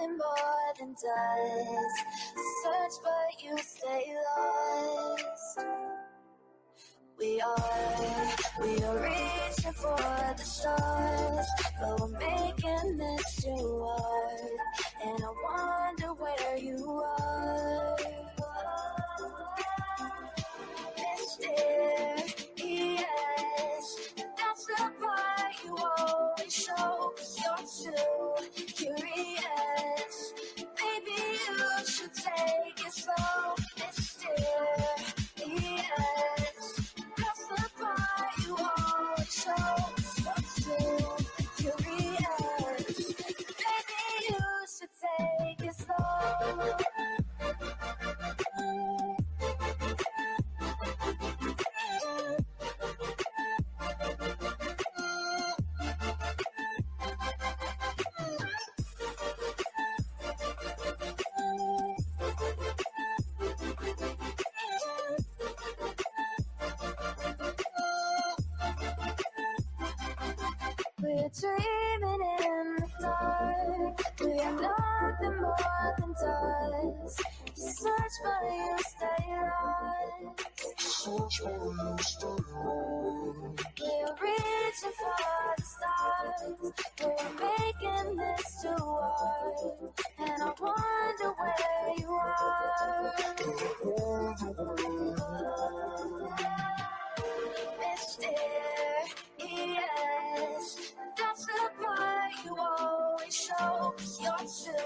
nothing more than dust. Search but you stay lost. We are reaching for the stars, but we're making this too hard. And I wonder where you are. Mysterious, that's the part you always show. 'Cause you're too curious. Maybe you should take it slow. Mysterious, that's the part you always show. You're too curious. Maybe you should take it slow. We're dreaming in the dark. We are nothing more than dust. You search but you stay lost. Search but you stay lost. We're reaching for the stars. We're making this too hard. And I wonder where you are. Mysterious, that's the part you always show. 'Cause you're too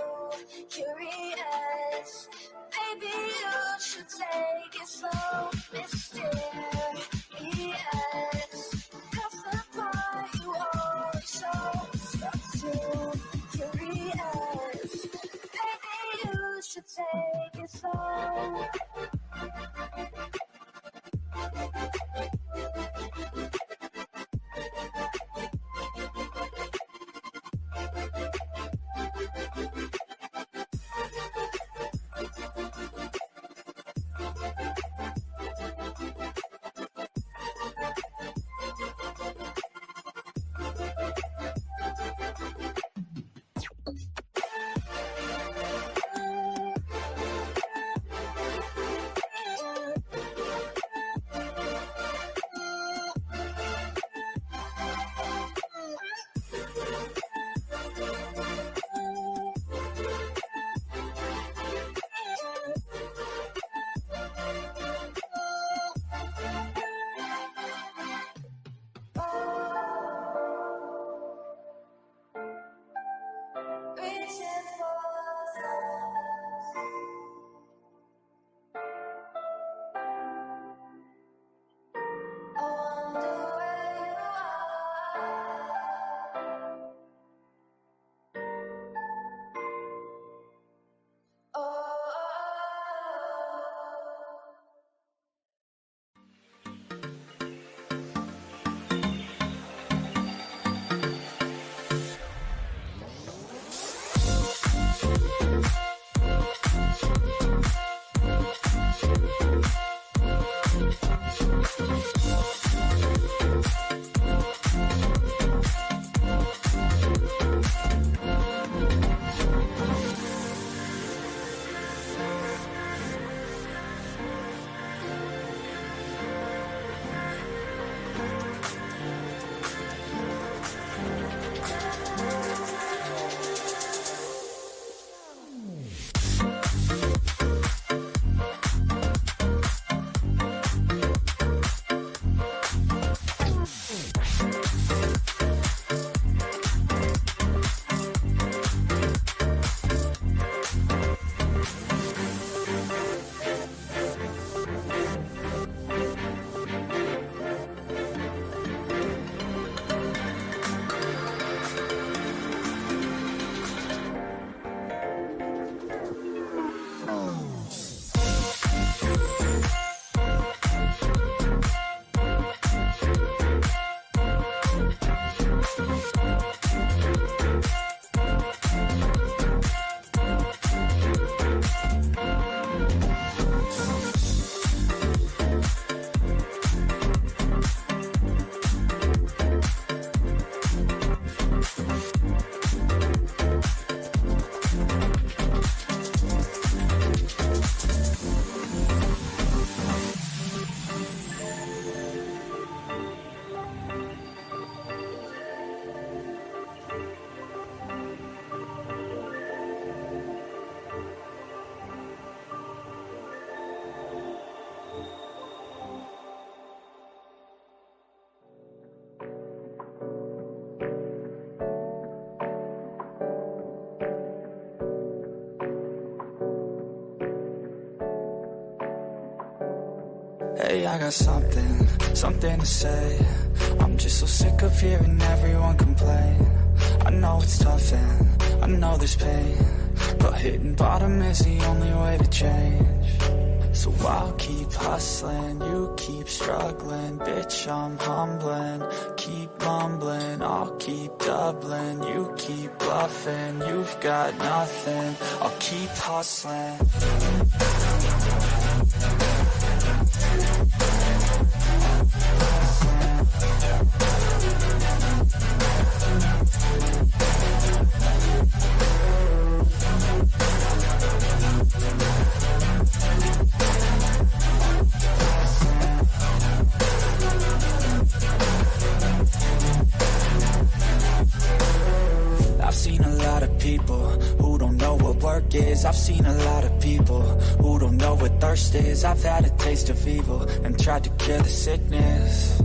curious. Maybe you should take it slow. Mysterious, that's the part you always show. 'Cause you're too curious. Maybe you should take it slow. Reaching for stars. I wonder where you are. Oh. Hey, I got something to say. I'm just so sick of hearing everyone complain. I know it's tough and I know there's pain, but hitting bottom is the only way to change. So I'll keep hustling, you keep struggling. Bitch, I'm humbling, keep mumbling. I'll keep doubling, you keep bluffing. You've got nothing, I'll keep hustling. I've seen a lot of people who don't know what work is. I've seen a lot of people who don't know what thirst is. I've had a taste of evil and tried to cure the sickness,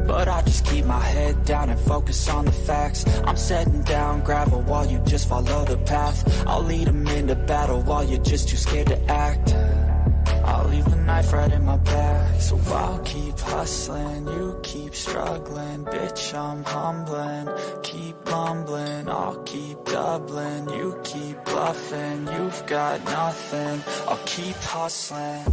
but I just keep my head down and focus on the facts. I'm setting down gravel while you just follow the path. I'll lead them into battle while you're just too scared to act. I'll leave the knife right in my back. So I'll keep hustling, you keep struggling. Bitch, I'm humbling, keep mumbling. I'll keep doubling, you keep bluffing. You've got nothing, I'll keep hustling.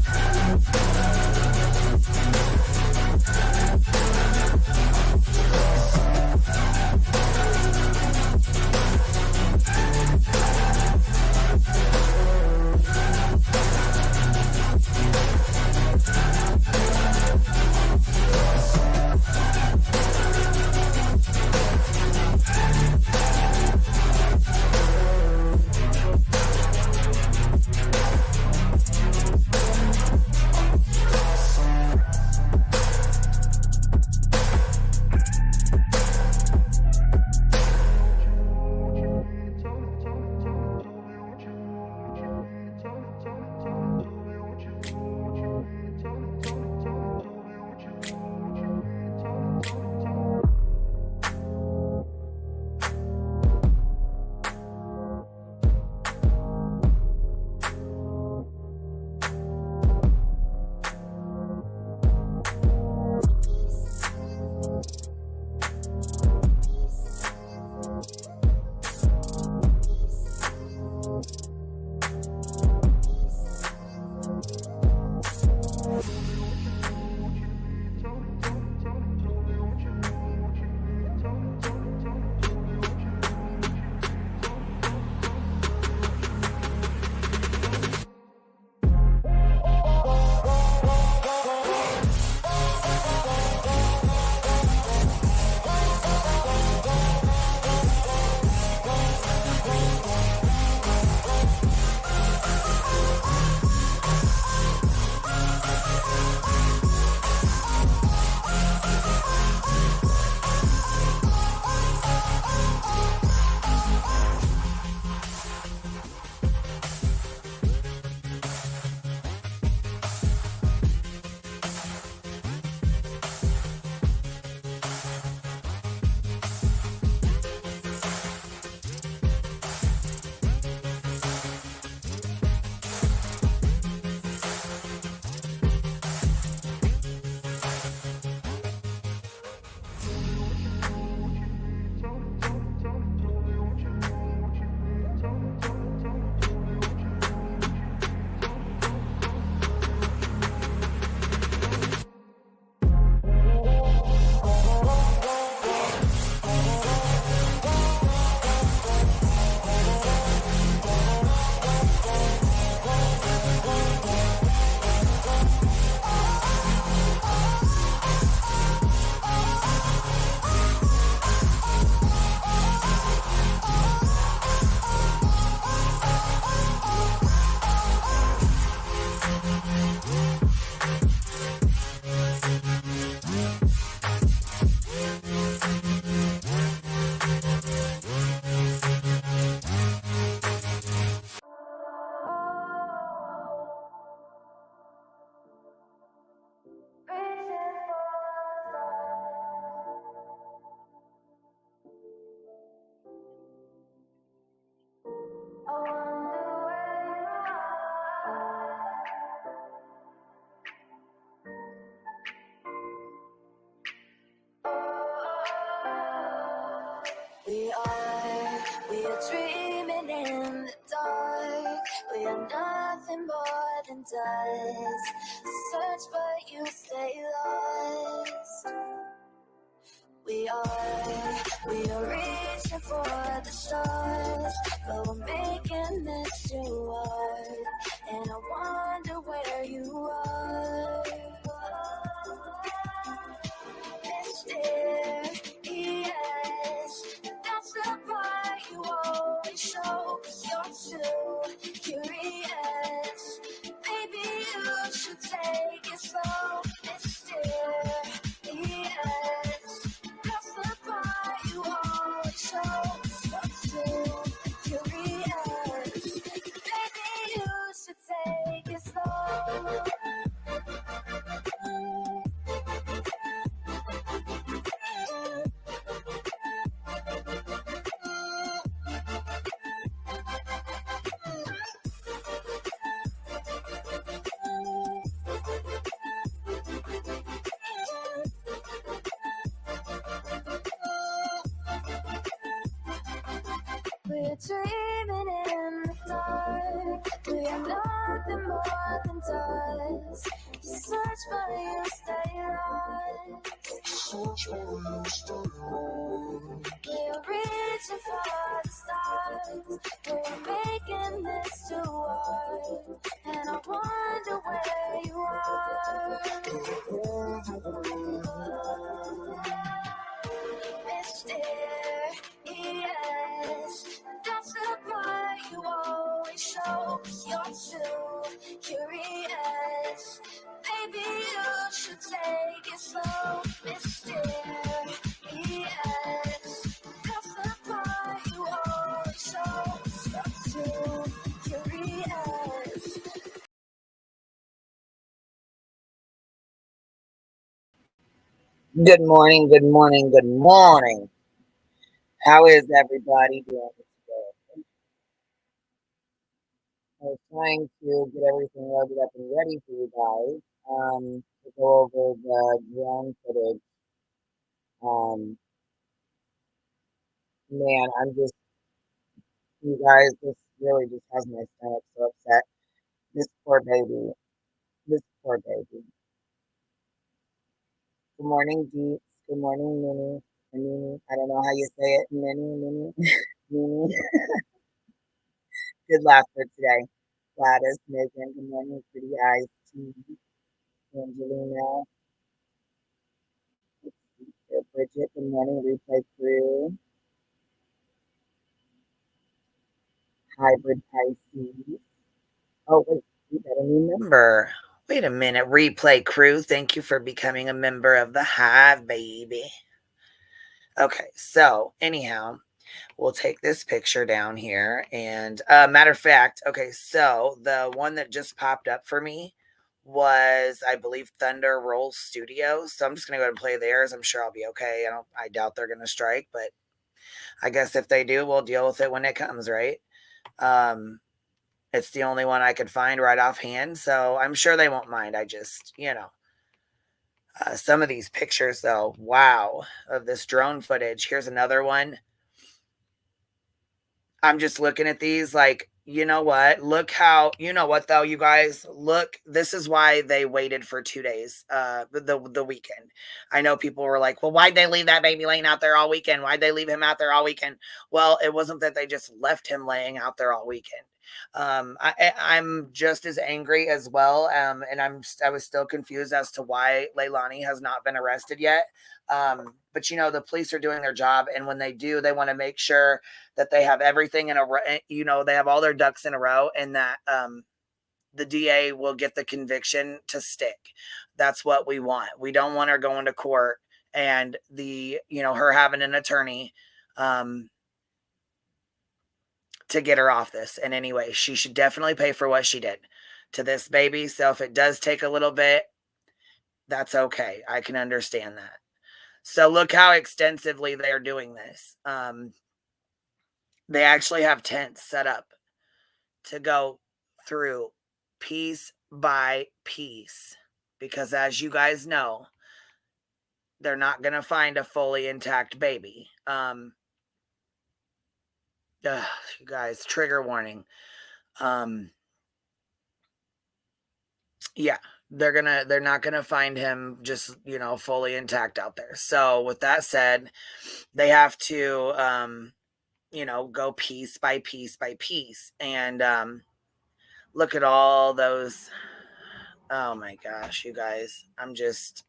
We are dreaming in the dark. We are nothing more than dust. Search but you stay lost. We are reaching for the stars, but we're making this too hard. And I wonder where you are. Mysterious, that's the part you always show. 'Cause you're too curious. Maybe you should take it slow. Mysterious, that's the part you always show. 'Cause you're too curious. Maybe you should take it slow. We're dreaming in the dark. We are nothing more than dust. You search but you stay lost. Search but you stay lost. We're reaching for the stars. We're making this too hard. And I wonder where you are. Mysterious, that's the part you always show. 'Cause you're too curious. Maybe you should take it slow. Mysterious, that's the part you always show. 'Cause you're too curious. Good morning, good morning, good morning. How is everybody doing today? I was trying to get everything loaded up and ready for you guys to go over the drone footage. Um, Man, you guys, this really just has my stomach so upset. This poor baby, this poor baby. Good morning, Deep. Good morning, Minnie. Minnie, I don't know how you say it. Minnie, Minnie. Good laugh for today. Gladys, Megan, good morning, pretty eyes, T, Angelina, Bridget, good morning, replay crew, hybrid Pisces. Oh, wait, we got a new member. Wait a minute, replay crew. Thank you for becoming a member of the Hive, baby. Okay, so anyhow, we'll take this picture down here. And matter of fact, okay, so the one that just popped up for me was, I believe, Thunder Roll Studios. So I'm just gonna go ahead and play theirs. I'm sure I'll be okay. I doubt they're gonna strike, but I guess if they do, we'll deal with it when it comes, right? It's the only one I could find right offhand, so I'm sure they won't mind. I just, some of these pictures though, wow, of this drone footage. Here's another one. I'm just looking at these like, you know what? Look how, you know what though, you guys, look, this is why they waited for 2 days, the weekend. I know people were like, well, why'd they leave that baby laying out there all weekend? Why'd they leave him out there all weekend? Well, it wasn't that they just left him laying out there all weekend. I'm just as angry as well. And I was still confused as to why Leilani has not been arrested yet. But the police are doing their job. And when they do, they want to make sure that they have everything in a row, they have all their ducks in a row, and that the DA will get the conviction to stick. That's what we want. We don't want her going to court and her having an attorney to get her off this in any way. She should definitely pay for what she did to this baby. So if it does take a little bit, that's okay. I can understand that. So look how extensively they're doing this. They actually have tents set up to go through piece by piece, because as you guys know, they're not going to find a fully intact baby. You guys, trigger warning. Um, yeah, they're not gonna find him just, fully intact out there. So with that said, they have to, go piece by piece by piece, and look at all those. Oh my gosh, you guys, I'm just.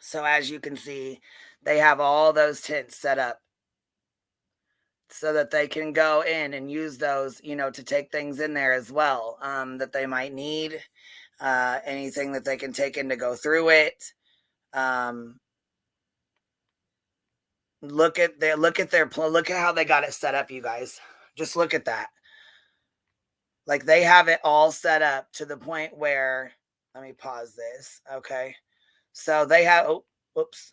So as you can see, they have all those tents set up so that they can go in and use those, to take things in there as well, that they might need, anything that they can take in to go through it. Um, look at how they got it set up, you guys. Just look at that. Like they have it all set up to the point where, let me pause this. Okay. So they have, oh, whoops.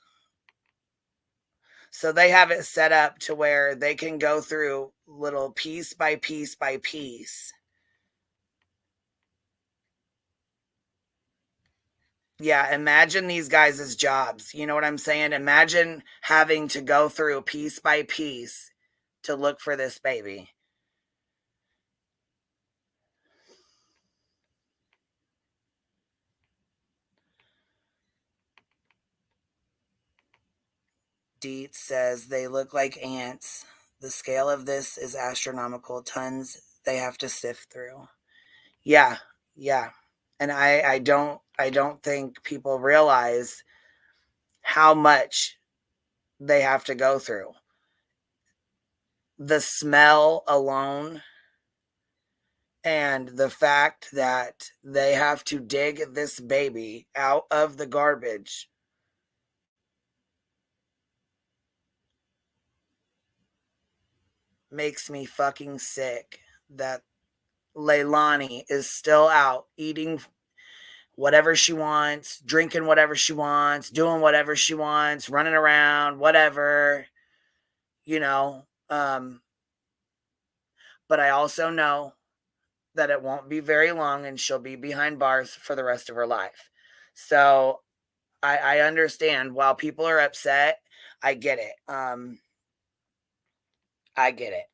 So they have it set up to where they can go through little piece by piece by piece. Yeah, imagine these guys' jobs. You know what I'm saying? Imagine having to go through piece by piece to look for this baby. Dietz says they look like ants. The scale of this is astronomical. Tons they have to sift through. Yeah, yeah. And I don't think people realize how much they have to go through. The smell alone and the fact that they have to dig this baby out of the garbage makes me fucking sick that Leilani is still out eating whatever she wants, drinking whatever she wants, doing whatever she wants, running around, whatever, you know. But I also know that it won't be very long and she'll be behind bars for the rest of her life. So I understand while people are upset, I get it. I get it.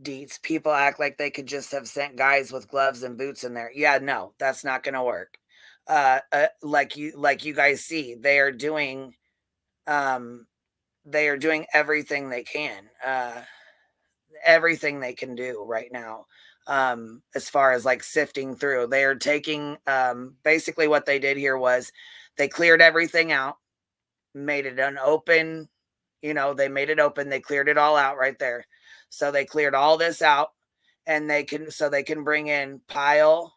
Deets, people act like they could just have sent guys with gloves and boots in there. Yeah, no, that's not going to work. Like you guys see, um, they are doing everything they can, everything they can do right now. As far as like sifting through, they are taking, basically what they did here was they cleared everything out, made it an open, they made it open, they cleared it all out right there. So they cleared all this out, and they can bring in pile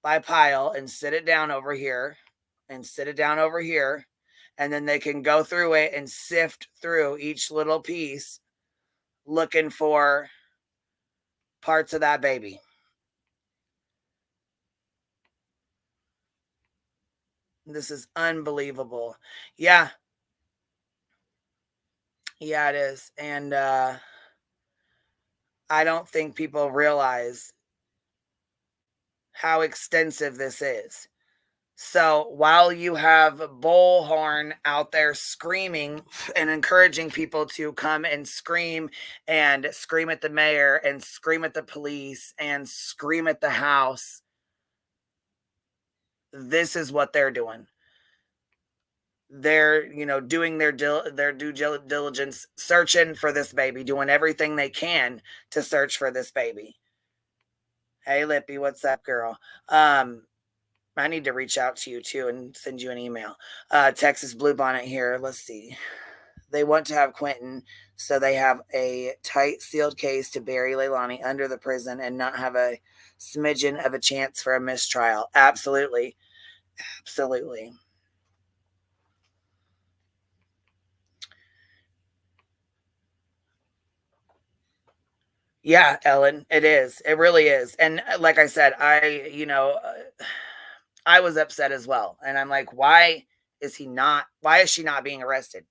by pile and sit it down over here and sit it down over here, and then they can go through it and sift through each little piece looking for parts of that baby. This is unbelievable. Yeah. Yeah, it is. And I don't think people realize how extensive this is. So while you have Bullhorn out there screaming and encouraging people to come and scream at the mayor and scream at the police and scream at the house, this is what they're doing. They're, doing their due diligence, searching for this baby, doing everything they can to search for this baby. Hey, Lippy, what's up, girl? I need to reach out to you too and send you an email. Texas Bluebonnet here. Let's see. They want to have Quentin, so they have a tight sealed case to bury Leilani under the prison and not have a smidgen of a chance for a mistrial. Absolutely. Absolutely. Yeah, Ellen, it is. It really is. And like I said, I was upset as well. And I'm like, why is she not being arrested?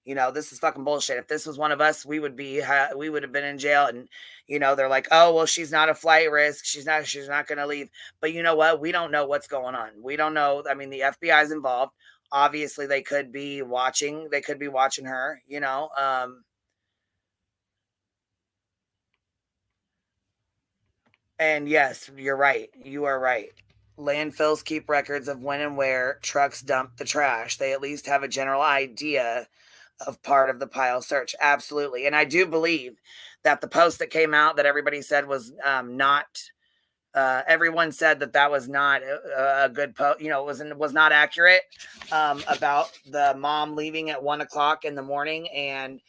This is fucking bullshit. If this was one of us, we would have been in jail. And they're like, oh well, she's not a flight risk. She's not going to leave. But you know what? We don't know what's going on. We don't know. I mean, the FBI is involved. Obviously, they could be watching. They could be watching her. And yes, you're right. You are right. Landfills keep records of when and where trucks dump the trash. They at least have a general idea of part of the pile search. Absolutely. And I do believe that the post that came out that everybody said was not, everyone said that was not a good post, was not accurate, about the mom leaving at 1 o'clock in the morning and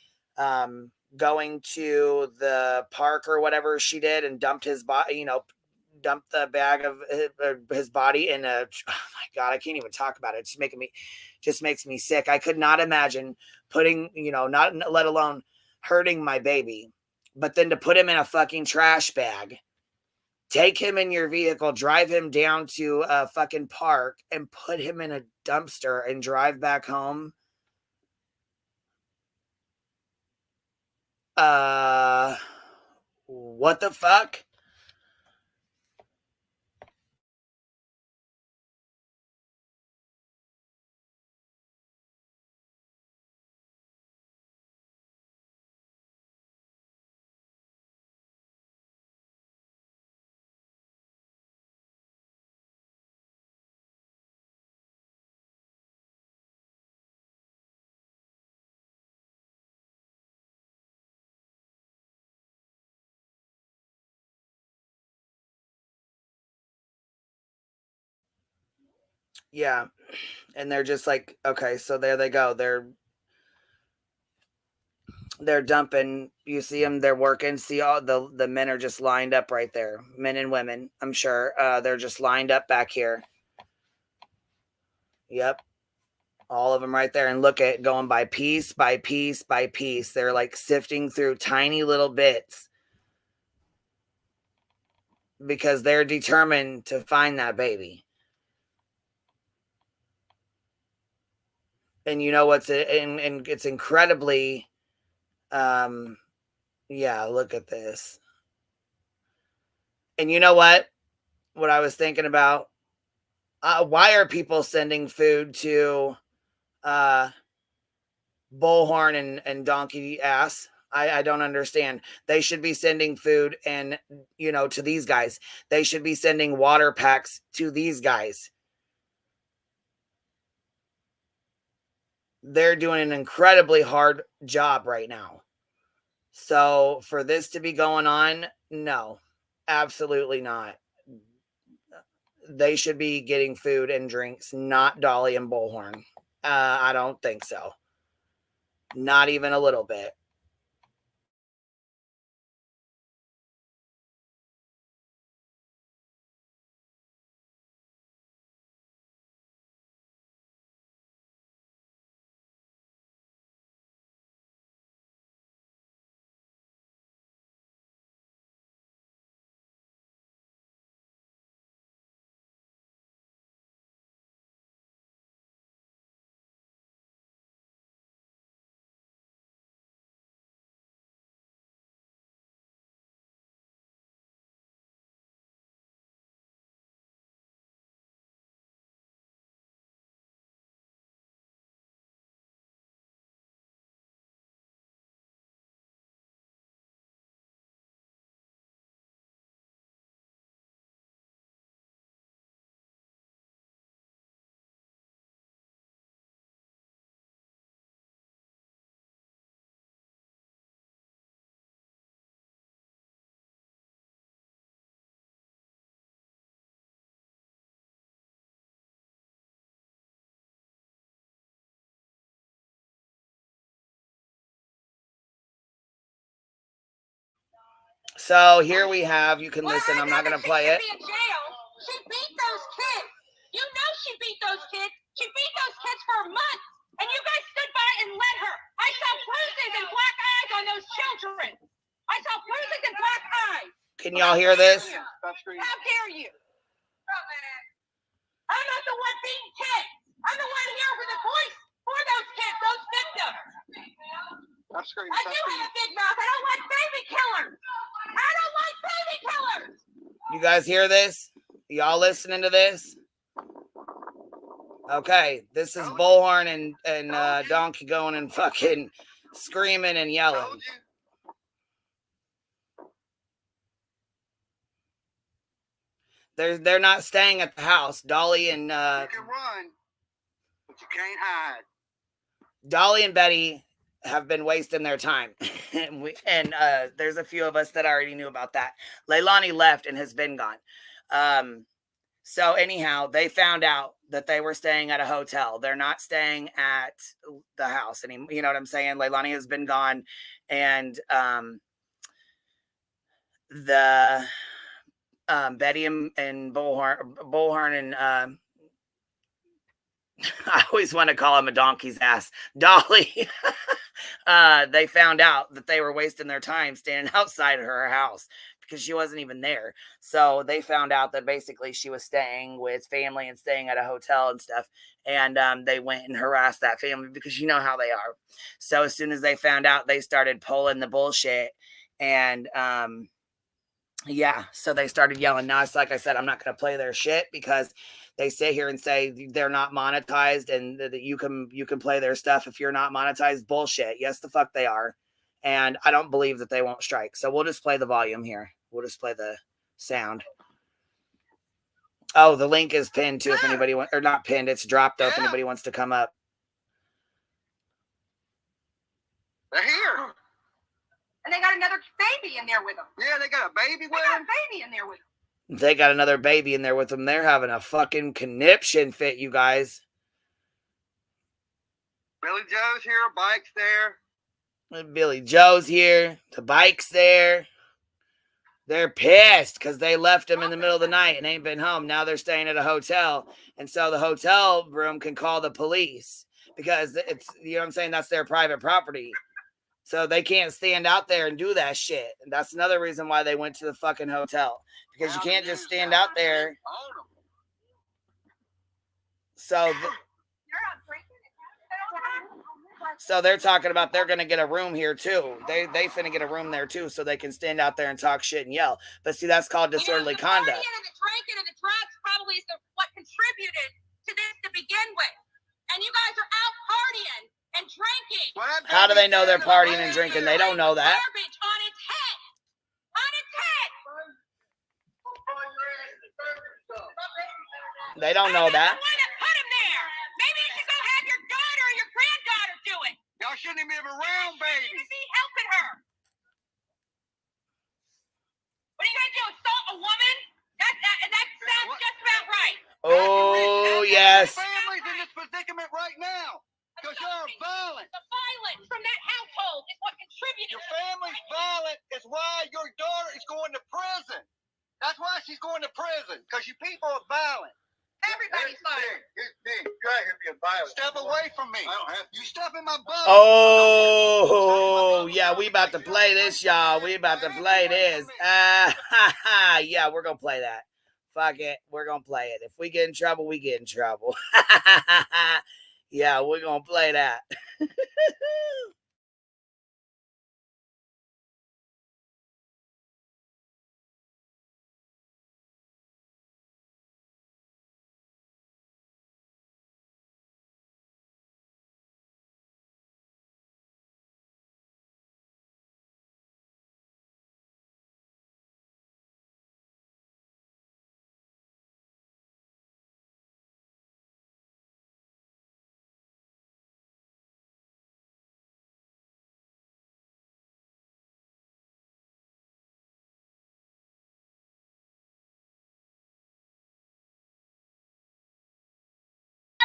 going to the park or whatever she did and dumped his body, dumped the bag of his body in a, oh my God, I can't even talk about it. It's just makes me sick. I could not imagine putting, not let alone hurting my baby, but then to put him in a fucking trash bag, take him in your vehicle, drive him down to a fucking park and put him in a dumpster and drive back home. What the fuck? Yeah. And they're just like, okay, so there they go. They're dumping. You see them, they're working. See, all the men are just lined up right there, men and women, I'm sure. They're just lined up back here. Yep, all of them right there. And look at going by piece by piece by piece. They're like sifting through tiny little bits because they're determined to find that baby. And what's it, and it's incredibly, um yeah, look at this. And you know what I was thinking about, why are people sending food to uh bullhorn and donkey ass? I don't understand. They should be sending food and, to these guys. They should be sending water packs to these guys. They're doing an incredibly hard job right now. So for this to be going on, no, absolutely not. They should be getting food and drinks, not Dolly and Bullhorn. I don't think so. Not even a little bit. So here we have, you can listen, I'm not going to play it. She beat those kids. You know she beat those kids. She beat those kids for a month. And you guys stood by and let her. I saw bruises and black eyes on those children. I saw bruises and black eyes. Can y'all hear this? How dare you? I'm not the one beating kids. I'm the one here for the voice for those kids, those victims. I do have a big mouth. I don't like baby killers. I don't like baby killers. You guys hear this? Y'all listening to this? Okay, this is Bullhorn and Donkey going and fucking screaming and yelling. They're not staying at the house. Dolly and you can run, but you can't hide. Dolly and Betty have been wasting their time. and there's a few of us that already knew about that. Leilani left and has been gone. So anyhow, they found out that they were staying at a hotel. They're not staying at the house anymore. You know what I'm saying? Leilani has been gone. And the Betty and Bullhorn and I always want to call him a donkey's ass, Dolly. They found out that they were wasting their time standing outside of her house because she wasn't even there. So they found out that basically she was staying with family and staying at a hotel and stuff. And they went and harassed that family because you know how they are. So as soon as they found out, they started pulling the bullshit. And yeah, so they started yelling. Now, it's like I said, I'm not going to play their shit because they sit here and say they're not monetized and that you can play their stuff if you're not monetized. Bullshit. Yes, the fuck they are. And I don't believe that they won't strike. So we'll just play the volume here. We'll just play the sound. Oh, the link is pinned too if anybody wants, or not pinned, it's dropped though if anybody wants to come up. They're here. And they got another baby in there with them. Yeah, they got a baby with them. They got a baby in there with them. They got another baby in there with them. They're having a fucking conniption fit, you guys. Billy Joe's here, bike's there. Billy Joe's here. The bike's there. They're pissed because they left him in the middle of the night and ain't been home. Now they're staying at a hotel. And so the hotel room can call the police because it's, you know what I'm saying? That's their private property. So they can't stand out there and do that shit. And that's another reason why they went to the fucking hotel. Because you can't just stand out there. So they're talking about they're going to get a room here too. They finna get a room there too so they can stand out there and talk shit and yell. But see, that's called disorderly conduct. The drinking and the drugs probably is what contributed to this to begin with. And you guys are out partying and drinking. How do they know they're partying and drinking? They don't know that. Garbage on its head. On its head. They don't know that. Why not put him there? Maybe you should go have your daughter or your granddaughter do it. Y'all shouldn't even be around, baby. You should be helping her. What are you gonna do? Assault a woman? That sounds just about right. Oh yes. Families in this predicament right now. Because you're violent. The violence from that household is what contributed. Your family's violent is why your daughter is going to prison. That's why she's going to prison. Because you people are violent. Everybody's violent. You're out here being violent. Step away from me. I don't have to. You step in my butt. Oh, yeah, we about to play this, y'all. We about to play this. Yeah, we're going to play that. Fuck it. We're going to play it. If we get in trouble, we get in trouble. Yeah, we're going to play that.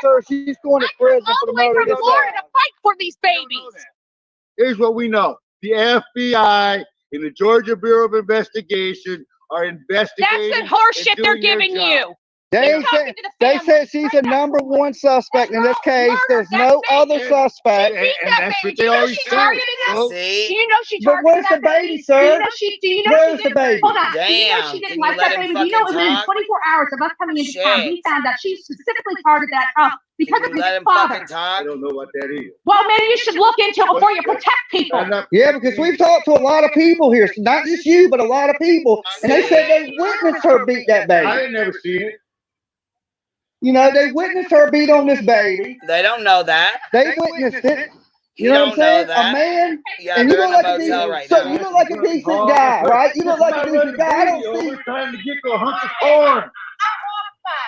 Sir, she's going to prison for the murder of this Florida to fight for these babies. Here's what we know. The FBI in the Georgia Bureau of Investigation are investigating. That's the horse and shit they're doing their giving job. you. They You're talking said to the they family. said she's the number one suspect in this case. There's no other suspect. And that's what they always say. So, Do See? you know she But targeted where's the that baby, Do sir? you know she? Do you know Where's she the didn't? baby? Hold on. Do you know Damn, she didn't can you like let that him baby? Do you know fucking within talk? 24 hours of us coming into town, we Shit. found out she specifically targeted that child because Can of you let his him father. fucking talk? I don't know what that is. Well, maybe you should look into it before you protect people. I'm not- Yeah, because we've talked to a lot of people here, so not just you, but a lot of people, and they said they witnessed her beat that I baby. ain't never seen it. You know, they witnessed her beat on this baby. They don't know that. They witnessed it. You You know what don't I'm know saying? A that. man. Yeah, And you they're look in a like a motel decent, right so now. you look like a decent guy, right? You look like a decent guy. I don't see. Over trying to get to a hunk of corn.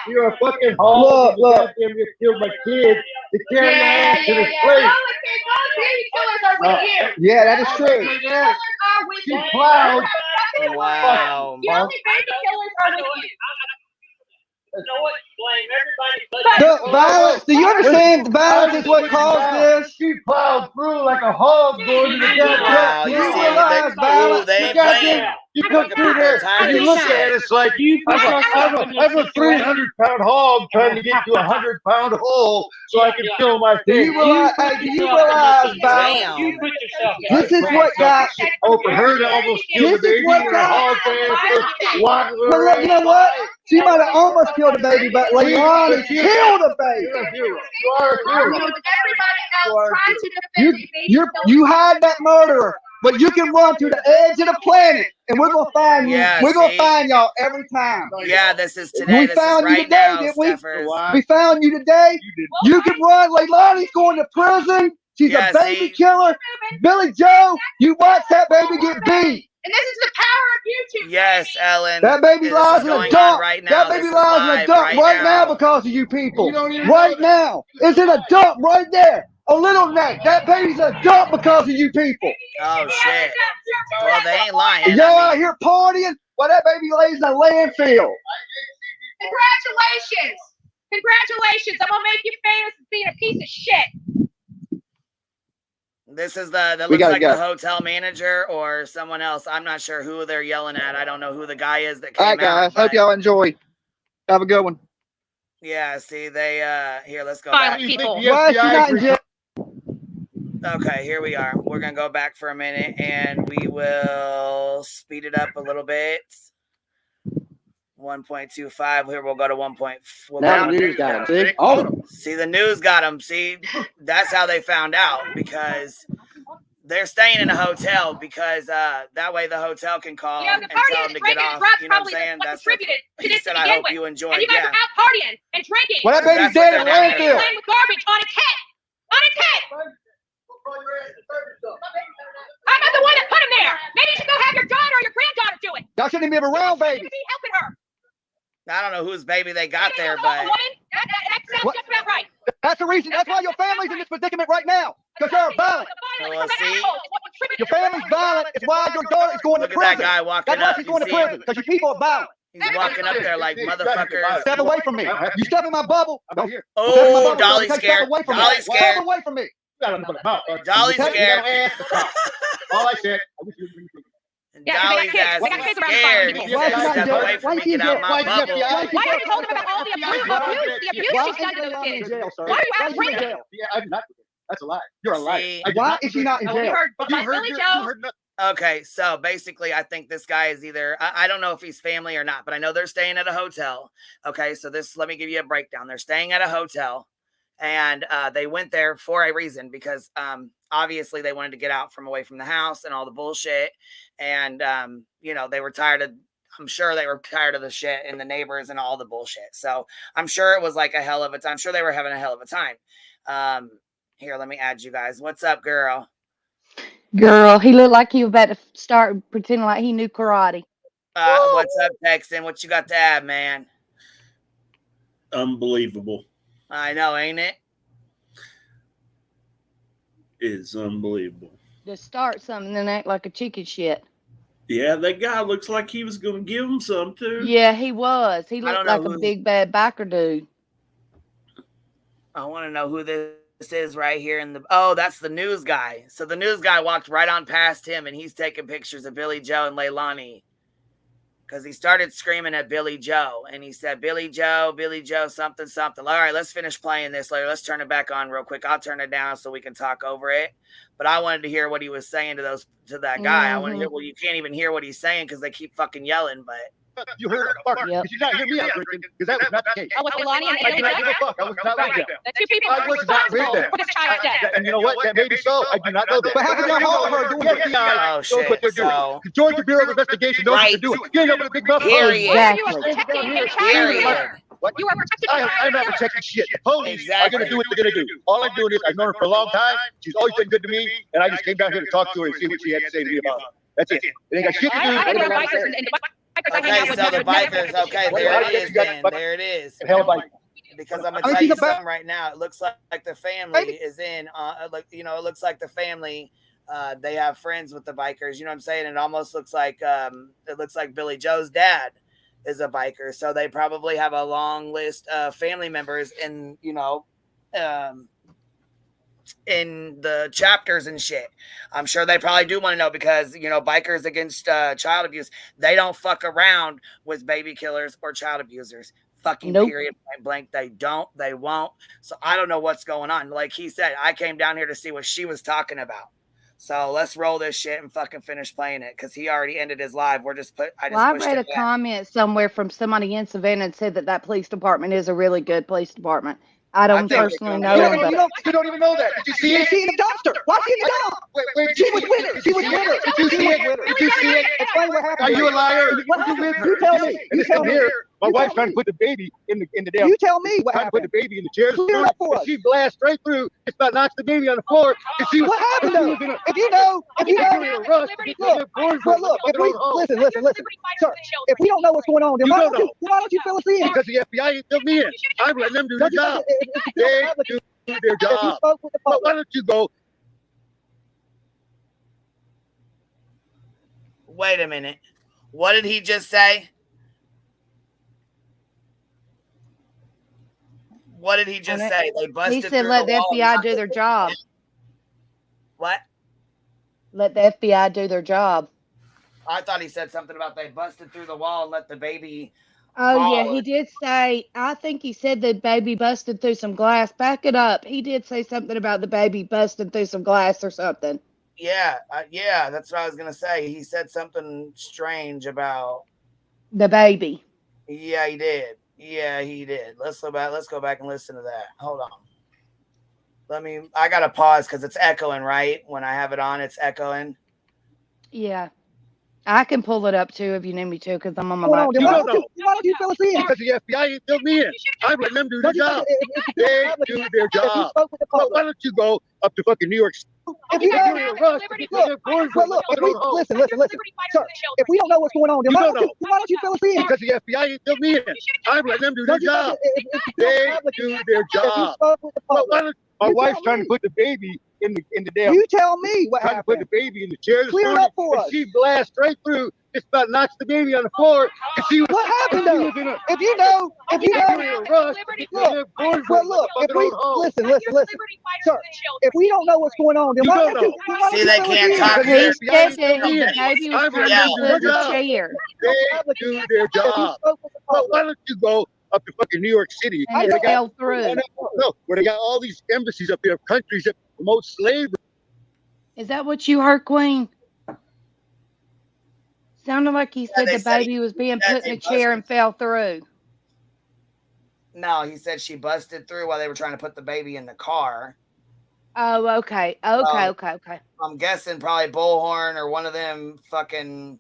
You're a fucking hog. Look. Goddamn, you killed my kid. To carry your ass to this place. All the baby killers are with you. Yeah, that is true. Baby killers are with She you. plowed. Wow. The only baby killers are with you. You know what? Blame everybody. The violence. Do you understand? The violence is what caused this. She plowed through like a hog going to the goddamn. Wow, Do you you see, realize ooh, violence? they You ain't goddamn. playing. You come through there and you look at it, it's like I'm a 300-pound hog trying to get to a 100-pound hole so I can kill my Do you face. realize? Hey, do you realize violence? Damn. You put yourself This is what got. Oh, for her to almost kill the This is baby what and her got. hog fans walking Well, look, you know what? She might have almost killed the baby, but Leilani killed the baby. You're a hero. You are a hero. Everybody else trying to defend You had that murderer, but you can run to the edge of the planet, and we're gonna find you. Yeah, We're gonna see? find y'all every time. Yeah, this is today. We This is found you right today, now, didn't we? Steffers. We found you today. You can run. Leilani's going to prison. She's Yeah, a baby see? killer. Billy Joe, you watch that baby get beat. And this is the power of YouTube. Yes, Ellen. That baby This lies is in a going dump. on right now. That baby This is lies in a live dump right now because of you people. You don't even Right know now. It's in a dump right there. A little neck. That baby's a dump because of you people. Oh, shit. Well, they ain't lying. Y'all I out mean, here partying while that baby lays in a landfill. Congratulations. Congratulations. I'm going to make you famous for being a piece of shit. this is that We looks gotta like go. the hotel manager or someone else. I'm not sure who they're yelling at. I don't know who the guy is that came All right, guys. out. Hope but- y'all enjoy. Have a good one. Yeah, see, they, here, let's go Violent back. people. Why is she not in jail? Okay, here we are. We're going to go back for a minute and we will speed it up a little bit. 1.25. Here, we'll go to 1. We'll Now go the to- news got him. See? All of them. See, the news got them. See, that's how they found out because they're staying in a hotel because that way the hotel can call Yeah, and the tell partying them and to get drinking off. and drugs You know what I'm probably saying? what That's contributed to he this said, to I begin hope with. you enjoyed. And you guys Yeah. are out partying and drinking. Well, that baby's That's what dead in they're doing. landfill. Playing with garbage on a kid. On a kid. I'm not the one that put him there. Maybe you should go have your daughter or your granddaughter do it. Y'all shouldn't even be around You baby. should be helping her. I don't know whose baby they got there, Maybe but a woman. That sounds What? just about right. That's the reason. That's why your family's in this predicament right now. Because you're violent. Well, see? Your family's violent. It's why your daughter is going look to at that prison. guy walking That's why up. she's You going to see him? prison. Because you people are violent. He's walking up there like motherfuckers. Step away from me. You step in my bubble. I'm here. Oh, Dolly's Step scared. away from me. Dolly's Step scared. away from me. Dolly's Take- scared. All I said. I wish you would bring me. Yeah, Dolly's they got ass kids. They got is kids around the scared. phone. He Why said, you not step in jail? away from Why me, you get in out jail? my Why bubble. Why are you told them about all the abuse Why she's done to is those Leilani in kids? jail, sir? Why are you Why out is she in drinking? jail? Yeah, I'm not. That's a lie. You're a liar. See? Why is she not in We jail? heard You about heard Billy you Joe. heard nothing. Okay, so basically, I think this guy is either, I don't know if he's family or not, but I know they're staying at a hotel. Okay, so let me give you a breakdown. They're staying at a hotel and they went there for a reason because obviously they wanted to get out from away from the house and all the bullshit. And, they were tired of, I'm sure they were tired of the shit and the neighbors and all the bullshit. So I'm sure it was like a hell of a time. I'm sure they were having a hell of a time. Here, let me add you guys. What's up, girl? Girl, he looked like he was about to start pretending like he knew karate. What's up, Texan? What you got to add, man? Unbelievable. I know, ain't it? It's unbelievable. To start something and then act like a chicken shit. Yeah, that guy looks like he was going to give him some too. Yeah, he was. He I don't looked know like a who- big bad biker dude. I want to know who this is right here in the, oh, that's the news guy. So the news guy walked right on past him and he's taking pictures of Billy Joe and Leilani. Because he started screaming at Billy Joe and he said, Billy Joe, something, something. All right, let's finish playing this later. Let's turn it back on real quick. I'll turn it down so we can talk over it. But I wanted to hear what he was saying to that guy. I want to hear, well, you can't even hear what he's saying because they keep fucking yelling, but. You heard a bark. Yep. Did you not hear me out drinking? Because that was not the case. Oh, with Leilani and I did not give a fuck. I was not with them. The two people I was not with them. for this child's death. And you know what? That may be so. I do not know that. But how can y'all hold her doing the FBI Oh, shit. what they're doing. So, The Georgia Bureau of Investigation knows what to do. You ain't up with a big mouth. Period. Exactly. Period. What? You are protected. I'm not protecting shit. The police are Exactly. going to do what they're going to do. All I'm doing is I've known her for a long time. She's always been good to me. And I just came down here to talk to her and see what she had to say to me about it. That's it. It ain't got shit to do. I know bikers and the bikers I hang Okay, out with so the never- never- bikers, okay, there it is then. There it is. Hell, bike. Because I'm I gonna mean, tell she's you a bad- something right now. It looks like the family is in. Like, you know, it looks like the family. They have friends with the bikers. You know what I'm saying? It almost looks like Billy Joe's dad is a biker. So they probably have a long list of family members in, you know, in the chapters and shit. I'm sure they probably do want to know because, you know, bikers against child abuse, they don't fuck around with baby killers or child abusers. Fucking Nope. period, point blank. They don't, they won't. So I don't know what's going on. Like he said, I came down here to see what she was talking about. So let's roll this shit and fucking finish playing it because he already ended his live. I just Well, I pushed read it a back. comment somewhere from somebody in Savannah and said that police department is a really good police department. I don't think they're personally doing know You him, don't, but you don't, You don't even know that. Did you see she, it? she in the dumpster. Why she in the dump? Wait, She was with her. She was with her. Did you see it? Did you see it? Explain what happened. Are you a liar? What You with happened? her? You tell me. And You tell listen me. here, my You wife's tell trying me. to put the baby in the damn. You tell me what Trying to put happened. the baby in the chair. Clear it up for us. She blasts straight through. Just about knocks the baby on the floor. And she was. What happened she though? was in a- If you know, You're in a rush. well, look, if we listen, sir. If we don't know what's going on, then You why don't don't you fill us in? Because the FBI ain't filled me in. I'm letting them do their job. They do their If you job. spoke with the Well, public, why don't you go? Wait a minute. What did he just say? What did he just say? They busted he said through let the the wall. FBI do their job. What? Let the FBI do their job. I thought he said something about they busted through the wall and let the baby. Oh, yeah, fall. he did say, I think he said the baby busted through some glass. Back it up. He did say something about the baby busting through some glass or something. Yeah, that's what I was gonna say. He said something strange about. The baby. Yeah, he did. Yeah, he did. Let's go back and listen to that. Hold on. I gotta pause because it's echoing, right? When I have it on, it's echoing. Yeah. I can pull it up too if you need me to because I'm on my what's going on? laptop. Then why don't you fill us in? Because the FBI ain't filled me in. I'm letting them do their Don't you- job. if They the public- do their If you job. spoke with the Well, public, why don't you go up to fucking New York City? if you You're know, in a rush. look, well, look, if we listen, sir. If we don't know what's going on, then You why don't don't you fill us in? Because the FBI ain't filled me in. I'm letting them do their Don't you- job. if the They public- do their If you job. spoke with the Well, public, why don't my You wife's tell trying me. to put the baby in the damn. you tell me what Trying to put happened. the baby in the chair this Clear it morning, up for and us. she blasts straight through. Just about knocks the baby on the floor. And she was. What happened she though? was in a- If you know, You're in a rush. Look, well, look, if we listen, sir. If we don't know what's going on, then You why don't don't you? know. Why don't See, you they fill us can't in? talk. Because He the said FBI ain't that filled me the in. baby was I'm trying letting to them do their move the job. chair. They do their If you job. spoke with the Well, public, why don't you go up to fucking New York City? And where it they got, fell through. no, where they got all these embassies up there of countries that promote slavery. Is that what you heard, Queen? Sounded like he said they the said he- baby was being said put in they a chair busted. and fell through. No, he said she busted through while they were trying to put the baby in the car. Oh, okay. Okay. I'm guessing probably Bullhorn or one of them fucking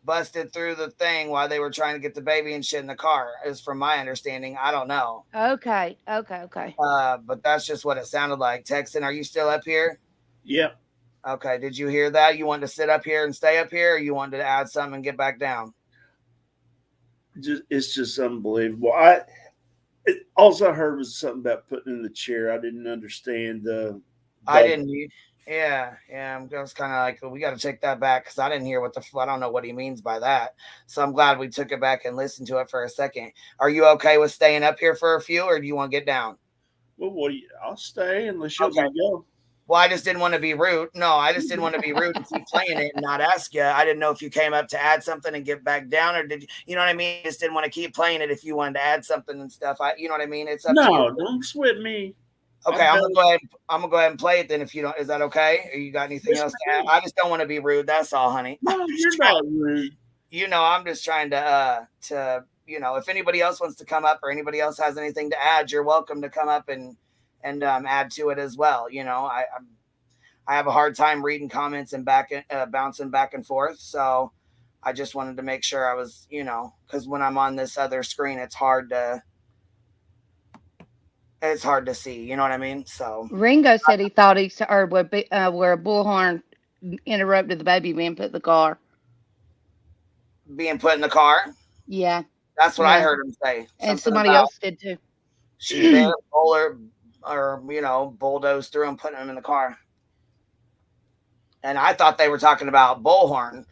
busted through the thing while they were trying to get the baby and shit in the car, is from my understanding. I don't know. Okay. But that's just what it sounded like. Texan, are you still up here? Yep. Okay. Did you hear that? You wanted to sit up here and stay up here, or you wanted to add something and get back down? It's just unbelievable. Also I heard was something about putting in the chair. I didn't understand the. I didn't. Yeah. I was kind of like, well, we got to take that back because I didn't hear I don't know what he means by that. So I'm glad we took it back and listened to it for a second. Are you okay with staying up here for a few, or do you want to get down? Well, I'll stay unless you want me Okay. to go. Well, I just didn't want to be rude. No, I just didn't want to be rude and keep playing it and not ask you. I didn't know if you came up to add something and get back down, or did you know what I mean? I just didn't want to keep playing it if you wanted to add something and stuff. You know what I mean? It's up to you. No, don't sweat me. Okay, I'm gonna go ahead. I'm gonna go ahead and play it then. If you don't, is that okay? Or you got anything else to add? I just don't want to be rude. That's all, honey. No, you're not rude. You know, I'm just trying to if anybody else wants to come up or anybody else has anything to add, you're welcome to come up and add to it as well. You know, I have a hard time reading comments and bouncing back and forth. So I just wanted to make sure I was, because when I'm on this other screen, it's hard to see. You know what I mean? So Ringo said he thought he heard where a bullhorn interrupted the baby being put in the car. being put in the car. Yeah. That's what I heard him say. And Something somebody about else did too. she bear bowler or bulldoze through him, putting him in the car. And I thought they were talking about bullhorn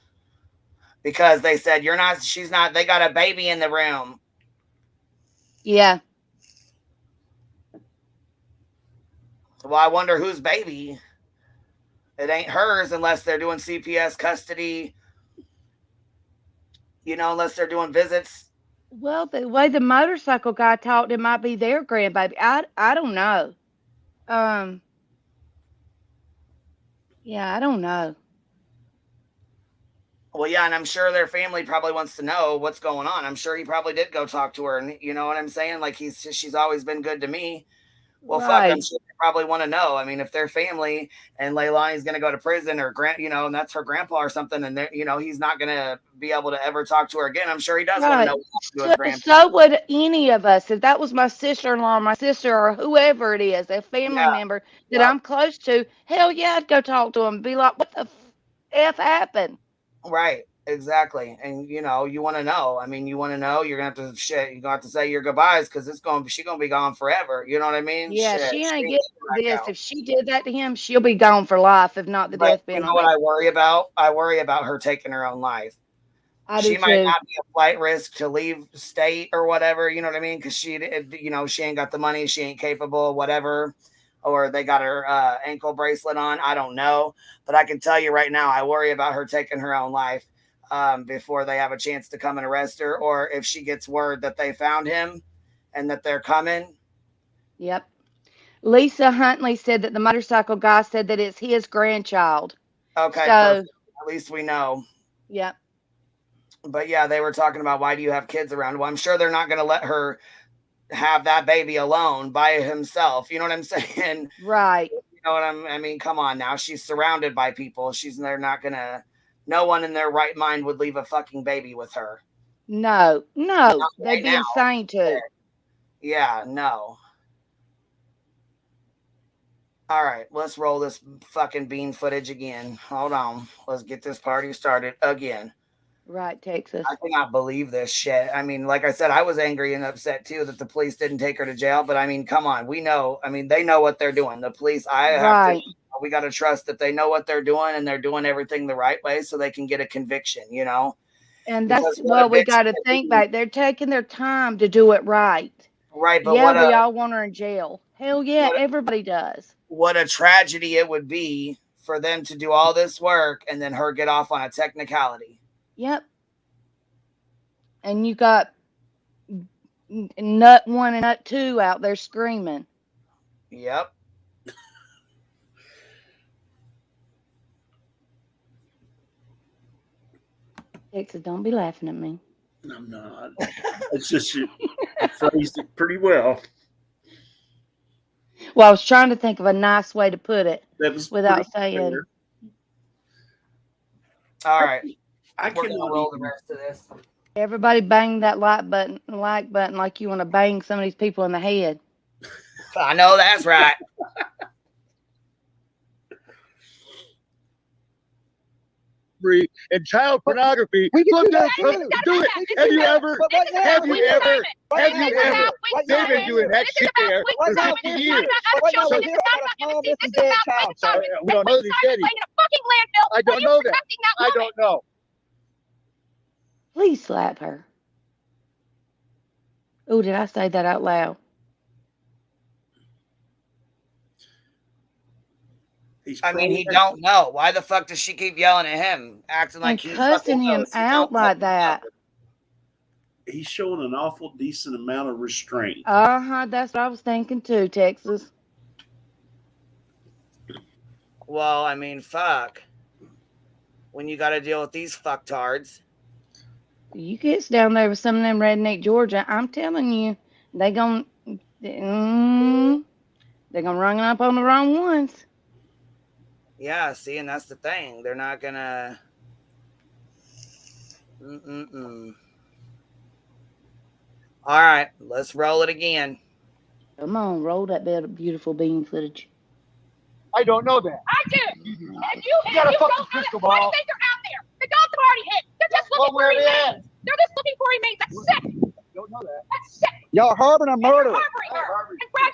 because they said she's not. They got a baby in the room. Yeah. Well, I wonder whose baby. It ain't hers unless they're doing CPS custody. Unless they're doing visits. Well, the way the motorcycle guy talked, it might be their grandbaby. I don't know. Yeah, I don't know. Well, yeah, and I'm sure their family probably wants to know what's going on. I'm sure he probably did go talk to her, and you know what I'm saying? Like she's always been good to me. Well, fuck, I'm sure they probably want to know. I mean, if their family and Leilani's going to go to prison or and that's her grandpa or something, and he's not going to be able to ever talk to her again. I'm sure he does want to know what happened to his grandpa. So would any of us. If that was my sister-in-law, my sister, or whoever it is, a family member that I'm close to, hell yeah, I'd go talk to him and be like, what the F happened? Right. Exactly. And you want to know. I mean, you want to know, you're going to have to you're going to have to say your goodbyes because she's going to be gone forever. You know what I mean? Yeah, she ain't getting this. If she did that to him, she'll be gone for life, if not the death penalty. You know what I worry about? I worry about her taking her own life. She might not be a flight risk to leave state or whatever, you know what I mean? Because she ain't got the money, she ain't capable, whatever. Or they got her ankle bracelet on. I don't know. But I can tell you right now, I worry about her taking her own life before they have a chance to come and arrest her. Or if she gets word that they found him and that they're coming. Yep. Lisa Huntley said that the motorcycle guy said that it's his grandchild. Okay, so perfect. At least we know. Yep. But yeah, they were talking about why do you have kids around? Well, I'm sure they're not going to let her have that baby alone by himself. You know what I'm saying? Right. You know what I mean? Come on now. She's surrounded by people. They're not going to, no one in their right mind would leave a fucking baby with her. No. They'd be insane too. Yeah, no. All right, let's roll this fucking bean footage again. Hold on. Let's get this party started again. Right, Texas. I cannot believe this shit. I mean, like I said, I was angry and upset too that the police didn't take her to jail. But I mean, come on, we know. I mean, they know what they're doing. The police, we got to trust that they know what they're doing and they're doing everything the right way so they can get a conviction, And that's what we got to think back. They're taking their time to do it right. Right, but we all want her in jail. Hell yeah, everybody does. What a tragedy it would be for them to do all this work and then her get off on a technicality. Yep. And you got nut 1 and nut 2 out there screaming. Yep. Texas, don't be laughing at me. I'm not. It's just you phrased it pretty well. Well, I was trying to think of a nice way to put it without saying. Clear. All right. We're going to roll the rest of this. Everybody bang that like button like you want to bang some of these people in the head. I know that's right. And child pornography. Look at do it. Have you ever? They've been doing that shit there for 50 years. We don't know these daddies. I don't know that. I don't know. Please slap her. Oh, did I say that out loud? I mean, he don't know. Why the fuck does she keep yelling at him, acting like And he cussing fucking him knows? He out don't like fucking know. that. He's showing an awful decent amount of restraint. That's what I was thinking too, Texas. Well, I mean, fuck. When you got to deal with these fucktards. You get down there with some of them redneck Georgia, I'm telling you, they're gonna run up on the wrong ones. Yeah, see, and that's the thing. They're not gonna. All right, let's roll it again. Come on, roll that beautiful bean footage. I don't know that. I do. And you got a don't fucking know crystal that. Why do ball. you think they're out there? The dogs have already hit. They're just looking for where they remains. at? They're just looking for remains. That's sick. Don't know that. That's sick. Y'all harboring a murderer. Harboring her. And Brad,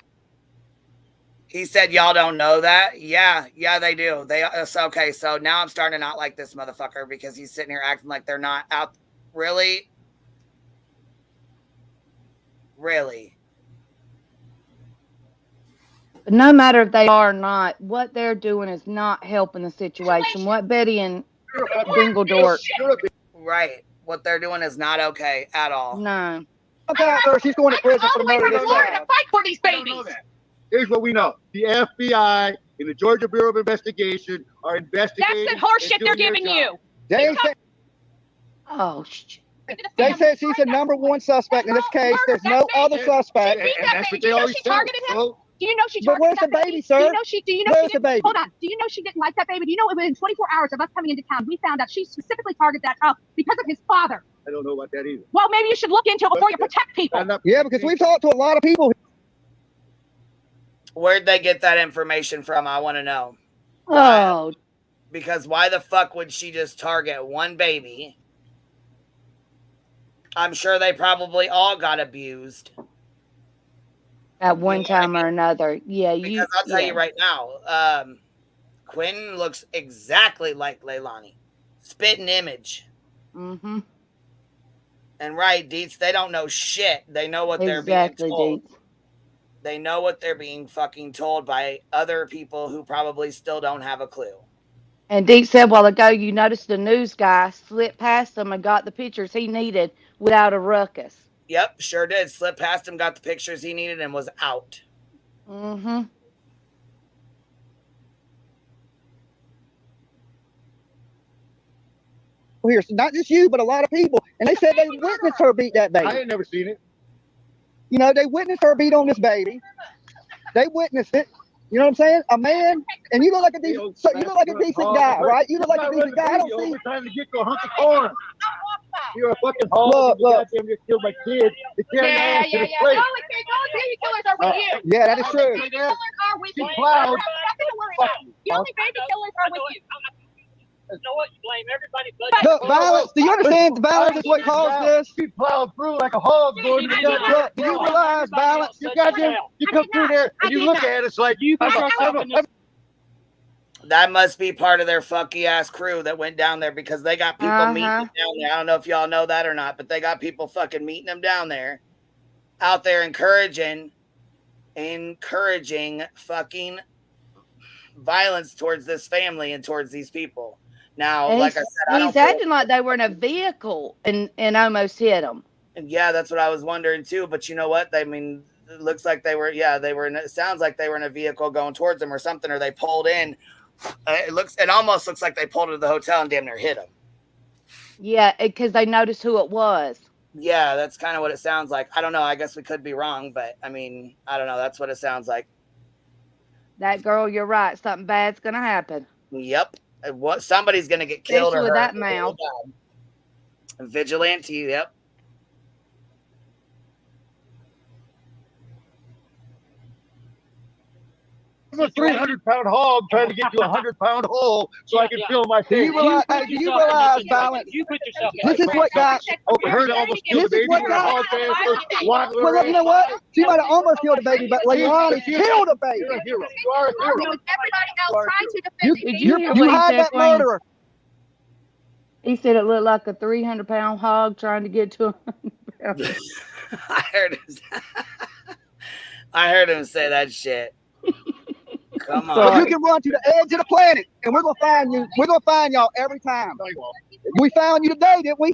He said, "Y'all don't know that." Yeah, they do. Okay. So now I'm starting to not like this motherfucker because he's sitting here acting like they're not out. Really. But no matter if they are or not, what they're doing is not helping the situation. What Betty and Dingledorp. Right. What they're doing is not okay at all. No. Okay, sir, she's going to prison for the murder of this Florida guy. to fight for these I don't know babies. that. Here's what we know. The FBI and the Georgia Bureau of Investigation are investigating. That's the horse and shit they're doing their giving you. job. Oh, They said she's the number one suspect in this case. There's no other suspect. And that's what they always she say. targeted him? So, Do you know she But targeted where's the that baby, sir? Do you know she Where's the didn't, baby? Hold on. Do you know she didn't like that baby? Do you know within 24 hours of us coming into town, we found out she specifically targeted that child because of his father? I don't know about that either. Well, maybe you should look into it before you protect people. Yeah, because we've talked to a lot of people. Where'd they get that information from? I want to know. Oh. Because why the fuck would she just target one baby? I'm sure they probably all got abused. At one time or another. Yeah, Because I'll tell you right now, Quinn looks exactly like Leilani. Spitting image. Mm-hmm. And right, Deets, they don't know shit. They know what they're being told. Deets. They know what they're being fucking told by other people who probably still don't have a clue. And Deep said a while ago, you noticed the news guy slipped past them and got the pictures he needed without a ruckus. Yep, sure did. Slipped past him, got the pictures he needed, and was out. Mm-hmm. Here, so not just you, but a lot of people. And they said they witnessed her beat that baby. I ain't never seen it. You know, they witnessed her beat on this baby. They witnessed it. You know what I'm saying? A man, and you look like a decent, so you look like a decent guy, right? You look like a decent guy. I don't see. We're trying to get to a hunk of corn. You're a fucking hog. Look. Goddamn, you killed my kid. You can't answer the The plate. only baby killers are with you. Yeah, that is true. The only baby killers are with you. Plowed. Nothing to worry about. The only baby killers are with you. You know what? You blame everybody but Look, violence. Do you understand? Violence is what caused this. She plowed through like a hog going to the gun. Look, do you realize violence? You goddamn, you come through there and you look at us like you. That must be part of their fucky ass crew that went down there because they got people meeting them down there. I don't know if y'all know that or not, but they got people fucking meeting them down there, out there encouraging fucking violence towards this family and towards these people. Now, And like I said, he's acting like they were in a vehicle and almost hit him. And yeah, that's what I was wondering too. But you know what? I mean, it looks like they were it sounds like they were in a vehicle going towards them or something, or they pulled in. It almost looks like they pulled into the hotel and damn near hit him. Yeah, because they noticed who it was. Yeah, that's kind of what it sounds like. I don't know. I guess we could be wrong, but I mean, I don't know. That's what it sounds like. That girl, you're right. Something bad's gonna happen. Yep. Somebody's gonna get killed or Especially with hurt. that mouth. Vigilante. Yep. I'm a 300-pound hog trying to get to a 100-pound hole so I can fill my Do you tank. realize violence? You put yourself This is what got. Overheard almost killed the This is baby. what You're a got- hog fan. Waddling Well, look, you know around. what? She might have almost killed a baby, but Leilani killed a baby. You're a hero. You are a hero. With everybody else trying to You, defend me. you hear you what he had said, that Wayne? murderer. He said it looked like a 300-pound hog trying to get to a 100-pound. I heard him say that shit. Come But you on. can run to the edge of the planet, and we're gonna find you. We're gonna find y'all every time. We found you today, didn't we?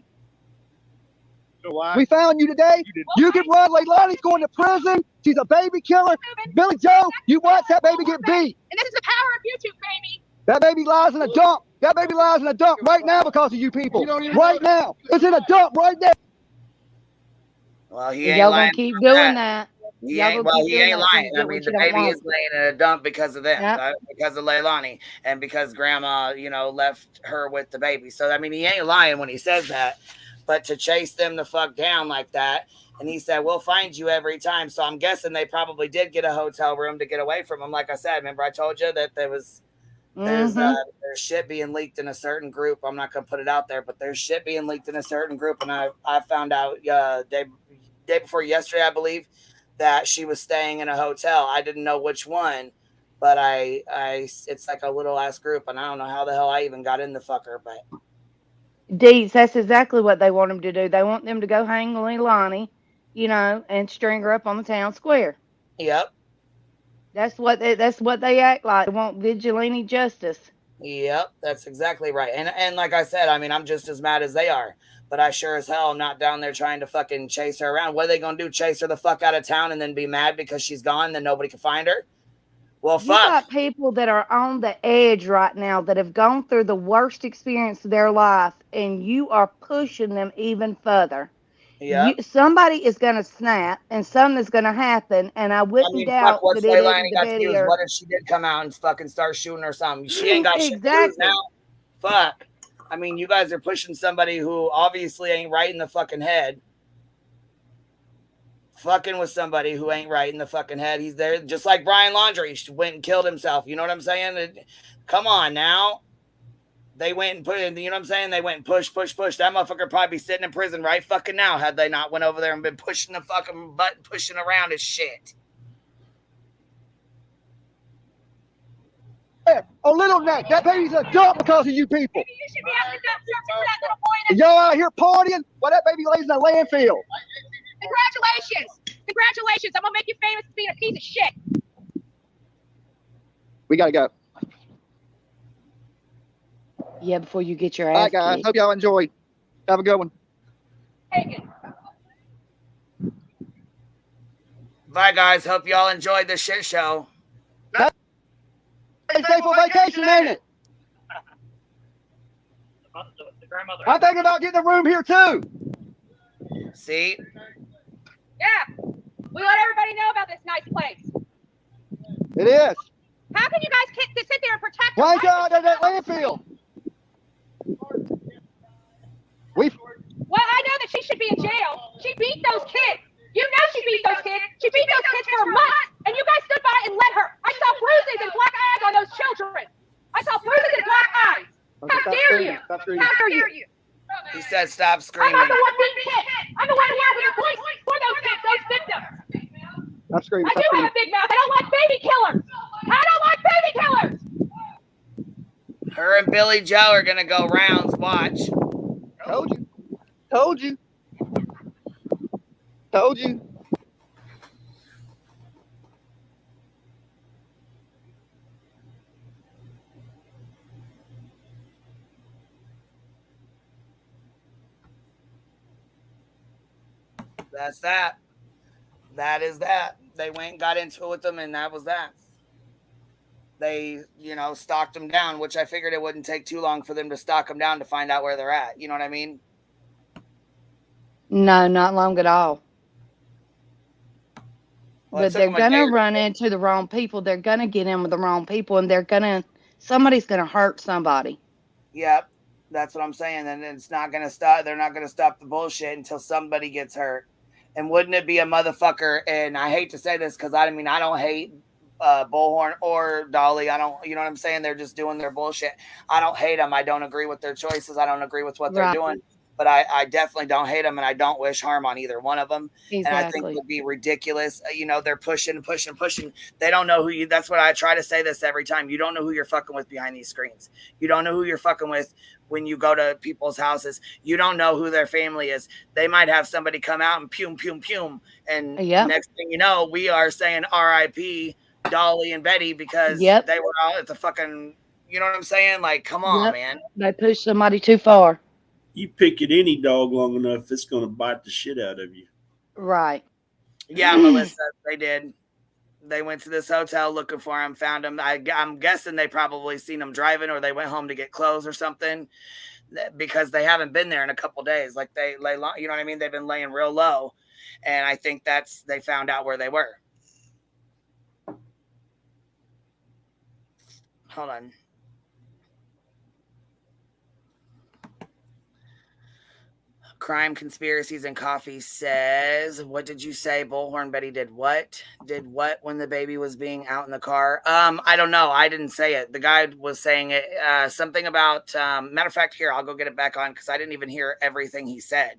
We found you today. You can run. Leilani's going to prison. She's a baby killer. Billy Joe, you watch that baby get beat. And this is the power of YouTube, baby. That baby lies in a dump. That baby lies in a dump right now because of you people. Right now. It's in a dump right now. Well, he ain't Y'all lying. gonna keep doing that. He Y'all ain't, gonna keep he doing ain't that till lying. you I get mean, what the you don't baby want. is laying in a dump because of them, Yep. because of Leilani, and because Grandma, left her with the baby. So, I mean, he ain't lying when he says that. But to chase them the fuck down like that, and he said, we'll find you every time. So I'm guessing they probably did get a hotel room to get away from him. Like I said, remember I told you that there's shit being leaked in a certain group. I'm not gonna put it out there, but there's shit being leaked in a certain group, and I found out day before yesterday, I believe, that she was staying in a hotel. I didn't know which one, but it's like a little ass group, and I don't know how the hell I even got in the fucker, but Deeds, that's exactly what they want them to do. They want them to go hang Leilani, and string her up on the town square. yep. That's what they act like. They want vigilante justice. Yep, that's exactly right. And like I said, I mean, I'm just as mad as they are. But I sure as hell am not down there trying to fucking chase her around. What are they gonna do? Chase her the fuck out of town and then be mad because she's gone and then nobody can find her? Well, You fuck. got people that are on the edge right now that have gone through the worst experience of their life, and you are pushing them even further. Yep. Somebody is going to snap, and something is going to happen, and I wouldn't I mean, fuck, doubt what's that it Leilani isn't the got to use? video. What if she did come out and fucking start shooting or something? She ain't got shit to lose Exactly. now. Fuck. I mean, you guys are pushing somebody who obviously ain't right in the fucking head. Fucking with somebody who ain't right in the fucking head. He's there just like Brian Laundrie went and killed himself. You know what I'm saying? Come on now. They went and put in, you know what I'm saying? They went and push. That motherfucker probably be sitting in prison right fucking now had they not went over there and been pushing the fucking button, pushing around his shit. On Little Neck, that baby's a dump because of you people. Maybe you should be out the dump searching for that little boy. And y'all out here partying while that baby lays in a landfill. Congratulations. Congratulations. I'm going to make you famous for being a piece of shit. We got to go. Yeah, before you get your ass All right, guys. kicked. Hope y'all enjoyed. Have a good one. Take it. Bye, guys. Hope y'all enjoyed the shit show. Stay safe on vacation, ain't it? The grandmother. I'm thinking about getting a room here, too. See? Yeah. We let everybody know about this nice place. It is. How can you guys sit there and protect Why her? ain't y'all at that landfill? Well, I know that she should be in jail. She beat those kids. You know she beat those kids. She beat those kids for months, and you guys stood by and let her. I saw bruises and black eyes on those children. I saw bruises and black eyes. How dare you? How dare you? He said stop I'm screaming. not the one being hit. I'm the one who has the voice for those kids, those victims. Stop screaming. I do have a big mouth. I don't like baby killers. I don't like baby killers. Her and Billy Joe are going to go rounds. Watch. Told you. Told you. Told you. That's that. That is that. They went and got into it with them, and that was that. They, stalked them down, which I figured it wouldn't take too long for them to stalk them down to find out where they're at. You know what I mean? No, not long at all. Well, But they're gonna run into the wrong people. They're gonna get in with the wrong people, and somebody's gonna hurt somebody. Yep, that's what I'm saying. And it's not gonna stop. They're not gonna stop the bullshit until somebody gets hurt. And wouldn't it be a motherfucker? And I hate to say this because I don't hate Bullhorn or Dolly. I don't. You know what I'm saying? They're just doing their bullshit. I don't hate them. I don't agree with their choices. I don't agree with what they're doing. But I definitely don't hate them, and I don't wish harm on either one of them. Exactly. And I think it would be ridiculous. They're pushing. They don't know who you. That's what I try to say this every time. You don't know who you're fucking with behind these screens. You don't know who you're fucking with when you go to people's houses. You don't know who their family is. They might have somebody come out and pum, and next thing you know, we are saying R.I.P. Dolly and Betty because Yep. they were all at the fucking, you know what I'm saying? Like, come on, Yep. man. They pushed somebody too far. You pick at any dog long enough, it's going to bite the shit out of you. Right. Yeah, Melissa, they did. They went to this hotel looking for him, found him. I'm guessing they probably seen him driving, or they went home to get clothes or something, because they haven't been there in a couple days. Like they lay, you know what I mean? They've been laying real low, and I think they found out where they were. Hold on. Crime, Conspiracies, and Coffee says, what did you say? Bullhorn Betty did what? Did what when the baby was being out in the car? I don't know. I didn't say it. The guy was saying it. Something about, matter of fact, here, I'll go get it back on because I didn't even hear everything he said.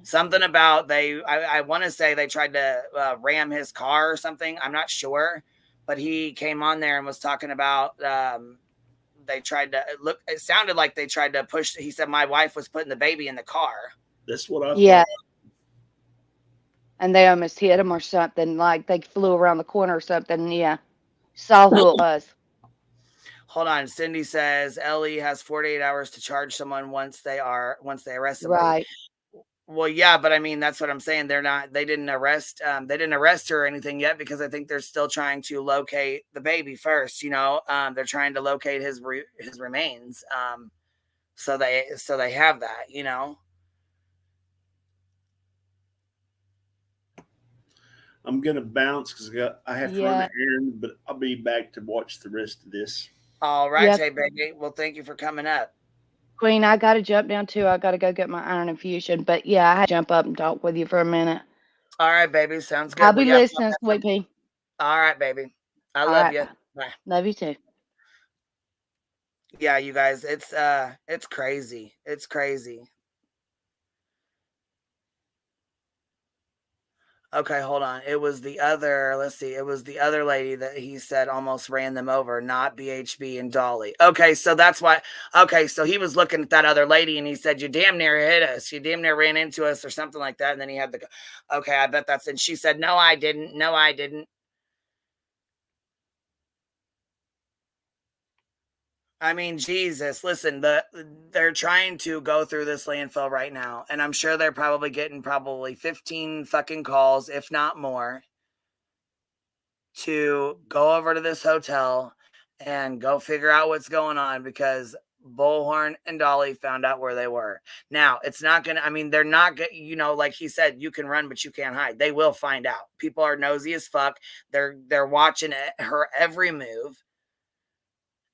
Something about I want to say they tried to ram his car or something. I'm not sure. But he came on there and was talking about they tried to look. It sounded like they tried to push. He said my wife was putting the baby in the car. That's what I Yeah. thought. And they almost hit him or something. Like they flew around the corner or something. Yeah. Saw who it was. Hold on. Cindy says Ellie has 48 hours to charge someone once they arrest somebody. Right. Well, yeah, but I mean, that's what I'm saying. They didn't arrest her or anything yet because I think they're still trying to locate the baby first. You know, they're trying to locate his remains. So they have that, you know. I'm gonna bounce because I have to run an errand, but I'll be back to watch the rest of this. All right, hey baby. Well, thank you for coming up. Queen, I got to jump down too. I got to go get my iron infusion. But yeah, I had to jump up and talk with you for a minute. All right, baby. Sounds good. I'll be listening, Sweet Pea. All right, baby. I All love right, you. bye. Bye. Love you too. Yeah, you guys, it's crazy. It's crazy. Okay, hold on. It was the other, let's see. It was the other lady that he said almost ran them over, not BHB and Dolly. Okay, so that's why. Okay, so he was looking at that other lady and he said, you damn near hit us. You damn near ran into us or something like that. And then he had okay, I bet that's, and she said, no, I didn't. No, I didn't. I mean, Jesus, listen, they're trying to go through this landfill right now, and I'm sure they're probably getting 15 fucking calls, if not more, to go over to this hotel and go figure out what's going on because Bullhorn and Dolly found out where they were. Now, it's not going to, I mean, they're not going to, you know, like he said, you can run, but you can't hide. They will find out. People are nosy as fuck. They're watching her every move.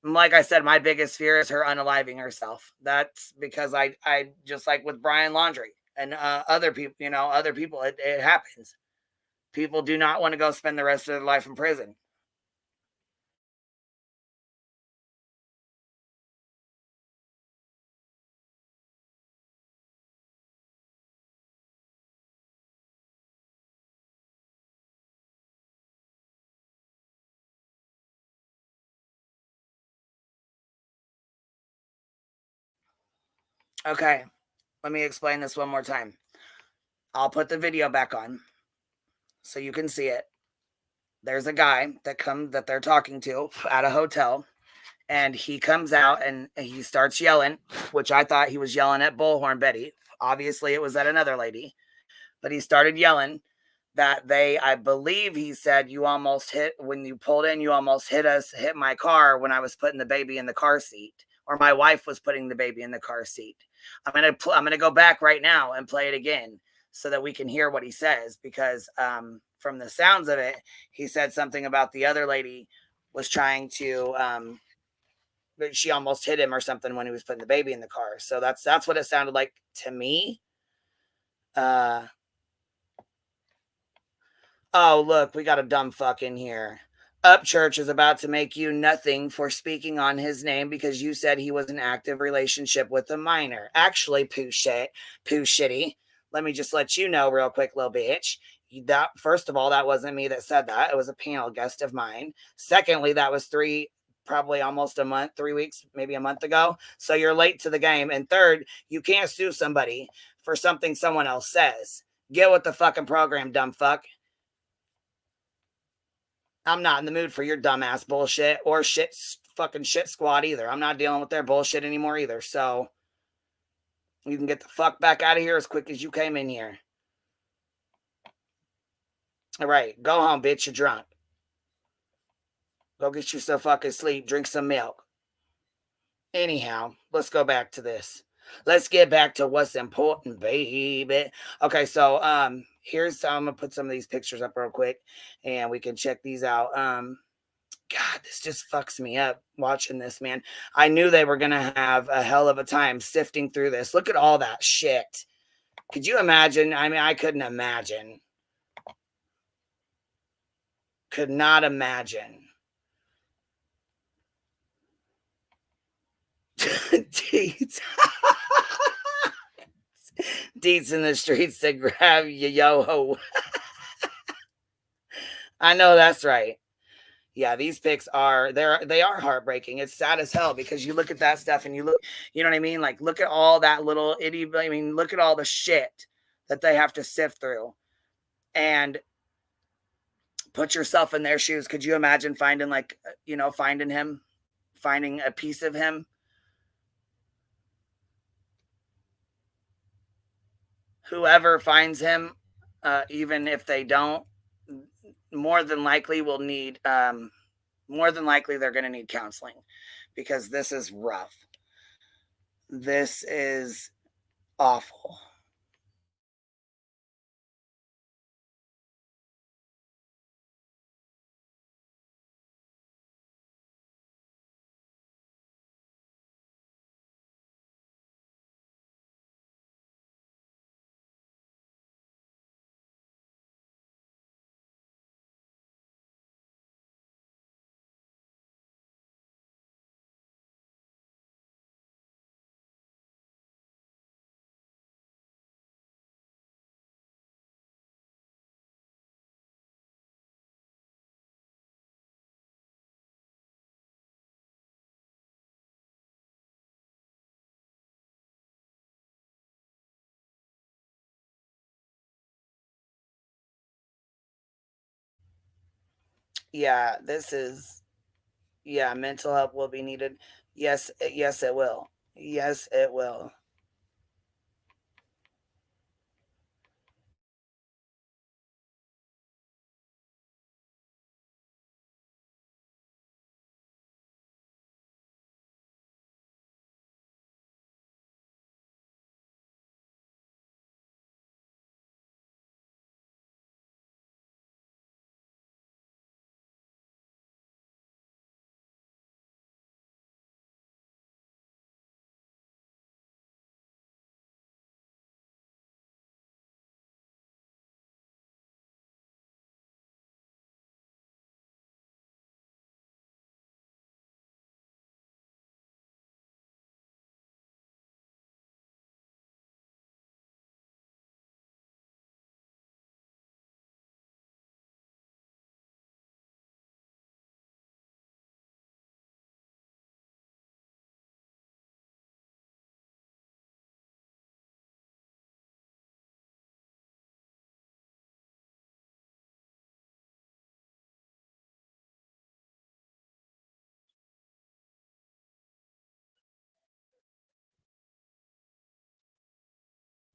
Like I said, my biggest fear is her unaliving herself. That's because I just like with Brian Laundrie and other people, you know, it happens. People do not want to go spend the rest of their life in prison. Okay, let me explain this one more time. I'll put the video back on so you can see it. There's a guy that they're talking to at a hotel, and he comes out and he starts yelling, which I thought he was yelling at Bullhorn Betty. Obviously, it was at another lady, but he started yelling that I believe he said, you almost hit, when you pulled in, you almost hit my car when I was putting the baby in the car seat, or my wife was putting the baby in the car seat. I'm going to go back right now and play it again so that we can hear what he says, because from the sounds of it, he said something about the other lady was trying to, she almost hit him or something when he was putting the baby in the car. So that's what it sounded like to me. Oh, look, we got a dumb fuck in here. Upchurch is about to make you nothing for speaking on his name because you said he was in active relationship with a minor. Actually, poo shitty. Let me just let you know real quick, little bitch. That, first of all, that wasn't me that said that. It was a panel guest of mine. Secondly, that was probably almost a month, 3 weeks, maybe a month ago. So you're late to the game. And third, you can't sue somebody for something someone else says. Get with the fucking program, dumb fuck. I'm not in the mood for your dumbass bullshit or fucking shit squad either. I'm not dealing with their bullshit anymore either. So you can get the fuck back out of here as quick as you came in here. All right, go home, bitch. You're drunk. Go get you some fucking sleep. Drink some milk. Anyhow, let's go back to this. Let's get back to what's important, baby. Okay, so here's I'm gonna put some of these pictures up real quick, and we can check these out. God, this just fucks me up watching this, man. I knew they were gonna have a hell of a time sifting through this. Look at all that shit. Could you imagine? I mean, I couldn't imagine. Could not imagine. Deeds. Deeds in the streets to grab you, yo-ho. I know that's right. Yeah, these pics are they are heartbreaking. It's sad as hell because you look at that stuff and you look, you know what I mean? Like, look at all that little idiot. I mean, look at all the shit that they have to sift through. And put yourself in their shoes. Could you imagine finding, like, you know, finding a piece of him? Whoever finds him, even if they don't, more than likely will need, more than likely they're going to need counseling because this is rough. This is awful. Yeah, this is, yeah, mental help will be needed. Yes, yes, it will. Yes, it will.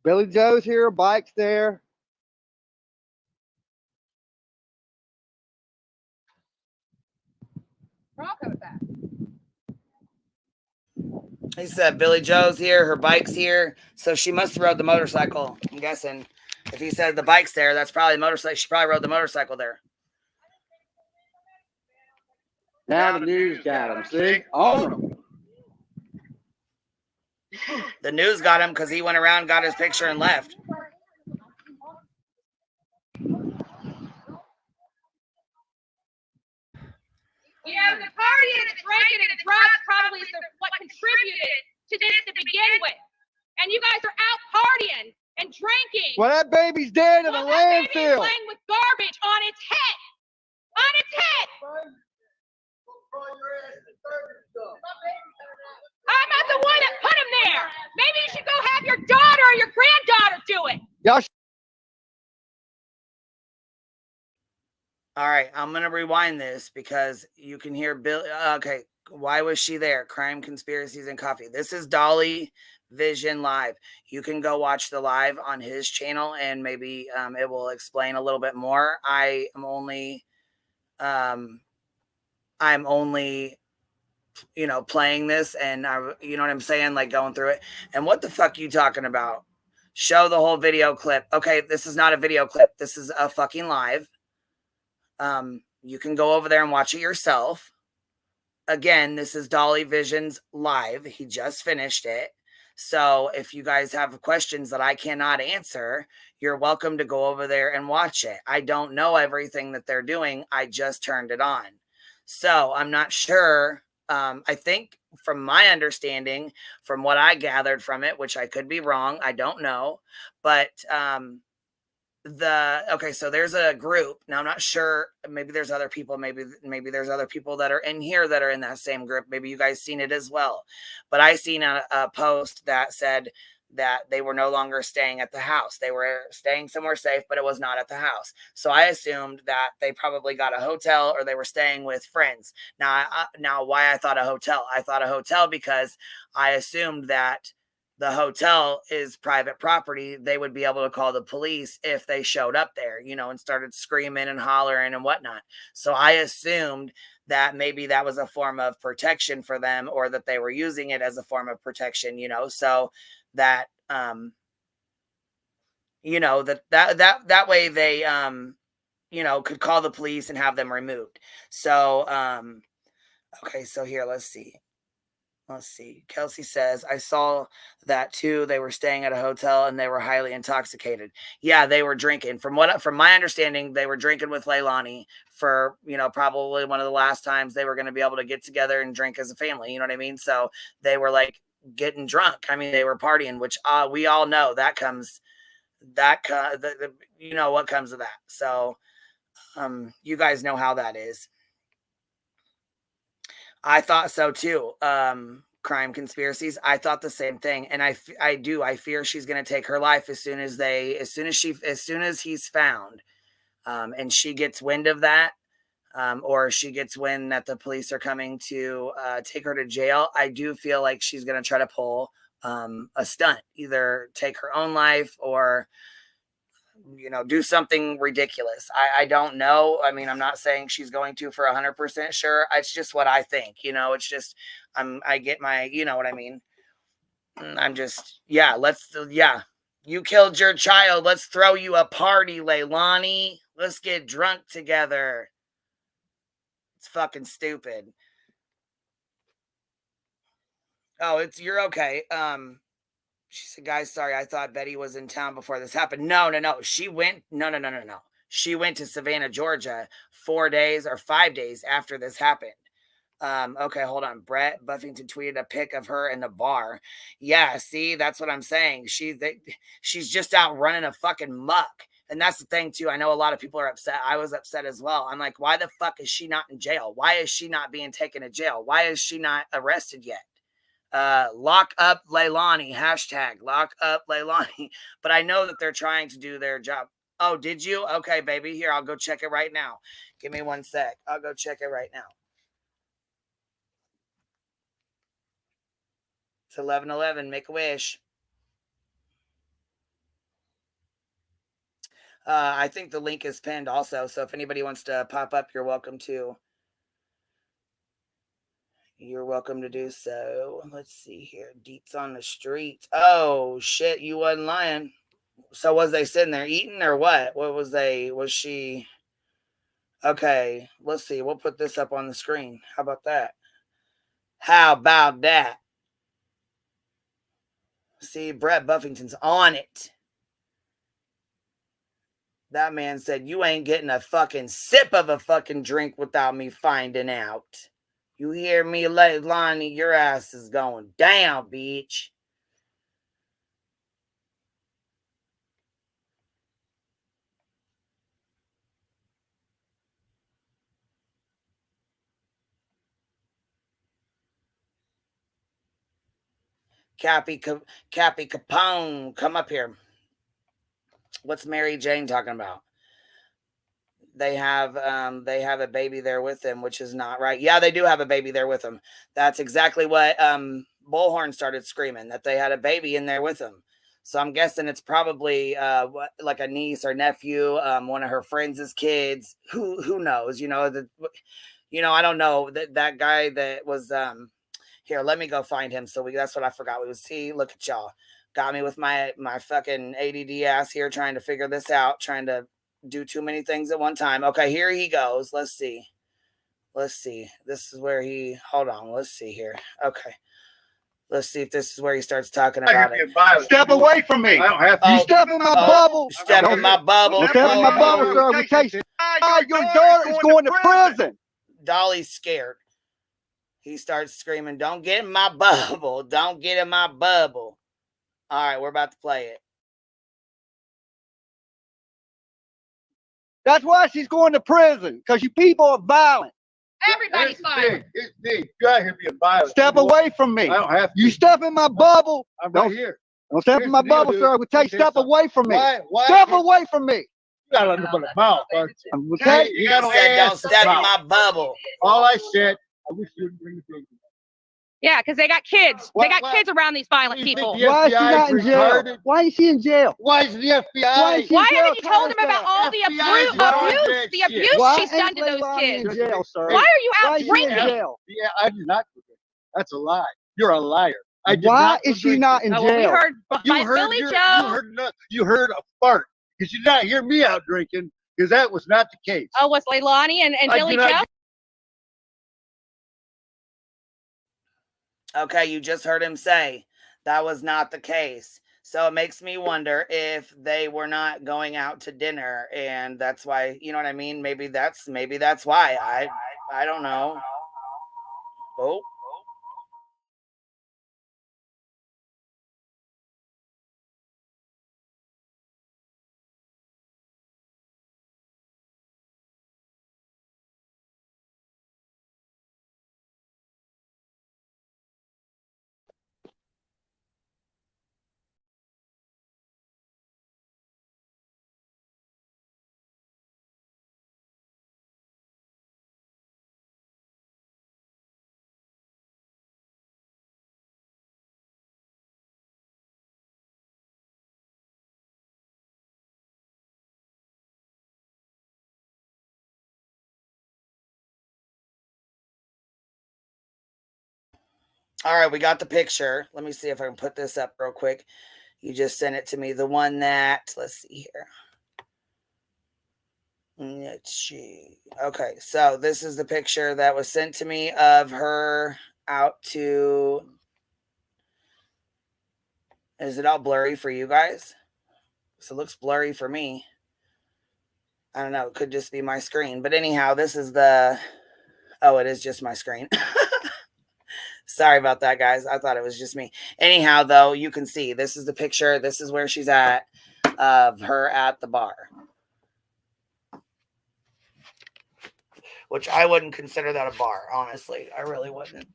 Billy Joe's here, bike's there. He said Billy Joe's here, her bike's here, so she must have rode the motorcycle. I'm guessing. If he said the bike's there, that's probably the motorcycle. She probably rode the motorcycle there. Now the news got him. See? On him. The news got him because he went around, got his picture, and left. You know, the partying and the drinking and the drugs probably is what contributed to this to begin with. And you guys are out partying and drinking. Well, that baby's dead in a That baby's landfill. playing with garbage on its head. On its head. I'm not the one that put him there. Maybe you should go have your daughter or your granddaughter do it. Y'all All right, I'm gonna rewind this because you can hear Bill. Okay, why was she there? Crime, conspiracies, and coffee. This is Dolly Vision Live. You can go watch the live on his channel, and maybe it will explain a little bit more. I'm only, playing this, and you know what I'm saying, like going through it. And what the fuck you talking about? Show the whole video clip. Okay, this is not a video clip. This is a fucking live. You can go over there and watch it yourself. Again, this is Dolly Vision's live. He just finished it. So if you guys have questions that I cannot answer, you're welcome to go over there and watch it. I don't know everything that they're doing. I just turned it on. So I'm not sure. I think from my understanding, from what I gathered from it, which I could be wrong, I don't know, but so there's a group. Now I'm not sure, maybe there's other people, maybe there's other people that are in here that are in that same group. Maybe you guys seen it as well, but I seen a post that said that they were no longer staying at the house. They were staying somewhere safe, but it was not at the house. So I assumed that they probably got a hotel or they were staying with friends. Now why I thought a hotel? I thought a hotel because I assumed that the hotel is private property. They would be able to call the police if they showed up there, and started screaming and hollering and whatnot. So I assumed that maybe that was a form of protection for them, or that they were using it as a form of protection, so that, that way they, could call the police and have them removed. So, okay, so here, let's see. Kelsey says, I saw that too. They were staying at a hotel and they were highly intoxicated. Yeah, they were drinking. From my understanding, they were drinking with Leilani for, probably one of the last times they were going to be able to get together and drink as a family. You know what I mean? So they were like getting drunk. I mean, they were partying, which we all know what comes of that. So you guys know how that is. I thought so too. Crime conspiracies. I thought the same thing. And I fear she's going to take her life as soon as he's found. And she gets wind of that. Or she gets wind that the police are coming to take her to jail. I do feel like she's going to try to pull a stunt, either take her own life or do something ridiculous. I don't know. I mean, I'm not saying she's going to for 100% sure. It's just what I think, it's just, I get my, you know what I mean? I'm just, you killed your child. Let's throw you a party, Leilani. Let's get drunk together. It's fucking stupid. Oh, you're okay. She said, guys, sorry, I thought Betty was in town before this happened. No. She went, no. She went to Savannah, Georgia 4 days or 5 days after this happened. Okay, hold on. Brett Buffington tweeted a pic of her in the bar. Yeah, see, that's what I'm saying. She's just out running a fucking muck. And that's the thing, too. I know a lot of people are upset. I was upset as well. I'm like, why the fuck is she not in jail? Why is she not being taken to jail? Why is she not arrested yet? Lock up Leilani, hashtag lock up Leilani. But I know that they're trying to do their job. Oh, did you? Okay, baby. Here, I'll go check it right now. Give me 1 sec. I'll go check it right now. It's 11:11. Make a wish. I think the link is pinned also. So if anybody wants to pop up, you're welcome to. You're welcome to do so. Let's see here. Deets on the street. Oh, shit. You wasn't lying. So was they sitting there eating or what? Was she? Okay, let's see. We'll put this up on the screen. How about that? See, Brett Buffington's on it. That man said, you ain't getting a fucking sip of a fucking drink without me finding out. You hear me, Leilani? Your ass is going down, bitch. Cappy Capone, come up here. What's Mary Jane talking about? they have a baby there with them, which is not right. Yeah, they do have a baby there with them. That's exactly what Bullhorn started screaming, that they had a baby in there with them. So I'm guessing it's probably like a niece or nephew, one of her friends' kids. Who knows? I don't know that guy that was here. Let me go find him. That's what I forgot. Look at y'all. Got me with my fucking ADD ass here trying to figure this out, trying to do too many things at one time. Okay, here he goes. Let's see. This is where hold on. Let's see here. Okay. Let's see if this is where he starts talking about it. Step away from me. I don't have to. You step in my bubble. Step in my bubble. Step in my bubble, sir. We take your daughter is going to prison. Dolly's scared. He starts screaming, "Don't get in my bubble. Don't get in my bubble." All right, we're about to play it. That's why she's going to prison, because you people are violent. Everybody's violent. It's big. You out here being violent. Step away from me. I don't have to. You step in my bubble. I'm right here. Don't step in my bubble, sir. We take step away from me. Why? Step away from me. You got a little bit of mouth, aren't you? Okay? You got Said, "Don't step in my bubble." All I said, I wish you would bring the baby. Yeah, because they got kids. Why- They got why- kids around these violent You think people. the Why is she FBI not in jail? retarded? Why is she in jail? Why is the FBI? Why is she Why in jail? haven't you told him Tell us about that. all the FBI is abuse shit. abuse she's done to those Leilani kids? in jail, sir? Why are you Why out is she in drinking? jail? Yeah, I do not. That's a lie. You're a liar. I did Why not is she drink. not in Oh, well, we jail? heard You by heard Billy your- Joe. You heard a fart because you did not hear me out drinking because that was not the case. Oh, was Leilani and I Billy do not Joe? Okay, you just heard him say that was not the case. So it makes me wonder if they were not going out to dinner, and that's why, you know what I mean? Maybe that's why. I don't know. Oh. All right, we got the picture. Let me see if I can put this up real quick. You just sent it to me. The one that, let's see here. Let's see. Okay, so this is the picture that was sent to me of her out to. Is it all blurry for you guys? So it looks blurry for me. I don't know. It could just be my screen. But anyhow, this is the. Oh, it is just my screen. Sorry about that, guys. I thought it was just me. Anyhow, though, you can see this is the picture. This is where she's at of her at the bar. Which I wouldn't consider that a bar, honestly. I really wouldn't.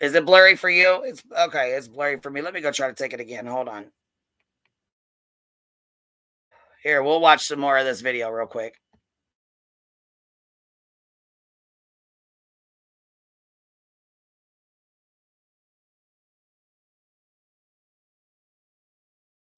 Is it blurry for you? It's okay. It's blurry for me. Let me go try to take it again. Hold on. Here, we'll watch some more of this video real quick.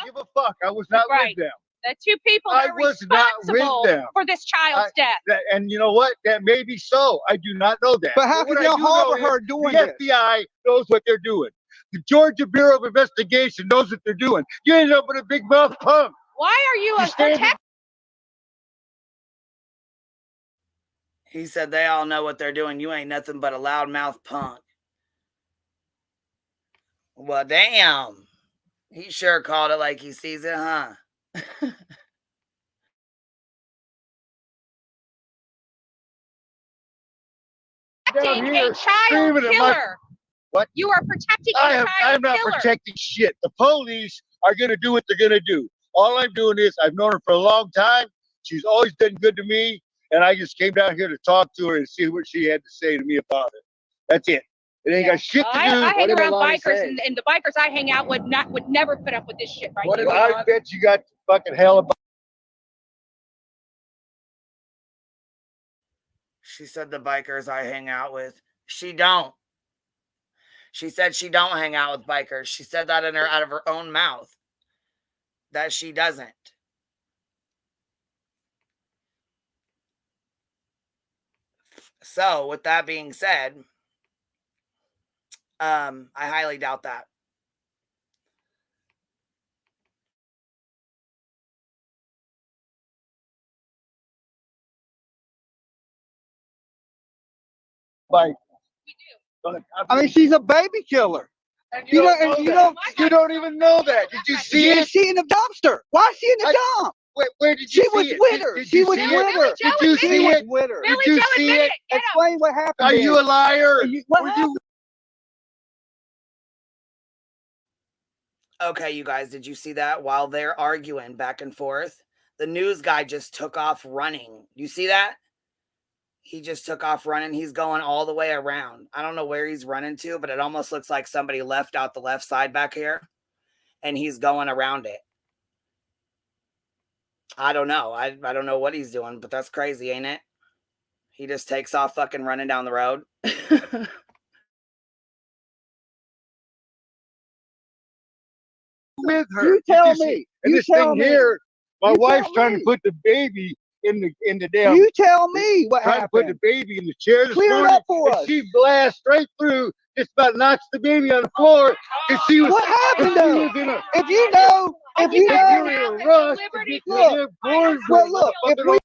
Give a fuck. I was not Right. with them. The two people I that are was not with responsible them. for this child's death. And you know what? That may be so. I do not know that. But how what can I y'all do know harbor is her doing the this? FBI knows what they're doing. The Georgia Bureau of Investigation knows what they're doing. You end up with a big mouth punk. Why are you You stand- protecting? He said they all know what they're doing. You ain't nothing but a loudmouth punk. Well, damn. He sure called it like he sees it, huh? Protecting Down a here child screaming at my- killer. What? You are protecting a child I'm not killer. protecting shit. The police are going to do what they're going to do. All I'm doing is I've known her for a long time. She's always been good to me. And I just came down here to talk to her and see what she had to say to me about it. That's it. It ain't got shit to do. I hang What did around Leilani bikers, say? and the bikers I hang out with would never put up with this shit right What here. did I bet you got fucking hell about She said the bikers I hang out with. She don't. She said she don't hang out with bikers. She said that out of her own mouth. That she doesn't. So, with that being said, I highly doubt that. Like, I mean, she's a baby killer. and you don't even know that. Did you see it? Is she in the dumpster? Why is she in the dump? Where did She you was see it? with her. Did She you was see with it? her. Did you She see was it? with her. Did you see it? Explain what happened. Are then. you a liar? What Were happened? Okay, you guys, did you see that? While they're arguing back and forth, the news guy just took off running. You see that? He just took off running. He's going all the way around. I don't know where he's running to, but it almost looks like somebody left out the left side back here, and he's going around it. I don't know. I don't know what he's doing, but that's crazy, ain't it? He just takes off fucking running down the road. With her. You tell me. And You this tell thing me. here, my You wife's tell trying me. to put the baby in the damn. You tell me what trying to put the happened. baby in the chair this Clear it morning, up for and us. she blasts straight through, just about knocks the baby on the floor. And she was. What happened and she though? was in a, If you know, if you you're know, in a rush to get to look. the damn corner. Well, look. If we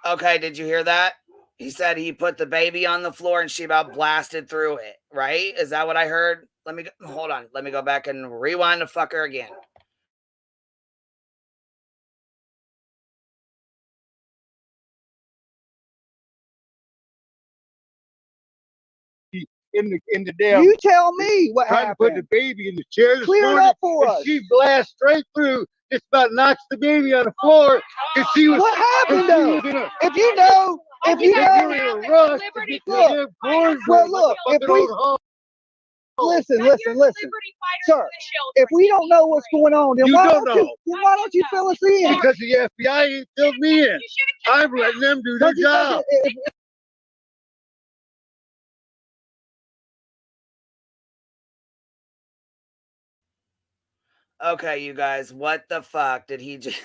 Okay, did you hear that? He said he put the baby on the floor and she about blasted through it, right? Is that what I heard? Hold on. Let me go back and rewind the fucker again. In the damn. you tell me what trying to put the happened. baby in the chair this Clear it morning, up for and us. she blasts straight through, just about knocks the baby on the floor. And she was. What happened and she though? was in a, If you know, if you you're know, in a rush to get to the damn corner. well, look. If we listen, sir. If we don't know what's going on, then You why don't don't you? know. Then why don't you fill us in? Because the FBI ain't filled me in. I'm letting them do their Don't you job. think Okay, you guys, what the fuck did he just...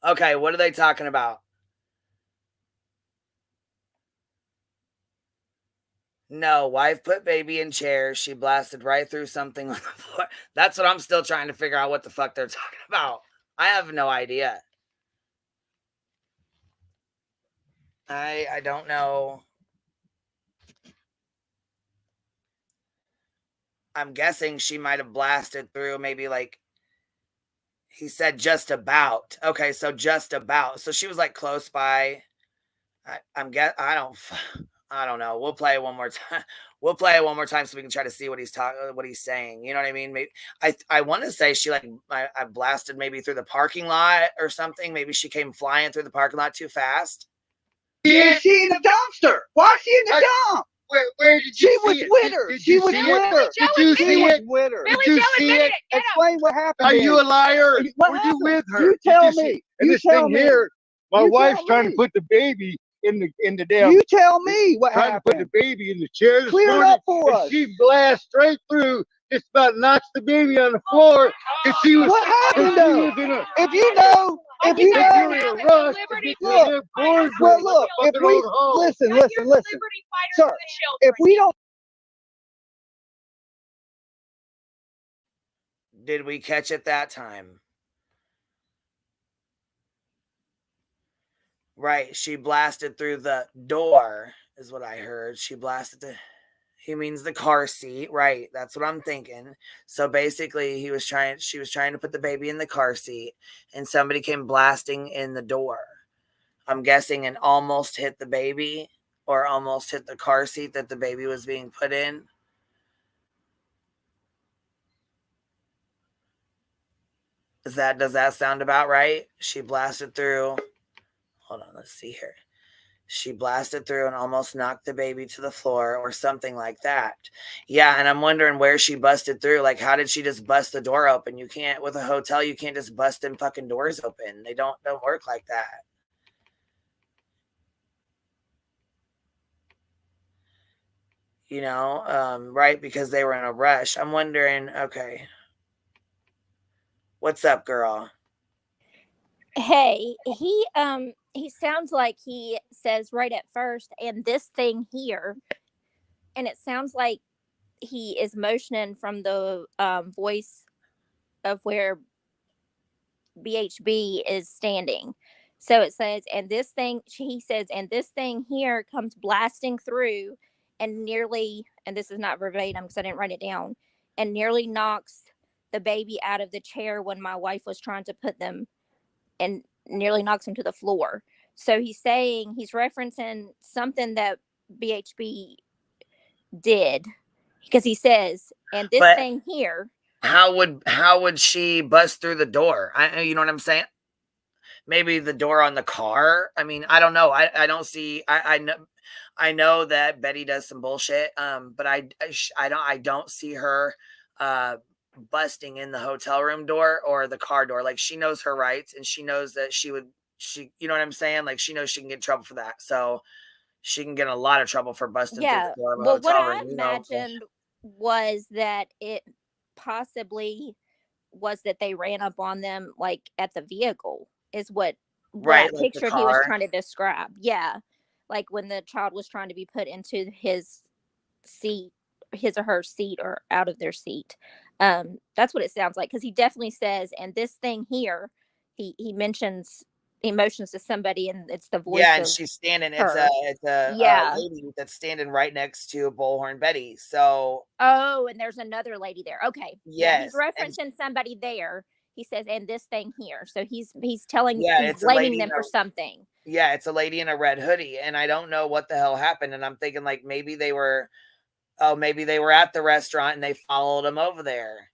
Okay, what are they talking about? No, wife put baby in chair. She blasted right through something on the floor. That's what I'm still trying to figure out what the fuck they're talking about. I have no idea. I don't know. I'm guessing she might have blasted through maybe like he said just about. Okay, so just about. So she was like close by. I don't know. We'll play it one more time. We'll play it one more time so we can try to see what he's saying. You know what I mean? Maybe I want to say she like I blasted maybe through the parking lot or something. Maybe she came flying through the parking lot too fast. is she in the dumpster? Why is she in the dump? Where did She you was see it? with her. Did She you was see with it? her. Did you She see was it? with her. Did you see it? Explain what happened. Are then. you a liar? What Were you happened? with her? You Did tell see- me. And You this tell thing me. here, my You wife's tell trying me. to put the baby in the damn. You tell me what trying to put happened. the baby in the chair this Clear it morning, up for and us. she blasts straight through, just about knocks the baby on the floor. And she was. What happened and she though? was in a, If you know, if you you're know, in a rush to get to look. the corner. Well, look. If we listen, sir. If we don't. Did we catch it that time? Right. She blasted through the door, is what I heard. She blasted he means the car seat. Right. That's what I'm thinking. So basically she was trying to put the baby in the car seat and somebody came blasting in the door. I'm guessing and almost hit the baby or almost hit the car seat that the baby was being put in. Does that sound about right? She blasted through. Hold on, let's see here. She blasted through and almost knocked the baby to the floor or something like that. Yeah, and I'm wondering where she busted through. Like, how did she just bust the door open? You can't, with a hotel, you can't just bust them fucking doors open. They don't work like that. right? Because they were in a rush. I'm wondering, okay, what's up, girl? Hey, he sounds like he says right at first, and this thing here, and it sounds like he is motioning from the voice of where BHB is standing. So it says, and this thing, he says, and this thing here comes blasting through and nearly, and this is not verbatim because I didn't write it down, and nearly knocks the baby out of the chair when my wife was trying to put them, and nearly knocks him to the floor. So he's saying, he's referencing something that BHB did, because he says, and this But thing here. how would she bust through the door? You know what I'm saying? Maybe the door on the car. I mean, I don't know. I don't see. I know that Betty does some bullshit. But I don't see her busting in the hotel room door or the car door. Like, she knows her rights, and she knows that you know what I'm saying? Like, she knows she can get in trouble for that. So she can get in a lot of trouble for busting through the door of a Well, what hotel I room. imagined was that it possibly was that they ran up on them like at the vehicle, is what Right, I like the pictured he was car. trying to describe. Yeah. Like when the child was trying to be put into his seat, his or her seat, or out of their seat. That's what it sounds like, because he definitely says, and this thing here, he mentions emotions to somebody, and it's the voice Yeah, and of she's standing. her. It's a Yeah. lady that's standing right next to Bullhorn Betty. So Oh, and there's another lady there. Okay. Yeah, he's yes, and referencing somebody there. He says, and this thing here. So he's telling, yeah, he's it's a blaming lady them for something. yeah, it's a lady in a red hoodie, and I don't know what the hell happened. And I'm thinking, like, maybe they were at the restaurant and they followed them over there.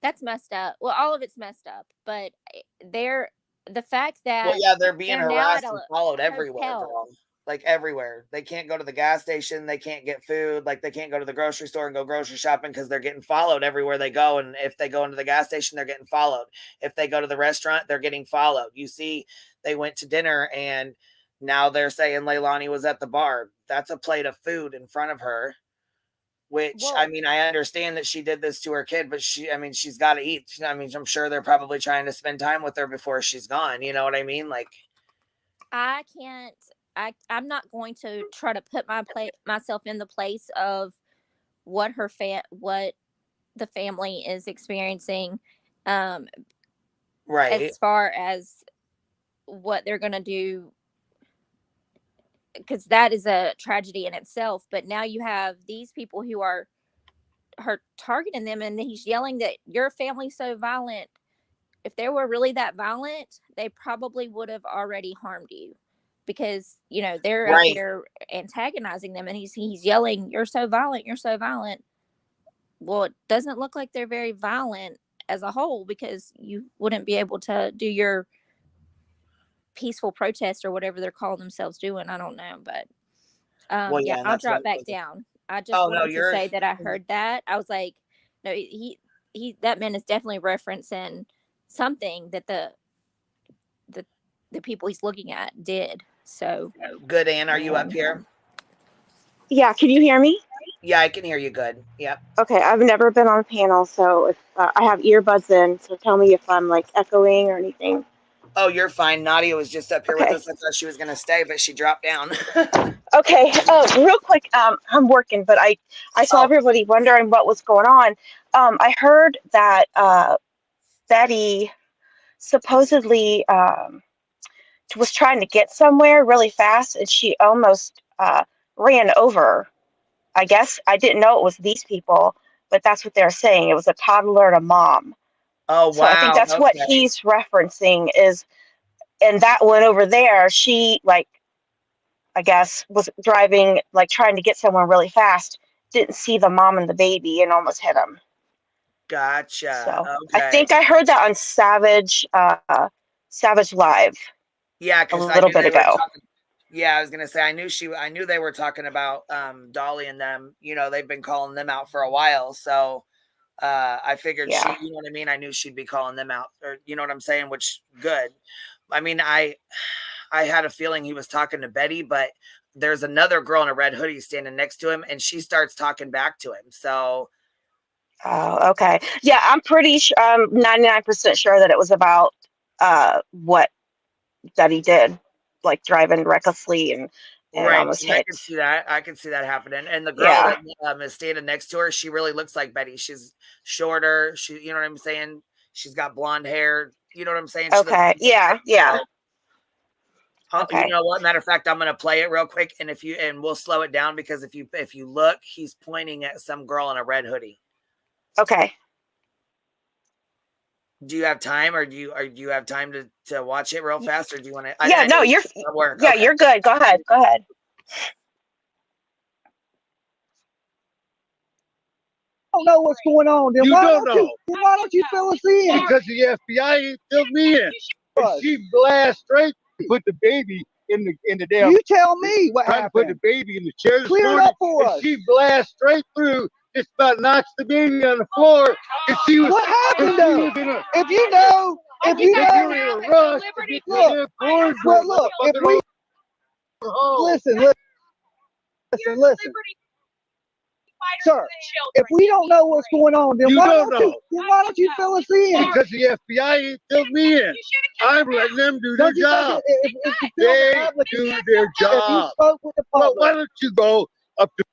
That's messed up. Well, all of it's messed up, but the fact Well, that yeah, they're being they're now at harassed a and followed everywhere, hotel. girl. Like, everywhere. They can't go to the gas station. They can't get food. Like, they can't go to the grocery store and go grocery shopping because they're getting followed everywhere they go. And if they go into the gas station, they're getting followed. If they go to the restaurant, they're getting followed. You see, they went to dinner and now they're saying Leilani was at the bar. That's a plate of food in front of her. Which, Well, I mean, I understand that she did this to her kid, but she's got to eat. I mean, I'm sure they're probably trying to spend time with her before she's gone. You know what I mean? Like, I can't. I'm not going to try to put myself in the place of what what the family is experiencing, right. as far as what they're going to do, because that is a tragedy in itself. But now you have these people who are targeting them, and he's yelling that your family's so violent. If they were really that violent, they probably would have already harmed you, because they're out Right. there antagonizing them, and he's yelling, you're so violent, you're so violent. Well, it doesn't look like they're very violent as a whole, because you wouldn't be able to do your peaceful protest or whatever they're calling themselves doing. I don't know, but Well, yeah, yeah, I'll that's what drop I'm back thinking. down. I just Oh, no, wanted to you're say that I heard that. I was like, no, he that man is definitely referencing something that the people he's looking at did. So good. Ann, are you up here? Yeah, can you hear me? Yeah, I can hear you good. Yep. Okay, I've never been on a panel, so if I have earbuds in, so tell me if I'm like echoing or anything. Oh, you're fine. Nadia was just up here with Okay. us. I thought she was going to stay, but she dropped down. Okay, real quick, I'm working, but I saw everybody wondering what was going on. I heard that Betty supposedly was trying to get somewhere really fast, and she almost ran over. I guess I didn't know it was these people, but that's what they're saying. It was a toddler and a mom. Oh, wow. So I think that's what he's referencing is, and that one over there, she I guess was driving, trying to get someone really fast, didn't see the mom and the baby and almost hit him. Gotcha. So okay. I think I heard that on Savage Live. Yeah, because a little bit ago. Yeah, I was gonna say I knew they were talking about Dolly and them. They've been calling them out for a while, so I figured you know what I mean. I knew she'd be calling them out, or you know what I'm saying, which good. I mean, I had a feeling he was talking to Betty, but there's another girl in a red hoodie standing next to him, and she starts talking back to him. So, Oh, okay. Yeah, I'm pretty sure, 99% sure that it was about what that he did, like driving recklessly and right, almost and I hit. can see that. I can see that happening. And the girl Yeah. that is standing next to her, she really looks like Betty. She's shorter. She, you know what I'm saying? She's got blonde hair. You know what I'm saying? She looks Okay. like Yeah. Yeah. You Okay. know what? Matter of fact, I'm gonna play it real quick, and we'll slow it down because if you look, he's pointing at some girl in a red hoodie. Okay. Do you have time, or do you have time to watch it real fast, or do you want to? Yeah. No, you're. Work. Yeah, Okay. you're good. Go ahead. Go ahead. Don't know what's going on. Then You why don't don't you? know. Then why don't you fill us in? Because the FBI filled me in. And she blast straight to put the baby in the damn. You tell me what trying happened. to put the baby in the chair this Clear it morning, up for and us. she blast straight through, just about knocks the baby on the floor. And she was. What happened and she though? was in a, If you know, if you if know, you're in a rush to get to the corner, well, look, if we listen, sir, if we don't know what's going on, then You why don't don't know. you? Then why don't you fill us in? Because the FBI filled me in. I'm letting them do their Don't you think job. if you feel the They public, do their if you job. spoke with the Well, public, why don't you go up to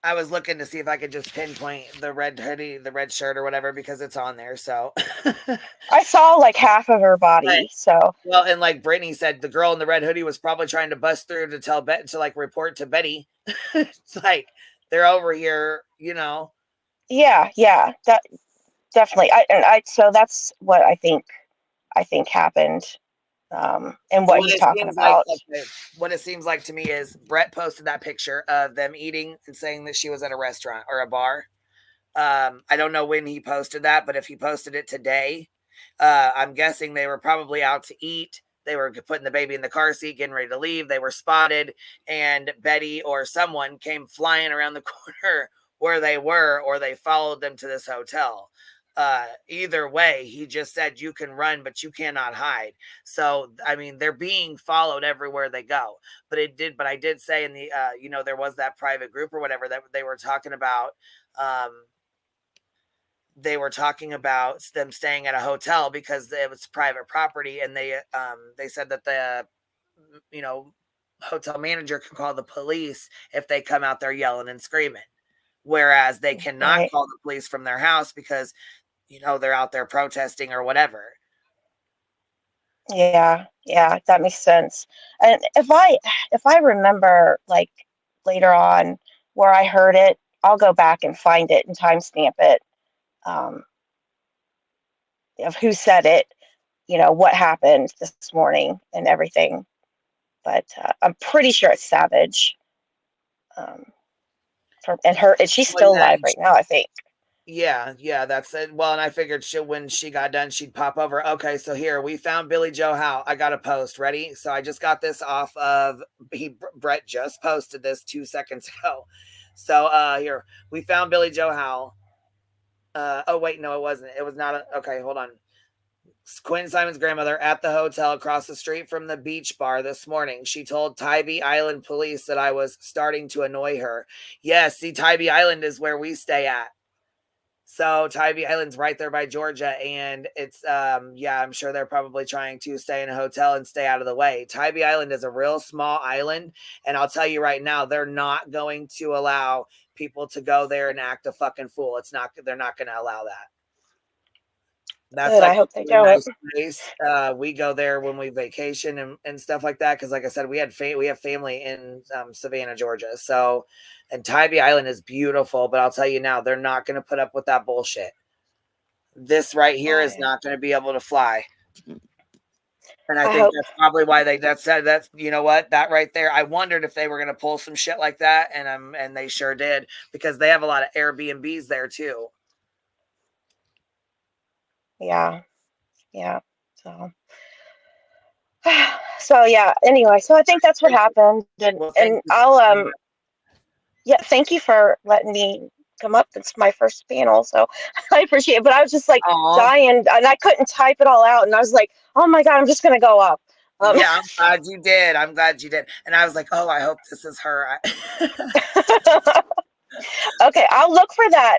I was looking to see if I could just pinpoint the red hoodie, the red shirt, or whatever, because it's on there. So I saw like half of her body. So. Well, and like Brittany said, the girl in the red hoodie was probably trying to bust through to tell report to Betty. It's like they're over here, you know. Yeah. Yeah. That definitely. So that's what I think happened. And what he's talking about. What it seems like to me is Brett posted that picture of them eating and saying that she was at a restaurant or a bar. I don't know when he posted that, but if he posted it today, I'm guessing they were probably out to eat. They were putting the baby in the car seat, getting ready to leave. They were spotted, and Betty or someone came flying around the corner where they were, or they followed them to this hotel. Either way, he just said you can run, but you cannot hide. So, I mean, they're being followed everywhere they go. But I did say in the, there was that private group or whatever that they were talking about. They were talking about them staying at a hotel because it was private property, and they said that the hotel manager can call the police if they come out there yelling and screaming, whereas they cannot call the police from their house because they're out there protesting or whatever. Yeah, that makes sense. And if I remember like later on where I heard it, I'll go back and find it and timestamp it. Of who said it, what happened this morning and everything. But I'm pretty sure it's Savage. And she's still alive right now, I think. Yeah, that's it. Well, and I figured when she got done, she'd pop over. Okay, so here we found Billy Joe Howe. I got a post ready. So I just got this off of Brett just posted this 2 seconds ago. So here we found Billy Joe Howe. Oh wait, no, it wasn't. It was not. Okay, hold on. Quinn Simon's grandmother at the hotel across the street from the beach bar this morning. She told Tybee Island police that I was starting to annoy her. Yes, see, Tybee Island is where we stay at. So Tybee Island's right there by Georgia, and it's I'm sure they're probably trying to stay in a hotel and stay out of the way. Tybee Island is a real small island, and I'll tell you right now, they're not going to allow people to go there and act a fucking fool. They're not going to allow that. That's Good, like I hope they a do nice it. place. We go there when we vacation and stuff like that. Cause like I said, we have family in Savannah, Georgia. So, and Tybee Island is beautiful, but I'll tell you now, they're not going to put up with that bullshit. This right here is not going to be able to fly. And I think that's probably why that's you know what, that right there. I wondered if they were going to pull some shit like that. And they sure did, because they have a lot of Airbnbs there too. Yeah. Yeah. So. So yeah. Anyway, so I think that's what happened, Well, thank and you. I'll yeah. Thank you for letting me come up. It's my first panel, so I appreciate it. But I was just like Aw. dying, and I couldn't type it all out, and I was like, oh my god, I'm just gonna go up. Yeah, I'm glad you did. I'm glad you did. And I was like, oh, I hope this is her. Okay, I'll look for that.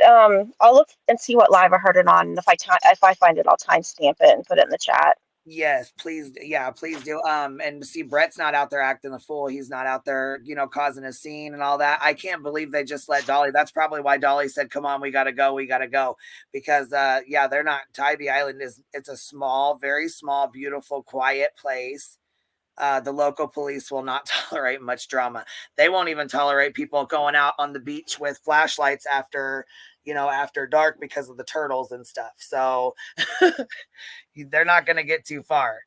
I'll look and see what live I heard it on. And if I find it, I'll timestamp it and put it in the chat. Yes, please. Yeah, please do. And see, Brett's not out there acting a fool. He's not out there, causing a scene and all that. I can't believe they just let Dolly. That's probably why Dolly said, "Come on, we gotta go, we gotta go," because yeah, they're not. Tybee Island it's a small, very small, beautiful, quiet place. The local police will not tolerate much drama. They won't even tolerate people going out on the beach with flashlights after dark because of the turtles and stuff. So they're not going to get too far.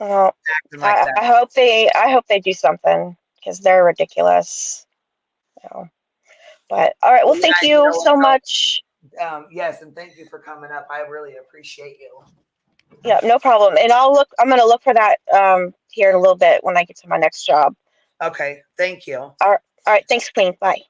Well, Acting like that. I hope they do something because they're ridiculous. But all right, well, thank you so much. Yes, and thank you for coming up. I really appreciate you. Yeah, no problem. And I'm gonna look for that here in a little bit when I get to my next job. Okay, thank you. All right, thanks, Queen. Bye.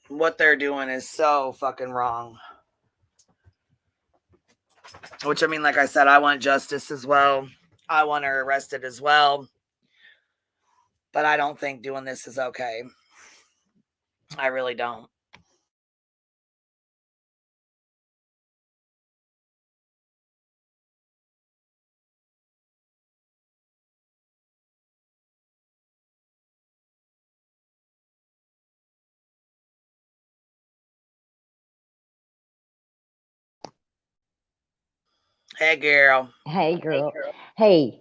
What they're doing is so fucking wrong. Which, I mean, like I said, I want justice as well. I want her arrested as well. But I don't think doing this is okay. I really don't. Hey, girl. Hey, girl. Hey,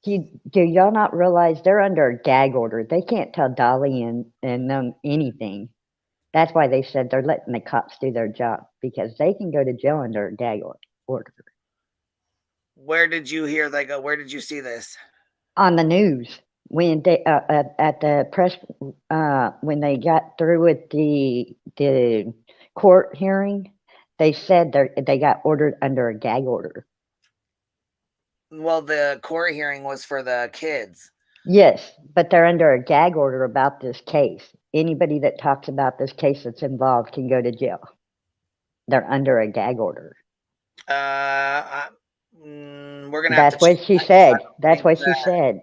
do y'all not realize they're under a gag order? They can't tell Dolly and them anything. That's why they said they're letting the cops do their job because they can go to jail under a gag order. Where did you hear they go? Where did you see this? On the news when they at the press when they got through with the court hearing, they said they got ordered under a gag order. Well, the court hearing was for the kids. Yes, but they're under a gag order about this case. Anybody that talks about this case that's involved can go to jail. They're under a gag order. We're gonna. That's have to what she said. That's what she said.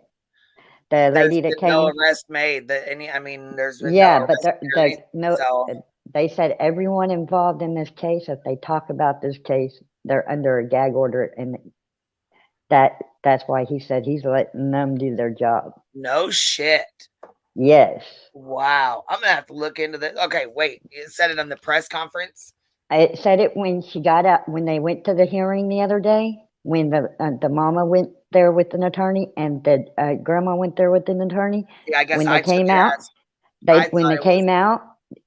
The lady that came. No arrest made. There's been yeah, no but arrest so. They said everyone involved in this case, if they talk about this case, they're under a gag order, and that's why he said he's letting them do their job. No shit. Yes. Wow. I'm gonna have to look into this. Okay, wait. You said it on the press conference? I said it when she got out, when they went to the hearing the other day, when the mama went there with an attorney and the grandma went there with an attorney. Yeah, I guess when they came out,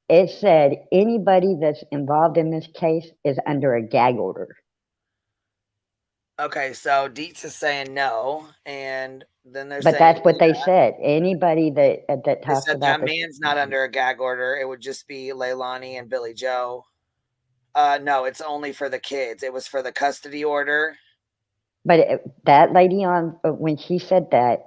it said anybody that's involved in this case is under a gag order. Okay, so Dietz is saying no, and then they're saying. But that's what they said. Anybody that talks said about that man's not under a gag order. It would just be Leilani and Billy Joe. No, it's only for the kids. It was for the custody order. But that lady when she said that,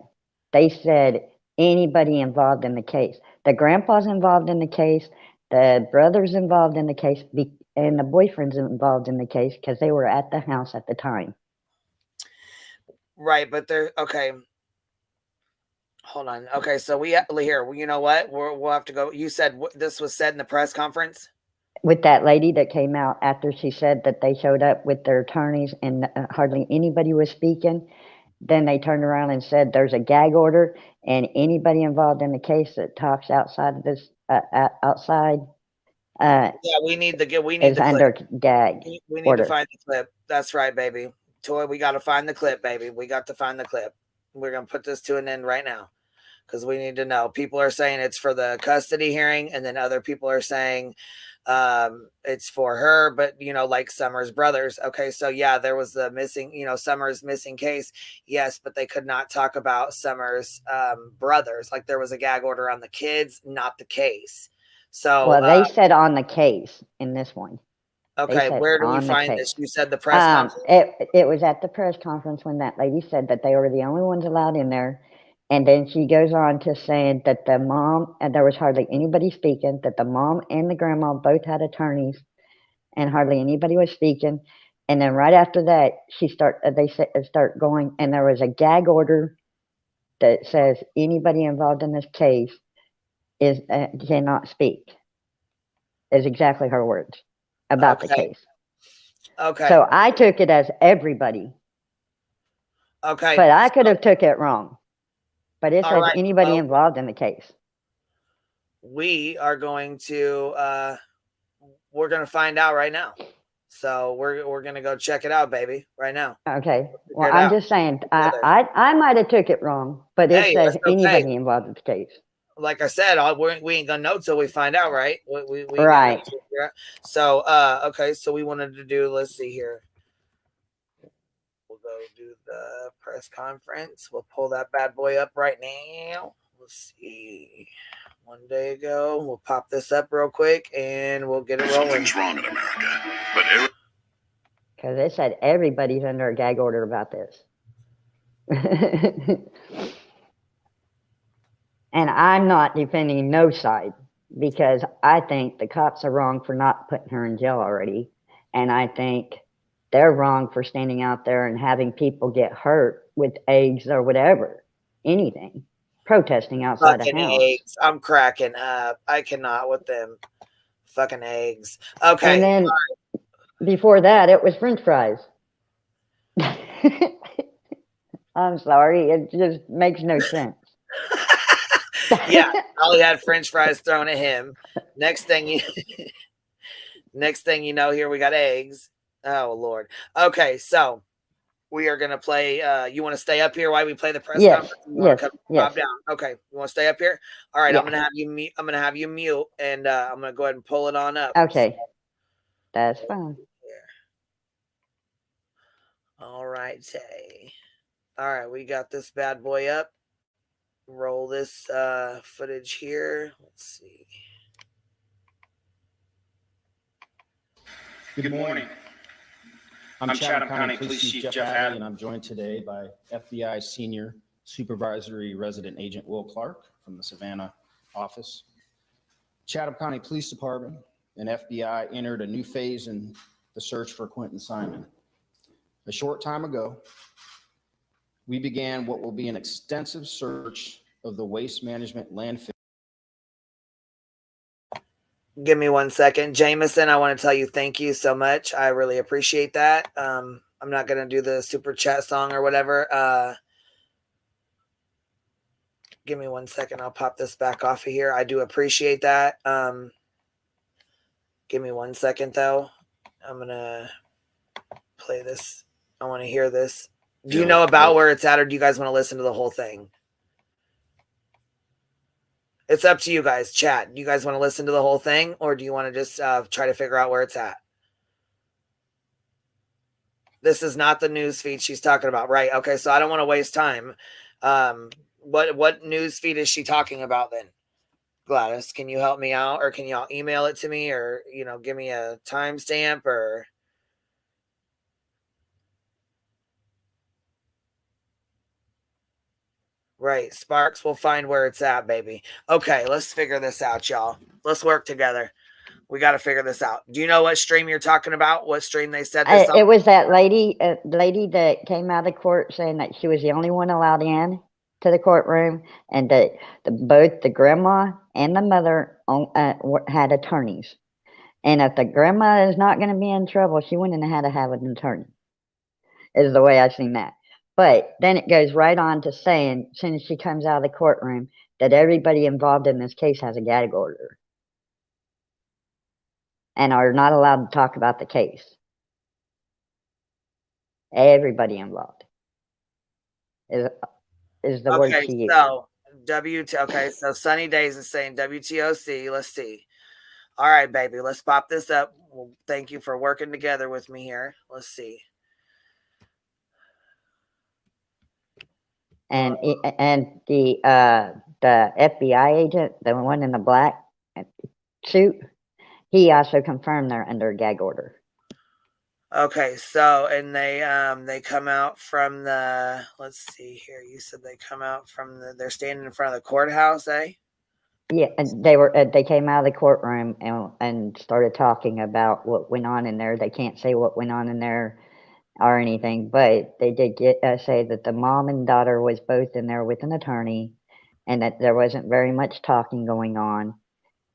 they said anybody involved in the case. The grandpa's involved in the case, the brother's involved in the case, and the boyfriend's involved in the case because they were at the house at the time. Right, but they're okay. Hold on. Okay, so here. You know what? We'll have to go. You said this was said in the press conference with that lady that came out after she said that they showed up with their attorneys and hardly anybody was speaking. Then they turned around and said there's a gag order, and anybody involved in the case that talks outside of this outside. Yeah, we need the clip. Under gag. We need to find the clip. That's right, baby. Toy, we got to find the clip, baby. We got to find the clip. We're gonna put this to an end right now. Because we need to know. People are saying it's for the custody hearing, and then other people are saying it's for her, but like Summer's brothers. Okay, so yeah, there was the missing, Summer's missing case. Yes, but they could not talk about Summer's brothers. Like there was a gag order on the kids, not the case. So well, they said on the case in this one. Okay, where do we find this? You said the press conference. It was at the press conference when that lady said that they were the only ones allowed in there. And then she goes on to saying that the mom, and there was hardly anybody speaking, that the mom and the grandma both had attorneys, and hardly anybody was speaking. And then right after that, they start going, and there was a gag order that says anybody involved in this case cannot speak. Is exactly her words about the case. Okay. So I took it as everybody. Okay. But I could have took it wrong. But it says anybody well, involved in the case. We are going to we're going to find out right now. So we're going to go check it out, baby, right now. Okay. Well, I'm just saying I might have took it wrong, but it says anybody involved in the case. Like I said, we ain't gonna know till we find out, right? We right. So okay, so we wanted to do. Let's see here. We'll go do the press conference. We'll pull that bad boy up right now. Let's see. One day ago, we'll pop this up real quick and we'll get it rolling. Something's wrong in America, but because they said everybody's under a gag order about this. And I'm not defending no side because I think the cops are wrong for not putting her in jail already. And I think they're wrong for standing out there and having people get hurt with eggs or whatever, anything, protesting outside the house. Eggs. I'm cracking up. I cannot with them fucking eggs. Okay. And then before that, it was French fries. I'm sorry. It just makes no sense. Yeah, all he had French fries thrown at him. Next thing you know, here we got eggs. Oh Lord. Okay, so we are gonna play. You want to stay up here while we play the press conference? Yes. Down. Okay, you want to stay up here? All right, yeah. I'm gonna have you mute. I'm gonna have you mute, and I'm gonna go ahead and pull it on up. Okay, that's fine. All right, all right, we got this bad boy up. Roll this footage here. Let's see. Good morning. I'm Chatham County Police Chief Jeff Hadley, and I'm joined today by FBI Senior Supervisory Resident Agent Will Clark from the Savannah office. Chatham County Police Department and FBI entered a new phase in the search for Quentin Simon. A short time ago, we began what will be an extensive search of the waste management landfill. Give me 1 second. Jameson, I want to tell you thank you so much. I really appreciate that. I'm not going to do the super chat song or whatever. Give me 1 second. I'll pop this back off of here. I do appreciate that. Give me 1 second, though. I'm going to play this. I want to hear this. Do you know about where it's at, or do you guys want to listen to the whole thing? It's up to you guys. Chat. Do you guys want to listen to the whole thing, or do you want to just try to figure out where it's at? This is not the news feed she's talking about, right? Okay, so I don't want to waste time. What news feed is she talking about then? Gladys, can you help me out, or can y'all email it to me, or give me a timestamp, or? Right. Sparks will find where it's at, baby. Okay, let's figure this out, y'all. Let's work together. We got to figure this out. Do you know what stream you're talking about? What stream they said this on? It was that lady that came out of the court saying that she was the only one allowed in to the courtroom, and that both the grandma and the mother had attorneys. And if the grandma is not going to be in trouble, she wouldn't have had to have an attorney, is the way I've seen that. But then it goes right on to saying, as soon as she comes out of the courtroom, that everybody involved in this case has a gag order and are not allowed to talk about the case. Everybody involved is the word she used. So Okay, so Sunny Days is saying WTOC. Let's see. All right, baby, let's pop this up. Well, thank you for working together with me here. Let's see. And the FBI agent, the one in the black suit, he also confirmed they're under a gag order. Okay, so and they come out from the, let's see here. You said they come out from they're standing in front of the courthouse, eh? Yeah, and they came out of the courtroom and started talking about what went on in there. They can't say what went on in there or anything, but they did say that the mom and daughter was both in there with an attorney, and that there wasn't very much talking going on.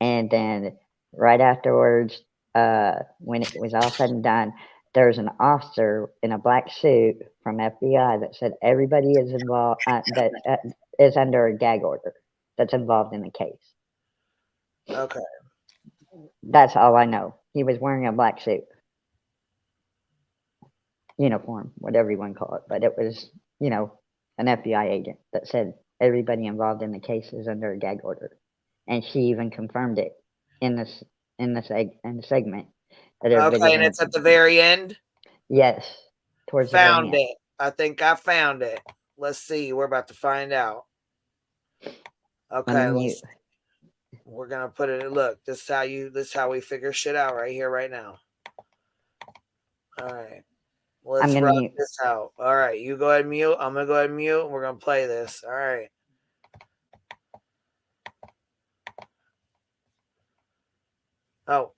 And then right afterwards, when it was all said and done, there was an officer in a black suit from FBI that said everybody is involved that is under a gag order that's involved in the case. Okay. That's all I know. He was wearing a black suit. Uniform, whatever you want to call it. But it was, an FBI agent that said everybody involved in the case is under a gag order. And she even confirmed it in the segment. That Okay, and it's at the very end? Yes. Towards found the very end. it. I think I found it. Let's see. We're about to find out. Okay, we're gonna put it. Look, this is how we figure shit out right here, right now. All right, let's run this out. All right, you go ahead and mute. I'm gonna go ahead and mute. We're gonna play this. All right. Oh,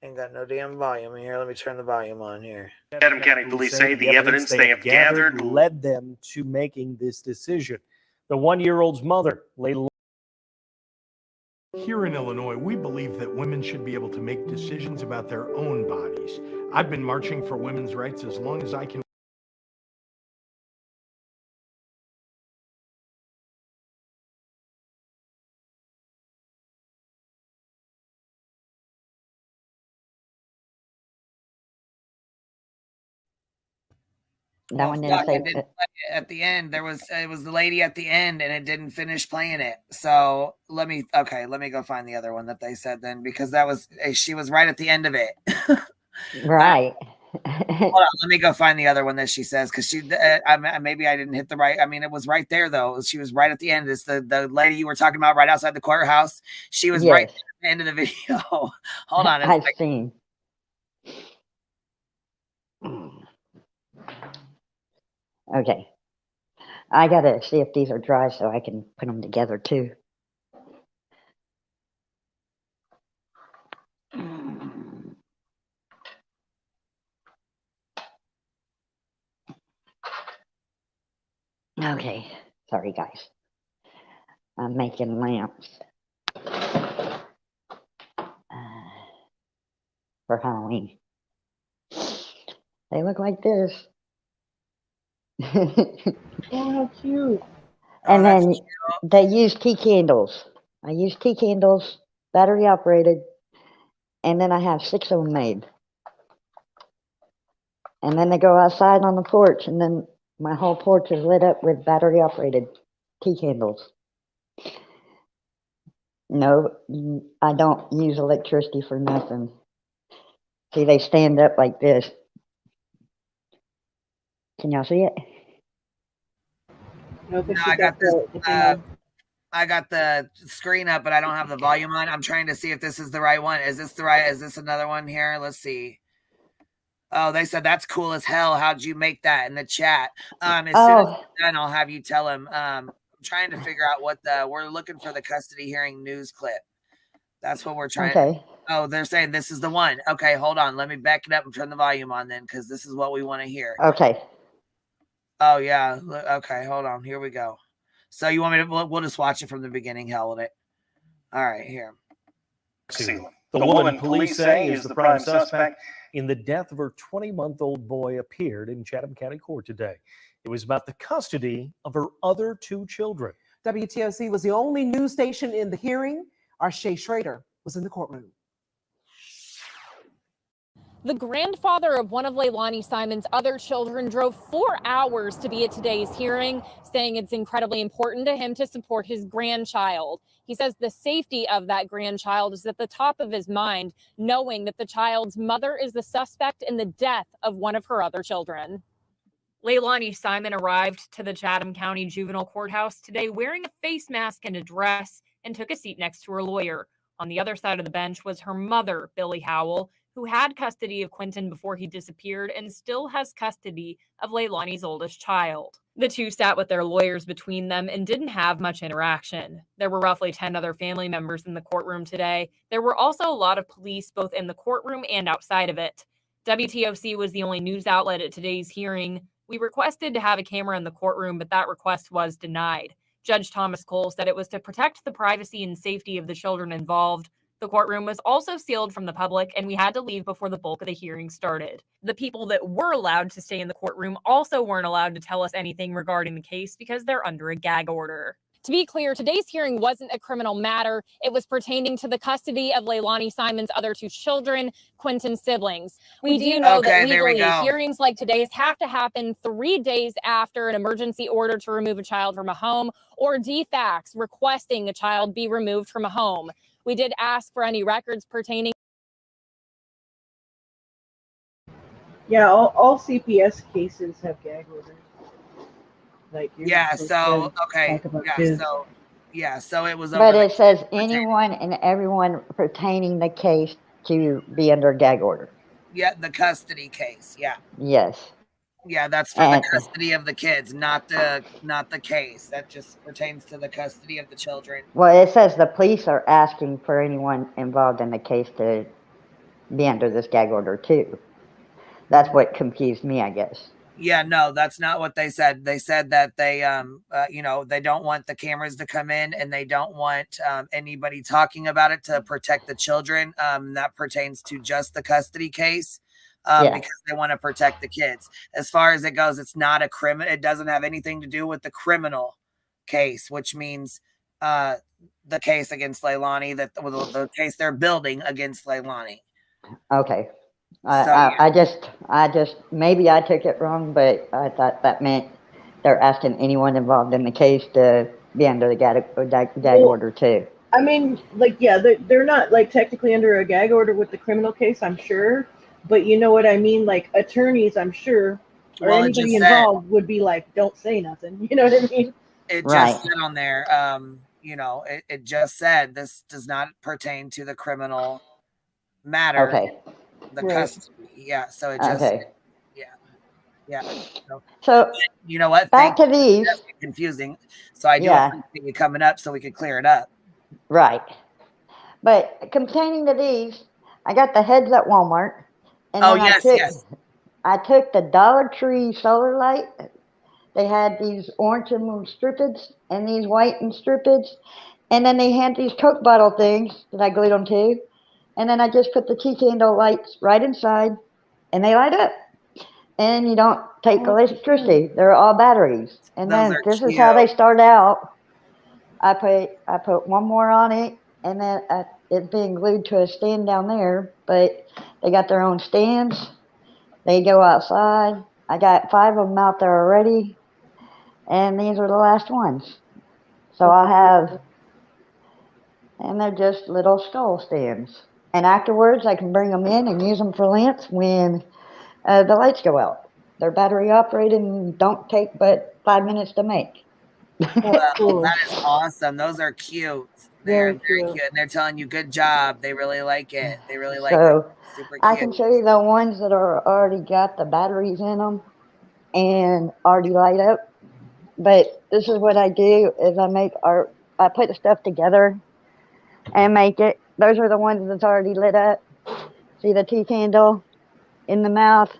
ain't got no damn volume in here. Let me turn the volume on here. Chatham County Police say the evidence they have gathered led them to making this decision. The 1-year-old's mother lay. Here in Illinois, we believe that women should be able to make decisions about their own bodies. I've been marching for women's rights as long as I can. That one didn't say at the end. It was the lady at the end, and it didn't finish playing it. So let me go find the other one that they said then, because she was right at the end of it. Right. Hold on, let me go find the other one that she says, because maybe I didn't hit the right. I mean, it was right there though. She was right at the end. It's the lady you were talking about right outside the courthouse. She was right at the end of the video. Hold on. I've seen. Okay. I gotta see if these are dry so I can put them together too. Okay. Sorry, guys. I'm making lamps for Halloween. They look like this. Oh, how cute. And then they use tea candles. I use tea candles, battery operated, and then I have 6 of them made. And then they go outside on the porch, and then my whole porch is lit up with battery operated tea candles. No, I don't use electricity for nothing. See, they stand up like this. Can y'all see it? No, I got the screen up, but I don't have the volume on. I'm trying to see if this is the right one. Is this another one here? Let's see. Oh, they said that's cool as hell. How'd you make that in the chat? As soon as it's done, I'll have you tell him. I'm trying to figure out we're looking for the custody hearing news clip. That's what we're trying. Okay. Oh, they're saying this is the one. Okay, hold on. Let me back it up and turn the volume on then, because this is what we want to hear. Okay. Oh, yeah. Okay, hold on. Here we go. So you want me to, we'll just watch it from the beginning, hell with it. All right, here. The woman police say is the prime suspect in the death of her 20-month-old boy appeared in Chatham County Court today. It was about the custody of her other 2 children. WTOC was the only news station in the hearing. Our Shay Schrader was in the courtroom. The grandfather of one of Leilani Simon's other children drove 4 hours to be at today's hearing, saying it's incredibly important to him to support his grandchild. He says the safety of that grandchild is at the top of his mind, knowing that the child's mother is the suspect in the death of one of her other children. Leilani Simon arrived to the Chatham County Juvenile Courthouse today wearing a face mask and a dress and took a seat next to her lawyer. On the other side of the bench was her mother, Billy Howell, who had custody of Quentin before he disappeared and still has custody of Leilani's oldest child. The two sat with their lawyers between them and didn't have much interaction. There were roughly 10 other family members in the courtroom today. There were also a lot of police both in the courtroom and outside of it. WTOC was the only news outlet at today's hearing. We requested to have a camera in the courtroom, but that request was denied. Judge Thomas Cole said it was to protect the privacy and safety of the children involved. The courtroom was also sealed from the public, and we had to leave before the bulk of the hearing started. The people that were allowed to stay in the courtroom also weren't allowed to tell us anything regarding the case because they're under a gag order. To be clear, today's hearing wasn't a criminal matter. It was pertaining to the custody of Leilani Simon's other two children, Quentin's siblings. We do know that legally hearings like today's have to happen 3 days after an emergency order to remove a child from a home or DFACS requesting a child be removed from a home. We did ask for any records pertaining. Yeah, all CPS cases have gag orders. Like so it was over. But it says anyone and everyone pertaining the case to be under gag order. Yeah, the custody case. Yeah. Yes. Yeah, that's for the custody of the kids, not the case. That just pertains to the custody of the children. Well, it says the police are asking for anyone involved in the case to be under this gag order too. That's what confused me, I guess. Yeah, no, that's not what they said. They said that they, they don't want the cameras to come in and they don't want anybody talking about it to protect the children. That pertains to just the custody case because they want to protect the kids. As far as it goes, it's not a criminal. It doesn't have anything to do with the criminal case, which means the case against Leilani, the case they're building against Leilani. Okay. I just maybe I took it wrong, but I thought that meant they're asking anyone involved in the case to be under the gag order too. I mean, they're not technically under a gag order with the criminal case, I'm sure, but you know what I mean. Like attorneys, I'm sure, or anybody involved would be like, "Don't say nothing." You know what I mean? It just said on there, it just said this does not pertain to the criminal matter. Okay. The custody, so it just, So you know what? Back to these. That's confusing. So I do appreciate you coming up so we could clear it up. Right. But containing to these, I got the heads at Walmart. And I took the Dollar Tree solar light. They had these orange and strippeds and these white and strippeds. And then they had these Coke bottle things that I glued them to. And then I just put the tea candle lights right inside, and they light up. And you don't take electricity; they're all batteries. And then this is how they start out. I put one more on it, and then it's being glued to a stand down there. But they got their own stands. They go outside. I got 5 of them out there already, and these are the last ones. So I have, and they're just little skull stands. And afterwards, I can bring them in and use them for lamps when the lights go out. They're battery operated and don't take but 5 minutes to make. Well, that is awesome. Those are cute. They're very cute. And they're telling you, good job. They really like it. They really like it. Super cute. I can show you the ones that are already got the batteries in them and already light up. But this is what I do is I put the stuff together and make it. Those are the ones that's already lit up. See the tea candle in the mouth.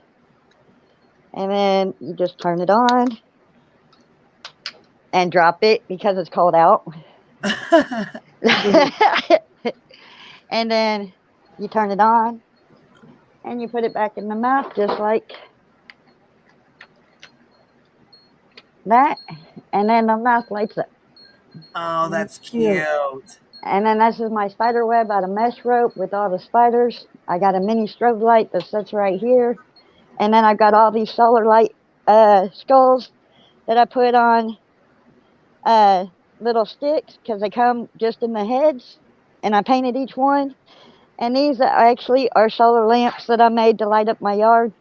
And then you just turn it on and drop it because it's cold out. And then you turn it on and you put it back in the mouth just like that. And then the mouth lights up. Oh, that's cute. And then this is my spider web out of mesh rope with all the spiders. I got a mini strobe light that sits right here. And then I've got all these solar light skulls that I put on little sticks because they come just in the heads. And I painted each one. And these actually are solar lamps that I made to light up my yard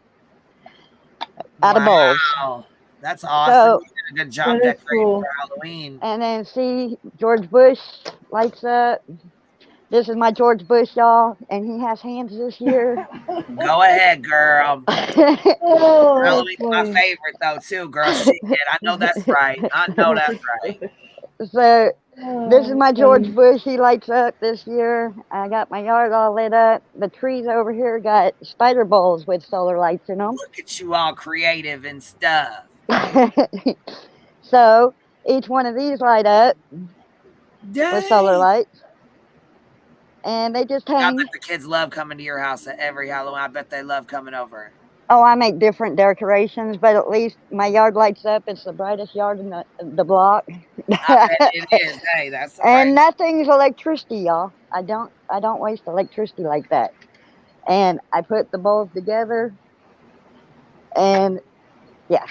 out of bowls. Wow. That's awesome. So, You did a good job decorating for Halloween. and then see, George Bush lights up. This is my George Bush, y'all, and he has hands this year. Go ahead, girl. Halloween's my favorite, though, too, girl. Shit, I know that's right. I know that's right. So, this is my George Bush. He lights up this year. I got my yard all lit up. The trees over here got spider bowls with solar lights in them. Look at you all creative and stuff. So, each one of these light up with solar lights. And they just hang. I bet the kids love coming to your house at every Halloween. I bet they love coming over. Oh, I make different decorations, but at least my yard lights up. It's the brightest yard in the block. I bet it is. Hey, that's the And nothing's electricity, y'all. I don't waste electricity like that. And I put the bowls together, and yeah.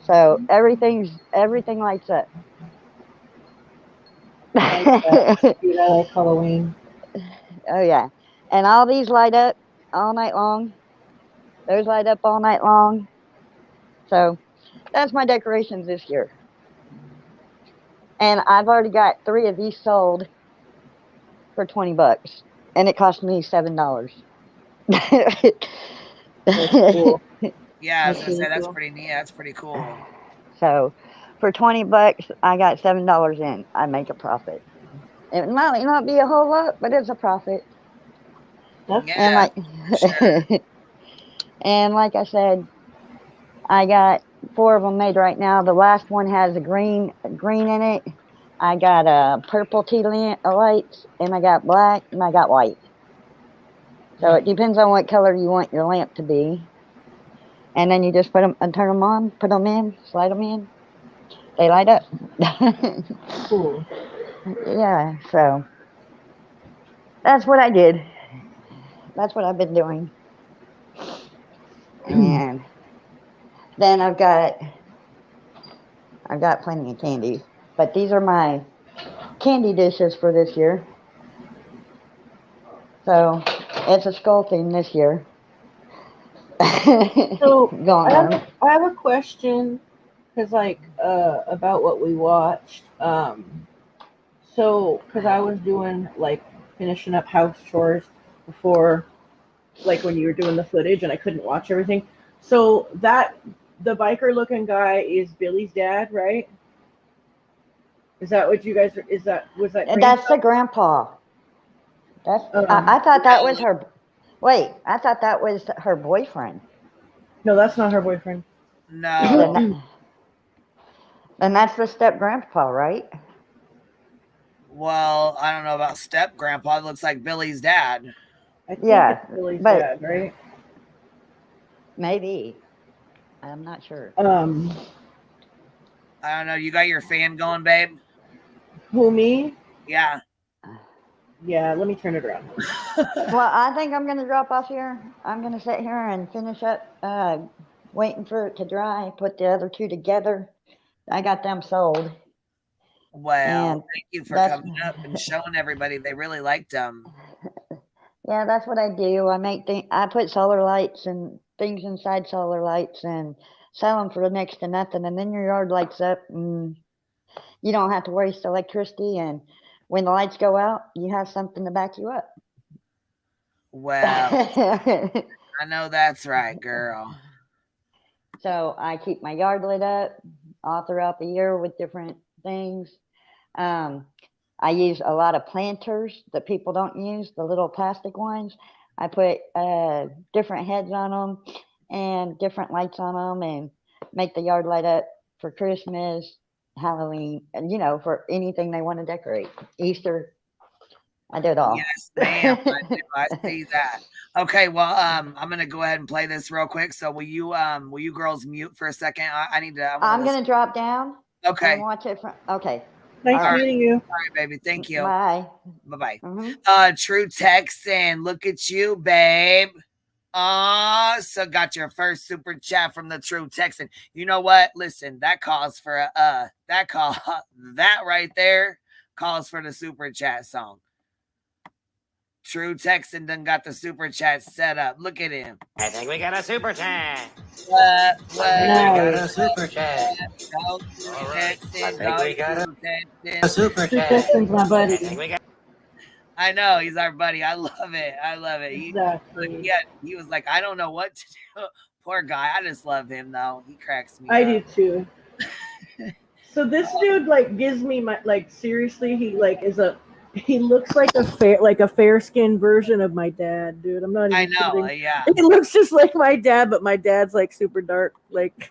So everything lights up. I like Halloween. Oh yeah, and all these light up all night long. Those light up all night long. So that's my decorations this year. And I've already got 3 of these sold for $20, and it cost me $7. That's cool. Yeah, I was gonna say that's pretty neat. That's pretty cool. So for $20, I got $7 in. I make a profit. It might not be a whole lot, but it's a profit. Yeah, And like I said, I got 4 of them made right now. The last one has a green in it. I got a purple tea lights, and I got black, and I got white. So it depends on what color you want your lamp to be. And then you just put them and turn them on, put them in, slide them in. They light up. Cool. Yeah, so that's what I did. That's what I've been doing. And then I've got plenty of candy. But these are my candy dishes for this year. So it's a skull theme this year. So Going on. I have a question, because about what we watched. So because I was doing finishing up house chores before, when you were doing the footage, and I couldn't watch everything. So the biker looking guy is Billy's dad, right? Is that what you guys? Was that? That's the grandpa. That's. I thought that was her. Wait, I thought that was her boyfriend. No, that's not her boyfriend. No. And that's the step grandpa, right? Well, I don't know about step grandpa. It looks like Billy's dad. I think it's Billy's dad, right? Maybe. I'm not sure. I don't know. You got your fan going, babe? Who, me? Yeah. Yeah, let me turn it around. Well, I think I'm going to drop off here. I'm going to sit here and finish up waiting for it to dry, put the other 2 together. I got them sold. Well, thank you for coming up and showing everybody. They really liked them. Yeah, that's what I do. I put solar lights and things inside solar lights and sell them for next to nothing. And then your yard lights up and you don't have to waste electricity. And when the lights go out, you have something to back you up. Well, I know that's right, girl. So I keep my yard lit up all throughout the year with different things. I use a lot of planters that people don't use, the little plastic ones. I put different heads on them and different lights on them and make the yard light up for Christmas, Halloween, and for anything they want to decorate. Easter, I do it all. Yes, ma'am. I see that. Okay, well, I'm gonna go ahead and play this real quick. So will you girls mute for a second? I'm gonna drop down. Okay. And watch it okay. Nice All right. meeting you. All right, baby. Thank you. Bye. Bye-bye. Mhm. True Texan, look at you, babe. So got your first super chat from the True Texan. You know what? Listen, that calls for that right there calls for the super chat song. True Texan done got the super chat set up. Look at him. I think we got a super chat. What? I think we got a super chat. Go All right. I Texan. think Go we got True a Texan. super True chat. Texan's my I buddy. think we got. I know he's our buddy. I love it. I love it. Exactly. He was like, I don't know what to do. Poor guy. I just love him though. He cracks me I up. do too. So this dude like gives me my like seriously, he looks like a fair skinned version of my dad, dude. I'm not even I know. kidding. Yeah. He looks just like my dad, but my dad's like super dark. Like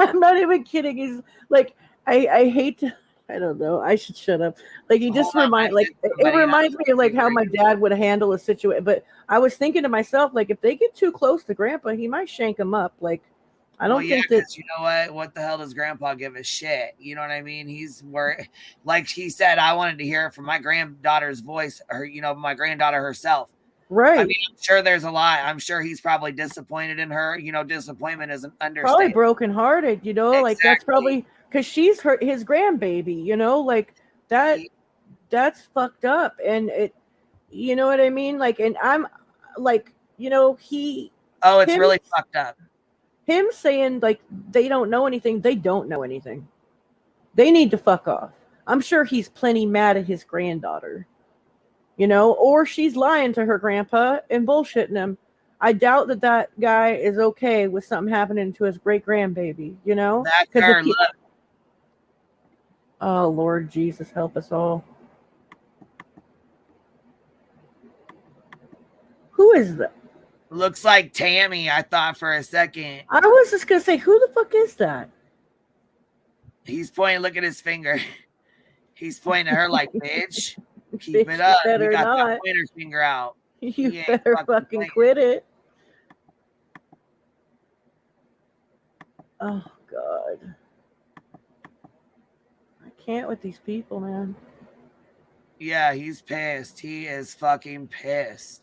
I'm not even kidding. He's like I hate to I don't know. I should shut up. Like he just Hold on, it reminds me of like how my dad would handle a situation. But I was thinking to myself, like if they get too close to Grandpa, he might shank him up. Like I don't think that. 'cause you know what? What the hell does Grandpa give a shit? You know what I mean? He's where, like he said, I wanted to hear it from my granddaughter's voice, or my granddaughter herself. Right. I mean, I'm sure there's a lot. I'm sure he's probably disappointed in her. Disappointment is an Probably understatement. brokenhearted, like that's probably because she's his grandbaby, like that's fucked up, and it, you know what I mean, like, and I'm like, he. Oh, it's him, really fucked up. Him saying like they don't know anything. They don't know anything. They need to fuck off. I'm sure he's plenty mad at his granddaughter, or she's lying to her grandpa and bullshitting him. I doubt that guy is okay with something happening to his great grandbaby, That's her. Look. Oh, Lord Jesus, help us all. Who is that? Looks like Tammy, I thought for a second. I was just going to say, who the fuck is that? He's pointing, look at his finger. He's pointing at her like, bitch, keep Bitch, it up. you better You got not. that pointer finger out. You better fucking quit it. Oh, God. I can't with these people, man. Yeah, he's pissed. He is fucking pissed.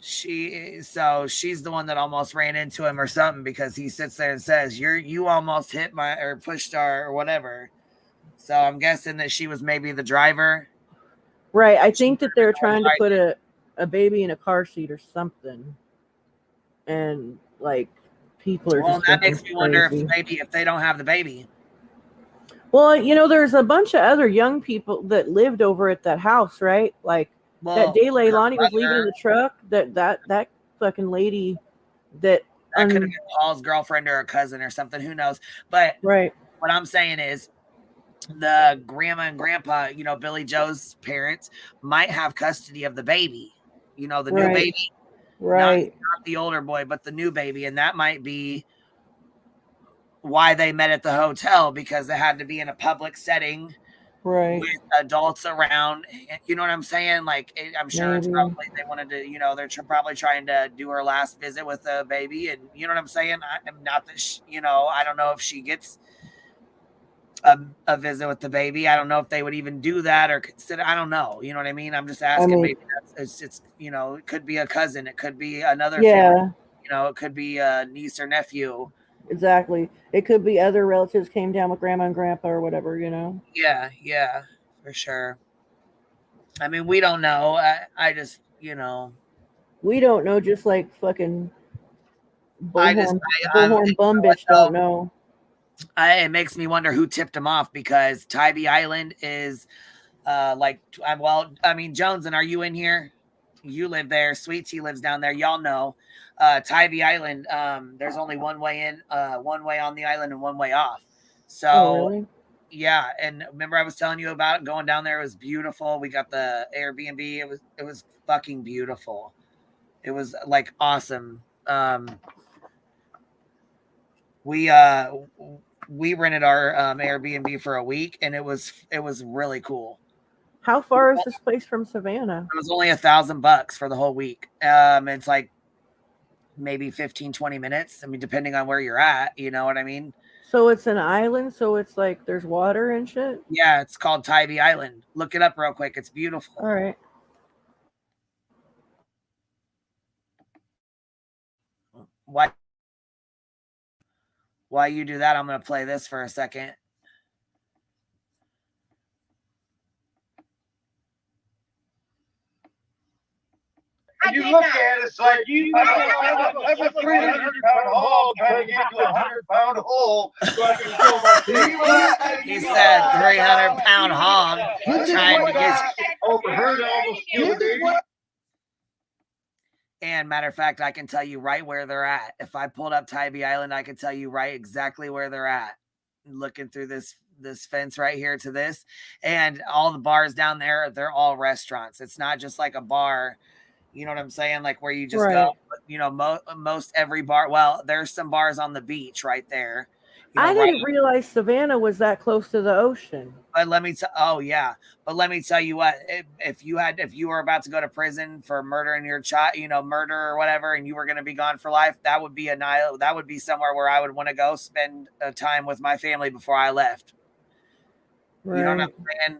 She's the one that almost ran into him or something, because he sits there and says, you almost hit my, or pushed our, or whatever. So I'm guessing that she was maybe the driver. Right. I think that they're trying to put a baby in a car seat or something. And like people are just that makes me wonder crazy. if they don't have the baby. Well, there's a bunch of other young people that lived over at that house, right? Like that day Leilani was leaving in the truck, that fucking lady that could have been Paul's girlfriend or a cousin or something, who knows. But right. What I'm saying is the grandma and grandpa, Billy Joe's parents might have custody of the baby, the new baby. Right. Not the older boy, but the new baby. And that might be why they met at the hotel, because they had to be in a public setting, right, with adults around. You know what I'm saying? Like, I'm sure it's probably they wanted to, they're probably trying to do her last visit with the baby, and you know what I'm saying? I'm not that I don't know if she gets a visit with the baby. I don't know if they would even do that or consider. I don't know. You know what I mean? I'm just asking. Maybe it's it could be a cousin. It could be another family. It could be a niece or nephew. Exactly. It could be other relatives came down with grandma and grandpa or whatever, Yeah, for sure. I mean, we don't know. I just, we don't know, just like fucking bullhorn bum bitch don't know. It makes me wonder who tipped him off, because Tybee Island is Jones, and are you in here? You live there. Sweet Tea lives down there. Y'all know. Tybee Island, there's only one way in, one way on the island and one way off. So really? Yeah, and remember I was telling you about it, going down there. It was beautiful. We got the Airbnb. It was fucking beautiful. It was like awesome. We rented our Airbnb for a week, and it was really cool. How far is this place from Savannah? It was only $1,000 for the whole week. It's like maybe 15, 20 minutes. I mean, depending on where you're at, you know what I mean? So it's an island, so it's like there's water and shit? Yeah, it's called Tybee Island. Look it up real quick. It's beautiful. All right. While you do that, I'm going to play this for a second. And you look at it, it's like you have a 300-pound hog trying to get into a 100-pound hole so I can kill my He said 300-pound hog trying to get overheard almost killed baby. And matter of fact, I can tell you right where they're at. If I pulled up Tybee Island, I could tell you right exactly where they're at. Looking through this fence right here to this, and all the bars down there, they're all restaurants. It's not just like a bar. You know what I'm saying? Like where you just go, you know, most every bar. Well, there's some bars on the beach right there. You know, I didn't realize Savannah was that close to the ocean. But let me but let me tell you what, if you were about to go to prison for murdering your child, you know, murder or whatever, and you were going to be gone for life, that would be somewhere where I would want to go spend time with my family before I left. Right. You know what I'm saying?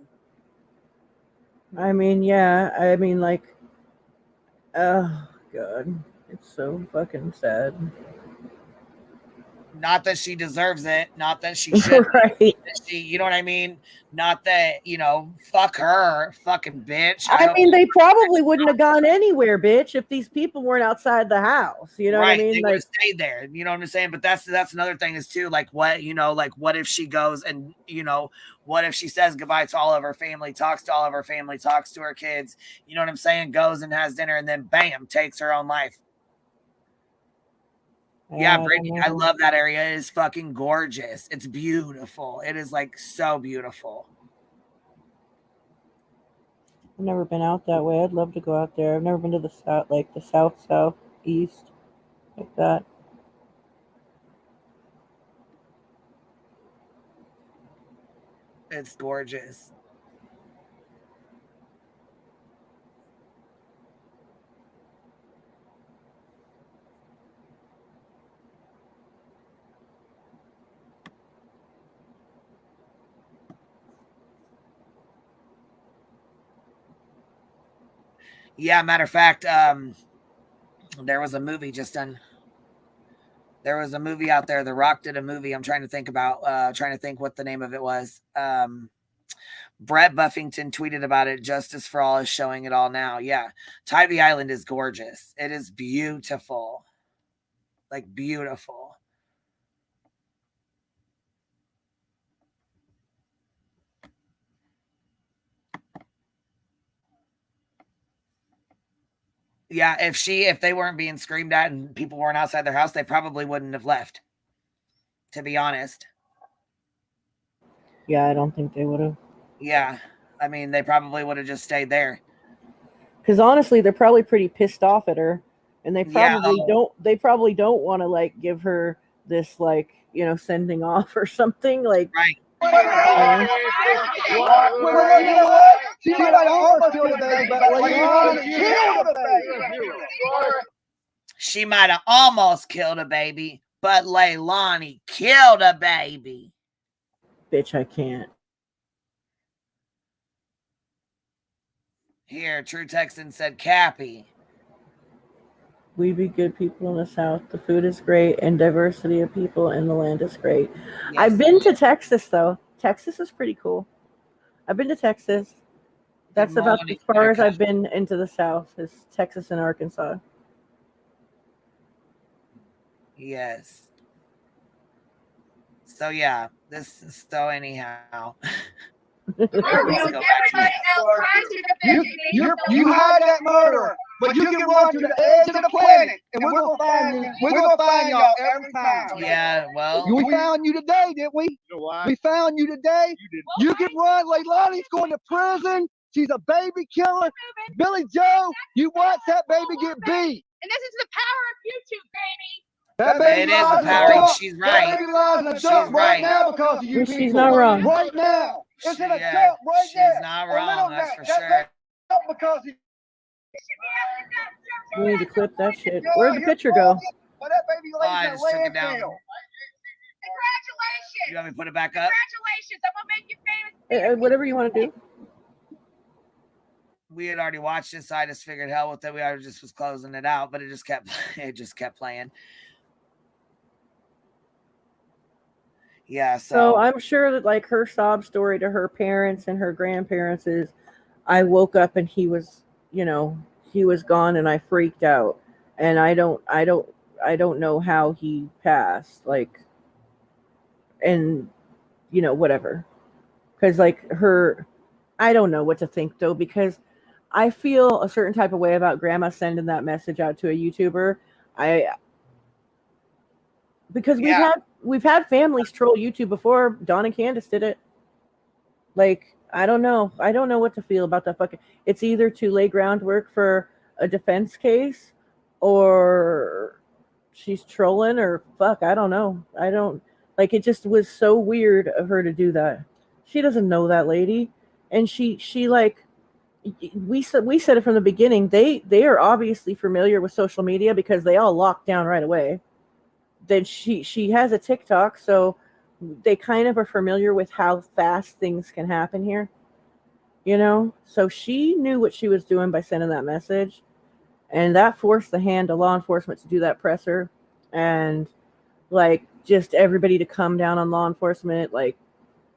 I mean, yeah. I mean, like, oh God, it's so fucking sad. Not that she deserves it. Not that she should. Right. You know what I mean? Not that, you know, fuck her, fucking bitch. I mean, they probably wouldn't have gone anywhere, bitch, if these people weren't outside the house. You know what I mean? They Like, would have stayed there. You know what I'm saying? But that's another thing is too, like what, you know, like what if she goes and, you know, what if she says goodbye to all of her family, talks to all of her family, talks to her kids, you know what I'm saying? Goes and has dinner and then bam, takes her own life. Yeah, Brittany, I love that area. It is fucking gorgeous. It's beautiful. It is like so beautiful. I've never been out that way. I'd love to go out there. I've never been to the south, like the southeast, like that. It's gorgeous. Yeah, matter of fact, there was a movie just done. There was a movie out there. The Rock did a movie. I'm trying to think what the name of it was. Brett Buffington tweeted about it. Justice for All is showing it all now. Yeah. Tybee Island is gorgeous. It is beautiful. Like beautiful. Yeah, if they weren't being screamed at and people weren't outside their house, they probably wouldn't have left. To be honest. Yeah, I don't think they would have. Yeah. I mean, they probably would have just stayed there. Because honestly, they're probably pretty pissed off at her, and they probably don't. They probably don't want to like give her this like, you know, sending off or something like. Right. She might almost kill the baby, but Leilani killed the baby. She might have almost killed a baby, but Leilani killed a baby. Bitch, I can't. Here, True Texan said Cappy. We be good people in the South. The food is great, and diversity of people in the land is great. Yes. I've been to Texas, though. Texas is pretty cool. I've been to Texas. That's about as far as I've been into the South, is Texas and Arkansas. Yes. So, yeah, this is so anyhow. You hide that murderer, but you can run to the edge of the planet, and we're gonna find you. We're gonna find y'all every time. Yeah, well, we found you today, didn't we? You know why? We found you today. You can run. Leilani's going to prison. She's a baby killer. Billy Joe, you watch that baby get beat. And this is the power of YouTube, baby. That baby it is the power. She's right. That baby lies in a dump right now because of you. She's not wrong. Right now. It's in a dump right there. She's not wrong, that's for sure. Because We need to clip that shit. Where'd the picture go? Where that baby lays I in just took it down. landfill. Congratulations. You want me to put it back up? Congratulations. I'm gonna make you famous. Whatever you want to do. We had already watched it, so I just figured hell with it. We already just was closing it out, but it just kept playing. Yeah, So I'm sure that like her sob story to her parents and her grandparents is, I woke up and he was, he was gone and I freaked out, and I don't know how he passed, like, and whatever, because like I don't know what to think though, because I feel a certain type of way about grandma sending that message out to a YouTuber. Because we've had families troll YouTube before. Dawn and Candace did it. Like, I don't know what to feel about that fucking. It's either to lay groundwork for a defense case, or she's trolling, or fuck, I don't know. I don't like. It just was so weird of her to do that. She doesn't know that lady, and she like. We said it from the beginning. They are obviously familiar with social media because they all locked down right away. Then she has a TikTok, so they kind of are familiar with how fast things can happen here. So she knew what she was doing by sending that message, and that forced the hand of law enforcement to do that presser, and like just everybody to come down on law enforcement like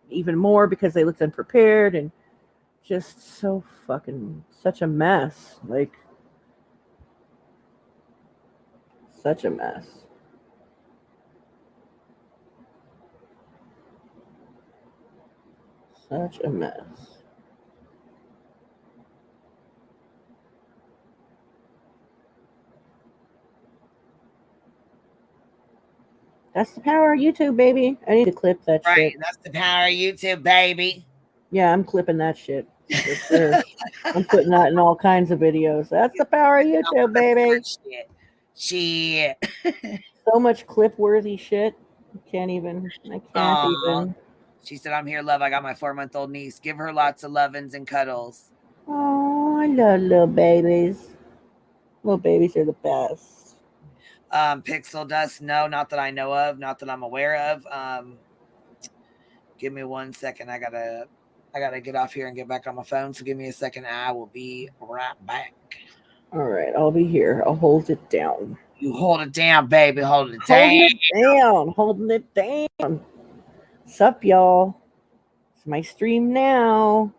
even more because they looked unprepared, and just so fucking such a mess. Like, such a mess. Such a mess. That's the power of YouTube, baby. I need to clip that shit. Right, that's the power of YouTube, baby. Yeah, I'm clipping that shit. For sure. I'm putting that in all kinds of videos. That's the power of YouTube, baby. Shit. So much clip-worthy shit. I can't even. She said, I'm here, love. I got my 4-month-old niece. Give her lots of lovins and cuddles. Oh, I love little babies. Little babies are the best. Pixel Dust, no, not that I know of, not that I'm aware of. Give me 1 second. I gotta get off here and get back on my phone. So give me a second. I will be right back. All right, I'll be here. I'll hold it down. You hold it down, baby. Hold it down. Holding it down. Sup, y'all? It's my stream now.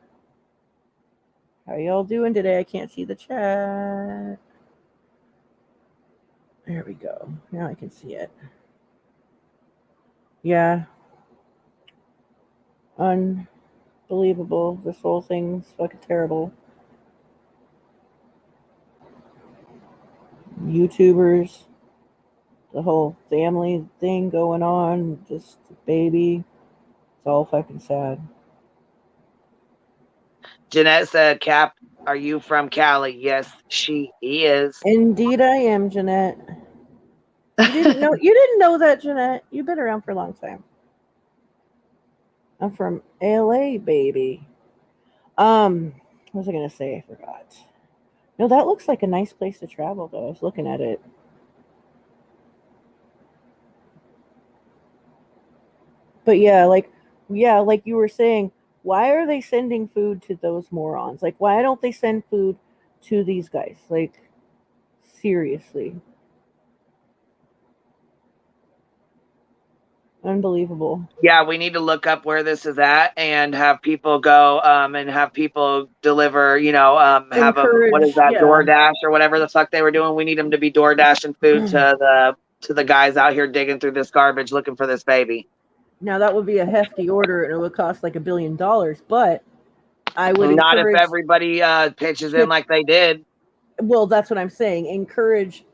How y'all doing today? I can't see the chat. There we go. Now I can see it. Yeah. Unbelievable. This whole thing's fucking terrible. YouTubers, the whole family thing going on, just a baby. It's all fucking sad. Jeanette said, Cap, are you from Cali? Yes, she is. Indeed I am, Jeanette. You didn't know that, Jeanette. You've been around for a long time. I'm from LA, baby. What was I gonna say? I forgot. No, that looks like a nice place to travel, though. I was looking at it. But yeah, like you were saying, why are they sending food to those morons? Like, why don't they send food to these guys? Like, seriously. Unbelievable. Yeah, we need to look up where this is at and have people go and have people deliver, have what is that, DoorDash or whatever the fuck they were doing. We need them to be DoorDashing food to the guys out here digging through this garbage looking for this baby. Now that would be a hefty order and it would cost like $1 billion, but I would not if everybody pitches in like they did. Well, that's what I'm saying. Encourage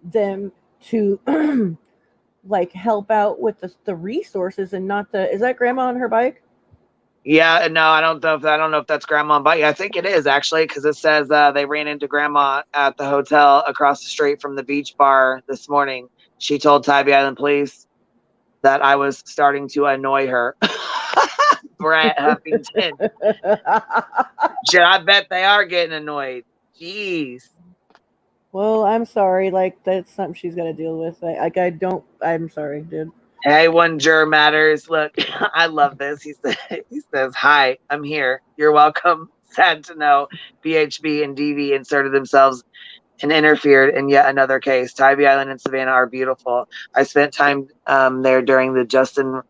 them to like help out with the resources and not the. Is that grandma on her bike? Yeah, no, I don't know if that's grandma on bike. I think it is actually, because it says they ran into grandma at the hotel across the street from the beach bar this morning. She told Tybee Island Police that I was starting to annoy her. Brett Huffington. Shit, I bet they are getting annoyed. Jeez. Well, I'm sorry. Like that's something she's got to deal with. I don't. I'm sorry, dude. Hey, one juror matters. Look, I love this. He says, "Hi, I'm here. You're welcome. Sad to know BHB and DV inserted themselves and interfered in yet another case. Tybee Island and Savannah are beautiful. I spent time there during the Justin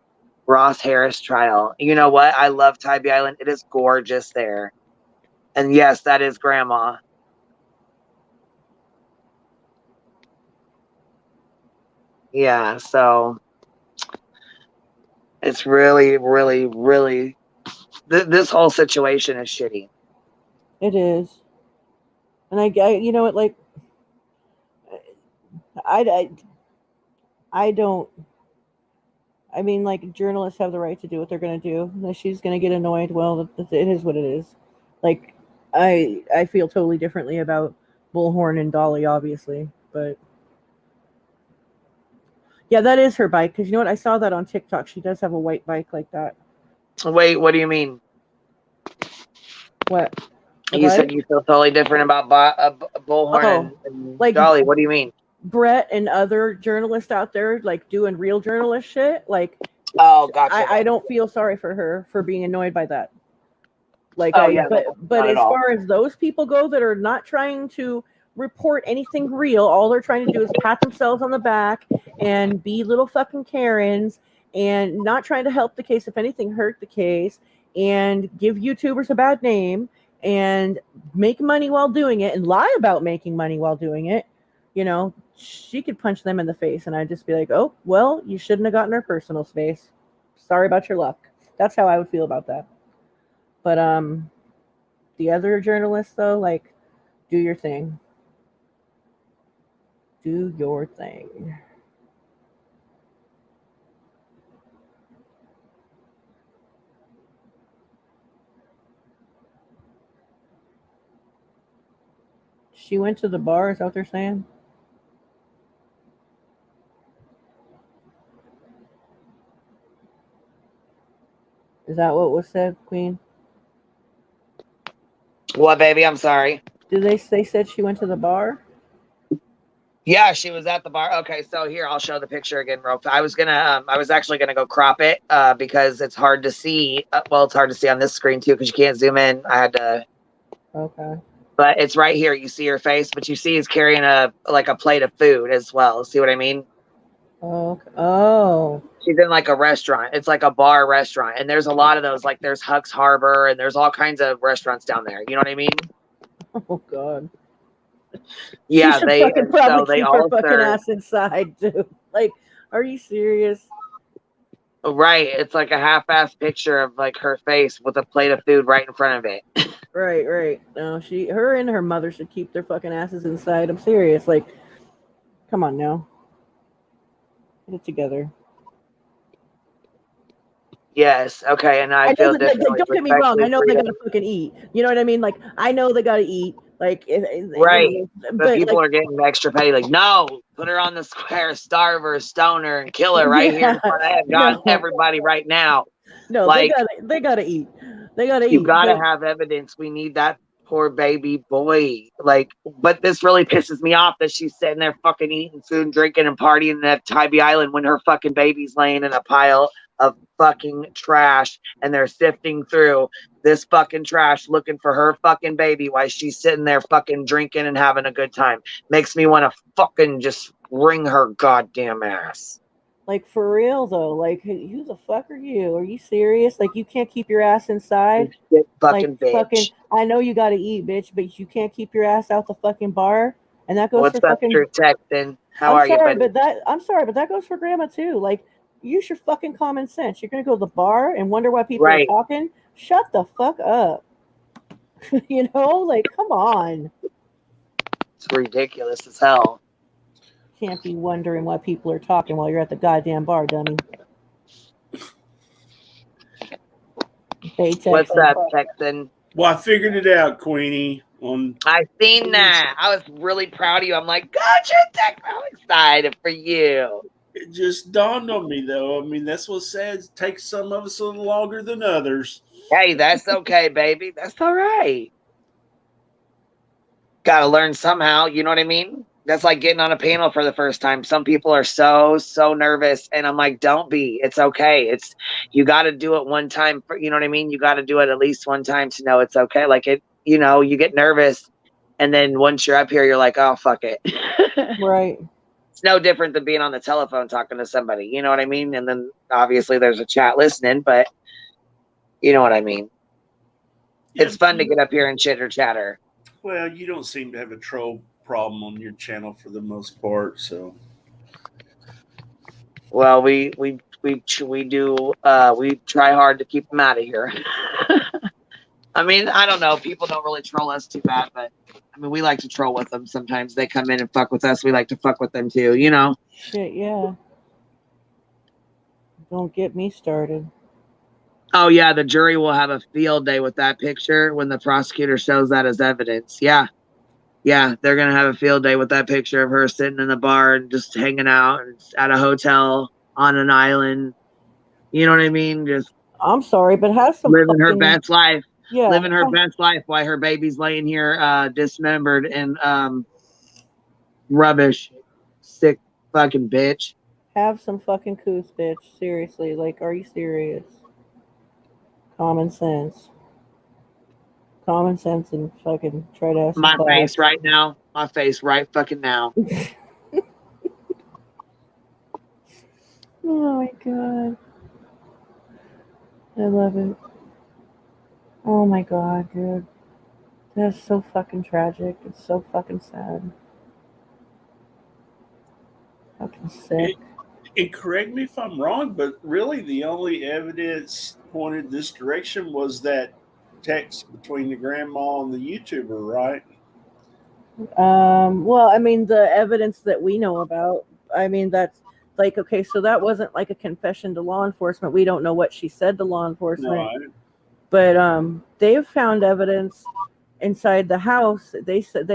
Ross Harris trial. You know what? I love Tybee Island. It is gorgeous there. And yes, that is Grandma. Yeah, so it's really, really, really. This whole situation is shitty. It is. And you know what? Like, I, I don't. I mean, like, journalists have the right to do what they're going to do. If she's going to get annoyed, well, it is what it is. Like, I feel totally differently about Bullhorn and Dolly, obviously, but yeah, that is her bike. Because you know what? I saw that on TikTok. She does have a white bike like that. Wait, what do you mean? What? You said you feel totally different about Bullhorn and like Dolly. What do you mean? Brett and other journalists out there, like, doing real journalist shit. Like, oh, gotcha. I don't feel sorry for her for being annoyed by that. Like, but as far as those people go that are not trying to report anything real, all they're trying to do is pat themselves on the back and be little fucking Karens and not trying to help the case, if anything, hurt the case, and give YouTubers a bad name and make money while doing it and lie about making money while doing it, you know, she could punch them in the face and I'd just be like, oh, well, you shouldn't have gotten her personal space. Sorry about your luck. That's how I would feel about that. But the other journalists, though, like, do your thing. Do your thing. She went to the bar, is that what they're saying? Is that what was said, Queen? What, baby? I'm sorry. Did they said she went to the bar? Yeah, she was at the bar. Okay, so here I'll show the picture again, real fast. I was actually gonna go crop it because it's hard to see. Well, it's hard to see on this screen too because you can't zoom in. I had to. Okay. But it's right here. You see her face, but you see he's carrying a plate of food as well. See what I mean? Okay. Oh. She's in like a restaurant. It's like a bar restaurant, and there's a lot of those. Like there's Huck's Harbor, and there's all kinds of restaurants down there. You know what I mean? Oh God. Yeah, she should they fucking probably so they keep her all fucking serve. ass inside, dude. Like, are you serious? Right, it's like a half-assed picture of like her face with a plate of food right in front of it. Right. No, her and her mother should keep their fucking asses inside. I'm serious. Like, come on now. Get it together. Yes. Okay. And I feel differently. Don't get me wrong. I know they gotta fucking eat. You know what I mean? Like, I know they gotta eat. Like, right. You know, but people are getting extra petty. Like, no, put her on the square, starve her, stone her, and kill her right here in front of God, everybody right now. No, like, they gotta eat. They gotta eat. You gotta have evidence. We need that poor baby boy. Like, but this really pisses me off that she's sitting there fucking eating food, drinking, and partying at Tybee Island when her fucking baby's laying in a pile of fucking trash and they're sifting through this fucking trash looking for her fucking baby while she's sitting there fucking drinking and having a good time. Makes me want to fucking just wring her goddamn ass. Like, for real though, like, who the fuck are you? Are you serious? Like, you can't keep your ass inside? Fucking bitch. Fucking, I know you gotta eat, bitch, but you can't keep your ass out the fucking bar. And that goes What's for up, fucking Texan? How are you, buddy? I'm sorry, but that goes for grandma too. Like, use your fucking common sense. You're gonna go to the bar and wonder why people are talking? Shut the fuck up. You know, like, come on. It's ridiculous as hell. Can't be wondering why people are talking while you're at the goddamn bar, dummy. What's up, Texan? Well, I figured it out, Queenie. I seen that. I was really proud of you. I'm like, God, you're excited for you. It just dawned on me, though. I mean, that's what says it takes some of us a little longer than others. Hey, that's okay, baby. That's all right. Gotta learn somehow, you know what I mean? That's like getting on a panel for the first time. Some people are so nervous, and I'm like, don't be. It's okay. You got to do it one time. You know what I mean? You got to do it at least one time to know it's okay. Like you get nervous, and then once you're up here, you're like, oh, fuck it. Right. It's no different than being on the telephone talking to somebody. You know what I mean? And then obviously there's a chat listening, but you know what I mean? It's fun to get up here and chitter chatter. Well, you don't seem to have a troll problem on your channel for the most part, so. Well, we try hard to keep them out of here. I mean, I don't know. People don't really troll us too bad, but I mean, we like to troll with them. Sometimes they come in and fuck with us. We like to fuck with them too, you know? Shit, yeah. Don't get me started. Oh, yeah. The jury will have a field day with that picture when the prosecutor shows that as evidence. Yeah. Yeah. They're going to have a field day with that picture of her sitting in the bar and just hanging out at a hotel on an island. You know what I mean? Just I'm sorry, but have some living her fucking, best life. yeah, Living her best life while her baby's laying here dismembered and rubbish. Sick fucking bitch. have some fucking couth, bitch. Seriously, like, are you serious? Common sense. Common sense and fucking try to have some My class. face right now. My face right fucking now. Oh my god. I love it. Oh my god, dude. That's so fucking tragic. It's so fucking sad. Fucking sick. And correct me if I'm wrong, but really the only evidence pointed this direction was that text between the grandma and the YouTuber, right? Well, I mean, the evidence that we know about, I mean, that's like, okay, so that wasn't like a confession to law enforcement. We don't know what she said to law enforcement. No, But they've found evidence inside the house. They said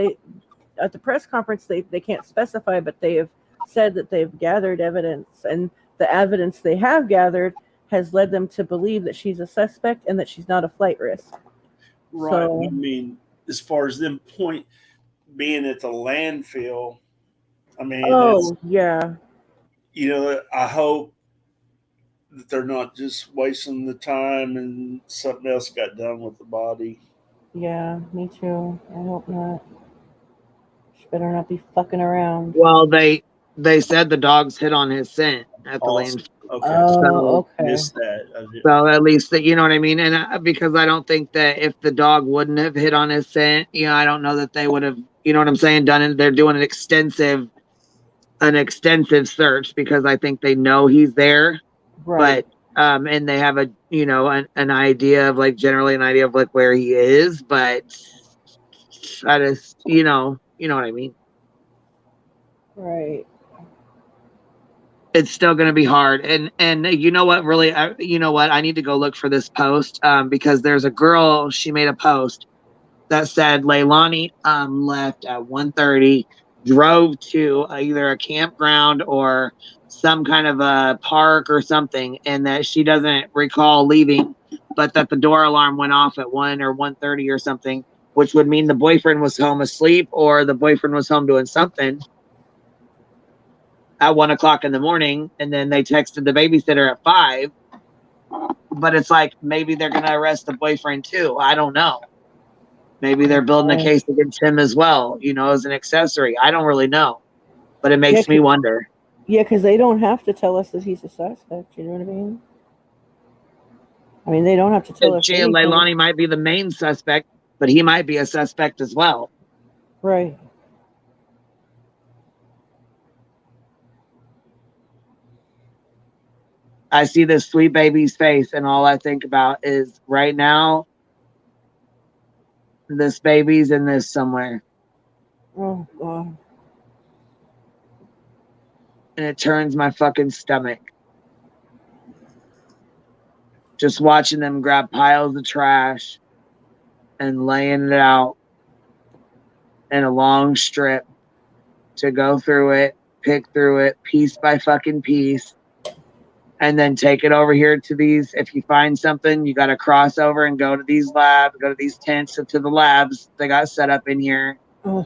at the press conference they can't specify, but they have said that they've gathered evidence, and the evidence they have gathered has led them to believe that she's a suspect and that she's not a flight risk. right. So, I mean, as far as them being at the landfill, I mean, oh yeah, you know, I hope that they're not just wasting the time and something else got done with the body. yeah, me too. I hope not. She better not be fucking around. Well, they said the dogs hit on his scent at the landfill. Okay. Oh, okay. Missed that. So at least that, you know what I mean? And because I don't think that if the dog wouldn't have hit on his scent, you know, I don't know that they would have, you know what I'm saying, done it. They're doing an extensive search because I think they know he's there. Right. But and they have an idea of like generally an idea of like where he is, but I just, you know what I mean? Right. It's still going to be hard. And you know what, really, you know what, I need to go look for this post because there's a girl, she made a post that said Leilani left at 1:30, drove to either a campground or some kind of a park or something, and that she doesn't recall leaving, but that the door alarm went off at 1 or 1:30 or something, which would mean the boyfriend was home asleep or the boyfriend was home doing something at 1 o'clock in the morning, and then they texted the babysitter at 5. But it's like maybe they're gonna arrest the boyfriend too. I don't know. Maybe they're building a case against him as well, you know, as an accessory. I don't really know, but it makes me wonder. Yeah, because they don't have to tell us that he's a suspect. You know what I mean? I mean, they don't have to tell us. Leilani might be the main suspect, but he might be a suspect as well. Right. I see this sweet baby's face, and all I think about is right now, this baby's in this somewhere. Oh, God. And it turns my fucking stomach. Just watching them grab piles of trash and laying it out in a long strip to go through it, pick through it, piece by fucking piece. And then take it over here to these. If you find something, you got to cross over and go to these labs, go to these tents, to the labs they got set up in here. Oh.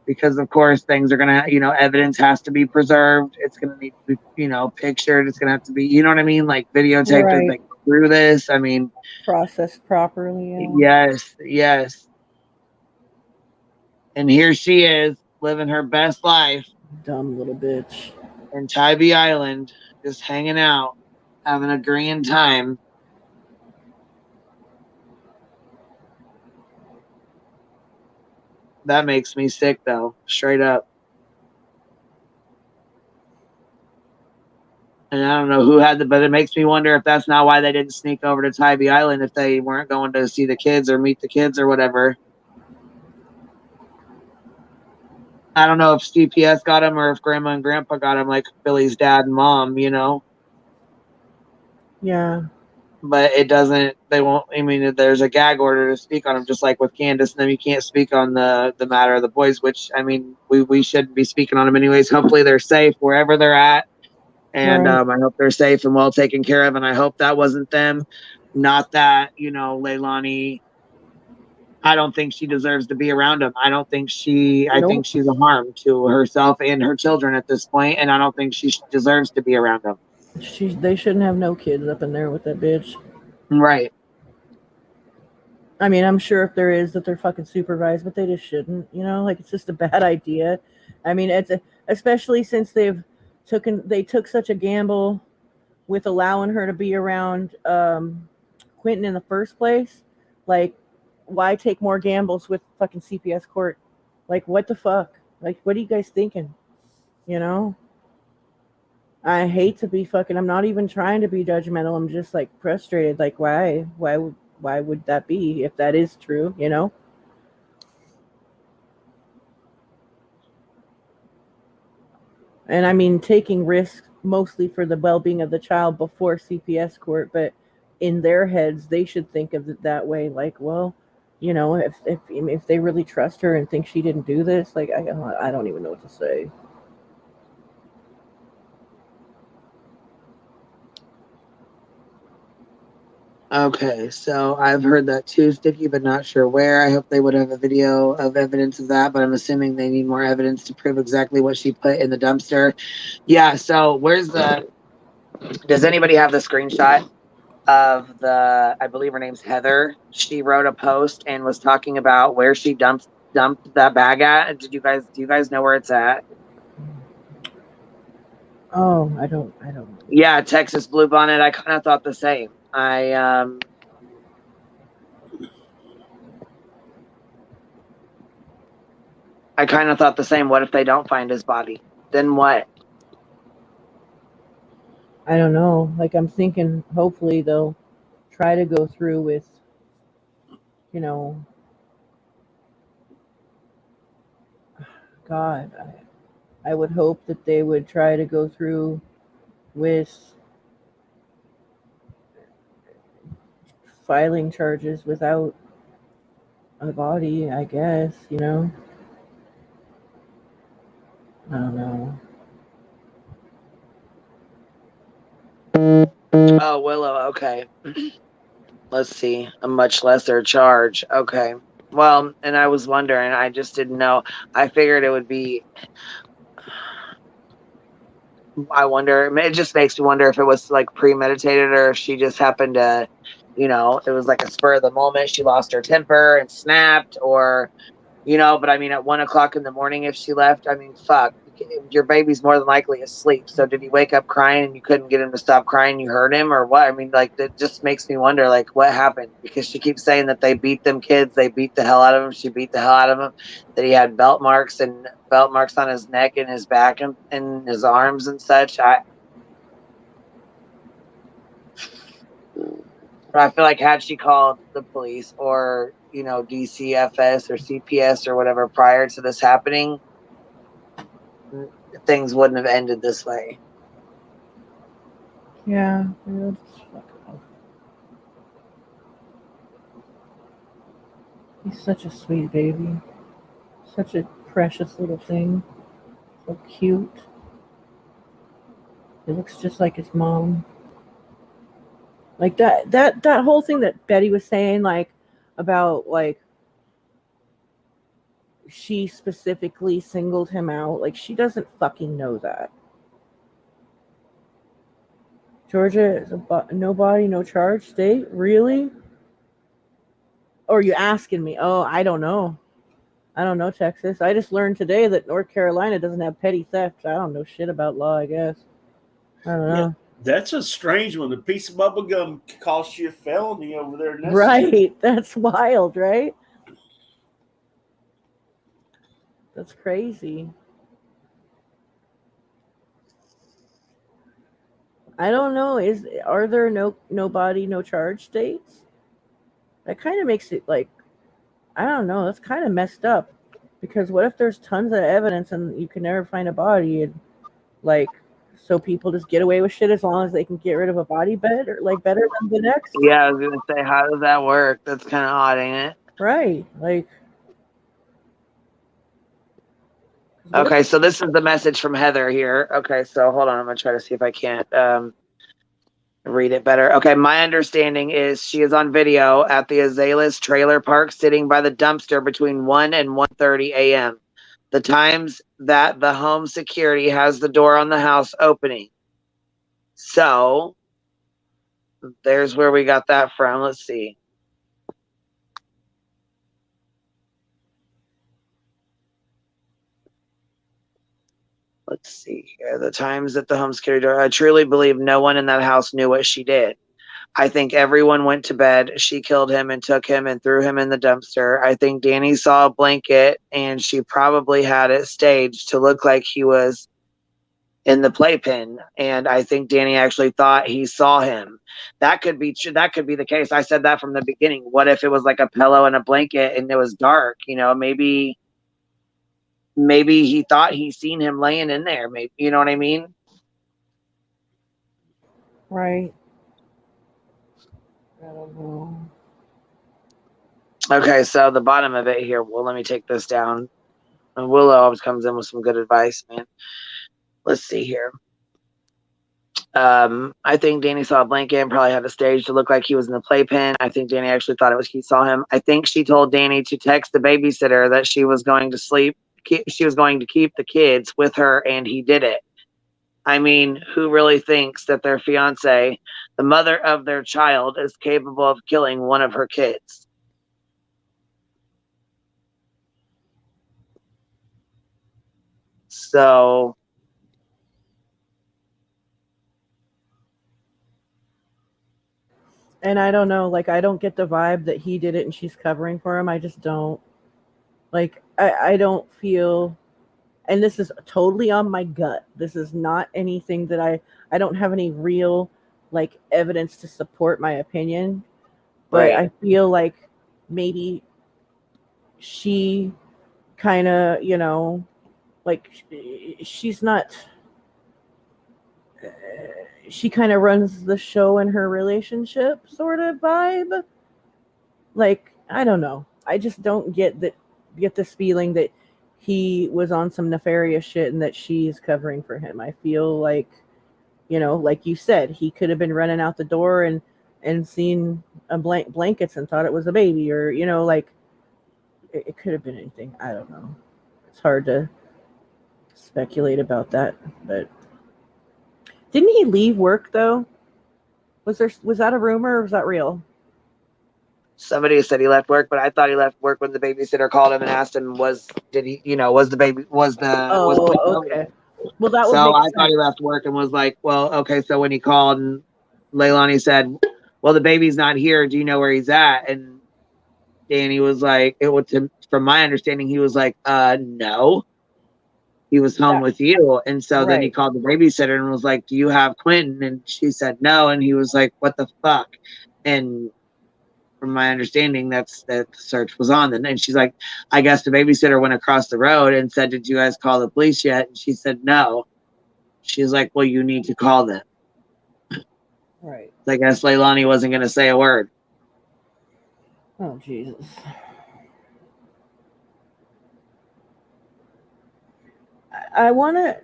Because of course things are gonna, evidence has to be preserved. It's gonna need to be, pictured. It's gonna have to be, you know what I mean, like videotaped as Right. they go through this. I mean, Processed properly. Yeah. yes, yes. And here she is living her best life Dumb little bitch. in Tybee Island, just hanging out, having a grand time. That makes me sick, though, straight up. And I don't know who had but it makes me wonder if that's not why they didn't sneak over to Tybee Island, if they weren't going to see the kids or meet the kids or whatever. I don't know if CPS got him or if Grandma and Grandpa got him, like Billy's dad and mom, Yeah. But they won't, I mean, there's a gag order to speak on them, just like with Candace, and then you can't speak on the matter of the boys, which, I mean, we shouldn't be speaking on them anyways. Hopefully they're safe wherever they're at. And Right. I hope they're safe and well taken care of. And I hope that wasn't them. Not that, Leilani, I don't think she deserves to be around him. I think she's a harm to herself and her children at this point, and I don't think she deserves to be around him. They shouldn't have no kids up in there with that bitch. Right. I mean, I'm sure if there is that they're fucking supervised, but they just shouldn't, like it's just a bad idea. I mean, especially since they took such a gamble with allowing her to be around Quentin in the first place. Like, why take more gambles with fucking CPS court? Like, what the fuck? Like, what are you guys thinking? I hate to be fucking, I'm not even trying to be judgmental. I'm just like frustrated. Like, why would that be if that is true, And I mean, taking risks mostly for the well-being of the child before CPS court, but in their heads, they should think of it that way. Like, well, if they really trust her and think she didn't do this, like, I don't even know what to say. Okay, so I've heard that too, Sticky, but not sure where. I hope they would have a video of evidence of that, but I'm assuming they need more evidence to prove exactly what she put in the dumpster. Yeah, so does anybody have the screenshot of I believe her name's Heather? She wrote a post and was talking about where she dumped that bag at. Do you guys know where it's at? Oh, I don't. Yeah, Texas Bluebonnet. I kind of thought the same. I kind of thought the same. What if they don't find his body? Then what? I don't know. Like, I'm thinking hopefully they'll try to go through with, God, I would hope that they would try to go through with filing charges without a body, I guess, I don't know. Oh, Willow. Okay. Let's see. A much lesser charge. Okay. Well, and I was wondering, I just didn't know. I figured it would be, I wonder, it just makes me wonder if it was like premeditated or if she just happened to, it was like a spur of the moment. She lost her temper and snapped, or, but I mean, at 1:00 in the morning, if she left, I mean, fuck, your baby's more than likely asleep. So did he wake up crying and you couldn't get him to stop crying? You heard him or what? I mean, like, that just makes me wonder, like, what happened? Because she keeps saying that they beat them kids. They beat the hell out of him. She beat the hell out of him. That he had belt marks on his neck and his back and his arms and such. I feel like had she called the police or, DCFS or CPS or whatever prior to this happening, things wouldn't have ended this way. Yeah. He's such a sweet baby. Such a precious little thing. So cute. He looks just like his mom. Like that whole thing that Betty was saying, like, about, like, she specifically singled him out. Like, she doesn't fucking know that. Georgia is no body, no charge state? Really? Or are you asking me? Oh, I don't know. I don't know, Texas. I just learned today that North Carolina doesn't have petty theft. I don't know shit about law, I guess. I don't know. That's a strange one. A piece of bubble gum costs you a felony over there. Right. That's wild, right? That's crazy. I don't know. Are there no body, no charge states? That kind of makes it like, I don't know. That's kind of messed up. Because what if there's tons of evidence and you can never find a body, and like, so people just get away with shit as long as they can get rid of a body better than the next? Yeah, I was gonna say, how does that work? That's kind of odd, ain't it? Right. Like. Okay, so this is the message from Heather here. Okay, so hold on, I'm gonna try to see if I can't read it better. Okay, my understanding is she is on video at the Azaleas trailer park sitting by the dumpster between 1 and 1:30 a.m. The times that the home security has the door on the house opening. So there's where we got that from. Let's see. Let's see here. The times that the home security door. I truly believe no one in that house knew what she did. I think everyone went to bed. She killed him and took him and threw him in the dumpster. I think Danny saw a blanket and she probably had it staged to look like he was in the playpen. And I think Danny actually thought he saw him. That could be true. That could be the case. I said that from the beginning. What if it was like a pillow and a blanket and it was dark? You know, maybe he thought he seen him laying in there. Maybe, you know what I mean? Right. I don't know. Okay, so the bottom of it here. Well, let me take this down. And Willow always comes in with some good advice, man. Let's see here. I think Danny saw a blanket and probably had a stage to look like he was in the playpen. I think Danny actually thought it was he saw him. I think she told Danny to text the babysitter that she was going to sleep. She was going to keep the kids with her, and he did it. I mean, who really thinks that their fiance, the mother of their child, is capable of killing one of her kids? So, and I don't know, like, I don't get the vibe that he did it and she's covering for him. I just don't. Like, I don't feel, and this is totally on my gut. This is not anything that I don't have any real, like, evidence to support my opinion. But right. I feel like maybe she kind of, you know, like, she's not, she kind of runs the show in her relationship sort of vibe. Like, I don't know. I just don't get this feeling that he was on some nefarious shit and that she's covering for him. I feel like, you know, like you said, he could have been running out the door and seen a blankets and thought it was a baby, or, you know, like, it could have been anything. I don't know. It's hard to speculate about that. But didn't he leave work though? Was that a rumor or was that real? Somebody said he left work, but I thought he left work when the babysitter called him and asked him, was the okay. Well, that would so make I sense. thought he left work and was like, well, okay. So when he called and Leilani said, well, the baby's not here. Do you know where he's at? And Danny was like, from my understanding, he was like, no, he was home with you. And so then he called the babysitter and was like, do you have Quentin? And she said no. And he was like, what the fuck? And from my understanding, that the search was on. And she's like, I guess the babysitter went across the road and said, did you guys call the police yet? And she said no. She's like, well, you need to call them. Right. I guess Leilani wasn't going to say a word. Oh, Jesus. I want to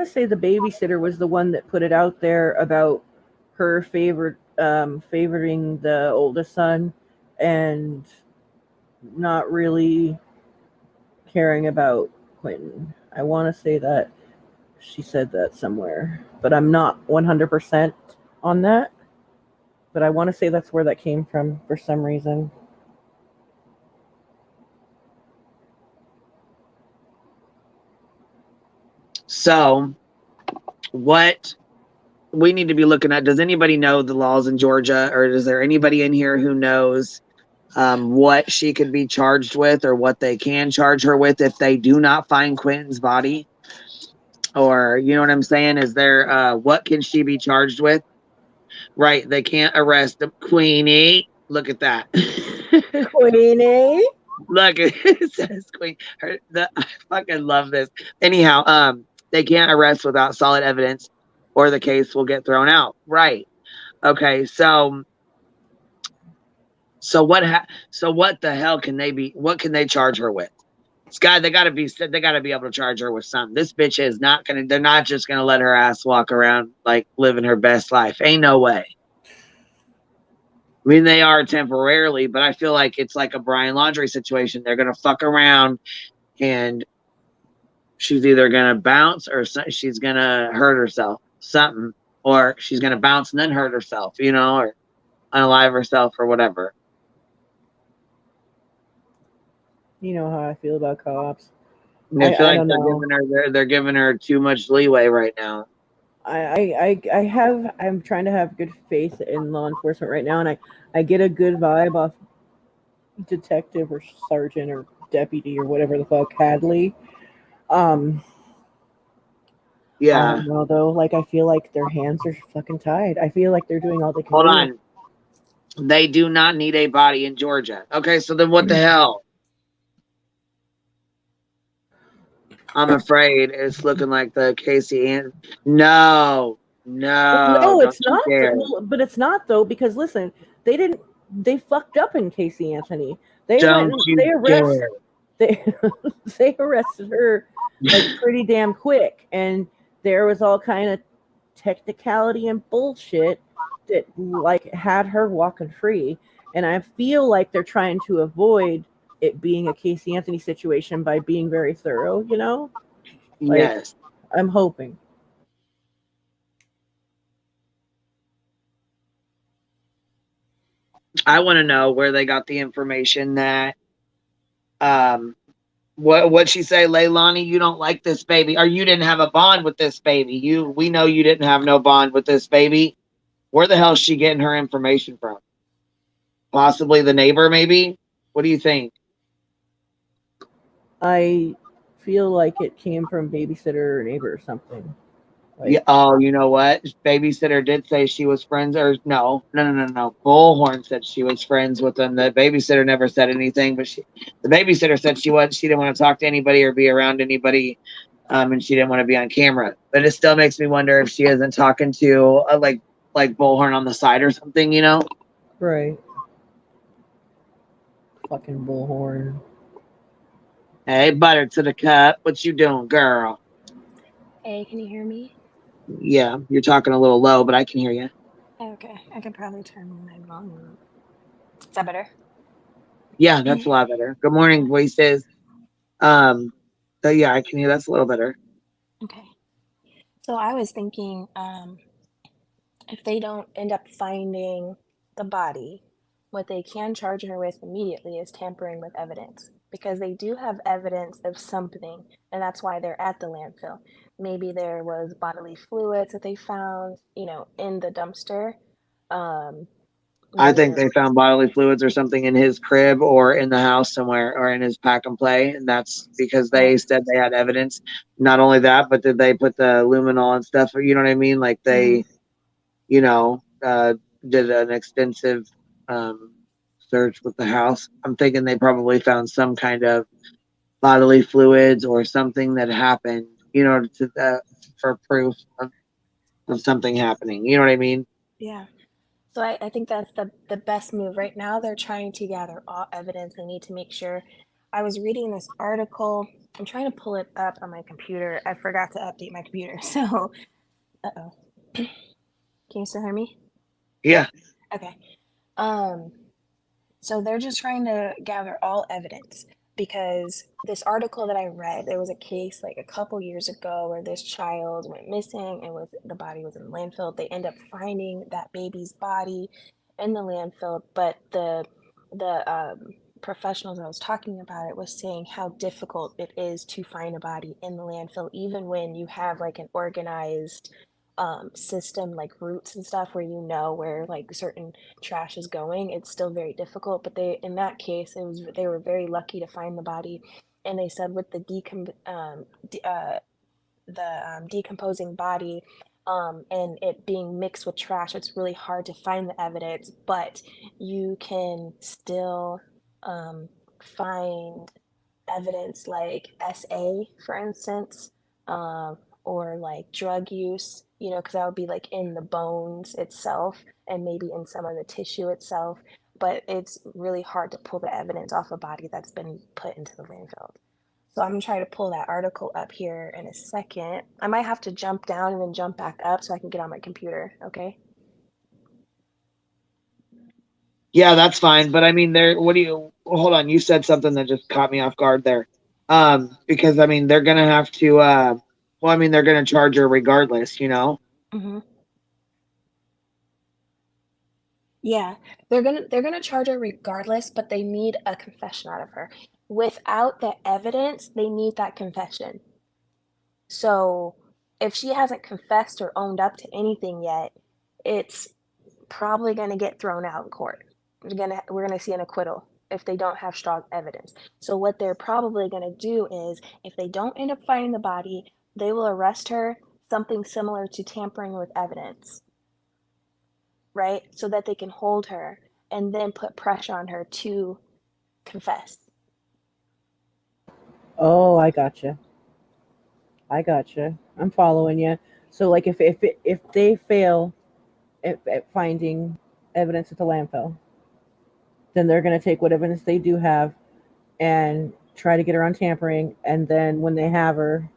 say the babysitter was the one that put it out there about her favoring the oldest son, and not really caring about Quentin. I want to say that she said that somewhere, but I'm not 100% on that. But I want to say that's where that came from for some reason. So, what we need to be looking at, does anybody know the laws in Georgia, or is there anybody in here who knows what she could be charged with, or what they can charge her with if they do not find Quentin's body? Or, you know what I'm saying? Is there, what can she be charged with? Right. They can't arrest the Queenie. Look at that. Queenie. Look, it says Queen. I fucking love this. Anyhow, they can't arrest without solid evidence, or the case will get thrown out. Right. Okay. So what? So what the hell can they be? What can they charge her with? They got to be able to charge her with something. This bitch is not gonna. They're not just gonna let her ass walk around like living her best life. Ain't no way. I mean, they are temporarily, but I feel like it's like a Brian Laundrie situation. They're gonna fuck around, and she's either gonna bounce, or she's gonna hurt herself, something, or she's gonna bounce and then hurt herself, or unalive herself or whatever. You know how I feel about co-ops. I feel like they're giving her too much leeway right now. I'm trying to have good faith in law enforcement right now, and I get a good vibe off detective or sergeant or deputy or whatever the fuck, Hadley. Yeah. I don't know though. Like, I feel like their hands are fucking tied. I feel like they're doing all they can Hold do. on. They do not need a body in Georgia. Okay, so then what the hell? I'm afraid it's looking like the Casey and no, it's not. Well, but it's not though, because listen, they fucked up in Casey Anthony. They they arrested her like pretty damn quick, and there was all kind of technicality and bullshit that like had her walking free. And I feel like they're trying to avoid it being a Casey Anthony situation by being very thorough, Yes. I'm hoping. I want to know where they got the information that what she say, Leilani, you don't like this baby, or you didn't have a bond with this baby. We know you didn't have no bond with this baby. Where the hell is she getting her information from? Possibly the neighbor, maybe? What do you think? I feel like it came from babysitter or neighbor or something. Yeah. Oh, you know what? Babysitter did say she was friends, or no. Bullhorn said she was friends with them. The babysitter never said anything, but the babysitter said she didn't want to talk to anybody or be around anybody, and she didn't want to be on camera. But it still makes me wonder if she isn't talking to like Bullhorn on the side or something, Right. Fucking Bullhorn. Hey, butter to the cup. What you doing, girl? Hey, can you hear me? Yeah, you're talking a little low, but I can hear you. Okay, I can probably turn my volume up. Is that better? Yeah, that's a lot better. Good morning, voices. So yeah, I can hear that's a little better. Okay. So I was thinking, if they don't end up finding the body, what they can charge her with immediately is tampering with evidence, because they do have evidence of something, and that's why they're at the landfill. Maybe there was bodily fluids that they found, in the dumpster. I think they found bodily fluids or something in his crib or in the house somewhere or in his pack and play. And that's because they said they had evidence. Not only that, but did they put the luminol and stuff? You know what I mean? Like they, did an extensive search with the house. I'm thinking they probably found some kind of bodily fluids or something that happened, for proof of something happening. You know what I mean? Yeah. So I think that's the best move. Right now, they're trying to gather all evidence. They need to make sure. I was reading this article. I'm trying to pull it up on my computer. I forgot to update my computer. So, uh-oh. Can you still hear me? Yeah. Okay. So they're just trying to gather all evidence, because this article that I read, there was a case like a couple years ago where this child went missing and the body was in the landfill. They end up finding that baby's body in the landfill, but the professionals I was talking about it was saying how difficult it is to find a body in the landfill, even when you have like an organized system like routes and stuff where you know where like certain trash is going. It's still very difficult, but they, in that case, they were very lucky to find the body. And they said with the decomposing body, and it being mixed with trash, it's really hard to find the evidence, but you can still find evidence like SA, for instance, or like drug use, because that would be like in the bones itself and maybe in some of the tissue itself. But it's really hard to pull the evidence off a body that's been put into the landfill. So I'm gonna try to pull that article up here in a second. I might have to jump down and then jump back up so I can get on my computer, okay? Yeah, that's fine. But I mean, hold on, you said something that just caught me off guard there. Because I mean, they're gonna have to, they're gonna charge her regardless, Mm-hmm. Yeah, they're gonna charge her regardless, but they need a confession out of her. Without the evidence, they need that confession. So if she hasn't confessed or owned up to anything yet, it's probably gonna get thrown out in court. We're gonna see an acquittal if they don't have strong evidence. So what they're probably gonna do is, if they don't end up finding the body, they will arrest her, something similar to tampering with evidence, right? So that they can hold her and then put pressure on her to confess. Oh, I gotcha. I'm following you. So, like, if they fail at finding evidence at the landfill, then they're going to take what evidence they do have and try to get her on tampering. And then when they have her,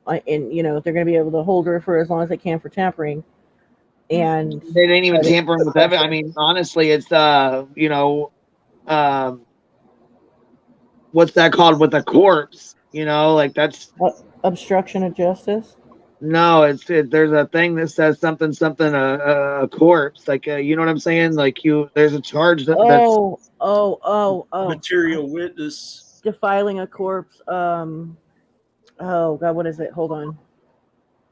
and they're going to be able to hold her for as long as they can for tampering. And they didn't even tamper with evidence. I mean, honestly, it's what's that called with a corpse? Like that's obstruction of justice. No, there's a thing that says something a corpse, like you know what I'm saying? Like there's a charge that's material witness, defiling a corpse. Oh God, what is it? Hold on,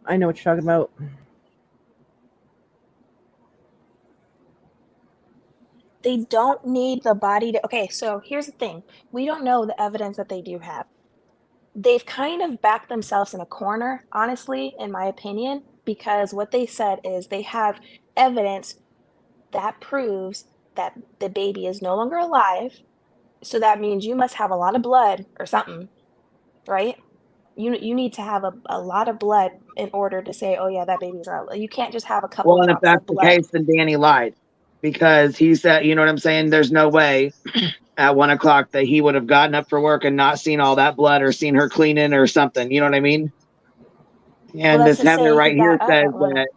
I know what you're talking about. They don't need the body to. Okay, so here's the thing: we don't know the evidence that they do have. They've kind of backed themselves in a corner, honestly, in my opinion, because what they said is they have evidence that proves that the baby is no longer alive. So that means you must have a lot of blood or something, right? You need to have a lot of blood in order to say, oh yeah, that baby's alive. You can't just have a couple and if drops that's of the blood. case, then Danny lied, because he said, you know what I'm saying? There's no way at 1:00 that he would have gotten up for work and not seen all that blood or seen her cleaning or something. You know what I mean? And this Heather right here says that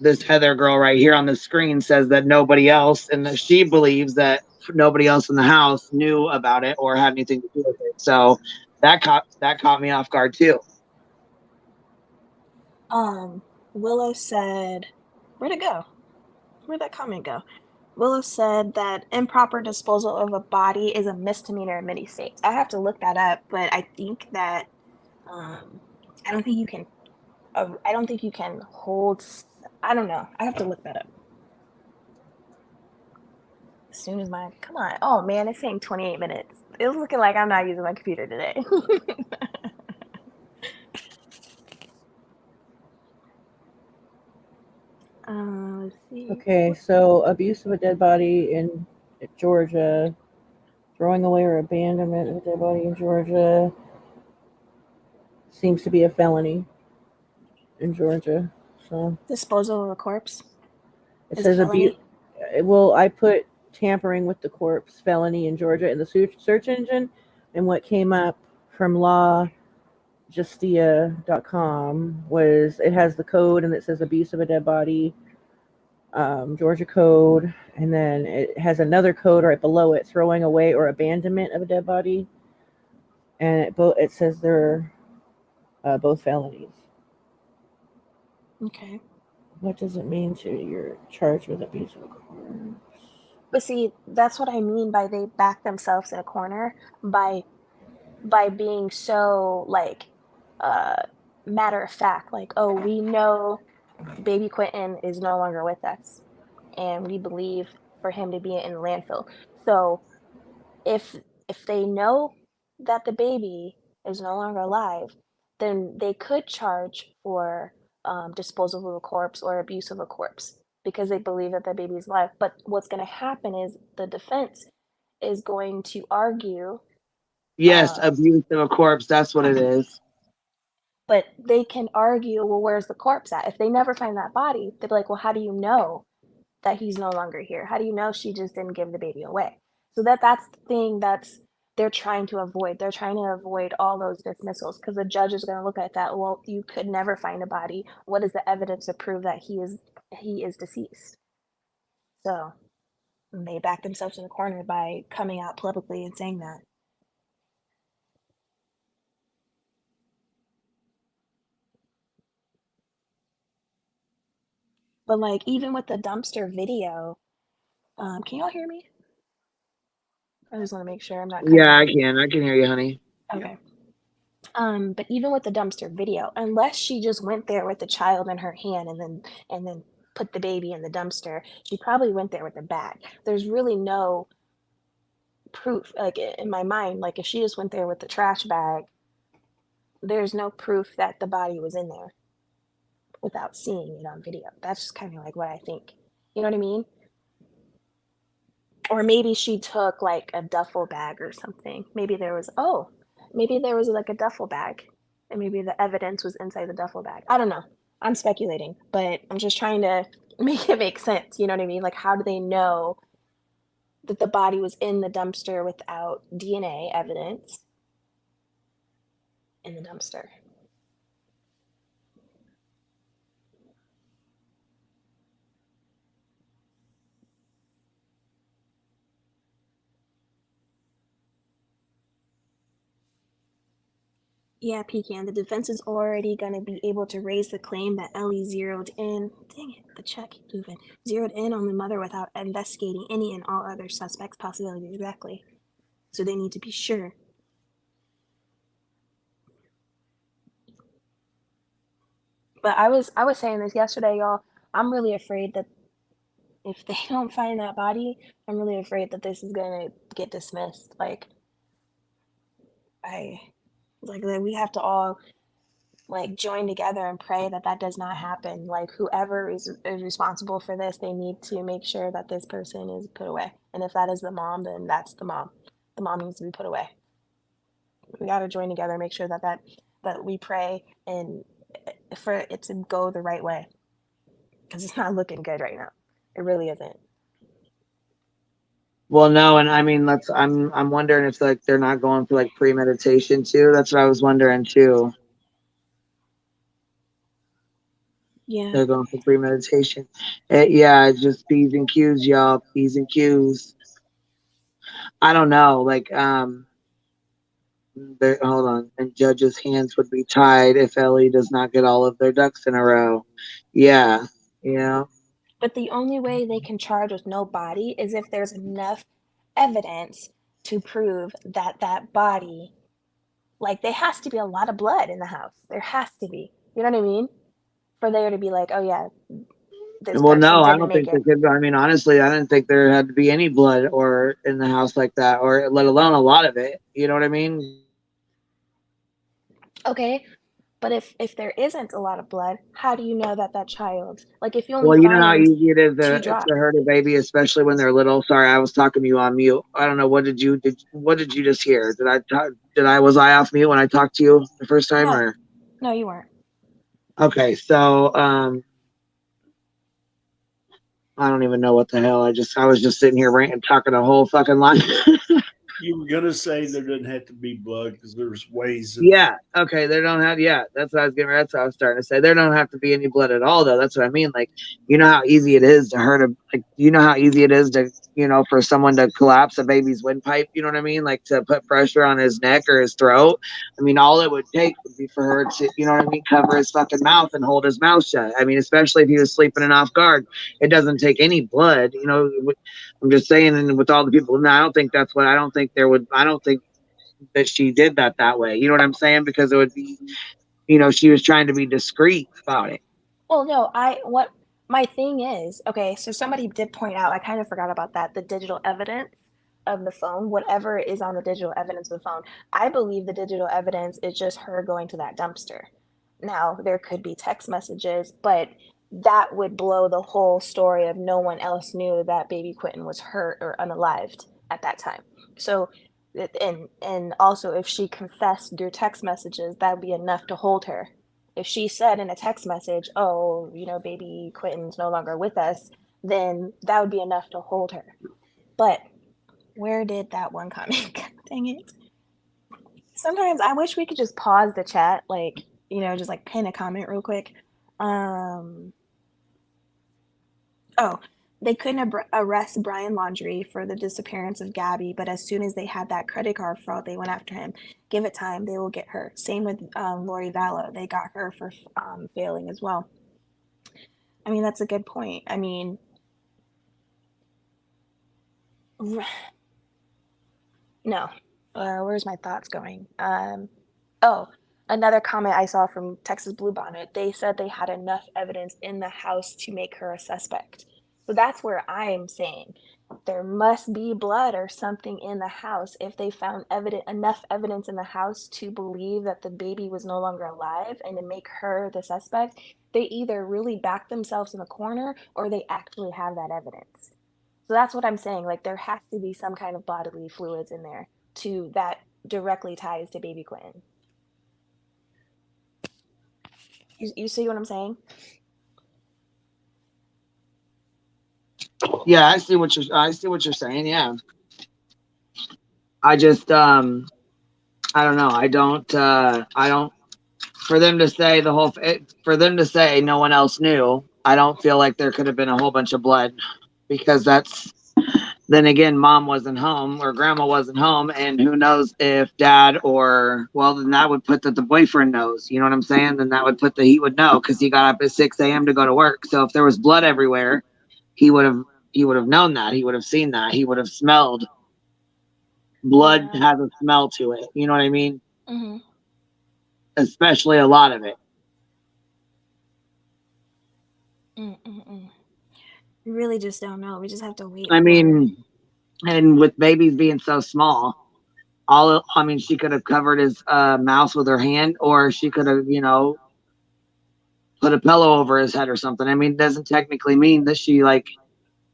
this Heather girl right here on the screen says that nobody else, and that she believes that nobody else in the house knew about it or had anything to do with it. So that caught me off guard too. Willow said, where'd it go? Where'd that comment go? Willow said that improper disposal of a body is a misdemeanor in many states. I have to look that up, but I think that I don't think you can. I don't think you can hold. I don't know. I have to look that up. As soon as come on. Oh man, it's saying 28 minutes. It's looking like I'm not using my computer today. Let's see. Okay, so abuse of a dead body in Georgia, throwing away or abandonment of a dead body in Georgia seems to be a felony in Georgia. So disposal of a corpse. It says abuse. Well, I put tampering with the corpse felony in Georgia in the search engine, and what came up from lawjustia.com was it has the code and it says abuse of a dead body. Georgia code, and then it has another code right below it, throwing away or abandonment of a dead body, and it says they're both felonies. Okay. What does it mean to you're charged with abuse of a corpse? But see, that's what I mean by they back themselves in a corner by being so like matter of fact, like, oh, we know baby Quentin is no longer with us, and we believe for him to be in the landfill. So if they know that the baby is no longer alive, then they could charge for disposal of a corpse or abuse of a corpse because they believe that the baby is alive. But what's going to happen is the defense is going to argue. Yes, abuse of a corpse. That's what it is. But they can argue, well, where's the corpse at? If they never find that body, they'd be like, well, how do you know that he's no longer here? How do you know she just didn't give the baby away? So that's the thing that's they're trying to avoid. They're trying to avoid all those dismissals because the judge is going to look at that. Well, you could never find a body. What is the evidence to prove that he is deceased? So they back themselves in the corner by coming out publicly and saying that. But like even with the dumpster video, can y'all hear me? I just want to make sure I'm not cutting Yeah, out. I can hear you, honey. Okay. But even with the dumpster video, unless she just went there with the child in her hand and then put the baby in the dumpster, she probably went there with a bag. There's really no proof, like in my mind, like if she just went there with the trash bag, there's no proof that the body was in there without seeing it on video. That's just kind of like what I think. You know what I mean? Or maybe she took like a duffel bag or something. Maybe there was like a duffel bag and maybe the evidence was inside the duffel bag. I don't know. I'm speculating, but I'm just trying to make it make sense. You know what I mean? Like, how do they know that the body was in the dumpster without DNA evidence in the dumpster? Yeah, Pecan, the defense is already going to be able to raise the claim that Ellie zeroed in. Dang it, the check keeps moving. Zeroed in on the mother without investigating any and all other suspects' possibilities. Exactly. So they need to be sure. But I was saying this yesterday, y'all. I'm really afraid that if they don't find that body, I'm really afraid that this is gonna get dismissed. Like that we have to all like join together and pray that that does not happen. Like whoever is responsible for this, they need to make sure that this person is put away. And if that is the mom, then that's the mom. The mom needs to be put away. We got to join together and make sure that we pray and for it to go the right way, because it's not looking good right now. It really isn't. Well, no, and I mean, I'm wondering if like they're not going for like premeditation too. That's what I was wondering too. Yeah. They're going for premeditation. Yeah, it's just P's and Q's, y'all. P's and Q's. I don't know. Like, hold on. And judges' hands would be tied if Ellie does not get all of their ducks in a row. Yeah. Yeah. But the only way they can charge with no body is if there's enough evidence to prove that that body, like there has to be a lot of blood in the house. There has to be. You know what I mean? For there to be like, oh yeah, this Well, person no, I didn't don't make think there it. could. I mean, honestly, I didn't think there had to be any blood or in the house like that, or let alone a lot of it. You know what I mean? Okay, but if there isn't a lot of blood, how do you know that that child, like if you only Well, you know how find easy it is 2 to drops? hurt a baby, especially when they're little. Sorry, I was talking to you on mute. I don't know. What did you just hear? Was I off mute when I talked to you the first time, No, or? no, you weren't. Okay, so I don't even know what the hell. I was just sitting here ranting, talking a whole fucking line. You were gonna say there doesn't have to be blood because there's ways of. Yeah. Okay. There don't have. Yeah. That's what I was getting. That's what I was starting to say. There don't have to be any blood at all, though. That's what I mean. Like, you know how easy it is to hurt a. Like, you know how easy it is to, for someone to collapse a baby's windpipe. You know what I mean? Like to put pressure on his neck or his throat. I mean, all it would take would be for her to, you know what I mean, cover his fucking mouth and hold his mouth shut. I mean, especially if he was sleeping and off guard, it doesn't take any blood. I'm just saying, and with all the people. No, I don't think that's what. I don't think there would. I don't think that she did that way. You know what I'm saying? Because it would be, she was trying to be discreet about it. Well, no, what my thing is, okay, so somebody did point out, I kind of forgot about that, the digital evidence of the phone, whatever is on the digital evidence of the phone. I believe the digital evidence is just her going to that dumpster. Now, there could be text messages, but that would blow the whole story of no one else knew that baby Quentin was hurt or unalived at that time. So, and also if she confessed through text messages, that would be enough to hold her. If she said in a text message, oh, baby Quentin's no longer with us, then that would be enough to hold her. But where did that one comment go? Dang it. Sometimes I wish we could just pause the chat, just like pin a comment real quick. They couldn't arrest Brian Laundrie for the disappearance of Gabby, but as soon as they had that credit card fraud, they went after him. Give it time, they will get her. Same with Lori Vallow. They got her for failing as well. I mean, that's a good point. I mean, no. Where's my thoughts going? Another comment I saw from Texas Bluebonnet. They said they had enough evidence in the house to make her a suspect. So that's where I'm saying there must be blood or something in the house. If they found enough evidence in the house to believe that the baby was no longer alive and to make her the suspect, they either really back themselves in the corner or they actually have that evidence. So that's what I'm saying. Like, there has to be some kind of bodily fluids in there that directly ties to baby Quentin. You see what I'm saying? Yeah, I see what you're saying. Yeah. I just I don't know. I don't for them to say no one else knew, I don't feel like there could have been a whole bunch of blood, because then again, mom wasn't home or grandma wasn't home, and who knows if dad then that would put that the boyfriend knows, you know what I'm saying? Then that would put he would know, because he got up at 6 a.m. to go to work. So if there was blood everywhere, he would have known that. He would have seen that. He would have smelled. Blood has a smell to it. You know what I mean? Mm-hmm. Especially a lot of it. We really just don't know. We just have to wait. I mean, and with babies being so small, she could have covered his mouth with her hand, or she could have, put a pillow over his head or something. I mean, it doesn't technically mean that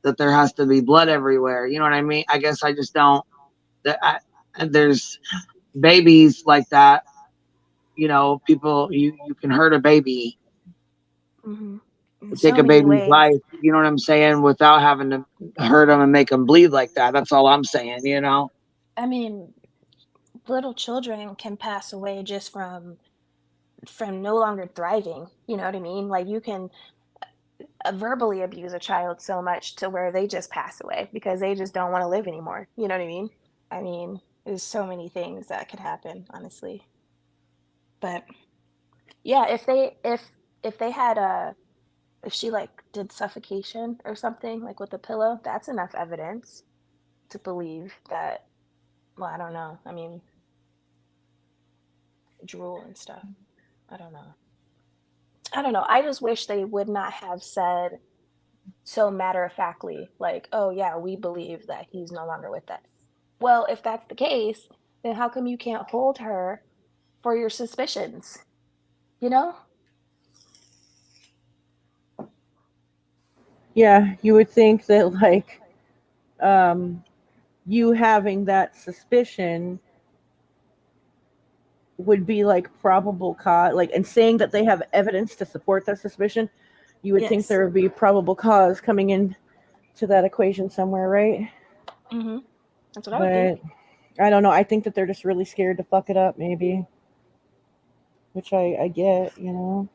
that there has to be blood everywhere. You know what I mean? I guess I just don't. There's babies like that. People, you can hurt a baby. Mm-hmm. Take a baby's life, you know what I'm saying, without having to hurt them and make them bleed like that. That's all I'm saying, I mean, little children can pass away just from no longer thriving. You know what I mean? Like, you can verbally abuse a child so much to where they just pass away because they just don't want to live anymore. You know what I mean? I mean, there's so many things that could happen, honestly. But yeah, if they had if she did suffocation or something, like with a pillow, that's enough evidence to believe that. Well, I don't know. I mean, drool and stuff. I don't know. I just wish they would not have said so matter-of-factly, like, oh yeah, we believe that he's no longer with us. Well, if that's the case, then how come you can't hold her for your suspicions? Yeah, you would think that you having that suspicion would be probable cause, and saying that they have evidence to support that suspicion, you would think there would be probable cause coming in to that equation somewhere, right? Mm-hmm. That's what I would think. I don't know. I think that they're just really scared to fuck it up, maybe. Which I get, you know.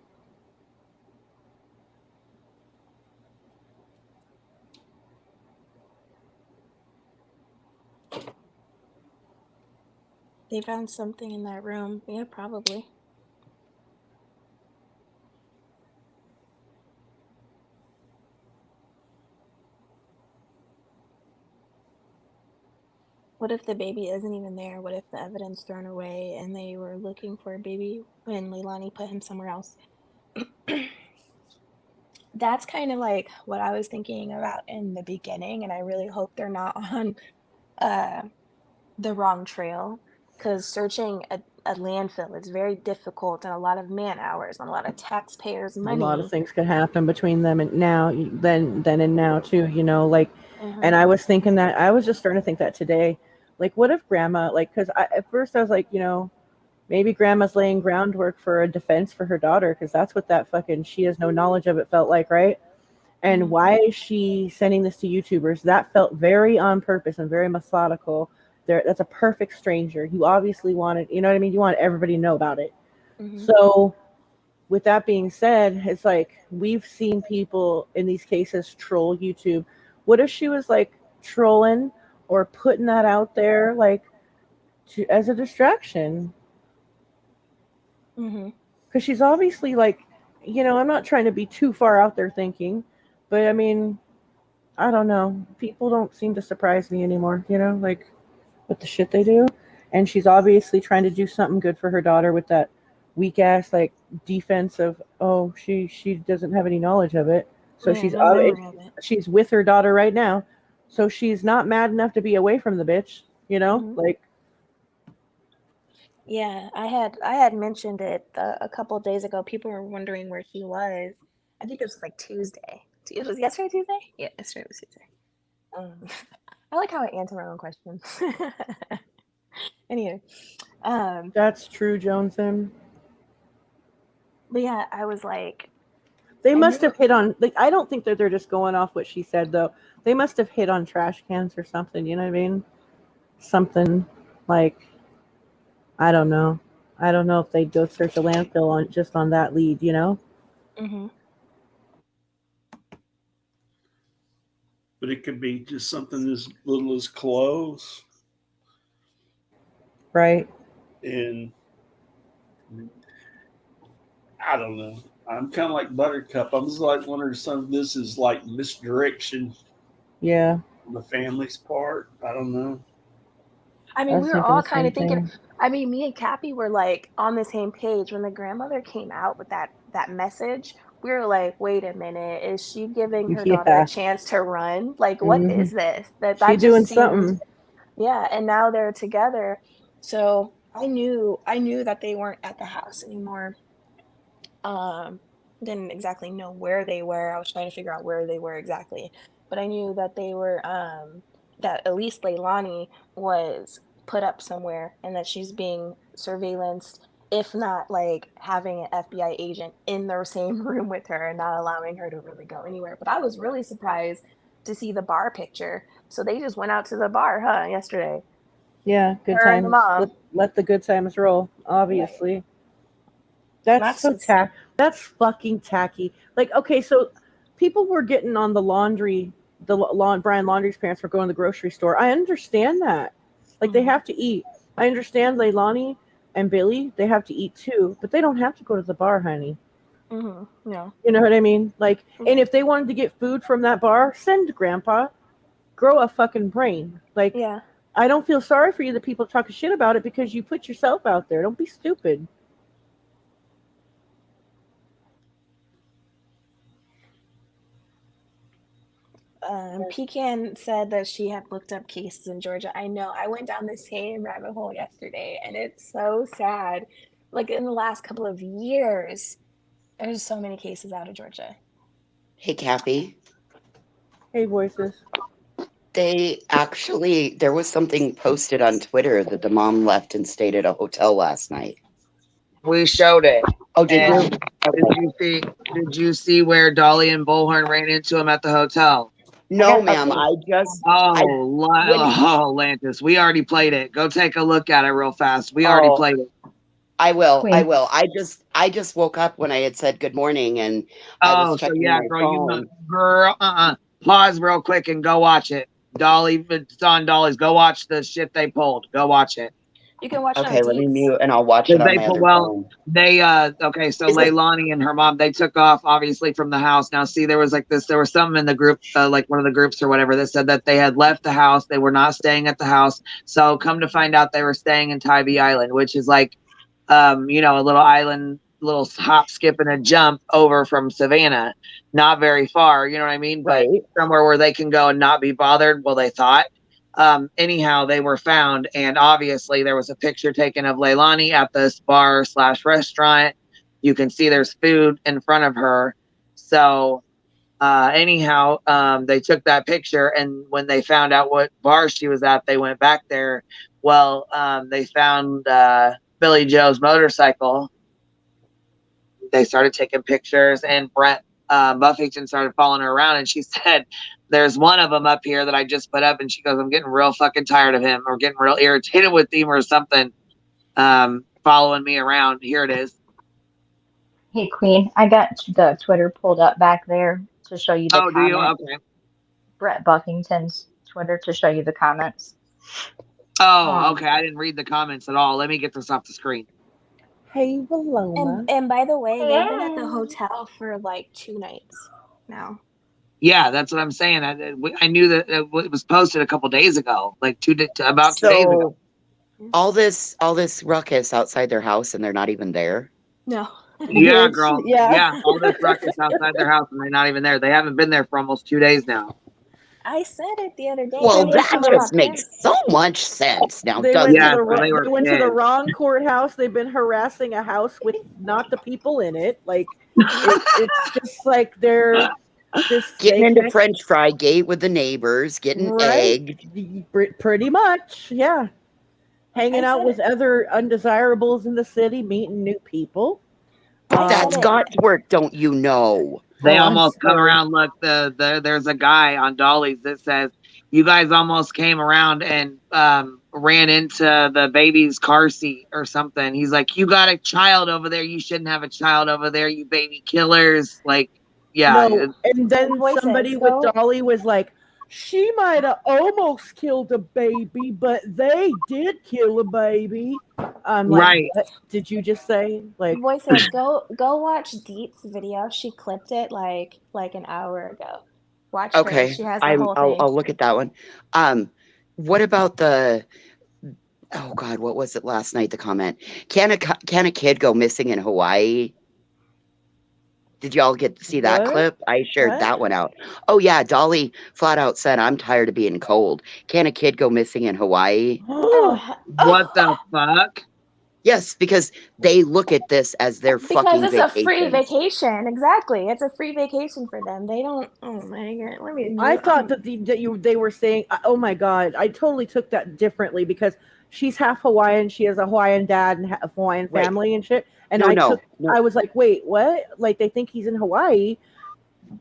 They found something in that room. Yeah, probably. What if the baby isn't even there? What if the evidence thrown away and they were looking for a baby when Leilani put him somewhere else? That's kind of like what I was thinking about in the beginning, and I really hope they're not on the wrong trail, because searching a landfill is very difficult and a lot of man hours and a lot of taxpayers' A lot of money. things could happen between them and now, then and now too, you know, like, Mhm. and I was thinking that, I was just starting to think that today, like, what if grandma, like, because at first I was like, you know, maybe grandma's laying groundwork for a defense for her daughter, because that's what that fucking, she has no knowledge of it, felt like, right? And why is she sending this to YouTubers? That felt very on purpose and very methodical. That's a perfect stranger. You obviously wanted, you know what I mean? You want everybody to know about it. So with that being said, it's like, we've seen people in these cases troll YouTube. What if she was like trolling or putting that out there, like, as a distraction? Because she's obviously like, you know, I'm not trying to be too far out there thinking, but I mean, I don't know. People don't seem to surprise me anymore, you know, like, with the shit they do. And she's obviously trying to do something good for her daughter with that weak ass, like, defense of, oh, she doesn't have any knowledge of it. So Yeah, no memory of it. she's with her daughter right now. So she's not mad enough to be away from the bitch, you know, like. Yeah, I had mentioned it a couple of days ago. People were wondering where she was. I think it was like Tuesday. It was yesterday, Tuesday? Yeah, yesterday was Tuesday. I like how I answer my own questions. Anyway, That's true, Johnson. but yeah, I was like, They must have hit on, like, I don't think that they're just going off what she said, though. They must have hit on trash cans or something, you know what I mean? Something like, I don't know. I don't know if they'd go search a landfill on just on that lead, you know? But it could be just something as little as clothes. Right. And I don't know. I'm kind of like Buttercup. I'm just like wondering if some of this is like misdirection. Yeah. On the family's part. I don't know. I mean, we were all kind of thinking. I mean, me and Cappy were like on the same page when the grandmother came out with that message. We were like, "Wait a minute, is she giving her daughter a chance to run? Like, what is this?" That She just doing seemed, something. yeah. And now they're together, so I knew that they weren't at the house anymore. Didn't exactly know where they were. I was trying to figure out where they were exactly, but I knew that they were that at least Leilani was put up somewhere and that she's being surveillanced, if not like having an FBI agent in the same room with her and not allowing her to really go anywhere. But I was really surprised to see the bar picture. So they just went out to the bar, huh, yesterday. Yeah, good Her and the times. mom. Let the good times roll, obviously. That's so that's fucking tacky. Like, okay, so people were getting on the laundry, Brian Laundrie's parents were going to the grocery store. I understand that. Like, they have to eat. I understand Leilani and Billy, they have to eat too, but they don't have to go to the bar, honey. Yeah. You know what I mean? Like, and if they wanted to get food from that bar, send grandpa. Grow a fucking brain. Like, yeah. I don't feel sorry for you that people talk shit about it because you put yourself out there. Don't be stupid. Pecan said that she had looked up cases in Georgia. I know. I went down the same rabbit hole yesterday, and it's so sad. Like, in the last couple of years, there's so many cases out of Georgia. Hey, Cappy. Hey, voices. There was something posted on Twitter that the mom left and stayed at a hotel last night. We showed it. Oh, did you? Did you see where Dolly and Bullhorn ran into him at the hotel? No, ma'am. Lantis, we already played it. Go take a look at it real fast. We already Oh. played it. I will. Queen. I will. I just woke up when I had said good morning, and I was checking my girl, phone. Pause real quick and go watch it. Dolly, it's on Dolly's. Go watch the shit they pulled. Go watch it. You can watch Okay, it on let me Deets. mute, and I'll watch it on my other phone. Okay, so Is it- Leilani and her mom, they took off obviously from the house. Now, see, there was something in the group, like one of the groups or whatever, that said that they had left the house. They were not staying at the house. So come to find out, they were staying in Tybee Island, which is like, a little island, little hop, skip, and a jump over from Savannah. Not very far, you know what I mean? But somewhere where they can go and not be bothered. Well, they thought. Anyhow, they were found, and obviously there was a picture taken of Leilani at this bar/restaurant. You can see there's food in front of her. So they took that picture, and when they found out what bar she was at, they went back there. Well, they found Billy Joe's motorcycle. They started taking pictures, and Brett Buffington started following her around, and she said, there's one of them up here that I just put up, and she goes, I'm getting real fucking tired of him, or getting real irritated with him or something, following me around. Here it is. Hey, Queen, I got the Twitter pulled up back there to show you the Oh, do you? Okay. Brett Buffington's Twitter to show you the comments. Oh, okay. I didn't read the comments at all. Let me get this off the screen. Hey, Valona. And by the way, they've been at the hotel for like 2 nights now. Yeah, that's what I'm saying. I knew that it was posted a couple days ago, like 2 days ago. All this ruckus outside their house, and they're not even there. No. Yeah, girl. Yeah. All this ruckus outside their house, and they're not even there. They haven't been there for almost 2 days now. I said it the other day. Well, that just makes so much sense now. They doesn't went, it? they went to the wrong courthouse. They've been harassing a house with not the people in it. Like it's just like they're just getting into French fry gate with the neighbors, getting egged. Pretty much, yeah. Hanging out with other undesirables in the city, meeting new people. That's God's work, don't you know? They almost come around. Look, there's a guy on Dolly's that says, you guys almost came around and ran into the baby's car seat or something. He's like, you got a child over there. You shouldn't have a child over there, you baby killers. Like, yeah. No, and then somebody with Dolly was like, she might have almost killed a baby, but they did kill a baby. Right. What did you just say? Like, Voices, go watch Deet's video. She clipped it like an hour ago. Watch her. She has the whole thing. I'll look at that one. What about oh God, what was it last night? The comment: Can a kid go missing in Hawaii? Did y'all get to see that clip? I shared that one out. Oh yeah, Dolly flat out said, "I'm tired of being cold. Can a kid go missing in Hawaii?" What the fuck? Yes, because they look at this as their fucking because it's vacation. a free vacation. Exactly, it's a free vacation for them. They don't. Oh my God, let me. I thought that they were saying, oh my God, I totally took that differently because she's half Hawaiian. She has a Hawaiian dad and a Hawaiian family and shit. And I was like, wait, what? Like they think he's in Hawaii.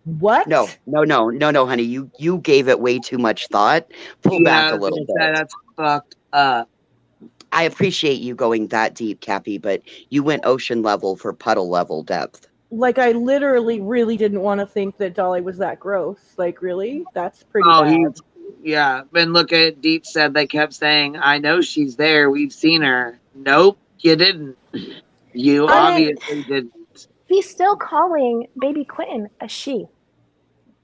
What? No, honey. You gave it way too much thought. Pull back a little bit. That's fucked up. I appreciate you going that deep, Cappy, but you went ocean level for puddle level depth. Like I literally really didn't want to think that Dolly was that gross. Like really? That's pretty bad. Yeah. And look at Deep said they kept saying, I know she's there. We've seen her. Nope, you didn't. You obviously didn't. He's still calling baby Quentin a she.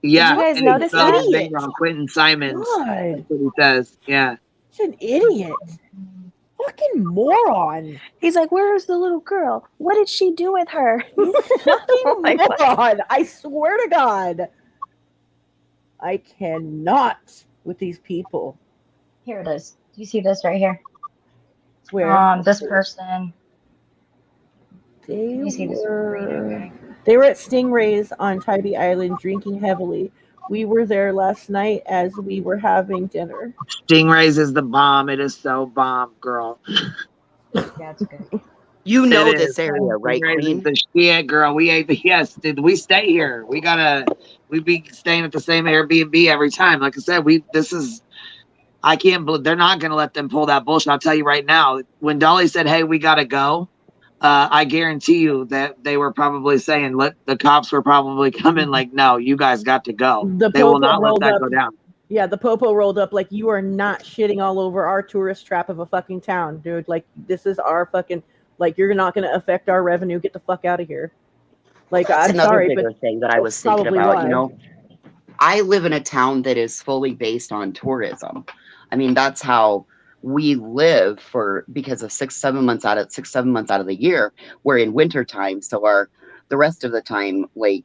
Yeah. Did you guys notice that? Wrong. Quentin Simons. That's what he says. Yeah. He's an idiot. Fucking moron. He's like, where's the little girl? What did she do with her? Fucking moron. I swear to God. I cannot with these people. Here it is. Do you see this right here? Where? This person. They were at Stingrays on Tybee Island drinking heavily. We were there last night as we were having dinner. Stingrays is the bomb. It is so bomb, girl. Yeah, it's good. You know It this is. area, right, Queen? The shit, girl. Yes, we stay here. We be staying at the same Airbnb every time. Like I said, I can't believe they're not going to let them pull that bullshit. I'll tell you right now, when Dolly said, hey, we got to go, I guarantee you that they were probably saying, the cops were probably coming like, no, you guys got to go. They will not let that go down. Yeah, the popo rolled up like, you are not shitting all over our tourist trap of a fucking town, dude. Like, this is our fucking, like, you're not going to affect our revenue. Get the fuck out of here. Like, That's I'm another sorry, bigger but thing that I was thinking probably about. why. You know, I live in a town that is fully based on tourism. I mean, that's how we live because of 6-7 months out of the year we're in winter time. So the rest of the time, like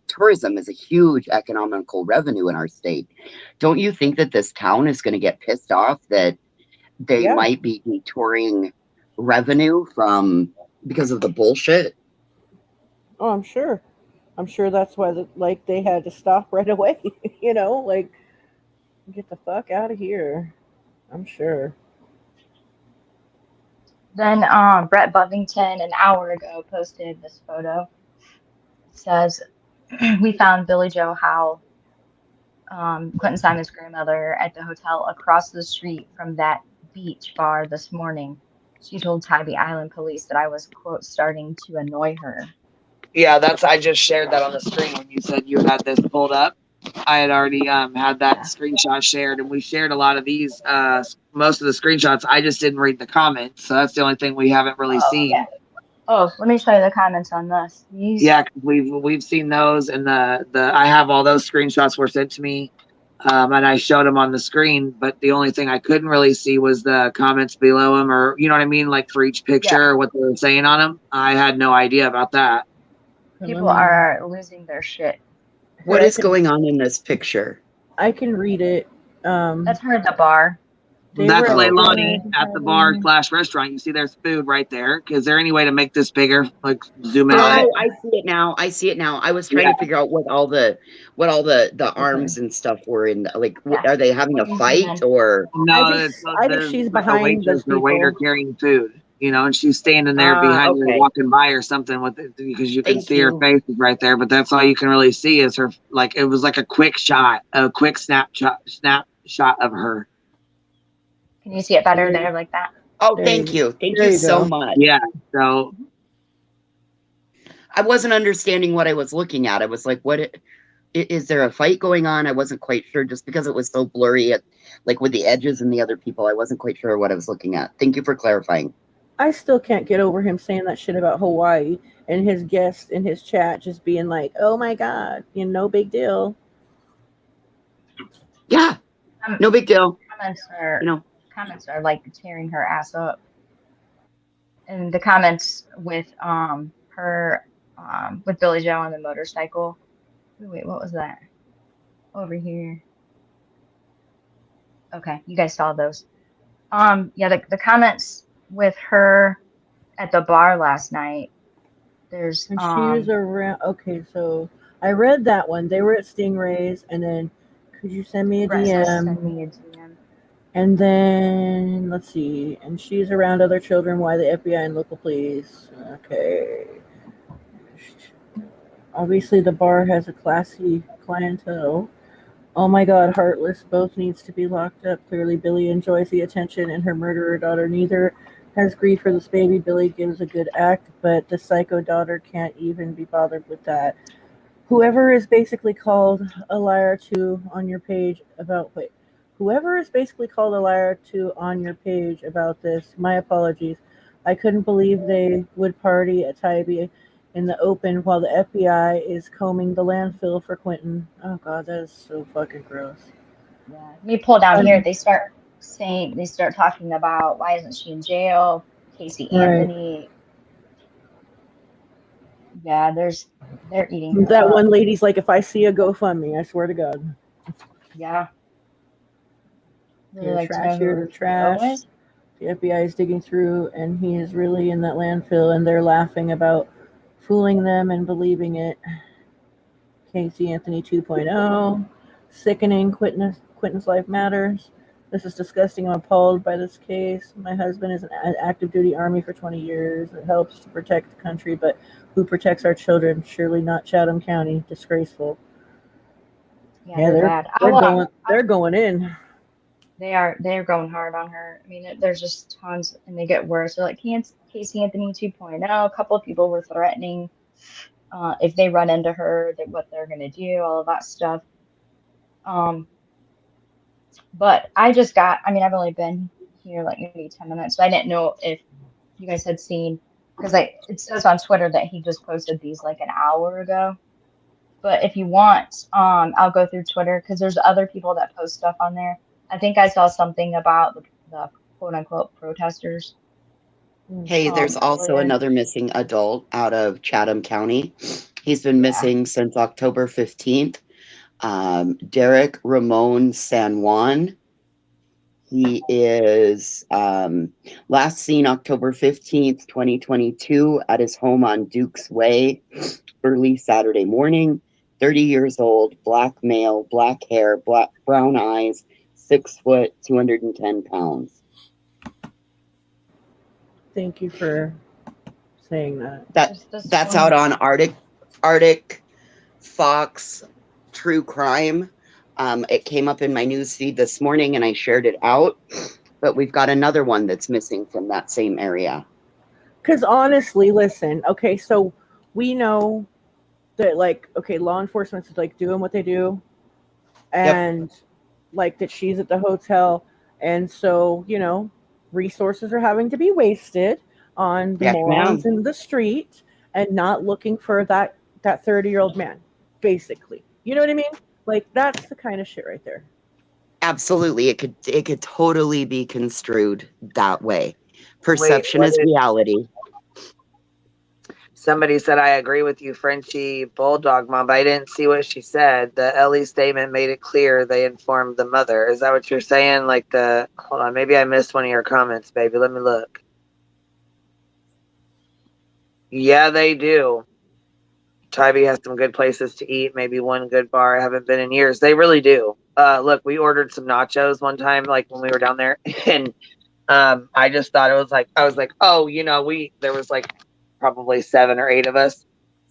tourism is a huge economical revenue in our state. Don't you think that this town is going to get pissed off that they might be detouring revenue because of the bullshit? Oh, I'm sure that's why they had to stop right away. You know, like, get the fuck out of here. I'm sure. Then Brett Bovington an hour ago posted this photo. It says, we found Billy Joe Howe, Quentin Simon's grandmother, at the hotel across the street from that beach bar this morning. She told Tybee Island police that I was, quote, starting to annoy her. Yeah, I just shared that on the screen when you said you had this pulled up. I had already had that screenshot shared, and we shared a lot of these, most of the screenshots. I just didn't read the comments, so that's the only thing we haven't really seen. Yeah. Oh, let me show you the comments on this. Yeah, we've seen those, and I have all those screenshots were sent to me, and I showed them on the screen. But the only thing I couldn't really see was the comments below them, or you know what I mean, like for each picture, or what they were saying on them. I had no idea about that. People are losing their shit. What is going on in this picture? I can read it. That's her at the bar. That's Leilani at the bar / restaurant. You see there's food right there. Is there any way to make this bigger? Like zoom in on it? Oh, I see it now. I was trying to figure out what all the arms and stuff were in. Like, are they having a fight or? No, I think she's behind those people. The waiter carrying food, and she's standing there behind her, walking by or something with it, because you can see her face is right there. But that's all you can really see is her. Like, it was like a quick snapshot of her. Can you see it better there like that? Oh, thank you. Thank you so much. Yeah. So I wasn't understanding what I was looking at. I was like, is there a fight going on? I wasn't quite sure, just because it was so blurry, like with the edges and the other people. I wasn't quite sure what I was looking at. Thank you for clarifying. I still can't get over him saying that shit about Hawaii and his guests in his chat just being like, oh my God, no big deal. Yeah, no big deal. Comments are like tearing her ass up. And the comments with her with Billy Joe on the motorcycle. Wait, what was that? Over here. Okay, you guys saw those. Yeah, the comments with her at the bar last night. There's and she was around. Okay, so I read that one. They were at Stingrays, and then could you send me a DM? Send me a DM. And then let's see. And she's around other children. Why the FBI and local police? Okay. Obviously, the bar has a classy clientele. Oh my God, heartless. Both needs to be locked up. Clearly, Billy enjoys the attention, and her murderer daughter neither has grief for this baby. Billy gives a good act, but the psycho daughter can't even be bothered with that. Whoever is basically called a liar to on your page about whoever is basically called a liar to on your page about this, my apologies. I couldn't believe they would party at Tybee in the open while the FBI is combing the landfill for Quentin. Oh God, that is so fucking gross. Yeah. Let me pull down here. They start talking about why isn't she in jail? Casey Anthony. Yeah, they're eating. That one lady's like, if I see a GoFundMe, I swear to God. Yeah. Here's trash, here's the trash. The FBI is digging through, and he is really in that landfill, and they're laughing about fooling them and believing it. Casey Anthony 2.0. Sickening. Quentin's life matters. This is disgusting. I'm appalled by this case. My husband is an active duty Army for 20 years. It helps to protect the country, but who protects our children? Surely not Chatham County. Disgraceful. Yeah, they're bad. They're going in. They're going hard on her. I mean, there's just tons, and they get worse. They're like Casey Anthony 2.0. A couple of people were threatening if they run into her, what they're gonna do, all of that stuff. But I just got. I mean, I've only been here like maybe 10 minutes, so I didn't know if you guys had seen because it says on Twitter that he just posted these like an hour ago. But if you want, I'll go through Twitter because there's other people that post stuff on there. I think I saw something about the quote unquote protesters. Hey, there's also earlier. another missing adult out of Chatham County. He's been missing since October 15th. Derek Ramon San Juan. He is last seen October 15th, 2022 at his home on Duke's Way early Saturday morning. 30 years old, black male, black hair, brown eyes, 6 foot, 210 pounds. Thank you for saying that. That's out on Arctic Fox True Crime. It came up in my news feed this morning and I shared it out. But we've got another one that's missing from that same area. Because honestly, listen, okay, so we know that like, okay, law enforcement's like doing what they do, and like that she's at the hotel, and so resources are having to be wasted on the morons in the street and not looking for that 30-year-old man, basically. You know what I mean? Like that's the kind of shit right there. Absolutely, it could totally be construed that way. Perception is reality. Somebody said, I agree with you, Frenchie Bulldog Mom, but I didn't see what she said. The Ellie statement made it clear they informed the mother. Is that what you're saying? Like hold on, maybe I missed one of your comments, baby. Let me look. Yeah, they do. Tybee has some good places to eat, maybe one good bar I haven't been in years. They really do. Look, we ordered some nachos one time, like when we were down there, and I just thought it was like, I was like, oh, there was like probably 7 or 8 of us.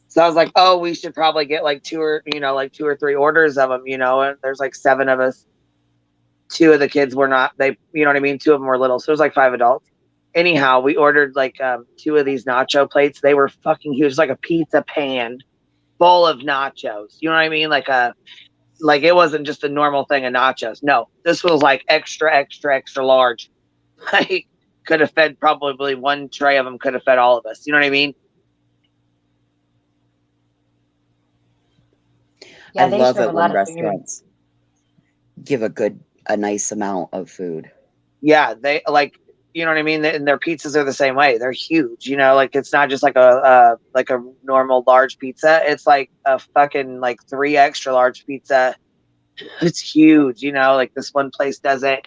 So I was like, oh, we should probably get like 2 or 3 orders of them, and there's like 7 of us. 2 of the kids were not, you know what I mean? 2 of them were little. So it was like 5 adults. Anyhow, we ordered like 2 of these nacho plates. They were fucking huge, like a pizza pan full of nachos. You know what I mean? Like it wasn't just a normal thing of nachos. No, this was like extra, extra, extra large. Like could have fed probably 1 tray of them could have fed all of us. You know what I mean? Yeah, I love it when restaurants give a nice amount of food. Yeah, they like, you know what I mean? And their pizzas are the same way. They're huge, like it's not just like a normal large pizza. It's like a fucking like 3 extra large pizza. It's huge, like this one place does it.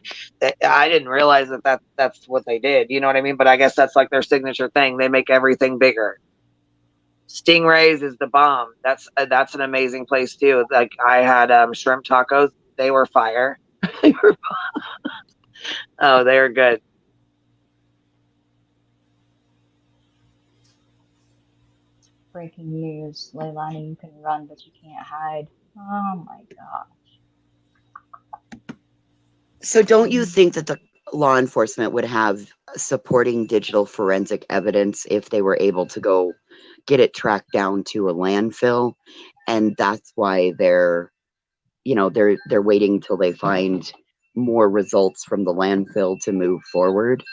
I didn't realize that's what they did. You know what I mean? But I guess that's like their signature thing. They make everything bigger. Stingrays is the bomb. That's an amazing place too. Like I had shrimp tacos. They were fire. Oh, they were good. Breaking news, Leilani, you can run, but you can't hide. Oh my gosh. So don't you think that the law enforcement would have supporting digital forensic evidence if they were able to go get it tracked down to a landfill? And that's why they're waiting till they find more results from the landfill to move forward.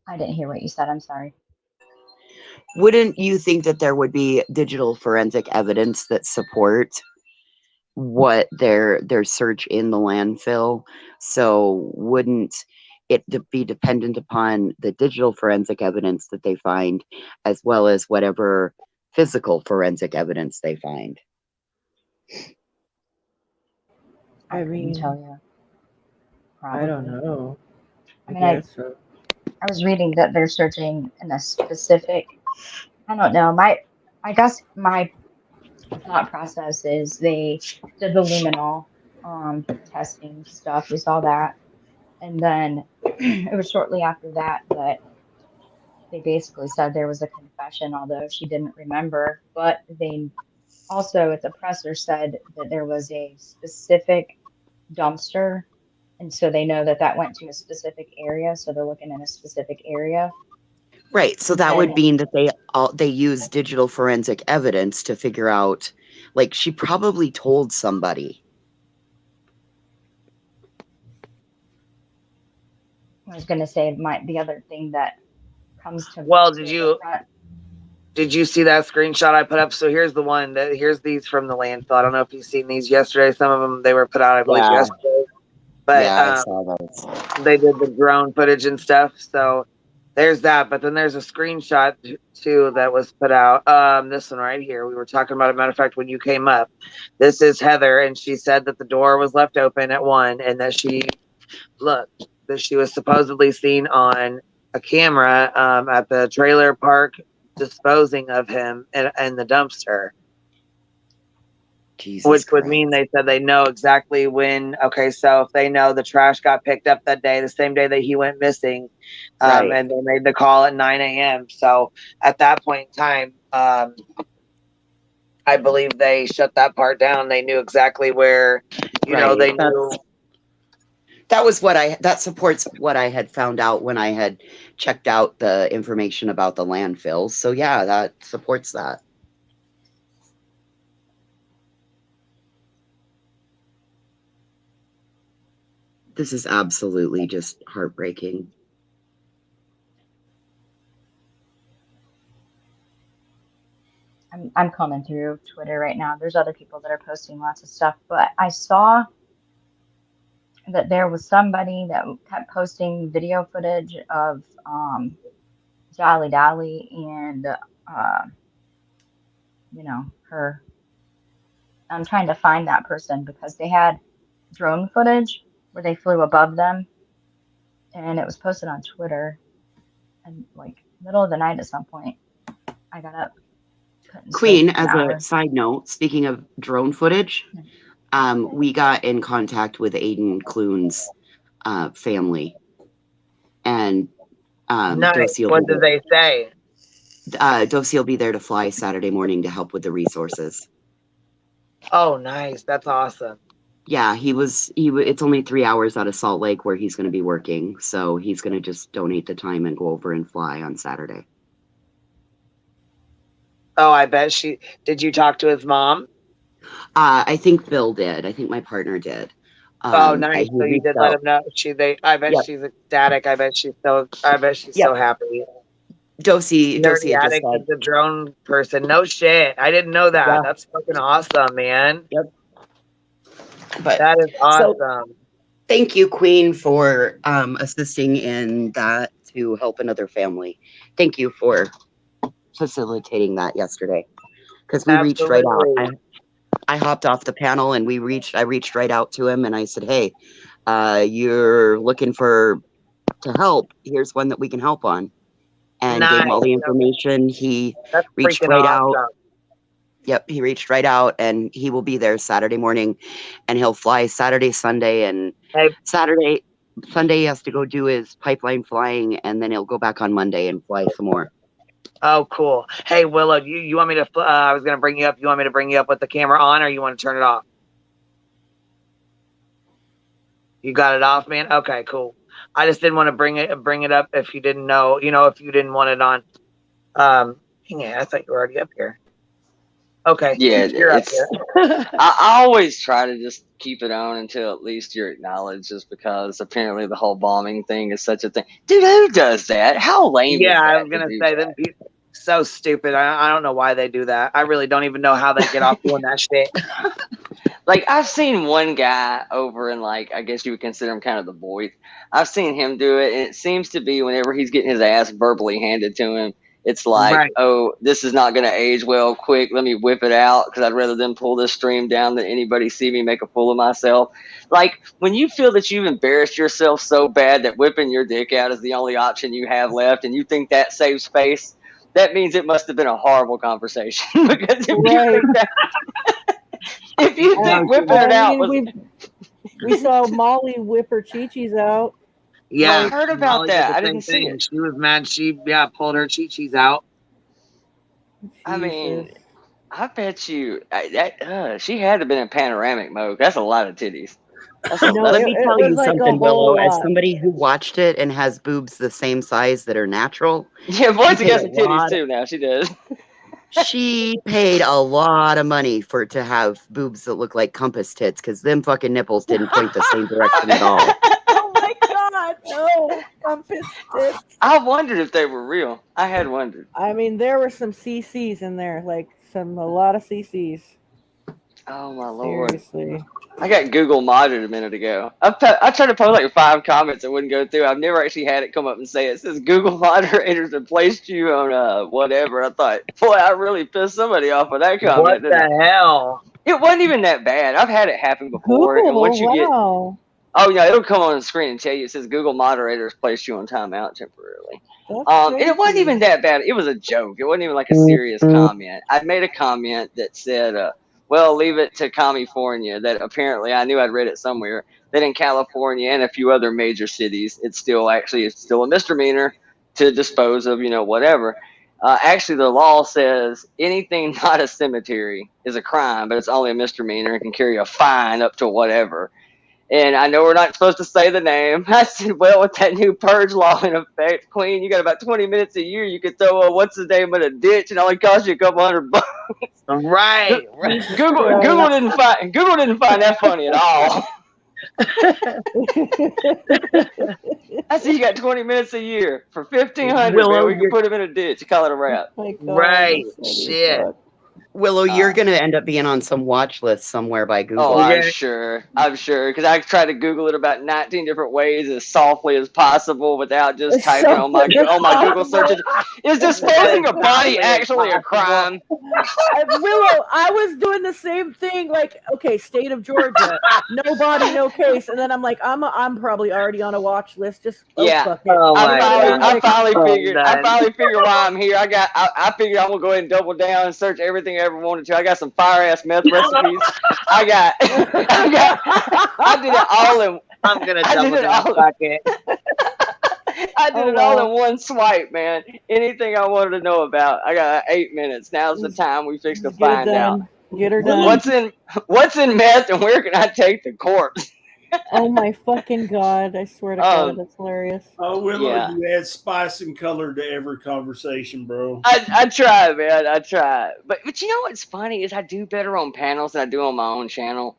I didn't hear what you said. I'm sorry. Wouldn't you think that there would be digital forensic evidence that support what their search in the landfill? So wouldn't it be dependent upon the digital forensic evidence that they find as well as whatever physical forensic evidence they find? I couldn't tell you. Probably. I don't know. I was reading that they're searching in a specific, I don't know, I guess my thought process is they did the luminol testing stuff. We saw that. And then it was shortly after that that they basically said there was a confession, although she didn't remember. But they also, at the presser, said that there was a specific dumpster. And so they know that that went to a specific area. So they're looking in a specific area. Right. So that would mean that they use digital forensic evidence to figure out, like, she probably told somebody. I was going to say the other thing that comes to well, did you see that screenshot I put up? So here's the one here's these from the landfill. I don't know if you've seen these yesterday. Some of them they were put out, I believe, yesterday. But yeah, I saw those. They did the drone footage and stuff. So there's that. But then there's a screenshot too that was put out. This one right here. We were talking about it. Matter of fact, when you came up, this is Heather, and she said that the door was left open at 1, and that she was supposedly seen on a camera at the trailer park disposing of him in the dumpster. Jesus which would Christ. mean they said they know exactly when. Okay, so if they know the trash got picked up that day, the same day that he went missing, Right. and they made the call at 9 a.m. So at that point in time, I believe they shut that part down. They knew exactly where, they knew. That supports what I had found out when I had checked out the information about the landfills. So yeah, that supports that. This is absolutely just heartbreaking. I'm coming through Twitter right now. There's other people that are posting lots of stuff, but I saw that there was somebody that kept posting video footage of Jolly Dolly and her. I'm trying to find that person because they had drone footage where they flew above them, and it was posted on Twitter. And like middle of the night at some point, I got up. Queen, as a side note, speaking of drone footage, we got in contact with Aiden Clune's family, and Nice. What did they say? Dosie will be there to fly Saturday morning to help with the resources. Oh, nice. That's awesome. Yeah, it's only 3 hours out of Salt Lake where he's going to be working, so he's going to just donate the time and go over and fly on Saturday. Oh, I bet did you talk to his mom? I think Bill did. I think my partner did. Oh, nice. So you did let him know. I bet she's ecstatic. I bet she's so happy. Dosie had just said, is the drone person. No shit. I didn't know that. Yeah. That's fucking awesome, man. Yep. But that is awesome. So, thank you, Queen, for assisting in that to help another family. Thank you for facilitating that yesterday, because we reached right out. I hopped off the panel and I reached right out to him and I said, hey, you're looking to help. Here's one that we can help on. And gave him all the information. He reached right out. Yep, he reached right out, and he will be there Saturday morning, and he'll fly Saturday, Sunday, and Sunday he has to go do his pipeline flying, and then he'll go back on Monday and fly some more. Oh, cool. Hey, Willow, you want me to, I was going to bring you up. You want me to bring you up with the camera on, or you want to turn it off? You got it off, man? Okay, cool. I just didn't want to bring it up if you didn't know, if you didn't want it on. I thought you were already up here. Okay. Yeah, you're up here. I always try to just keep it on until at least you're acknowledged, just because apparently the whole bombing thing is such a thing. Dude, who does that? How lame is that? I was going to say, them people, so stupid. I don't know why they do that. I really don't even know how they get off doing that shit. Like, I've seen one guy over in, like, I guess you would consider him kind of the boys. I've seen him do it, and it seems to be whenever he's getting his ass verbally handed to him, it's like, oh, this is not going to age well. Quick, let me whip it out, because I'd rather them pull this stream down than anybody see me make a fool of myself. Like, when you feel that you've embarrassed yourself so bad that whipping your dick out is the only option you have left, and you think that saves face, that means it must have been a horrible conversation. Because if you think whipping it out was... we saw Molly whip her chi-chis out. Yeah, I heard about Molly that. did the I didn't same see thing. it. She was mad. She pulled her chi-chis out. I mean, I bet you she had to have been in panoramic mode. That's a lot of titties. That's a Let me tell you like a something, Willow. whole As lot. somebody who watched it and has boobs the same size that are natural, Yeah, Boy's she got paid some titties too now. She does. she paid a lot of money for it to have boobs that look like compass tits, because them fucking nipples didn't point the same direction at all. Oh my god, no. Compass tits. I wondered if they were real. I had wondered. I mean, there were some CCs in there, like a lot of CCs. Oh my lord. Seriously. I got Google modded a minute ago. I tried to post like 5 comments that wouldn't go through. I've never actually had it come up and say it. It says Google moderators have placed you on whatever. I thought, boy, I really pissed somebody off with that comment. What the hell? It wasn't even that bad. I've had it happen before. Google, And once you wow. oh yeah, it'll come on the screen and tell you. It says Google moderators placed you on timeout temporarily. That's And it wasn't even that bad. It was a joke. It wasn't even like a serious comment. I made a comment that said, well, leave it to California, that apparently I knew I'd read it somewhere, that in California and a few other major cities, it's still a misdemeanor to dispose of, whatever. Actually, the law says anything not a cemetery is a crime, but it's only a misdemeanor and can carry a fine up to whatever. And I know we're not supposed to say the name. I said, well, with that new purge law in effect, Queen, you got about 20 minutes a year. You could throw a what's the name in a ditch and it only cost you a couple $100. Right. Google didn't find that funny at all. I said, you got 20 minutes a year for $1,500. Man, we can put him in a ditch. Call it a wrap. Right. Shit. Willow, you're going to end up being on some watch list somewhere by Google. Oh, I'm sure. Because I tried to Google it about 19 different ways as softly as possible without just typing on my Google search. Is disposing a body actually a crime? Willow, I was doing the same thing. Like, okay, state of Georgia, no body, no case, and then I'm like, I'm probably already on a watch list. Just fuck it. I finally figured why I'm here. I figured I'm gonna go ahead and double down and search everything I ever wanted to. I got some fire ass meth recipes. I did it all in. I'm gonna double down. Fuck it. I did it all in one swipe, man. Anything I wanted to know about. I got 8 minutes. Now's the time we fix to find out. Get her done. What's in meth and where can I take the corpse? Oh my fucking god! I swear to God, that's hilarious. Oh, Willow, you add spice and color to every conversation, bro. I try, man. I try. But you know what's funny is I do better on panels than I do on my own channel.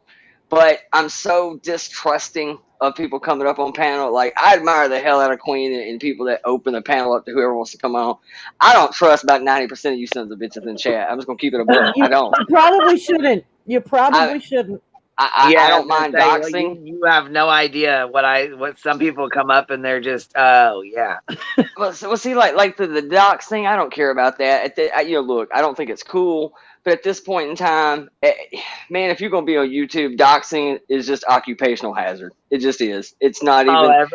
But I'm so distrusting of people coming up on panel. Like, I admire the hell out of Queen and people that open the panel up to whoever wants to come on. I don't trust about 90% of you sons of bitches in chat. I'm just going to keep it a book. I don't. You probably shouldn't. You probably shouldn't. I don't mind doxing. You have no idea what some people come up and they're just, oh yeah. Well, see, like the dox thing, I don't care about that. Look, I don't think it's cool. But at this point in time, man, if you're going to be on YouTube, doxing is just occupational hazard. It just is. It's not even.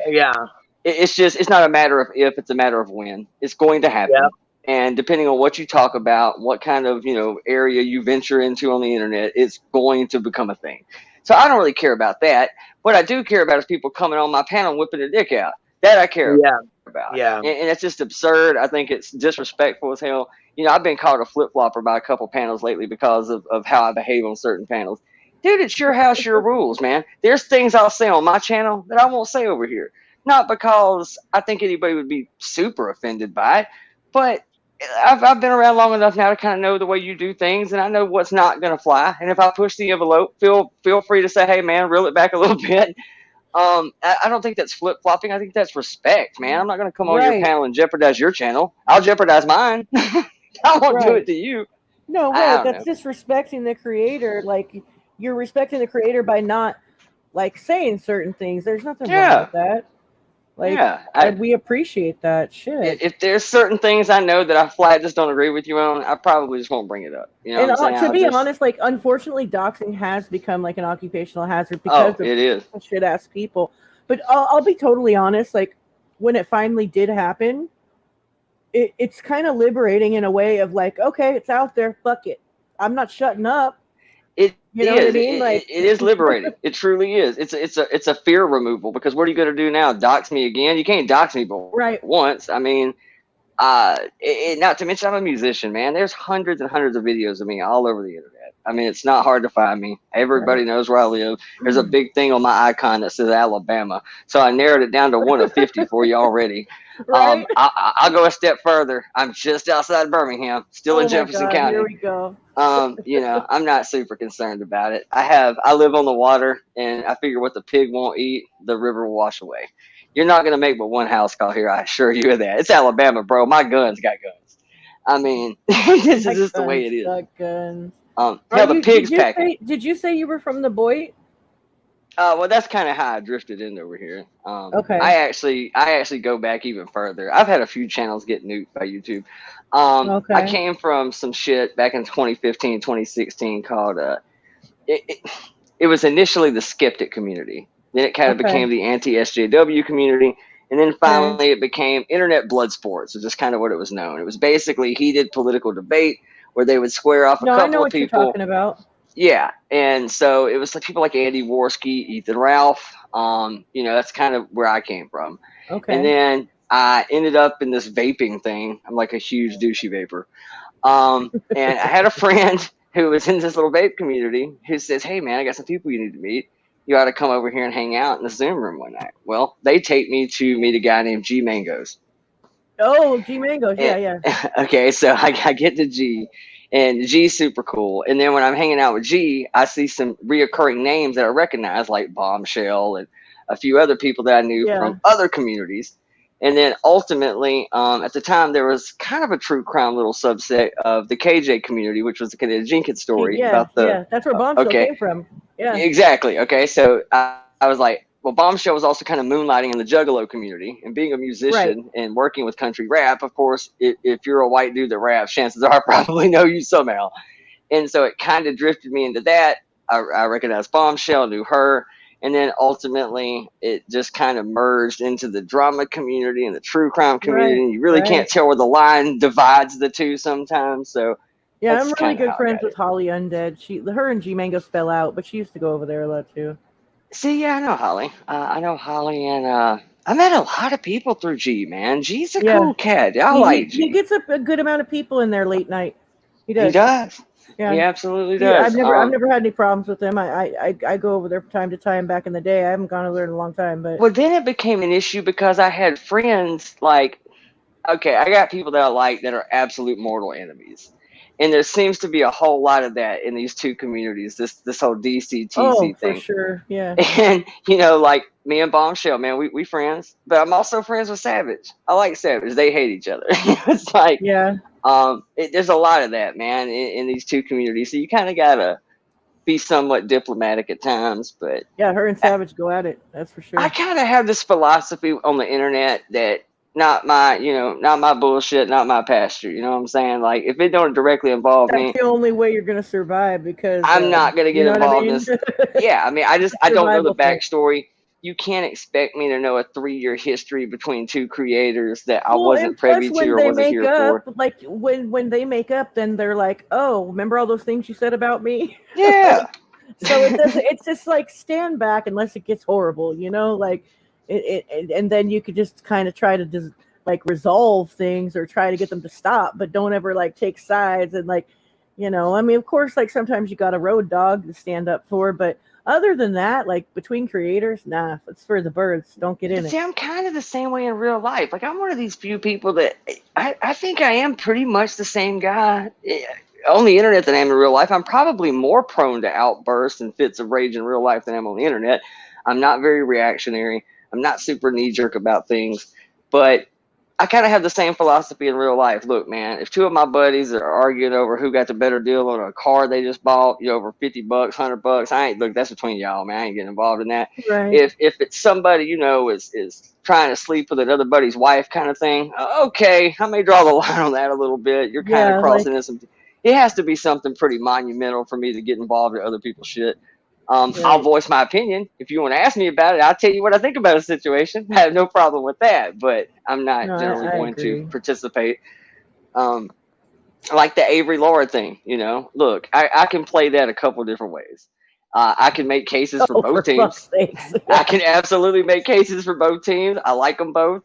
It's not a matter of if, it's a matter of when. It's going to happen. Yep. And depending on what you talk about, what kind of, area you venture into on the internet, it's going to become a thing. So I don't really care about that. What I do care about is people coming on my panel whipping their dick out. That I care about. Yeah. And it's just absurd. I think it's disrespectful as hell. I've been called a flip-flopper by a couple panels lately because of how I behave on certain panels. Dude, it's your house, your rules, man. There's things I'll say on my channel that I won't say over here. Not because I think anybody would be super offended by it, but I've been around long enough now to kind of know the way you do things, and I know what's not going to fly. And if I push the envelope, feel free to say, hey, man, reel it back a little bit. I don't think that's flip-flopping. I think that's respect, man. I'm not going to come on your panel and jeopardize your channel. I'll jeopardize mine. I won't do it to you. No, right. That's disrespecting the creator. Like, you're respecting the creator by not, like, saying certain things. There's nothing wrong with that. Like, we appreciate that shit. If there's certain things I know that I flat just don't agree with you on, I probably just won't bring it up. You know and what I'm saying? To be honest, like, unfortunately, doxing has become like an occupational hazard because of shit ass people. But I'll be totally honest. Like, when it finally did happen, it's kind of liberating in a way of like, okay, it's out there, fuck it, I'm not shutting up. It You know what I is. mean? Like, It is liberating. It truly is. It's a fear removal, because what are you going to do now? Dox me again? You can't dox me but right. once. I mean, not to mention I'm a musician, man. There's hundreds and hundreds of videos of me all over the internet. I mean, it's not hard to find me. Everybody knows where I live. There's a big thing on my icon that says Alabama, so I narrowed it down to 1 of 50 for you already. Right. I'll go a step further. I'm just outside Birmingham, still in Oh my Jefferson God, County. here we go. You know, I'm not super concerned about it. I live on the water, and I figure what the pig won't eat, the river will wash away. You're not gonna make but one house call here, I assure you of that. It's Alabama, bro. My guns got guns. I mean, this is just the way it is. Guns. Hell, the pigs packing. Did you say you were from the Boyd? Well, that's kind of how I drifted in over here. Okay. I actually go back even further. I've had a few channels get nuked by YouTube. Okay. I came from some shit back in 2015, 2016 called it was initially the skeptic community. Then it kind of became the anti-SJW community. And then finally it became internet blood sports, which is kind of what it was known. It was basically heated political debate where they would square off a No, I know couple of what you're people. talking about. Yeah. And so it was like people like Andy Worski, Ethan Ralph. You know, that's kind of where I came from. Okay. And then I ended up in this vaping thing. I'm like a huge douchey vapor. And I had a friend who was in this little vape community who says, "Hey man, I got some people you need to meet. You ought to come over here and hang out in the Zoom room one night." Well, they take me to meet a guy named G Mangos. Oh, G Mangos, yeah, yeah. Okay, so I get to G, and G's super cool. And then when I'm hanging out with G, I see some reoccurring names that I recognize, like Bombshell and a few other people that I knew from other communities. And then ultimately, at the time, there was kind of a true crime little subset of the KJ community, which was the Jenkins story about the. Yeah, that's where Bombshell came from. Yeah. Exactly. Okay, so I was like, well, Bombshell was also kind of moonlighting in the Juggalo community, and being a musician and working with country rap, of course, if you're a white dude that raps, chances are I probably know you somehow. And so it kind of drifted me into that. I recognized Bombshell, knew her. And then ultimately, it just kind of merged into the drama community and the true crime community. And you really can't tell where the line divides the two sometimes. So yeah, I'm really good friends with Holly Undead. Her and G Mangos fell out, but she used to go over there a lot too. See, yeah, I know Holly. I know Holly, and I met a lot of people through G, man. G's a cool cat. I like G. He gets a good amount of people in there late night. He does. He does. Yeah. He absolutely does. I've never had any problems with him. I go over there from time to time back in the day. I haven't gone over there in a long time, but well, then it became an issue because I had friends like, okay, I got people that I like that are absolute mortal enemies, and there seems to be a whole lot of that in these two communities. This whole DCTC thing. For sure, yeah. And you know, like me and Bombshell, man, we friends, but I'm also friends with Savage. I like Savage. They hate each other. It's like there's a lot of that, man, in these two communities. So you kind of gotta be somewhat diplomatic at times, but yeah, her and Savage go at it. That's for sure. I kind of have this philosophy on the internet that not my bullshit, not my pasture. You know what I'm saying? Like if it don't directly involve me, that's the only way you're gonna survive because I'm not gonna get involved in this. Yeah, I mean, I don't know the backstory. You can't expect me to know a 3-year history between two creators that I wasn't privy to or wasn't here for. Like when they make up, then they're like, "Oh, remember all those things you said about me?" Yeah. So it's just like stand back unless it gets horrible, you know, like and then you could just kind of try to just like resolve things or try to get them to stop, but don't ever like take sides and like, you know, I mean, of course, like sometimes you got a road dog to stand up for, but other than that, like between creators, nah, it's for the birds. Don't get in it. See, I'm kind of the same way in real life. Like I'm one of these few people that I think I am pretty much the same guy on the internet than I am in real life. I'm probably more prone to outbursts and fits of rage in real life than I am on the internet. I'm not very reactionary. I'm not super knee-jerk about things, but I kind of have the same philosophy in real life. Look, man, if two of my buddies are arguing over who got the better deal on a car they just bought, over $50, $100, look, that's between y'all, man. I ain't getting involved in that. Right. If it's somebody, is trying to sleep with another buddy's wife kind of thing, okay, I may draw the line on that a little bit. You're kind of crossing in some. It has to be something pretty monumental for me to get involved in other people's shit. I'll voice my opinion. If you want to ask me about it, I'll tell you what I think about a situation. I have no problem with that, but I'm not No, generally I going to agree. participate. Like the Avery Laura thing, look, I can play that a couple different ways. I can make cases for Oh, both for teams. fuck's sakes. I can absolutely make cases for both teams. I like them both,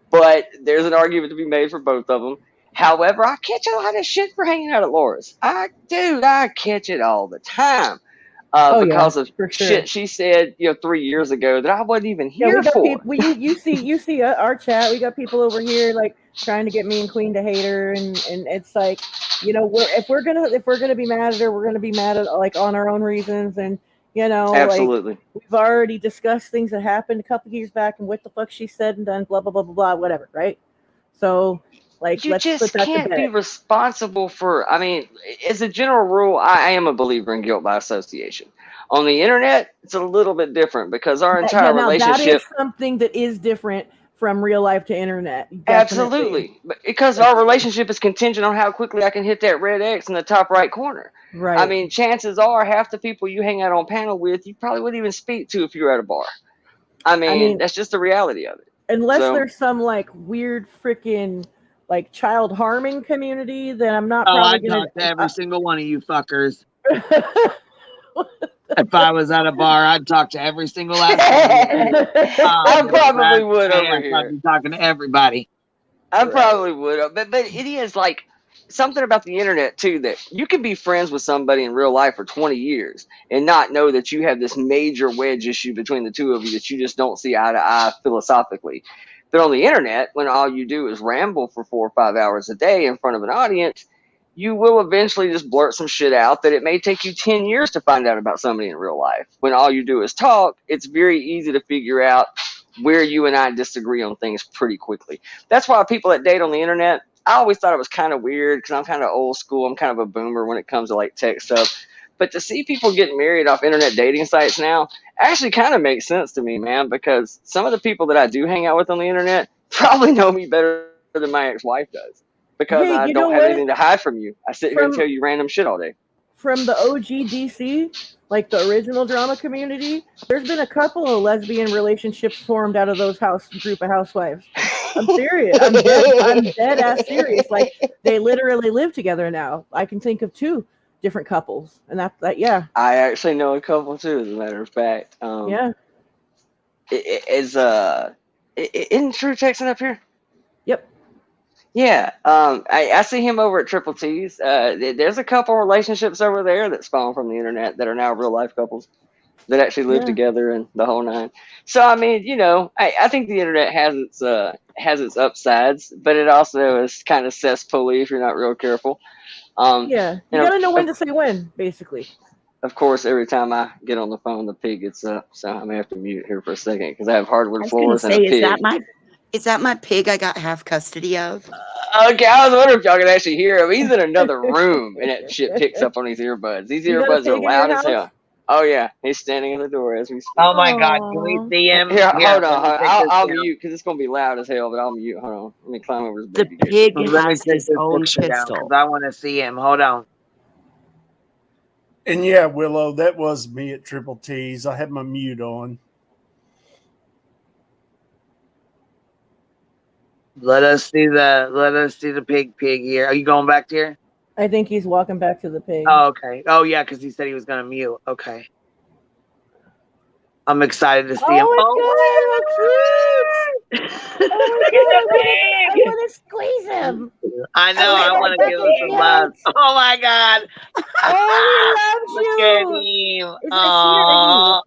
but there's an argument to be made for both of them. However, I catch a lot of shit for hanging out at Laura's. I catch it all the time. Oh yeah, Because of for sure. shit she said, 3 years ago that I wasn't even Yeah, we here got for. people. You see our chat. We got people over here like trying to get me and Queen to hate her, and it's like, if we're gonna be mad at her, we're gonna be mad at like on our own reasons, and Absolutely. like we've already discussed things that happened a couple years back and what the fuck she said and done, blah blah blah blah blah, whatever, right? So like, You let's put just that to can't be bed. responsible for. I mean, as a general rule, I am a believer in guilt by association. On the internet, it's a little bit different because our entire Now that relationship. is something that is different from real life to internet. Definitely. Absolutely, because our relationship is contingent on how quickly I can hit that red X in the top right corner. Right. I mean, chances are half the people you hang out on panel with, you probably wouldn't even speak to if you were at a bar. I mean, that's just the reality of it. Unless So- there's some like weird freaking like child harming community, then I'm not Oh, probably I'd gonna. talk to every single one of you fuckers. If I was at a bar, I'd talk to every single last one. I probably would over here. I'd be talking to everybody. I probably would, but it is like something about the internet too, that you can be friends with somebody in real life for 20 years and not know that you have this major wedge issue between the two of you that you just don't see eye to eye philosophically. But on the internet, when all you do is ramble for 4 or 5 hours a day in front of an audience, you will eventually just blurt some shit out that it may take you 10 years to find out about somebody in real life. When all you do is talk, it's very easy to figure out where you and I disagree on things pretty quickly. That's why people that date on the internet, I always thought it was kind of weird because I'm kind of old school. I'm kind of a boomer when it comes to like tech stuff. But to see people getting married off internet dating sites now actually kind of makes sense to me, man, because some of the people that I do hang out with on the internet probably know me better than my ex-wife does. Because I don't have anything to hide from you. I sit here and tell you random shit all day. From the OG DC, like the original drama community, there's been a couple of lesbian relationships formed out of those group of housewives. I'm serious. I'm dead ass serious. Like they literally live together now. I can think of 2 different couples, and that yeah. I actually know a couple too, as a matter of fact. Yeah. Isn't True texting up here? Yep. Yeah. I see him over at Triple T's. There's a couple relationships over there that spawn from the internet that are now real life couples that actually live together and the whole nine. So I mean, I think the internet has its upsides, but it also is kind of cesspool-y if you're not real careful. Yeah, you gotta know when to say when, basically. Of course, every time I get on the phone, the pig gets up, so I'm gonna have to mute here for a second because I have hardwood floors and a pig. Is that my pig I got half custody of? Okay, I was wondering if y'all could actually hear him. He's in another room, and that shit picks up on these earbuds. These You got a earbuds are pig in loud your as hell. house? Oh yeah, he's standing in the door as we speak. Oh my God, can we see him? Here, hold let on. me take I'll this down. mute because it's gonna be loud as hell. But I'll mute. Hold on. Let me climb over his The baby. pig Let me has take his this own picture down pistol. because I want to see him. Hold on. And yeah, Willow, that was me at Triple T's. I had my mute on. Let us see the pig here. Are you going back there? I think he's walking back to the pig. Oh, okay. Oh yeah, because he said he was gonna mute. Okay. I'm excited to see him. Oh my God, I want to squeeze him. I know. I want to give him some love. Oh my God. Oh, he Look loves at you. him. Is it a she or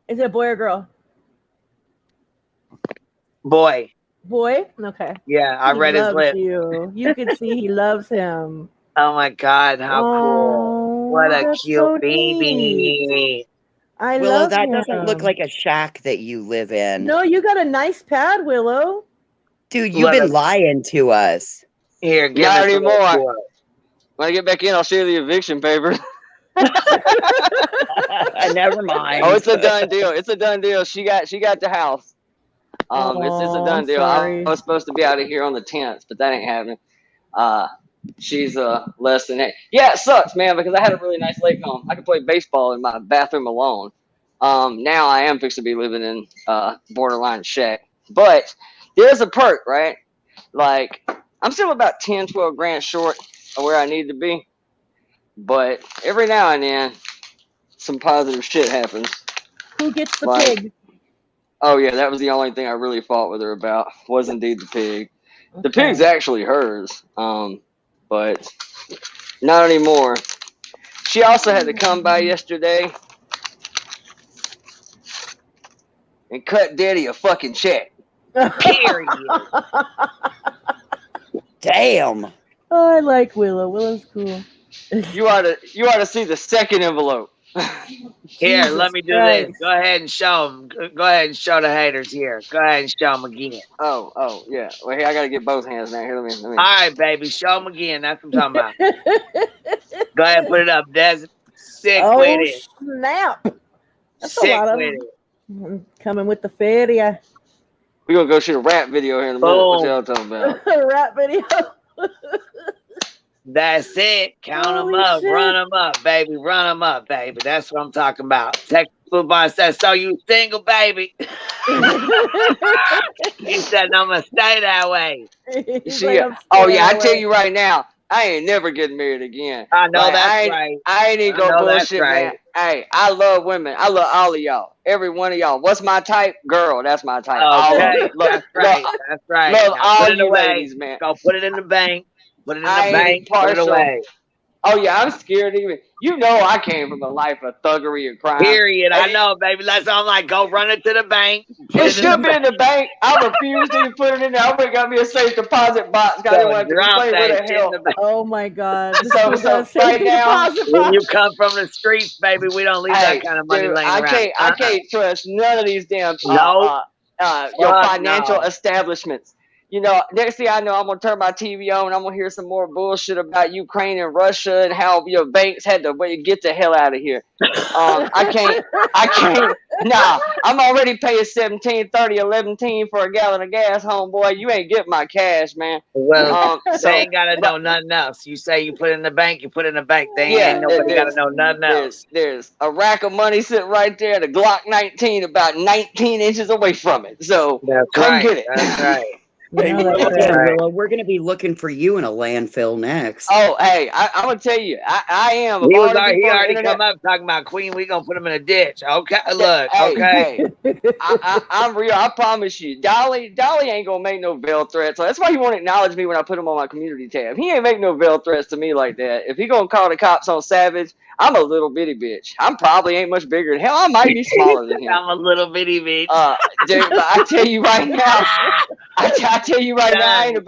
he? Is it a boy or girl? Boy. Boy? Okay. Yeah, I read his lips. You can see he loves him. Oh my God, how cool. What a that's cute so baby. neat. I Willow, love that him. doesn't look like a shack that you live in. No, you got a nice pad, Willow. Dude, you've been lying to us. Here, give Not us a little anymore. tour. When I get back in, I'll show you the eviction paper. Never mind. Oh, it's a done deal. It's a done deal. She got the house. It's a done deal. sorry. I was supposed to be out of here on the 10th, but that ain't happening. She's less than 8. Yeah, it sucks, man, because I had a really nice lake home. I could play baseball in my bathroom alone. Now I am fixed to be living in borderline shack. But there's a perk, right? Like, I'm still about 10, 12 grand short of where I need to be. But every now and then, some positive shit happens. Who gets the Like, pig? oh yeah, that was the only thing I really fought with her about. Was indeed the pig. The Okay. pig's actually hers. But not anymore. She also had to come by yesterday and cut Daddy a fucking check. Period. Damn. Oh, I like Willow. Willow's cool. You ought to see the second envelope. Here, Jesus let me do Christ. this. Go ahead and show them. Go ahead and show the haters here. Go ahead and show them again. Oh, yeah. Well, here, I got to get both hands now. Here, let me. All right, baby. Show them again. That's what I'm talking about. Go ahead and put it up, Des. Sick Oh, with it. snap. That's Sick a lot of with it. I'm coming with the feria. We're going to go shoot a rap video here in a minute. What y'all talking about? Rap video. That's it. Count them Holy up. shit. Run them up, baby. Run them up, baby. That's what I'm talking about. Texas football says, so you single, baby? He said, I'm going to stay that way. I tell you right now, I ain't never getting married again. I know Like, that's right. I ain't even I gonna know that's bullshit, man. right. Hey, I love women. I love all of y'all. Every one of y'all. What's my type? Girl, that's my type. All of Okay, them. Look, that's right. look, That's right. love Now all put it you away. ladies, man. Go put it in the bank. Put it in the I ain't bank. Put it partial. away. Oh yeah, I'm scared even. You know I came from a life of thuggery and crime. Period. I And know, baby. That's all I'm like. Go run it to the bank. Put it it in the should be in the bank. I refuse to even put it in there. I went and got me a safe deposit box. I didn't want to drop explain where that the shit hell. in the bank. Oh my God. So right now, When you come from the streets, baby, we don't leave that kind of money dude, laying around. I can't trust none of these damn Nope. financial no. establishments. You know, next thing I know, I'm gonna turn my TV on and I'm gonna hear some more bullshit about Ukraine and Russia and how your banks had to get the hell out of here. I can't. Nah, I'm already paying $17, $30, $11 for a gallon of gas, homeboy. You ain't get my cash, man. Well, So they ain't gotta know nothing else. You say you put it in the bank, you put it in the bank. They ain't nobody gotta know nothing else. There's a rack of money sitting right there. The Glock 19 about 19 inches away from it. So come get it. That's right. No, that's Yeah, right. Willow, we're going to be looking for you in a landfill next. Oh, hey, I'm gonna tell you, I am. He Of all the he people on the already internet, come up talking about Queen. We gonna put him in a ditch. Okay, look. hey, Okay. I'm real. I promise you, Dolly ain't gonna make no veil threats. So that's why he won't acknowledge me when I put him on my community tab. He ain't make no veil threats to me like that. If he gonna call the cops on Savage, I'm a little bitty bitch. I'm probably ain't much bigger than hell. I might be smaller than him. I'm a little bitty bitch. Dude, but I tell you right now, I tell you right now, I ain't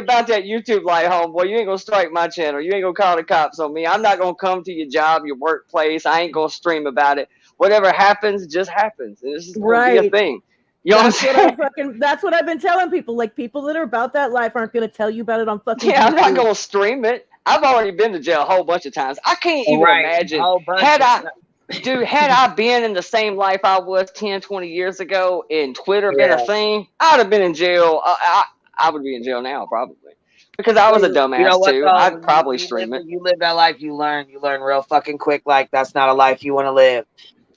about that YouTube light, homeboy. You ain't gonna strike my channel. You ain't gonna call the cops on me. I'm not gonna come to your job, your workplace. I ain't gonna stream about it. Whatever happens, just happens. And this is gonna be a thing. You know what I'm saying? That's what I've been telling people. Like, people that are about that life aren't going to tell you about it on fucking Yeah, I'm not YouTube. gonna stream it. I've already been to jail a whole bunch of times. I can't even imagine. Had I been in the same life I was 10, 20 years ago and Twitter been a thing, I'd have been in jail. I would be in jail now probably because I was a dumbass You know what, too. though? I'd probably stream it. When you live that life, you learn real fucking quick. Like, that's not a life you want to live.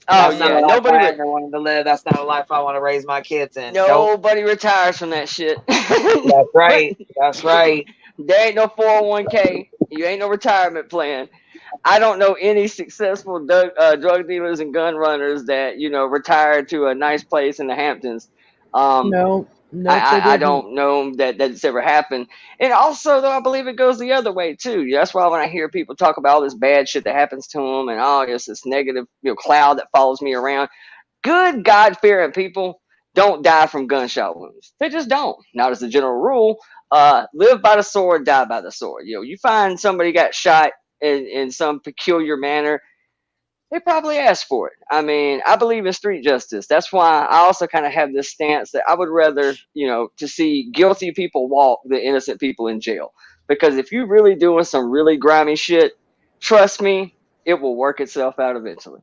Oh That's not yeah, a life I ever wanted to live. That's not a life I want to raise my kids in. Nobody retires from that shit. That's right. That's right. There ain't no 401k. You ain't no retirement plan. I don't know any successful drug dealers and gun runners that retired to a nice place in the Hamptons. No, I don't know that's ever happened. And also, though, I believe it goes the other way too. That's why when I hear people talk about all this bad shit that happens to them and it's this negative cloud that follows me around, good God-fearing people don't die from gunshot wounds. They just don't. Not as a general rule. Live by the sword, die by the sword. You find somebody got shot in some peculiar manner, they probably asked for it. I mean, I believe in street justice. That's why I also kind of have this stance that I would rather, to see guilty people walk than innocent people in jail. Because if you're really doing some really grimy shit, trust me, it will work itself out eventually.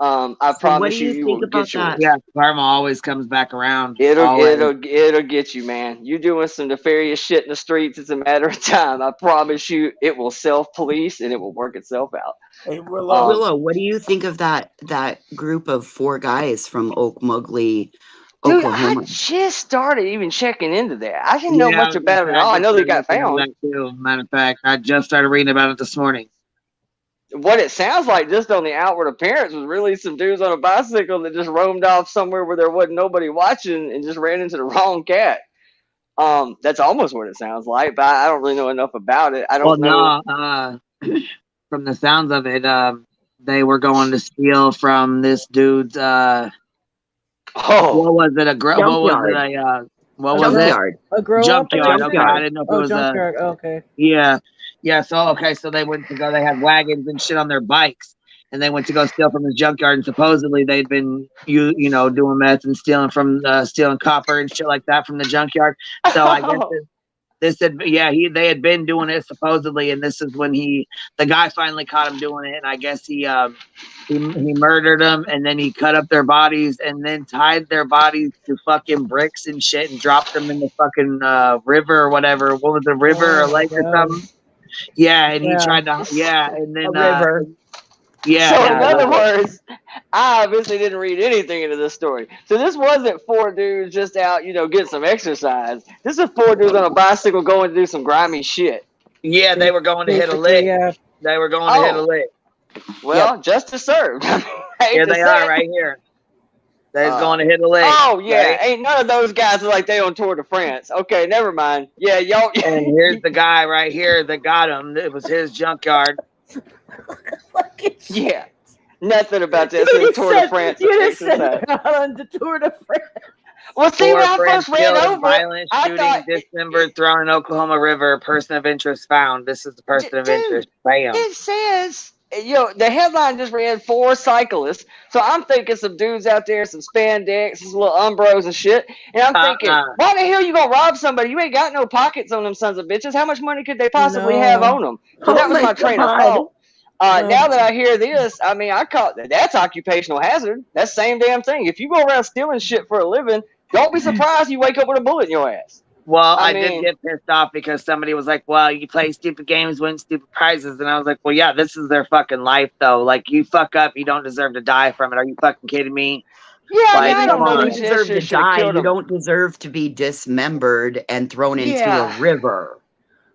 I promise you will get yours. Yeah, karma always comes back around. It'll get you, man. You doing some nefarious shit in the streets, it's a matter of time. I promise you, it will self-police and it will work itself out. Hey, Willow, what do you think of that group of 4 guys from Okmulgee, Dude, Oklahoma? I just started even checking into that. I didn't know Yeah, much about it at all. I just know they started got looking into found. that too. Matter of fact, I just started reading about it this morning. What it sounds like, just on the outward appearance, was really some dudes on a bicycle that just roamed off somewhere where there wasn't nobody watching and just ran into the wrong cat. That's almost what it sounds like, but I don't really know enough about it. I don't know. No, from the sounds of it, they were going to steal from this dude's. What was it? What was Junkyard. A grow junkyard. operation? Okay, I didn't know if it was junkyard. Okay. Yeah. So they went to go. They had wagons and shit on their bikes, and they went to go steal from his junkyard. And supposedly they'd been doing meth and stealing copper and shit like that from the junkyard. So I guess they had been doing it supposedly, and this is when the guy finally caught him doing it, and I guess he murdered them, and then he cut up their bodies and then tied their bodies to fucking bricks and shit and dropped them in the fucking river or whatever. What was the river or lake or something? Yeah, and he tried to and then a river. So in other words, I obviously didn't read anything into this story. So this wasn't 4 dudes just out, getting some exercise. This is 4 dudes on a bicycle going to do some grimy shit. Yeah, they were going to hit a lick. Yeah. They were going to hit a lick. Well, justice served. Here they are right here. They're going to hit a lick. Oh, yeah. Right? Ain't none of those guys like they on Tour de France. Okay, never mind. Yeah, y'all. And here's the guy right here that got him. It was his junkyard. Yeah. Nothing about this in Tour de France. You just said on the Tour de France. Well, see, when I first read over violent shooting, dismembered, thrown in Oklahoma River. Person of interest found. This is the person of interest. Bam. It says, the headline just read 4 cyclists. So I'm thinking some dudes out there, some spandex, some little umbros and shit. And I'm thinking, why the hell you gonna rob somebody? You ain't got no pockets on them sons of bitches. How much money could they possibly have on them? So that was my train of thought. Now that I hear this, I call that's occupational hazard. That's the same damn thing. If you go around stealing shit for a living, don't be surprised you wake up with a bullet in your ass. Well, I did get pissed off because somebody was like, well, you play stupid games, win stupid prizes. And I was like, well, yeah, this is their fucking life, though. Like, you fuck up, you don't deserve to die from it. Are you fucking kidding me? Yeah, I don't know. You deserve to die. You don't deserve to be dismembered and thrown into a river.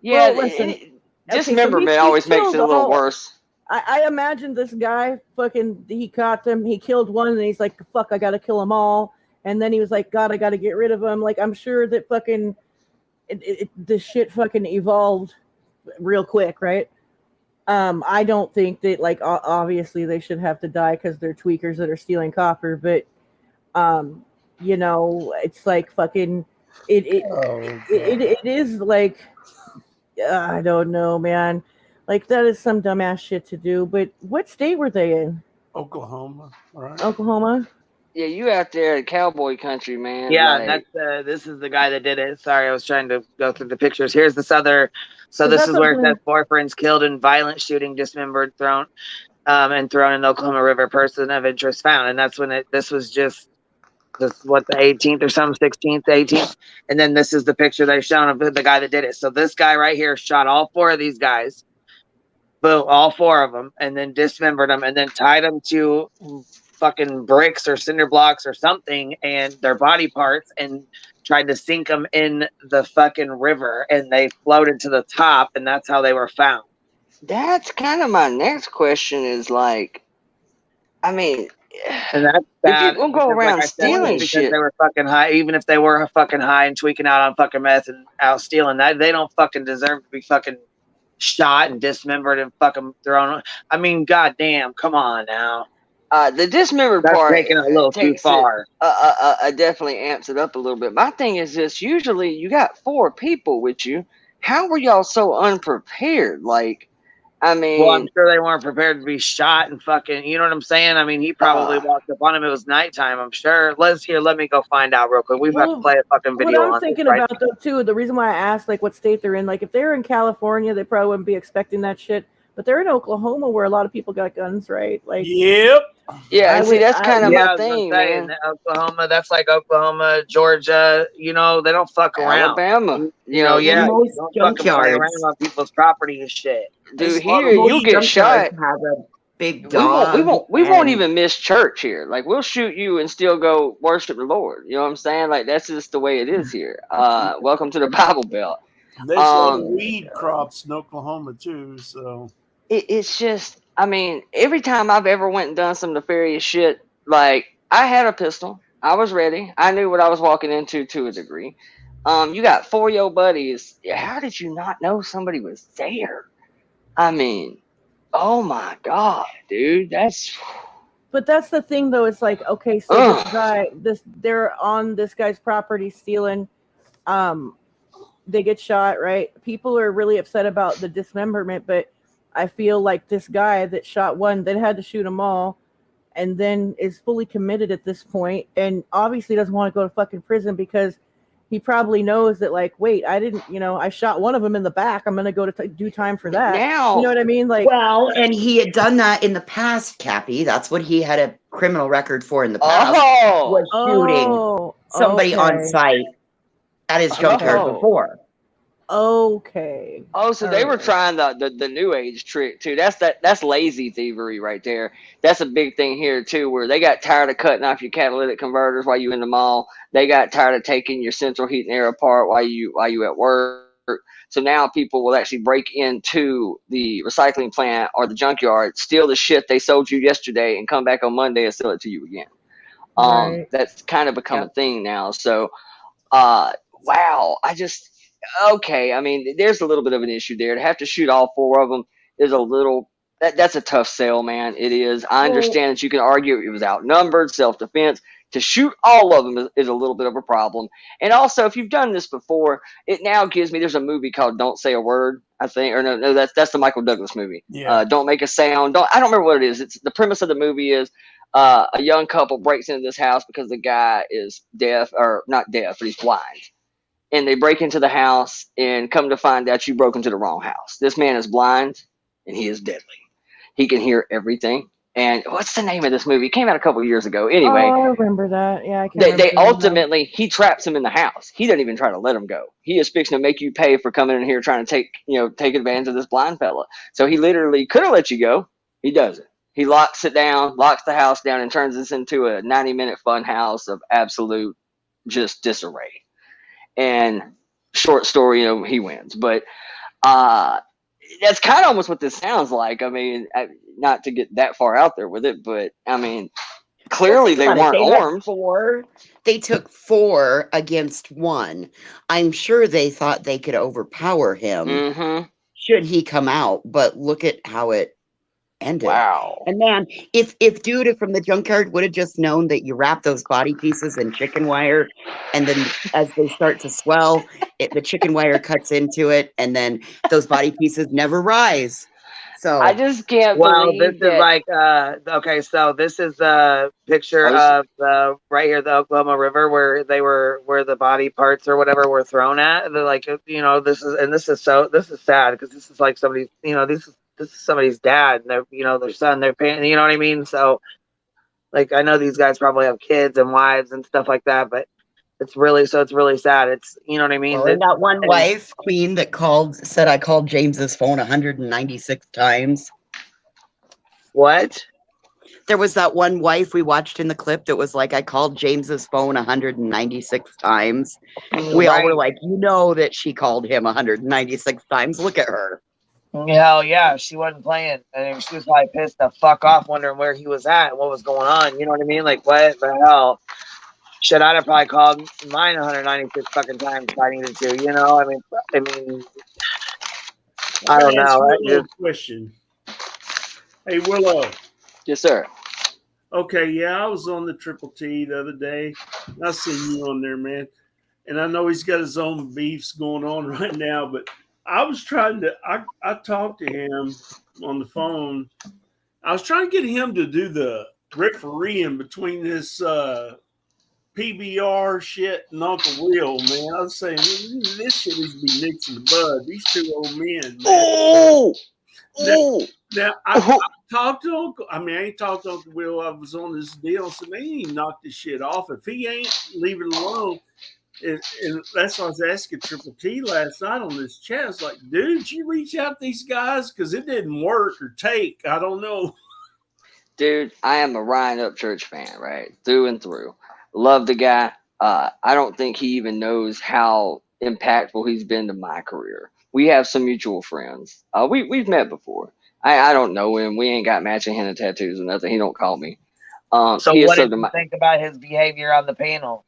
Yeah, well, listen, dismemberment always makes it a little worse. I imagine this guy he caught them, he killed one, and he's like, fuck, I gotta kill them all. And then he was like, God, I gotta get rid of them. Like, I'm sure that this shit fucking evolved real quick, right? I don't think that, like, obviously they should have to die because they're tweakers that are stealing copper, but it's like fucking it is like, I don't know, man. Like, that is some dumbass shit to do. But what state were they in? Oklahoma, right? Oklahoma? Yeah, you out there in cowboy country, man. Yeah, this is the guy that did it. Sorry, I was trying to go through the pictures. Here's this other. So this is where it says boyfriends killed in violent shooting, dismembered, thrown in Oklahoma River. Person of interest found. And that's when this was just the 18th or something, 16th, 18th. And then this is the picture they've shown of the guy that did it. So this guy right here shot all 4 of these guys. Boom, all 4 of them, and then dismembered them, and then tied them to fucking bricks or cinder blocks or something, and their body parts, and tried to sink them in the fucking river, and they floated to the top, and that's how they were found. That's kind of my next question. Is like, and that's bad. If you go around stealing because shit, they were fucking high. Even if they were fucking high and tweaking out on fucking meth and out stealing, that they don't fucking deserve to be fucking shot and dismembered and fucking thrown. Goddamn, come on now. The dismembered part taking it a little too far. Definitely amps it up a little bit. My thing is this: usually you got 4 people with you. How were y'all so unprepared? Like, well, I'm sure they weren't prepared to be shot and fucking. You know what I'm saying? He probably walked up on him. It was nighttime. I'm sure. Let me go find out real quick. We've got to play a fucking video. What I'm thinking about though too, the reason why I asked like what state they're in, like if they're in California, they probably wouldn't be expecting that shit. But they're in Oklahoma where a lot of people got guns, right? Like, yep. Yeah, and see, that's kind of Yeah, my I was gonna thing, say, man. Oklahoma, that's like Oklahoma, Georgia, they don't fuck around. Alabama, Yeah, most don't fucking play junkyards, around on people's property and shit. dude, All here the you'll most get junkyards shot. have a big We dog, won't and even miss church here. Like we'll shoot you and still go worship the Lord. You know what I'm saying? Like that's just the way it is here. Welcome to the Bible Belt. There's a lot of weed crops in Oklahoma too, so It's just, I mean, every time I've ever went and done some nefarious shit, like I had a pistol, I was ready, I knew what I was walking into to a degree. You got 4 of your buddies. How did you not know somebody was there? I mean, oh my god, dude, that's. But that's the thing, though. It's like, okay, so this guy, they're on this guy's property stealing. They get shot, right? People are really upset about the dismemberment, but I feel like this guy that shot one, then had to shoot them all, and then is fully committed at this point, and obviously doesn't want to go to fucking prison because he probably knows that, like, wait, I didn't, I shot one of them in the back. I'm gonna go to do time for that. Now, you know what I mean? Like, well, and he had done that in the past, Cappy. That's what he had a criminal record for in the past. Was shooting somebody on site at his junkyard before. Okay. Oh, so they were trying the new age trick too. That's lazy thievery right there. That's a big thing here too, where they got tired of cutting off your catalytic converters while you in the mall. They got tired of taking your central heat and air apart while you at work. So now people will actually break into the recycling plant or the junkyard, steal the shit they sold you yesterday, and come back on Monday and sell it to you again. Right. That's kind of become a thing now. So, wow, okay, I mean, there's a little bit of an issue there. To have to shoot all 4 of them is a little. That's a tough sell, man. It is. I understand that you can argue it was outnumbered, self-defense. To shoot all of them is a little bit of a problem. And also, if you've done this before, it now gives me. There's a movie called "Don't Say a Word," I think, or no, that's the Michael Douglas movie. Yeah. Don't make a sound. I don't remember what it is. It's the premise of the movie is a young couple breaks into this house because the guy is deaf, or not deaf, but he's blind. And they break into the house and come to find out you broke into the wrong house. This man is blind and he is deadly. He can hear everything. And what's the name of this movie? It came out a couple of years ago. Anyway, I remember that. Yeah, I can't. they ultimately, he traps him in the house. He doesn't even try to let him go. He is fixing to make you pay for coming in here trying to take advantage of this blind fella. So he literally could have let you go. He doesn't. He locks it down, locks the house down, and turns this into a 90-minute fun house of absolute just disarray. And short story, he wins. But that's kind of almost what this sounds like. I mean, not to get that far out there with it, but I mean, clearly they weren't armed. They took 4 against 1. I'm sure they thought they could overpower him should he come out, but look at how it ended. Wow. And man, if dude from the junkyard would have just known that you wrap those body pieces in chicken wire, and then as they start to swell, the chicken wire cuts into it, and then those body pieces never rise. So I just can't believe this is like okay, so this is a picture of right here, the Oklahoma River, where the body parts or whatever were thrown at. They're like, this is sad because this is like somebody's, this is somebody's dad and their son, their parent, you know what I mean? So like, I know these guys probably have kids and wives and stuff like that, but it's really sad. It's, you know what I mean? Well, that one wife, Queen, that said I called James's phone 196 times. What? There was that one wife we watched in the clip that was like, I called James's phone 196 times. We all were like, that she called him 196 times. Look at her. Hell yeah, she wasn't playing. I mean, she was probably pissed the fuck off, wondering where he was at and what was going on. You know what I mean? Like, what the hell? Shit, I'd have probably called mine 196 fucking times if I needed to. I mean, I don't know. Question. Hey, Willow. Yes, sir. Okay, yeah, I was on the Triple T the other day. I seen you on there, man. And I know he's got his own beefs going on right now, but I was trying to, I talked to him on the phone. I was trying to get him to do the refereeing between this PBR shit and Uncle Will, man. I was saying, this shit needs to be nicked in the bud. These 2 old men, man. Oh! Now talk to Uncle. I mean, I ain't talked to Uncle Will. I was on this deal, so maybe he knocked this shit off. If he ain't, leave it alone. And that's what I was asking Triple T last night on this chat. I was like, dude, you reach out to these guys? Because it didn't work or take. I don't know. Dude, I am a Ryan Upchurch fan, right? Through and through. Love the guy. I don't think he even knows how impactful he's been to my career. We have some mutual friends. We've met before. I don't know him. We ain't got matching henna tattoos or nothing. He don't call me. So He is what did subbed to you my think about his behavior on the panel?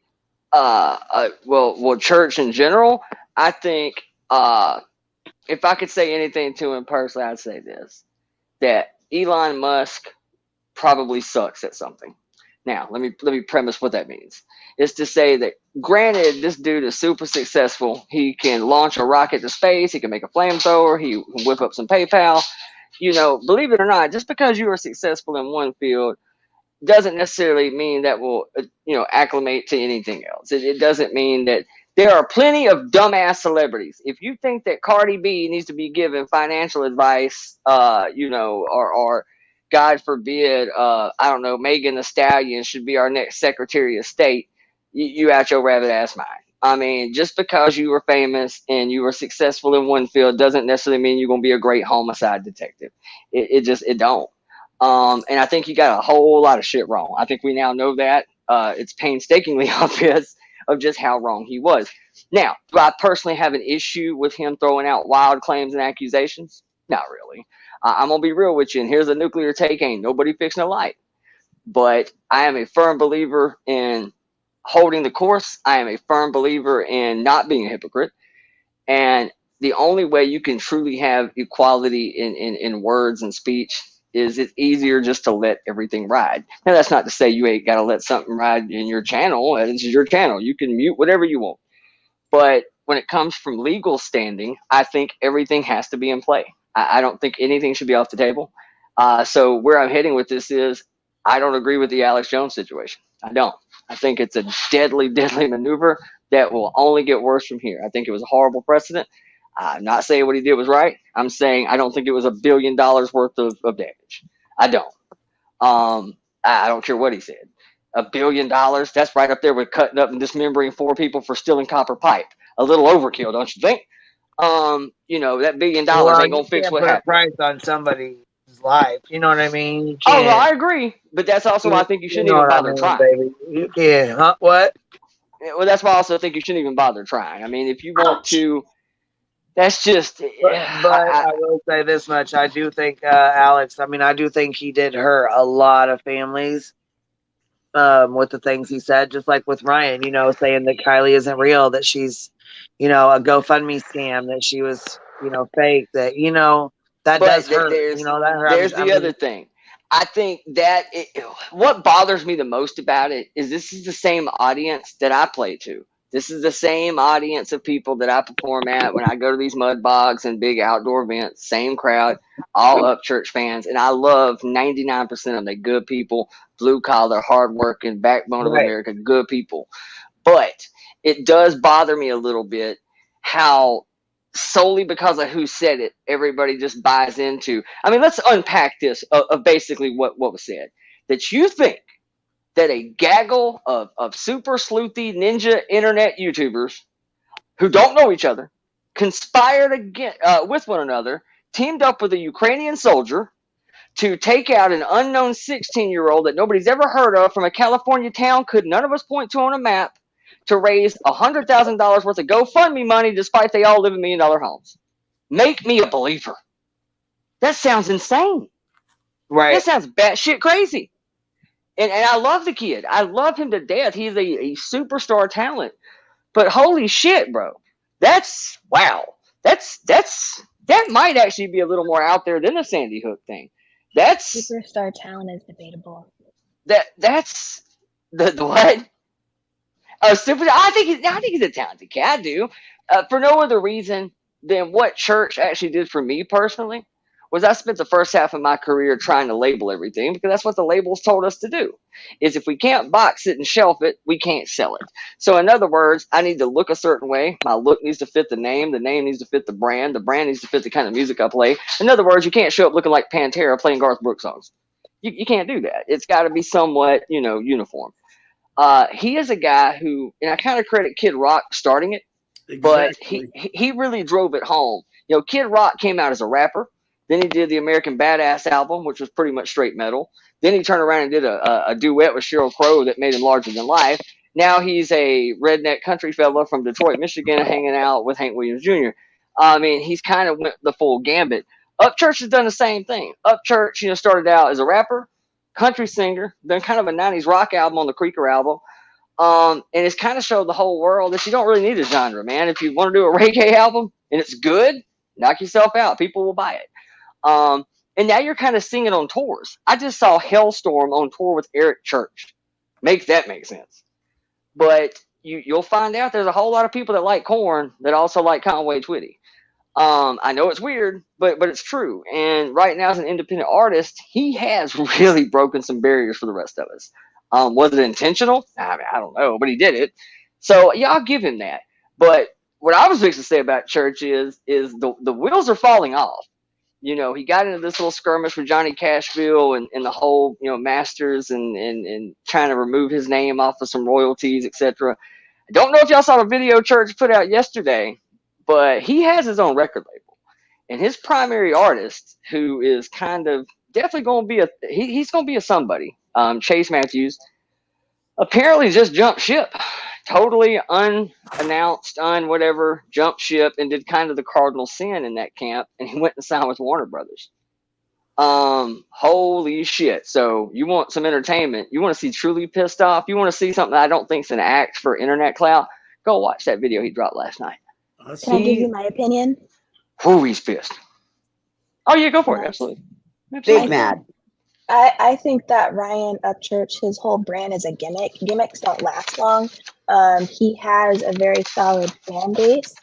well, church in general. I think if I could say anything to him personally, I'd say this: that Elon Musk probably sucks at something. Now, let me premise what that means. It's to say that, granted, this dude is super successful. He can launch a rocket to space. He can make a flamethrower. He can whip up some PayPal. You know, believe it or not, just because you are successful in one field doesn't necessarily mean that will acclimate to anything else. It doesn't mean that there are plenty of dumbass celebrities. If you think that Cardi B needs to be given financial advice, or God forbid, I don't know, Megan Thee Stallion should be our next Secretary of State, you out your rabbit ass mind. I mean, just because you were famous and you were successful in one field doesn't necessarily mean you're going to be a great homicide detective. It don't. And I think he got a whole lot of shit wrong. I think we now know that. It's painstakingly obvious of just how wrong he was. Now, do I personally have an issue with him throwing out wild claims and accusations? Not really. I'm going to be real with you, and here's a nuclear take: ain't nobody fixing a light. But I am a firm believer in holding the course. I am a firm believer in not being a hypocrite. And the only way you can truly have equality in words and speech is it's easier just to let everything ride. Now, that's not to say you ain't got to let something ride in your channel. This is your channel. You can mute whatever you want. But when it comes from legal standing, I think everything has to be in play. I don't think anything should be off the table. So where I'm heading with this is I don't agree with the Alex Jones situation. I don't. I think it's a deadly, deadly maneuver that will only get worse from here. I think it was a horrible precedent. I'm not saying what he did was right. I'm saying I don't think it was $1 billion worth of damage. I don't. I don't care what he said. $1 billion, that's right up there with cutting up and dismembering 4 people for stealing copper pipe. A little overkill, don't you think? That $1 billion ain't gonna fix what happened. Put a price on somebody's life. You know what I mean? You Oh no, can't. I agree, but that's also why I think you shouldn't even bother trying. Baby. You can't. Huh? What? Well, that's why I also think you shouldn't even bother trying. I mean, if you want to, that's just. But I will say this much: I do think Alex. I mean, I do think he did hurt a lot of families. With the things he said, just like with Ryan, saying that Kylie isn't real, that she's, a GoFundMe scam, that she was, fake, that, that does hurt. That hurt. There's the other thing. I think that what bothers me the most about it is this is the same audience that I play to. This is the same audience of people that I perform at when I go to these mud bogs and big outdoor events. Same crowd, all Upchurch fans, and I love 99% of them. They're good people, blue collar, hardworking, backbone of America, good people. But it does bother me a little bit how solely because of who said it, everybody just buys into. I mean, let's unpack this of basically what was said. That you think that a gaggle of super sleuthy ninja internet YouTubers who don't know each other conspired with one another, teamed up with a Ukrainian soldier to take out an unknown 16-year-old that nobody's ever heard of from a California town could none of us point to on a map, to raise $100,000 worth of GoFundMe money despite they all live in $1 million homes. Make me a believer. That sounds insane. Right. That sounds batshit crazy. And I love the kid. I love him to death. He's a superstar talent. But holy shit, bro. Wow. That might actually be a little more out there than the Sandy Hook thing. Superstar talent is debatable. That's the what? I think he's a talented kid. I do. For no other reason than what church actually did for me personally was I spent the first half of my career trying to label everything, because that's what the labels told us to do. Is if we can't box it and shelf it, we can't sell it. So in other words, I need to look a certain way. My look needs to fit the name needs to fit the brand needs to fit the kind of music I play. In other words, you can't show up looking like Pantera playing Garth Brooks songs. You can't do that. It's got to be somewhat, uniform. He is a guy who, and I kind of credit Kid Rock starting it, but he really drove it home. Kid Rock came out as a rapper. Then he did the American Badass album, which was pretty much straight metal. Then he turned around and did a duet with Sheryl Crow that made him larger than life. Now he's a redneck country fella from Detroit, Michigan, hanging out with Hank Williams Jr. I mean, he's kind of went the full gambit. Upchurch has done the same thing. Upchurch, started out as a rapper, country singer, done kind of a 90s rock album on the Creeker album. And it's kind of showed the whole world that you don't really need a genre, man. If you want to do a reggae album and it's good, knock yourself out. People will buy it. And now you're kind of singing on tours. I just saw Hellstorm on tour with Eric Church. Make sense. But you'll find out there's a whole lot of people that like Korn that also like Conway Twitty. I know it's weird, but it's true. And right now, as an independent artist, he has really broken some barriers for the rest of us. Was it intentional? I mean, I don't know, but he did it. So yeah, I'll give him that. But what I was fixing to say about Church is the wheels are falling off. He got into this little skirmish with Johnny Cashville and the whole, masters and trying to remove his name off of some royalties, etc. I don't know if y'all saw the video Church put out yesterday, but he has his own record label. And his primary artist, who is kind of definitely going to be he's going to be a somebody, Chase Matthews, apparently just jumped ship. Totally unannounced, whatever, jumped ship and did kind of the cardinal sin in that camp, and he went and signed with Warner Brothers. Holy shit. So you want some entertainment, you want to see Truly Pissed Off, you want to see something that I don't think is an act for internet clout, go watch that video he dropped last night. Can I give you my opinion? Who he's pissed. Oh yeah, go for it. Absolutely. Big mad. I think that Ryan Upchurch, his whole brand is a gimmick. Gimmicks don't last long. He has a very solid fan base,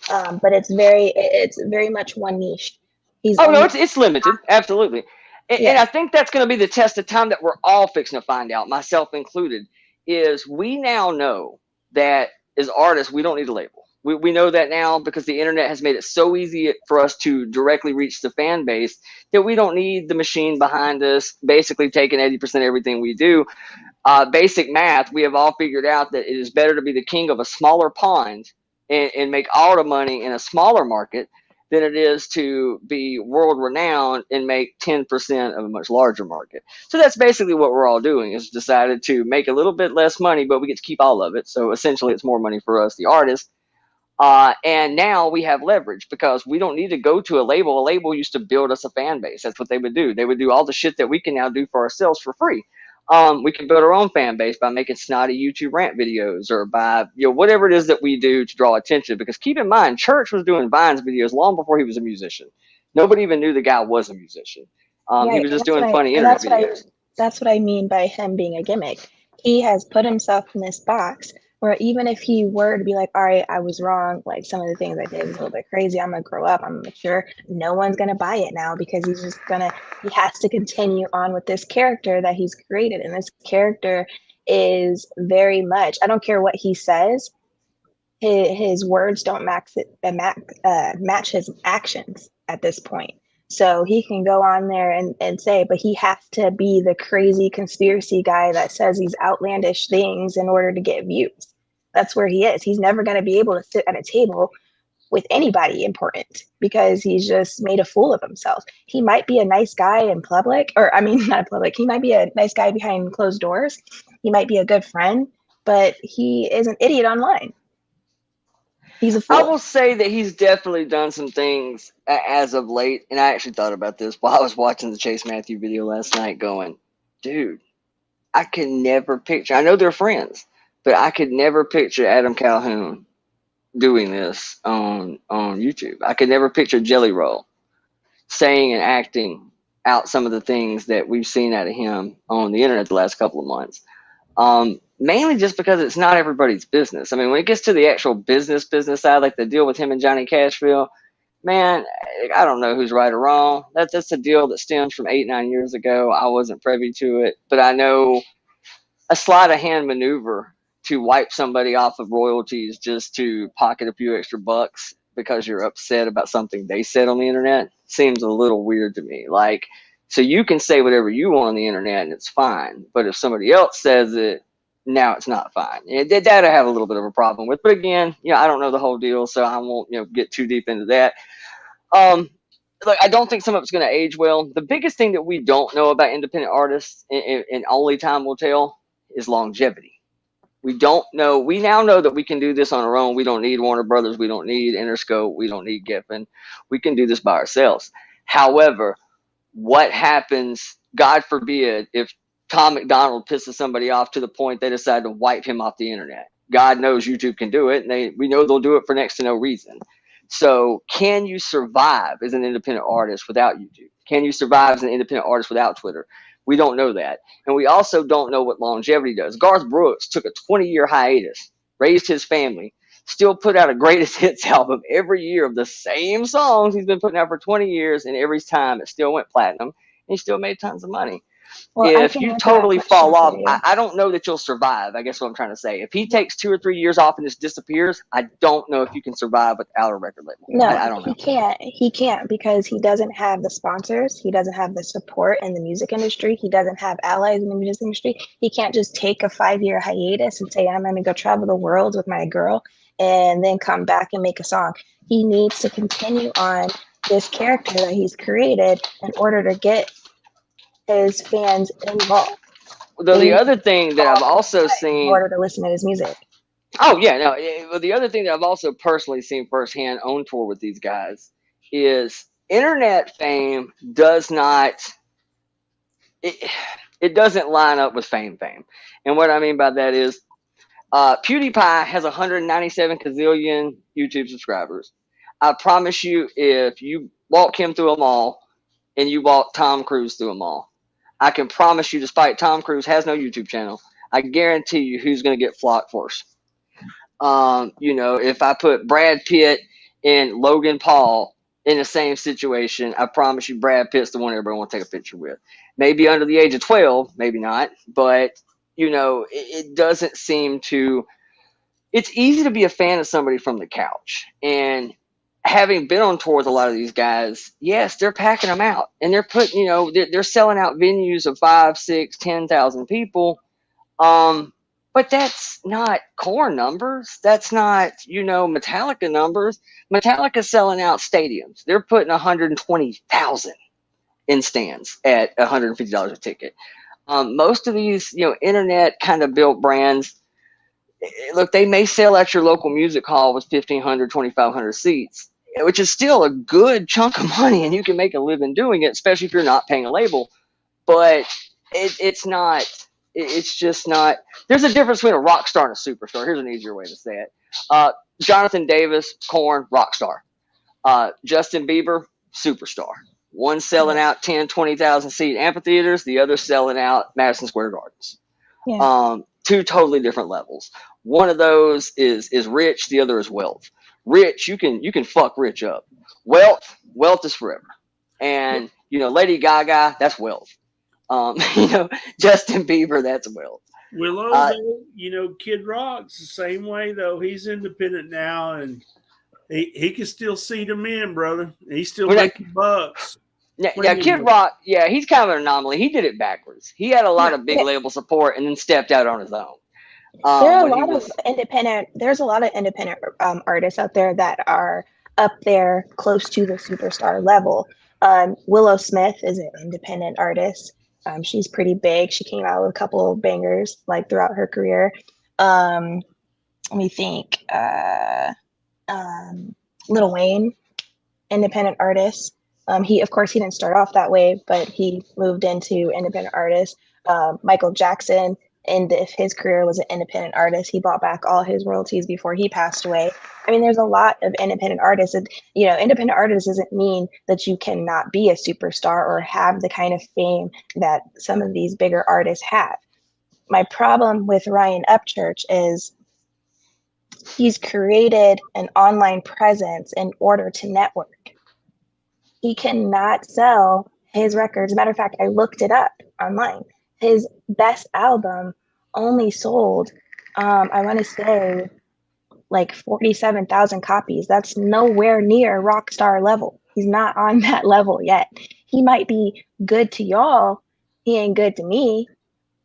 but it's very much one niche. It's limited, absolutely. And I think that's going to be the test of time that we're all fixing to find out, myself included, is we now know that as artists, we don't need a label. We know that now because the internet has made it so easy for us to directly reach the fan base that we don't need the machine behind us, basically taking 80% of everything we do. Basic math, we have all figured out that it is better to be the king of a smaller pond and make all the money in a smaller market than it is to be world renowned and make 10% of a much larger market. So that's basically what we're all doing, is decided to make a little bit less money, but we get to keep all of it. So essentially it's more money for us, the artists. And now we have leverage because we don't need to go to a label. A label used to build us a fan base. That's what they would do. They would do all the shit that we can now do for ourselves for free. We can build our own fan base by making snotty YouTube rant videos or by, whatever it is that we do to draw attention. Because keep in mind, Church was doing Vines videos long before he was a musician. Nobody even knew the guy was a musician. He was just doing funny internet videos. That's what I mean by him being a gimmick. He has put himself in this box where even if he were to be like, all right, I was wrong, like some of the things I did was a little bit crazy, I'm gonna grow up, I'm mature, no one's gonna buy it now because he has to continue on with this character that he's created. And this character is very much, I don't care what he says, his words don't match his actions at this point. So he can go on there and say, but he has to be the crazy conspiracy guy that says these outlandish things in order to get views. That's where he is. He's never going to be able to sit at a table with anybody important because he's just made a fool of himself. He might be a nice guy in public, or I mean, not in public. He might be a nice guy behind closed doors. He might be a good friend, but he is an idiot online. He's a fool. I will say that he's definitely done some things as of late, and I actually thought about this while I was watching the Chase Matthew video last night going, dude, I can never picture, I know they're friends, but I could never picture Adam Calhoun doing this on YouTube. I could never picture Jelly Roll saying and acting out some of the things that we've seen out of him on the internet the last couple of months. Mainly just because it's not everybody's business. I mean, when it gets to the actual business side, like the deal with him and Johnny Cashville, man, I don't know who's right or wrong. That's a deal that stems from 8-9 years ago. I wasn't privy to it, but I know a sleight of hand maneuver to wipe somebody off of royalties just to pocket a few extra bucks because you're upset about something they said on the internet seems a little weird to me. Like, so you can say whatever you want on the internet and it's fine, but if somebody else says it, now it's not fine. That I have a little bit of a problem with. But again, I don't know the whole deal, so I won't get too deep into that. Look, I don't think some of it's going to age well. The biggest thing that we don't know about independent artists, and only time will tell, is longevity. We don't know. We now know that we can do this on our own. We don't need Warner Brothers. We don't need Interscope. We don't need Geffen. We can do this by ourselves. However, what happens, God forbid, if Tom McDonald pisses somebody off to the point they decide to wipe him off the internet? God knows YouTube can do it, and we know they'll do it for next to no reason. So can you survive as an independent artist without YouTube? Can you survive as an independent artist without Twitter? We don't know that. And we also don't know what longevity does. Garth Brooks took a 20-year hiatus, raised his family, still put out a greatest hits album every year of the same songs he's been putting out for 20 years, and every time it still went platinum, and he still made tons of money. Well, I If can you answer that totally question fall for off, you. I don't know that you'll survive. I guess what I'm trying to say. If he takes 2 or 3 years off and just disappears, I don't know if you can survive without a record label. No, I don't know. he can't. He can't because he doesn't have the sponsors. He doesn't have the support in the music industry. He doesn't have allies in the music industry. He can't just take a 5-year hiatus and say, I'm going to go travel the world with my girl and then come back and make a song. He needs to continue on this character that he's created in order to get his fans involved. Though They the need other thing that I've also in seen, order to listen to his music. oh yeah, no. Well, the other thing that I've also personally seen firsthand on tour with these guys is internet fame does not. It doesn't line up with fame. And what I mean by that is, PewDiePie has 197 gazillion YouTube subscribers. I promise you, if you walk him through a mall and you walk Tom Cruise through a mall, I can promise you, despite Tom Cruise has no YouTube channel, I guarantee you who's going to get flocked first. If I put Brad Pitt and Logan Paul in the same situation, I promise you Brad Pitt's the one everybody wants to take a picture with. Maybe under the age of 12, maybe not, but it doesn't seem to. It's easy to be a fan of somebody from the couch, and having been on tour with a lot of these guys, yes, they're packing them out, and they're putting, they're selling out venues of 5, 6, 10,000 people. But that's not Korn numbers. That's not, Metallica numbers. Metallica's selling out stadiums. They're putting 120,000 in stands at $150 a ticket. Most of these, internet kind of built brands, look, they may sell at your local music hall with 1,500, 2,500 seats, which is still a good chunk of money, and you can make a living doing it, especially if you're not paying a label. But it's not. It's just not. There's a difference between a rock star and a superstar. Here's an easier way to say it. Jonathan Davis, Korn, rock star. Justin Bieber, superstar. One selling out 10, 20,000 seat amphitheaters. The other selling out Madison Square Gardens. Yeah. Two totally different levels. One of those is rich. The other is wealth. Rich, you can fuck rich up. Wealth is forever. And Lady Gaga, that's wealth. Justin Bieber, that's wealth. Willow, Kid Rock's the same way though. He's independent now, and he can still see them in, brother. He's still making bucks. Yeah, Kid Rock, he's kind of an anomaly. He did it backwards. He had a lot of big label support and then stepped out on his own. There's a lot of independent artists out there that are up there close to the superstar level. Willow Smith is an independent artist. She's pretty big. She came out with a couple of bangers like throughout her career. Let me think. Lil Wayne, independent artist. He didn't start off that way, but he moved into independent artist. Michael Jackson, and if his career was an independent artist, he bought back all his royalties before he passed away. I mean, there's a lot of independent artists. And, independent artists doesn't mean that you cannot be a superstar or have the kind of fame that some of these bigger artists have. My problem with Ryan Upchurch is he's created an online presence in order to network. he cannot sell his records. Matter of fact, I looked it up online. His best album only sold, I want to say, like 47,000 copies. That's nowhere near rock star level. He's not on that level yet. He might be good to y'all. He ain't good to me.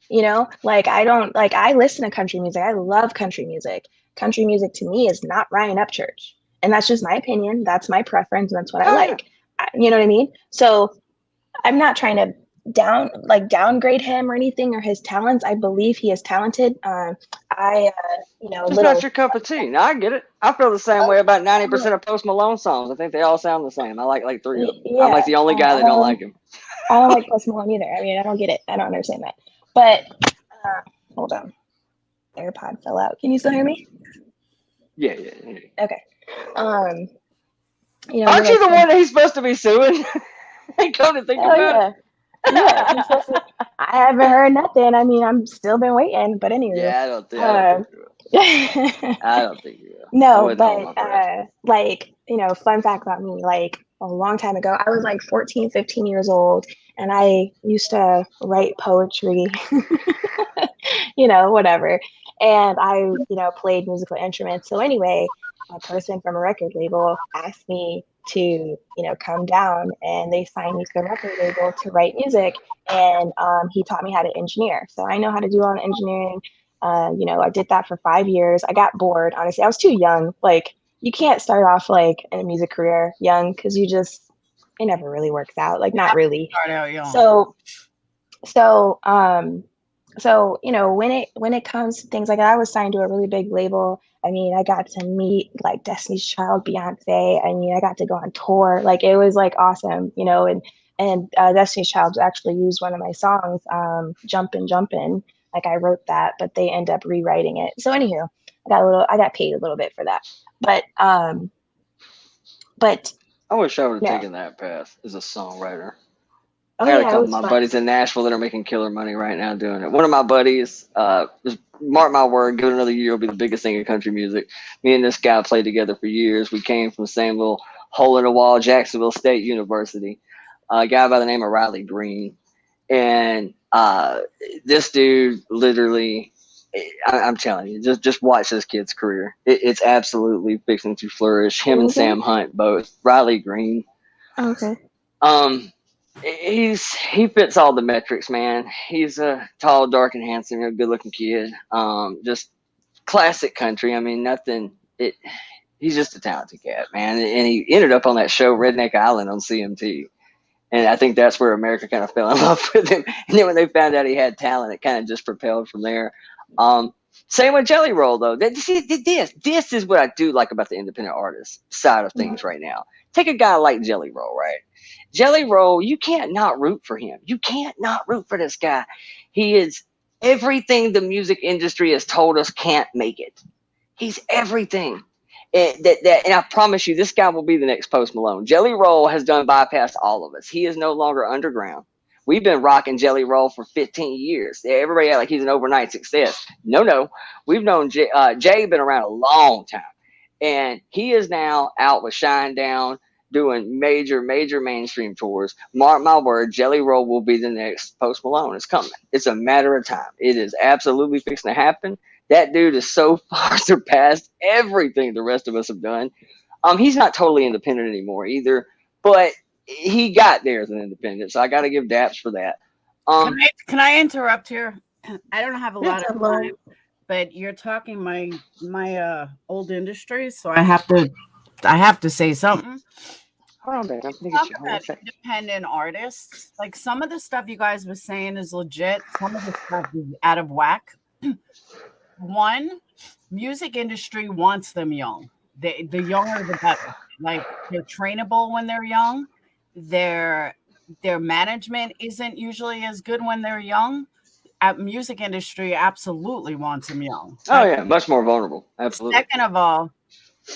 You know, like I listen to country music. I love country music. Country music to me is not Ryan Upchurch. And that's just my opinion. That's my preference. And that's what I like. You know what I mean? So I'm not trying to downgrade him or anything or his talents. I believe he is talented. It's not your cup of tea. No, I get it. I feel the same way about 90% of Post Malone songs. I think they all sound the same. I like 3 of them. I'm like the only guy that don't like him. I don't like Post Malone either. I mean, I don't get it. I don't understand that. But hold on. AirPod fell out. Can you still hear me? Yeah. Okay. Aren't you the one that he's supposed to be suing? Come to think about it. Yeah, he's supposed to, I haven't heard nothing. I mean, I'm still been waiting. But anyway. Yeah, I don't think you will. No, but like, you know, fun fact about me, like a long time ago, I was like 14, 15 years old, and I used to write poetry, you know, whatever. And I, you know, played musical instruments. So anyway, a person from a record label asked me to, you know, come down, and they signed me to the record label to write music. And he taught me how to engineer. So I know how to do all the engineering. You know, I did that for 5 years. I got bored, honestly. I was too young. Like, you can't start off like in a music career young, because it never really works out. Like, not really. So, you know, when it comes to things like that, I was signed to a really big label. I mean, I got to meet like Destiny's Child, Beyonce. I mean, I got to go on tour. Like, it was like awesome, you know, and Destiny's Child actually used one of my songs, Jumpin', Jumpin'. Like, I wrote that, but they end up rewriting it. So anywho, I got paid a little bit for that. But I wish I would have taken that path as a songwriter. I got a couple of my buddies in Nashville that are making killer money right now doing it. One of my buddies, mark my word, give it another year, will be the biggest thing in country music. Me and this guy played together for years. We came from the same little hole in the wall, Jacksonville State University. A guy by the name of Riley Green. And this dude literally, I'm telling you, just watch this kid's career. It's absolutely fixing to flourish. Him and Sam Hunt both. Riley Green. Okay. He fits all the metrics, man. He's a tall, dark, and handsome, good looking kid. Just classic country. I mean, he's just a talented cat, man. And he ended up on that show, Redneck Island, on CMT. And I think that's where America kind of fell in love with him. And then when they found out he had talent, it kind of just propelled from there. Same with Jelly Roll, though. This is what I do like about the independent artist side of things right now. Take a guy like Jelly Roll, right? Jelly Roll, you can't not root for him. You can't not root for this guy. He is everything the music industry has told us can't make it. He's everything. And I promise you, this guy will be the next Post Malone. Jelly Roll has done bypass all of us. He is no longer underground. We've been rocking Jelly Roll for 15 years. Everybody act like he's an overnight success. No. We've known Jay been around a long time. And he is now out with Shine Down, doing major mainstream tours. Mark my word, Jelly Roll will be the next Post Malone. It's coming. It's a matter of time. It is absolutely fixing to happen. That dude is so far surpassed everything the rest of us have done. He's not totally independent anymore either, but he got there as an independent, so I got to give daps for that. Can I interrupt here? I don't have a lot of time, but you're talking my old industry, so I have to say something. Hold on, babe. Talk about independent artists. Like, some of the stuff you guys were saying is legit. Some of the stuff is out of whack. One, music industry wants them young. The younger the better. Like, they're trainable when they're young. Their management isn't usually as good when they're young. Music industry absolutely wants them young. Oh yeah, much more vulnerable. Absolutely. Second of all,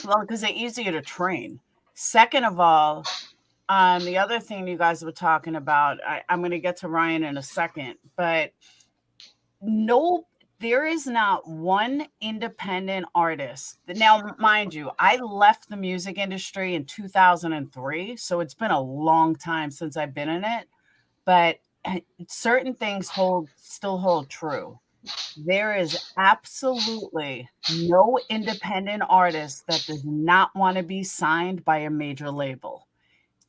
well, because they're easier to train. Second of all, the other thing you guys were talking about, I'm going to get to Ryan in a second, but There is not one independent artist. Now, mind you, I left the music industry in 2003, so it's been a long time since I've been in it, but certain things still hold true. There is absolutely no independent artist that does not want to be signed by a major label.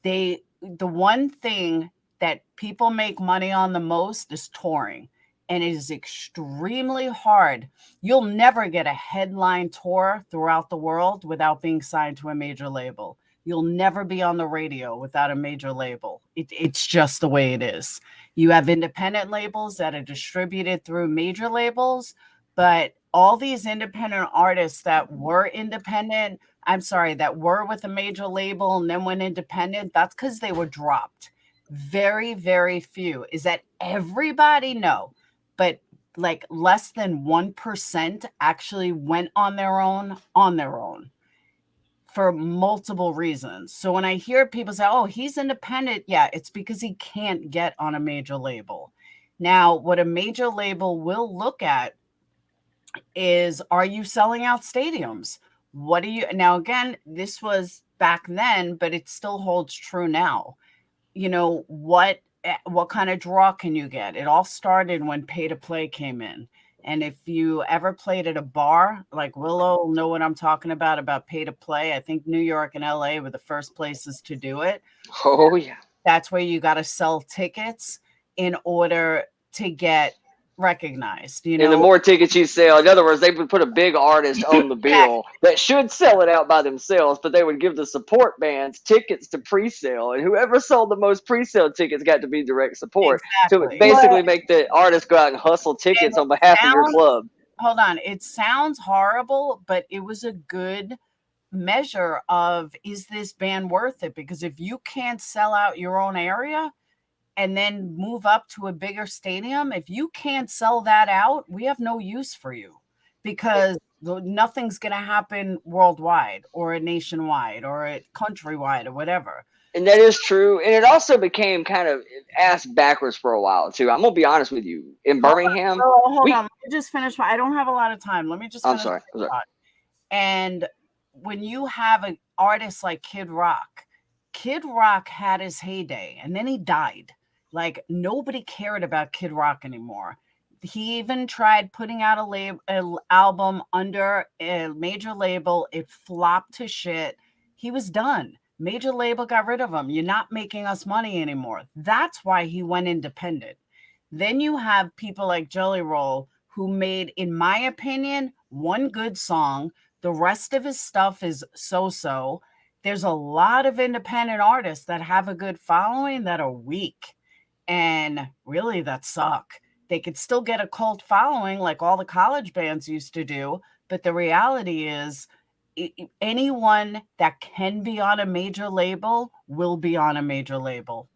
The one thing that people make money on the most is touring, and it is extremely hard. You'll never get a headline tour throughout the world without being signed to a major label. You'll never be on the radio without a major label. It's just the way it is. You have independent labels that are distributed through major labels, but all these independent artists that were independent, that were with a major label and then went independent, that's because they were dropped. Very, very few. Is that everybody? No. But like less than 1% actually went on their own for multiple reasons. So when I hear people say, oh, he's independent, yeah, it's because he can't get on a major label. Now, what a major label will look at is, are you selling out stadiums? What do you, now again, this was back then, but it still holds true now. You know, what kind of draw can you get? It all started when pay to play came in. And if you ever played at a bar, like Willow will know what I'm talking about pay to play. I think New York and LA were the first places to do it. Oh, yeah. That's where you got to sell tickets in order to get recognized. You know, And the more tickets you sell, in other words, they would put a big artist on the bill that should sell it out by themselves, but they would give the support bands tickets to pre-sale, and whoever sold the most pre-sale tickets got to be direct support. So it basically make the artist go out and hustle tickets on behalf of your club. Hold on, it sounds horrible, but it was a good measure of, is this band worth it? Because if you can't sell out your own area and then move up to a bigger stadium, if you can't sell that out, we have no use for you, because nothing's going to happen worldwide or nationwide or countrywide or whatever. And that is true. And it also became kind of ass backwards for a while, too. I'm going to be honest with you. In Birmingham. Hold on. Let me just finish. I don't have a lot of time. Let me just finish. I'm sorry. And when you have an artist like Kid Rock had his heyday and then he died. Like, nobody cared about Kid Rock anymore. He even tried putting out an album under a major label. It flopped to shit. He was done. Major label got rid of him. You're not making us money anymore. That's why he went independent. Then you have people like Jelly Roll, who made, in my opinion, one good song. The rest of his stuff is so-so. There's a lot of independent artists that have a good following that are weak, and really that suck. They could still get a cult following like all the college bands used to do, but the reality is anyone that can be on a major label will be on a major label.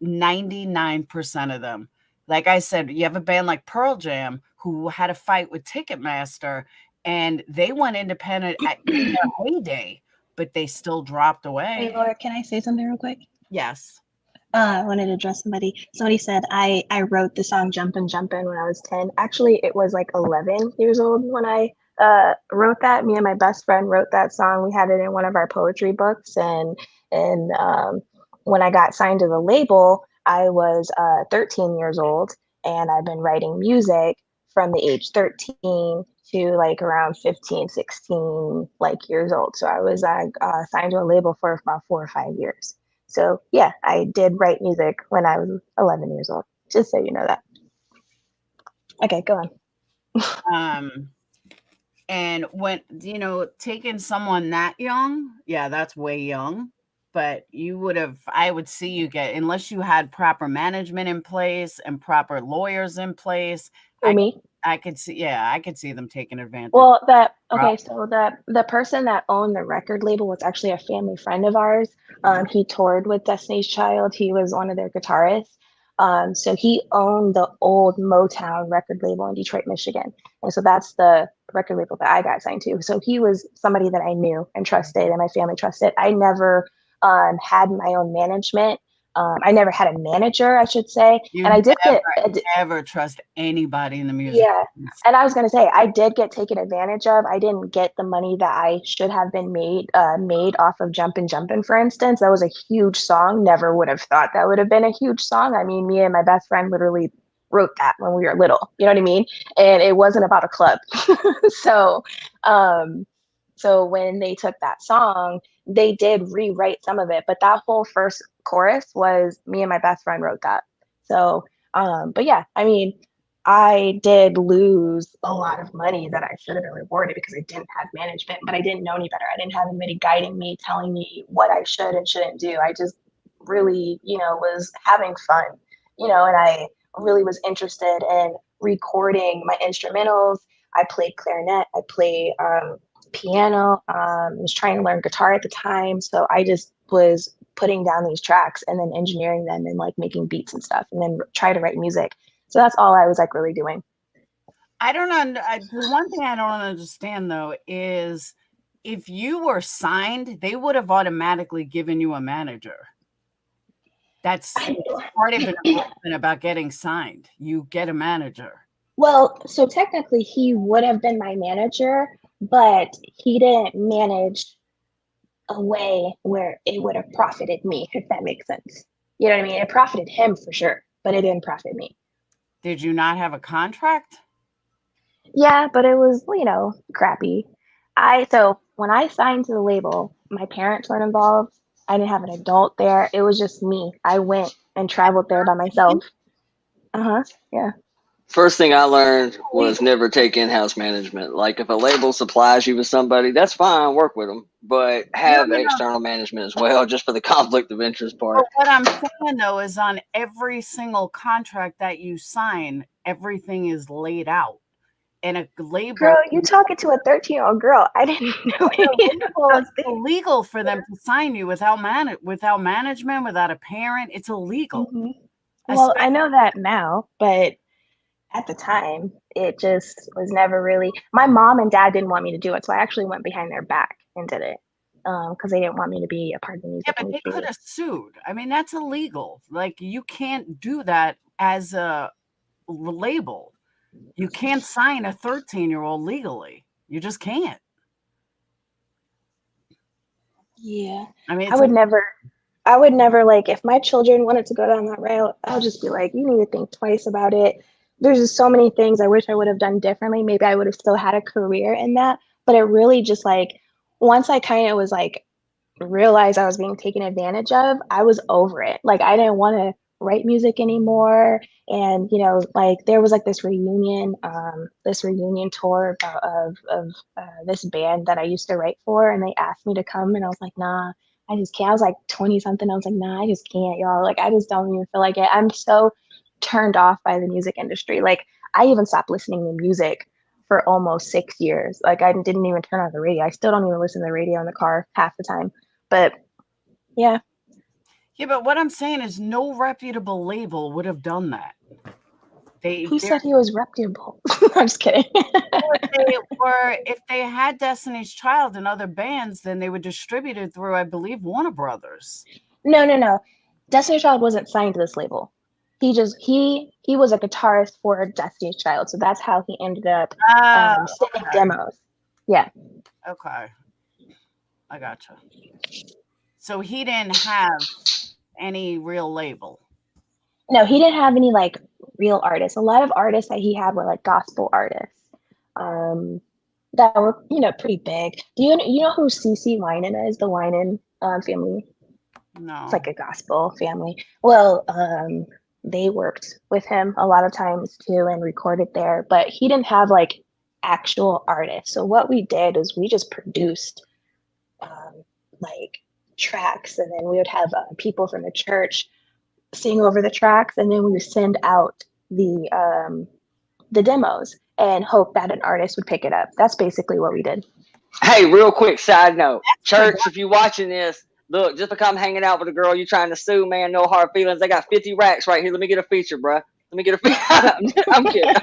99% of them. Like I said, you have a band like Pearl Jam who had a fight with Ticketmaster, and they went independent in their heyday, but they still dropped away. Hey, Laura, can I say something real quick? Yes. I wanted to address somebody. Somebody said I wrote the song Jumpin' Jumpin' when I was 10. Actually, it was like 11 years old when I wrote that. Me and my best friend wrote that song. We had it in one of our poetry books. And when I got signed to the label, I was 13 years old, and I've been writing music from the age 13 to like around 15, 16 like years old. So I was signed to a label for about 4 or 5 years. So yeah, I did write music when I was 11 years old, just so you know that. Okay, go on. And when, taking someone that young, yeah, that's way young, but I would see you get, unless you had proper management in place and proper lawyers in place. I could see them taking advantage. Well, so the person that owned the record label was actually a family friend of ours. He toured with Destiny's Child. He was one of their guitarists. So he owned the old Motown record label in Detroit, Michigan. And so that's the record label that I got signed to. So he was somebody that I knew and trusted, and my family trusted. I never had my own management. I never had a manager, I should say. You And I did never trust anybody in the music. Yeah. And I was going to say, I did get taken advantage of. I didn't get the money that I should have been made off of Jumpin' Jumpin', for instance. That was a huge song. Never would have thought that would have been a huge song. I mean, me and my best friend literally wrote that when we were little. You know what I mean? And it wasn't about a club. So, so when they took that song, they did rewrite some of it, but that whole first chorus was me and my best friend wrote that. So, but yeah, I mean, I did lose a lot of money that I should have been rewarded because I didn't have management, but I didn't know any better. I didn't have anybody guiding me, telling me what I should and shouldn't do. I just really, was having fun, and I really was interested in recording my instrumentals. I played clarinet, I played piano, was trying to learn guitar at the time. So I just was putting down these tracks and then engineering them and like making beats and stuff and then try to write music. So that's all I was like really doing. The one thing I don't understand though is if you were signed, they would have automatically given you a manager. That's part of an announcement about getting signed. You get a manager. Well, so technically he would have been my manager, but he didn't manage a way where it would have profited me, if that makes sense. You know what I mean? It profited him for sure, but it didn't profit me. Did you not have a contract? Yeah, but it was, crappy. So when I signed to the label, my parents weren't involved. I didn't have an adult there. It was just me. I went and traveled there by myself. Yeah. First thing I learned was never take in-house management. Like if a label supplies you with somebody, that's fine, work with them, but have external management as well, just for the conflict of interest part. But what I'm saying though is on every single contract that you sign, everything is laid out. And a label. Girl, you talking to a 13-year-old girl. I didn't know it's illegal for them to sign you without management, without a parent. It's illegal. Mm-hmm. Well, I know that now, but at the time, it just was never really. My mom and dad didn't want me to do it, so I actually went behind their back and did it because they didn't want me to be a part of the music industry. They could have sued. I mean, that's illegal. Like you can't do that as a label. You can't sign a 13-year-old legally. You just can't. Yeah. I mean, I would never like if my children wanted to go down that route, I'll just be like, you need to think twice about it. There's just so many things I wish I would have done differently. Maybe I would have still had a career in that. But it really just like once I kind of was like realized I was being taken advantage of, I was over it. Like I didn't want to write music anymore. And like there was like this reunion tour of this band that I used to write for, and they asked me to come, and I was like, nah, I just can't. I was like 20 something. I was like, nah, I just can't, y'all. Like I just don't even feel like it. I'm so turned off by the music industry. Like I even stopped listening to music for almost 6 years. Like I didn't even turn on the radio. I still don't even listen to the radio in the car half the time. But yeah. Yeah, but what I'm saying is no reputable label would have done that. Who said he was reputable? I'm just kidding. or if they had Destiny's Child and other bands, then they would distribute it through, I believe, Warner Brothers. No. Destiny's Child wasn't signed to this label. He was a guitarist for Destiny's Child, so that's how he ended up sending demos. Yeah. Okay. I gotcha. So he didn't have any real label. No, he didn't have any like real artists. A lot of artists that he had were like gospel artists that were pretty big. Do you know who CeCe Winan is? The Winan family. No. It's like a gospel family. Well, they worked with him a lot of times too and recorded there, but he didn't have like actual artists. So what we did is we just produced like tracks, and then we would have people from the church sing over the tracks, and then we would send out the demos and hope that an artist would pick it up. That's basically what we did. Hey, real quick side note, church, if you're watching this, look, just because I'm hanging out with a girl you're trying to sue, man, no hard feelings. I got 50 racks right here. Let me get a feature, bro. Let me get a feature. I'm kidding.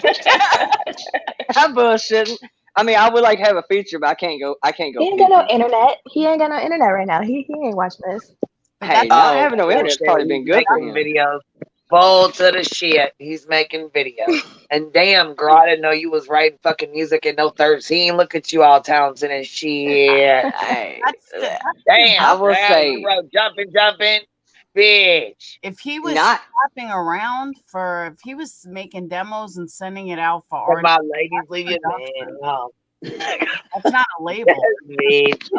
I'm bullshitting. I mean, I would like have a feature, but I can't go. He ain't got no internet. He ain't got no internet right now. He ain't watching this. But Hey, that's not Oh, having no internet's bullshit. probably He's been good for making him. videos. Bold to the shit. He's making videos. And damn, girl, I didn't know you was writing fucking music at no 13. Look at you all talented and shit. Hey, Damn, I will man, you say, wrote jumping, bitch. if he was not shopping around if he was making demos and sending it out for For artists, my ladies, leave your man alone. that's not a label. Bitch.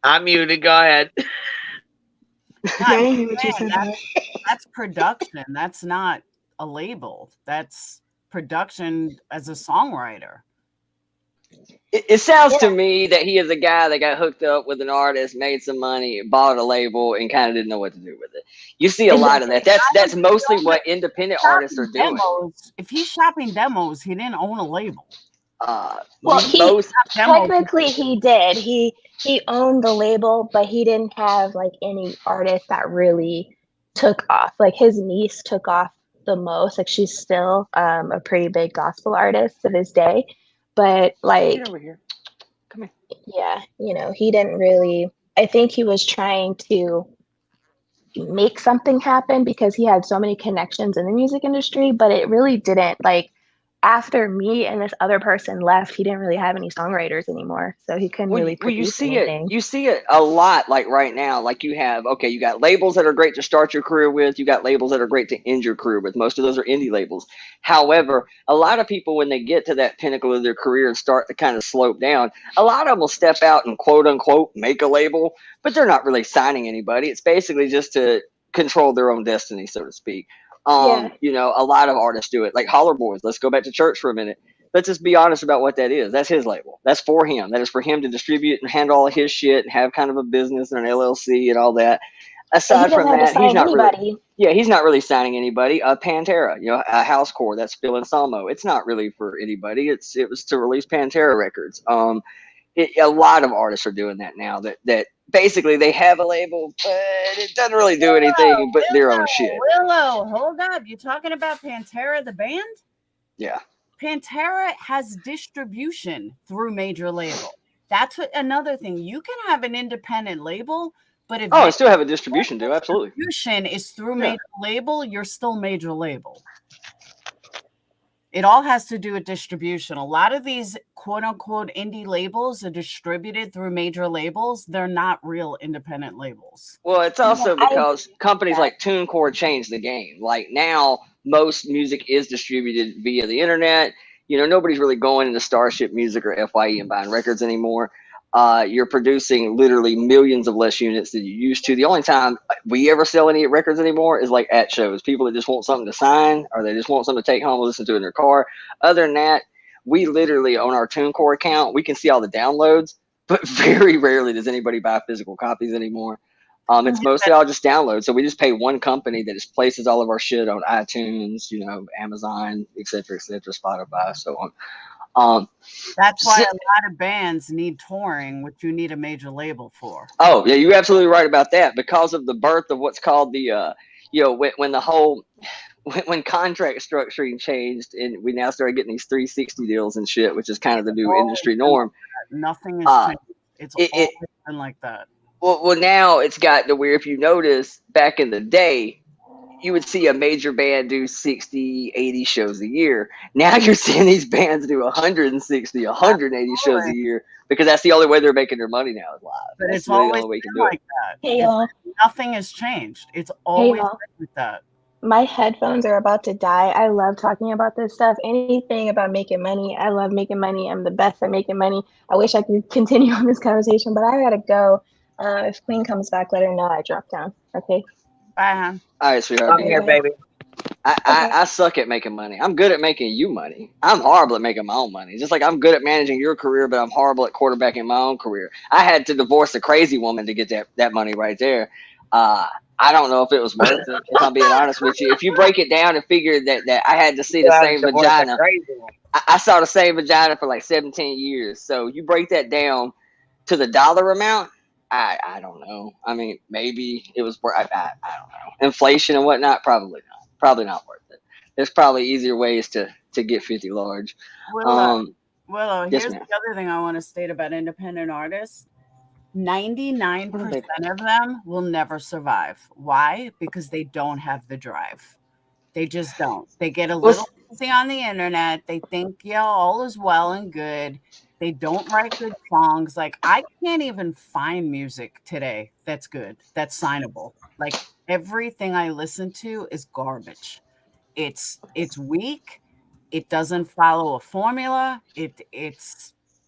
I'm muted. Go ahead. I didn't hear what you said. That's production. That's not a label. That's production as a songwriter. it sounds to me that he is a guy that got hooked up with an artist, made some money, bought a label, and kind of didn't know what to do with it. You see a lot of that. That's mostly what independent artists are doing. If he's shopping demos, he didn't own a label. Well, technically he did. He owned the label, but he didn't have like any artist that really took off. Like his niece took off the most. Like she's still a pretty big gospel artist to this day. But like, get over here. Come here. Yeah, he didn't really. I think he was trying to make something happen because he had so many connections in the music industry, but it really didn't. Like after me and this other person left, he didn't really have any songwriters anymore, so he couldn't really Well, you produce see anything. you see it a lot, like right now. Like you got labels that are great to start your career with. You got labels that are great to end your career with. Most of those are indie labels. However, a lot of people, when they get to that pinnacle of their career and start to kind of slope down, a lot of them will step out and quote unquote make a label, but they're not really signing anybody. It's basically just to control their own destiny, so to speak. A lot of artists do it, like Holler Boys. Let's go back to church for a minute. Let's just be honest about what that is. That's his label. That's for him. That is for him to distribute and handle all of his shit and have kind of a business and an LLC and all that. Aside from that, he's not really. Yeah, he's not really signing anybody. Pantera, a housecore that's Phil and Samo. It's not really for anybody. It was to release Pantera records. A lot of artists are doing that now. That basically they have a label, but it doesn't really do anything but their own shit. Willow, hold up. You talking about Pantera the band? Yeah. Pantera has distribution through major label. That's another thing. You can have an independent label, but if I still have a distribution deal, absolutely. Distribution is through major label, you're still major label. It all has to do with distribution. A lot of these quote unquote indie labels are distributed through major labels. They're not real independent labels. Well, it's also because companies like TuneCore changed the game. Like now, most music is distributed via the internet. Nobody's really going into Starship Music or FYE and buying records anymore. You're producing literally millions of less units than you used to. The only time we ever sell any records anymore is like at shows. People that just want something to sign or they just want something to take home and listen to in their car. Other than that, we literally, on our TuneCore account, we can see all the downloads, but very rarely does anybody buy physical copies anymore. It's mostly all just downloads. So we just pay one company that just places all of our shit on iTunes, Amazon, et cetera, Spotify, so on. That's why a lot of bands need touring, which you need a major label for. Oh, yeah, you're absolutely right about that. Because of the birth of what's called the, when contract structuring changed and we now started getting these 360 deals and shit, which is kind of the new industry norm. Nothing has changed. It's always been like that. Well, now it's got to where if you notice back in the day, you would see a major band do 60, 80 shows a year. Now you're seeing these bands do 160, 180 shows a year because that's the only way they're making their money now is live. But That's it's really always the only way you can been do like it. that. Hey, y'all. Nothing has changed. It's always been like that. My headphones are about to die. I love talking about this stuff. Anything about making money. I love making money. I'm the best at making money. I wish I could continue on this conversation, but I gotta go. If Queen comes back, let her know I dropped down. Okay. Bye. All right, sweetheart. I'm here, baby. I suck at making money. I'm good at making you money. I'm horrible at making my own money. Just like I'm good at managing your career, but I'm horrible at quarterbacking my own career. I had to divorce a crazy woman to get that money right there. I don't know if it was worth it, if I'm being honest with you. If you break it down and figure that I had to see the same vagina. I saw the same vagina for like 17 years. So you break that down to the dollar amount, I don't know. I mean, maybe it was worth. I don't know. Inflation and whatnot, probably not. Probably not worth it. There's probably easier ways to get 50 large. Well, Well, Yes, here's ma'am. the other thing I want to state about independent artists. 99% of them will never survive. Why? Because they don't have the drive. They just don't. They get a little busy on the internet. They think, yeah, all is well and good. They don't write good songs. Like, I can't even find music today that's good, that's signable. Like, everything I listen to is garbage. It's weak. It doesn't follow a formula.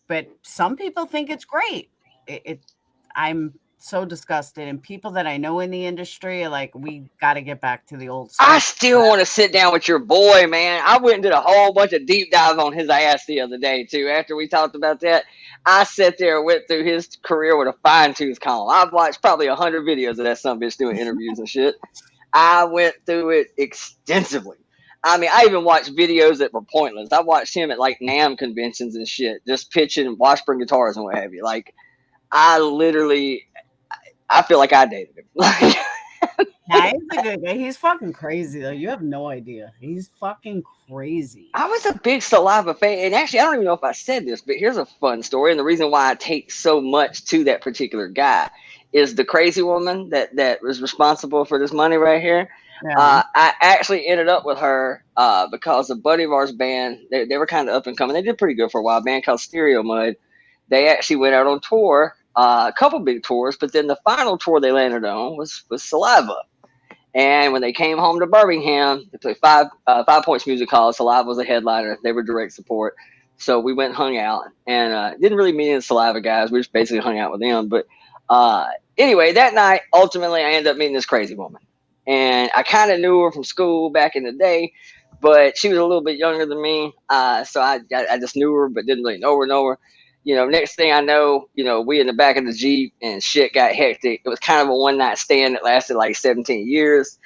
But some people think it's great. I'm so disgusted, and people that I know in the industry are like, we got to get back to the old school. I still want to sit down with your boy, man. I went and did a whole bunch of deep dive on his ass the other day, too. After we talked about that, I sat there and went through his career with a fine-tooth comb. I've watched probably 100 videos of that sumbitch doing interviews and shit. I went through it extensively. I mean, I even watched videos that were pointless. I watched him at, like, NAMM conventions and shit, just pitching Washburn guitars and what have you. Like, I feel like I dated him. Nah, he's a good guy. He's fucking crazy, though. You have no idea. He's fucking crazy. I was a big Saliva fan, and actually, I don't even know if I said this, but here's a fun story. And the reason why I take so much to that particular guy is the crazy woman that was responsible for this money right here. Yeah. I actually ended up with her because a buddy of ours band, they were kind of up and coming. They did pretty good for a while. A band called Stereo Mud. They actually went out on tour, a couple big tours, but then the final tour they landed on was Saliva. And when they came home to Birmingham, they played 5 Points Music Hall. Saliva was a headliner. They were direct support. So we went and hung out, and didn't really meet any Saliva guys. We just basically hung out with them. But anyway, that night, ultimately, I ended up meeting this crazy woman. And I kind of knew her from school back in the day, but she was a little bit younger than me. So I just knew her, but didn't really know her. You know, next thing I know, we in the back of the Jeep and shit got hectic. It was kind of a one-night stand that lasted like 17 years.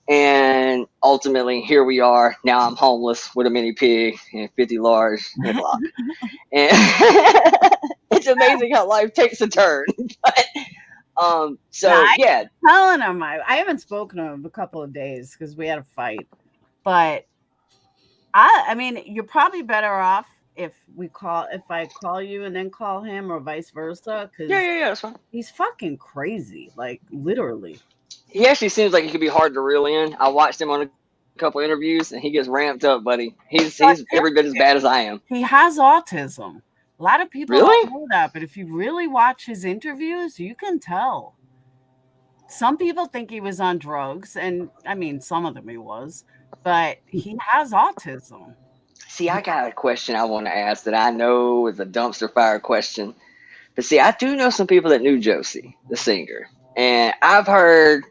And ultimately, here we are. Now I'm homeless with a mini pig and 50 large and a Glock. And it's amazing how life takes a turn. But, yeah. I'm telling him, I haven't spoken to him in a couple of days because we had a fight. But, I mean, you're probably better off if I call you and then call him, or vice versa. Cause yeah, that's fine. He's fucking crazy, like literally. He actually seems like he could be hard to reel in. I watched him on a couple interviews, and he gets ramped up, buddy. He's every bit as bad as I am. He has autism. A lot of people Really? don't know that, but if you really watch his interviews, you can tell. Some people think he was on drugs, and I mean, some of them he was, but he has autism. See, I got a question I want to ask that I know is a dumpster fire question. But see, I do know some people that knew Josie, the singer. And I've heard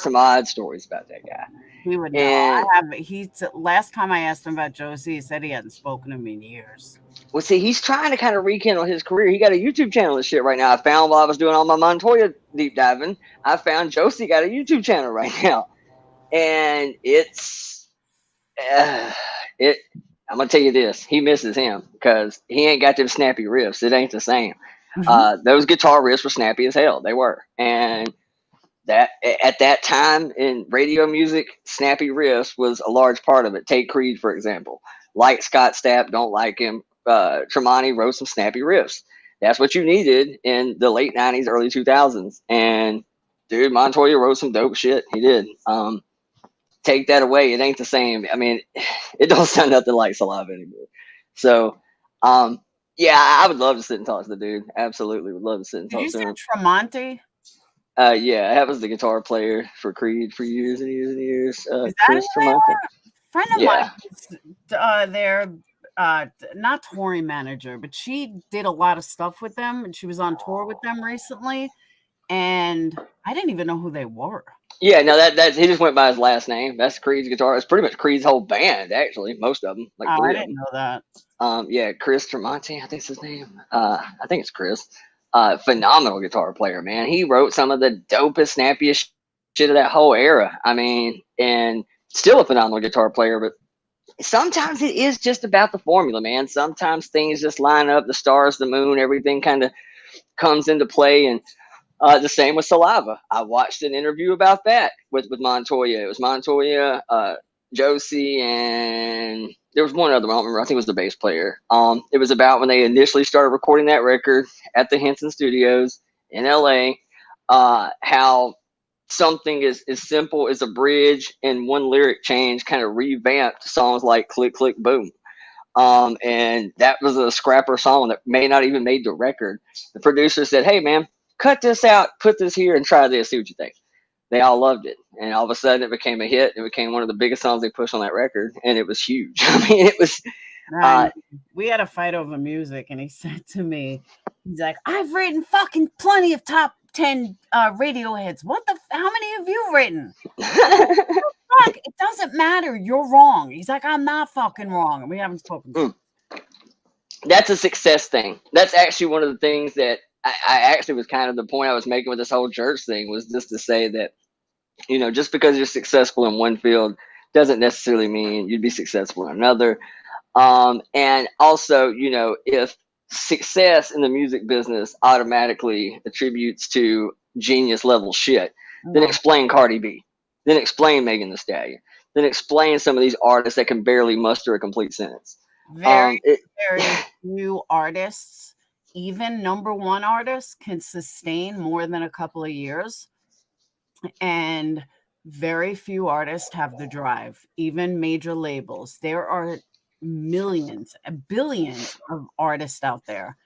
some odd stories about that guy. He would know. Last time I asked him about Josie, he said he hadn't spoken to me in years. Well, see, he's trying to kind of rekindle his career. He got a YouTube channel and shit right now. I found while I was doing all my Montoya deep diving, I found Josie got a YouTube channel right now. And I'm gonna tell you this: he misses him because he ain't got them snappy riffs. It ain't the same. Those guitar riffs were snappy as hell. They were, and that at that time in radio music, snappy riffs was a large part of it. Take Creed, for example. Like Scott Stapp, don't like him. Tremonti wrote some snappy riffs. That's what you needed in the late 90s, early 2000s. And dude, Montoya wrote some dope shit. He did. Take that away, it ain't the same. I mean, it don't sound nothing like Saliva anymore. So, yeah, I would love to sit and talk to the dude. Absolutely would love to sit and talk to him. Tremonti? Yeah, that was the guitar player for Creed for years and years and years. Chris Tremonti? Friend of mine, their not touring manager, but she did a lot of stuff with them, and she was on tour with them recently, and I didn't even know who they were. Yeah, no, that he just went by his last name. That's Creed's guitar. It's pretty much Creed's whole band, actually. Most of them, like three I didn't know that. Yeah, Chris Tremonti, I think's his name. I think it's Chris. Phenomenal guitar player, man. He wrote some of the dopest, snappiest shit of that whole era. I mean, and still a phenomenal guitar player. But sometimes it is just about the formula, man. Sometimes things just line up. The stars, the moon, everything kind of comes into play, and. The same with Saliva. I watched an interview about that with Montoya. It was Montoya, Josie, and there was one other one, I don't remember. I think it was the bass player. It was about when they initially started recording that record at the Henson Studios in LA, how something as simple as a bridge and one lyric change kind of revamped songs like Click Click Boom. And that was a scrapper song that may not even made the record. The producer said, "Hey man, cut this out, put this here, and try this, see what you think." They all loved it, and all of a sudden it became a hit. It became one of the biggest songs they pushed on that record, and it was huge. I mean, it was we had a fight over music, and he said to me, he's like, "I've written fucking plenty of top 10 radio hits. How many have you written?" Fuck, it doesn't matter. You're wrong. He's like, "I'm not fucking wrong." And we haven't spoken. That's a success thing. That's actually one of the things that I actually was kind of the point I was making with this whole church thing, was just to say that, you know, just because you're successful in one field doesn't necessarily mean you'd be successful in another. And also, you know, if success in the music business automatically attributes to genius level shit, then explain Cardi B, then explain Megan Thee Stallion, then explain some of these artists that can barely muster a complete sentence. Very few artists, even number one artists, can sustain more than a couple of years. And very few artists have the drive, even major labels. There are millions, billions of artists out there.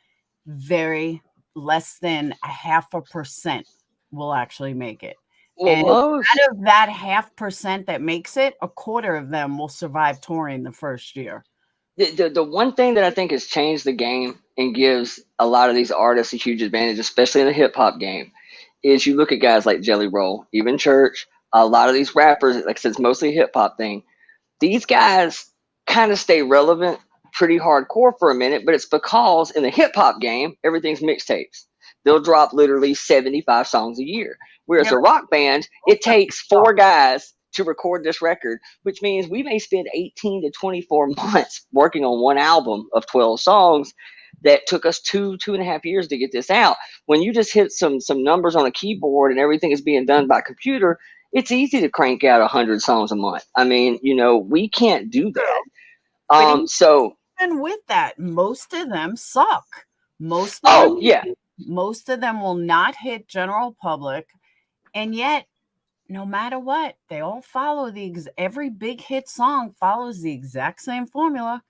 Very less than 0.5% will actually make it. And out of that 0.5% that makes it, 1/4 of them will survive touring the first year. The one thing that I think has changed the game and gives a lot of these artists a huge advantage, especially in the hip hop game, is you look at guys like Jelly Roll, even Church, a lot of these rappers, like I said, it's mostly a hip hop thing. These guys kind of stay relevant pretty hardcore for a minute, but it's because in the hip hop game, everything's mixtapes. They'll drop literally 75 songs a year. Whereas a rock band, it takes 4 guys to record this record, which means we may spend 18 to 24 months working on one album of 12 songs that took us 2.5 years to get this out. When you just hit some numbers on a keyboard and everything is being done by computer, it's easy to crank out 100 songs a month. I mean, you know, we can't do that. So even with that, most of them suck. Most of them will not hit general public, and yet no matter what, they all follow every big hit song follows the exact same formula,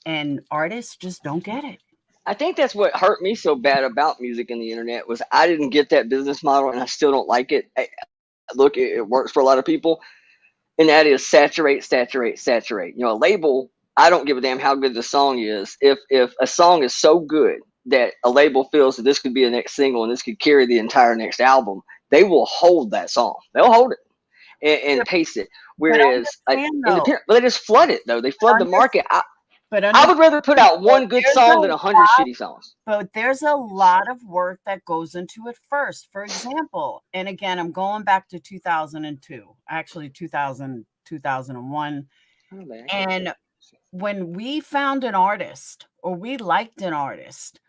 and artists just don't get it. I think that's what hurt me so bad about music and the internet, was I didn't get that business model, and I still don't like it. Look, it works for a lot of people, and that is saturate. You know, a label, I don't give a damn how good the song is. If a song is so good that a label feels that this could be a next single and this could carry the entire next album, they will hold that song. They'll hold it and pace it. Whereas, they just flood it, though. They flood the market. I would rather put out one good song than 100 shitty songs. But there's a lot of work that goes into it first. For example, and again, I'm going back to 2002, actually 2001. And when we found an artist or we liked an artist,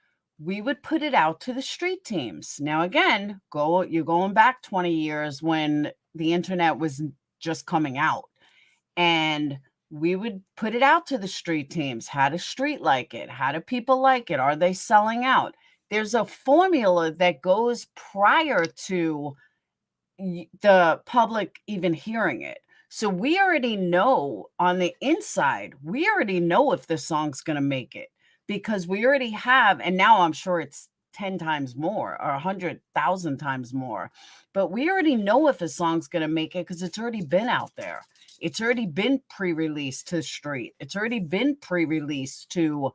we would put it out to the street teams. Now, again, you're going back 20 years when the internet was just coming out. And we would put it out to the street teams. How does street like it? How do people like it? Are they selling out? There's a formula that goes prior to the public even hearing it. So we already know on the inside, we already know if this song's going to make it, because we already have, and now I'm sure it's 10 times more or 100,000 times more, but we already know if a song's going to make it because it's already been out there. It's already been pre-released to street. It's already been pre-released to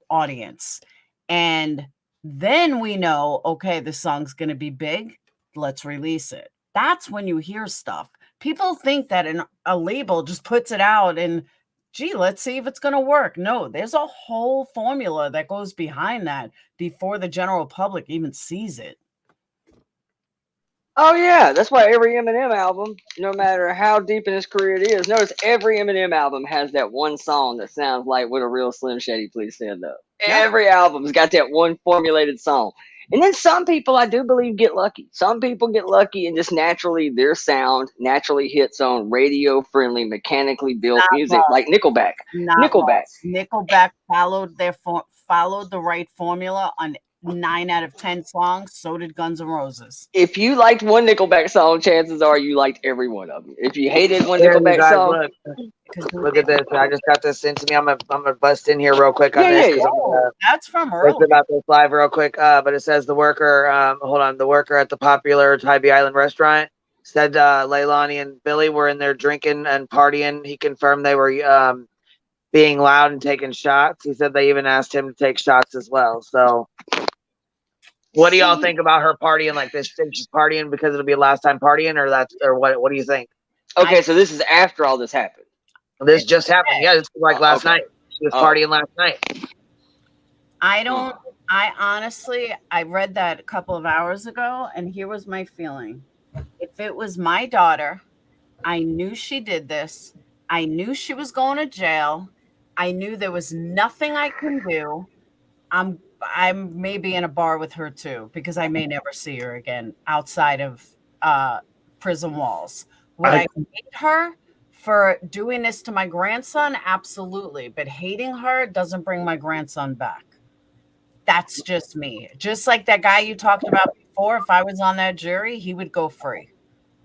audience. And then we know, okay, the song's going to be big. Let's release it. That's when you hear stuff. People think that a label just puts it out and, gee, let's see if it's going to work. No, there's a whole formula that goes behind that before the general public even sees it. Oh yeah, that's why every Eminem album, no matter how deep in his career it is, notice every Eminem album has that one song that sounds like "Would a Real Slim Shady Please Stand Up." Yeah. Every album's got that one formulated song, And then some people, I do believe, get lucky. Some people get lucky and just naturally, their sound naturally hits on radio-friendly, mechanically built Not music, wrong. like Nickelback. Not Nickelback. wrong. Nickelback followed followed the right formula on 9 out of 10 songs. So did Guns N' Roses. If you liked one Nickelback song, chances are you liked every one of them. If you hated one Here, you Nickelback guys, song, look at this. I just got this into me. I'm gonna bust in here real quick on Yeah, this yeah, because yeah. I'm gonna That's from post early. about this live real quick. But it says the worker. Hold on. The worker at the popular Tybee Island restaurant said Leilani and Billy were in there drinking and partying. He confirmed they were being loud and taking shots. He said they even asked him to take shots as well. So, what do y'all think about her partying like this? Think she's partying because it'll be a last time partying, or what? What do you think? Okay, so this is after all this happened. This just happened. Yeah, it's like last night. She was partying last night. I honestly, I read that a couple of hours ago, and here was my feeling. If it was my daughter, I knew she did this. I knew she was going to jail. I knew there was nothing I can do. I'm maybe in a bar with her too, because I may never see her again outside of prison walls. Would I hate her for doing this to my grandson? Absolutely. But hating her doesn't bring my grandson back. That's just me. Just like that guy you talked about before, if I was on that jury, he would go free.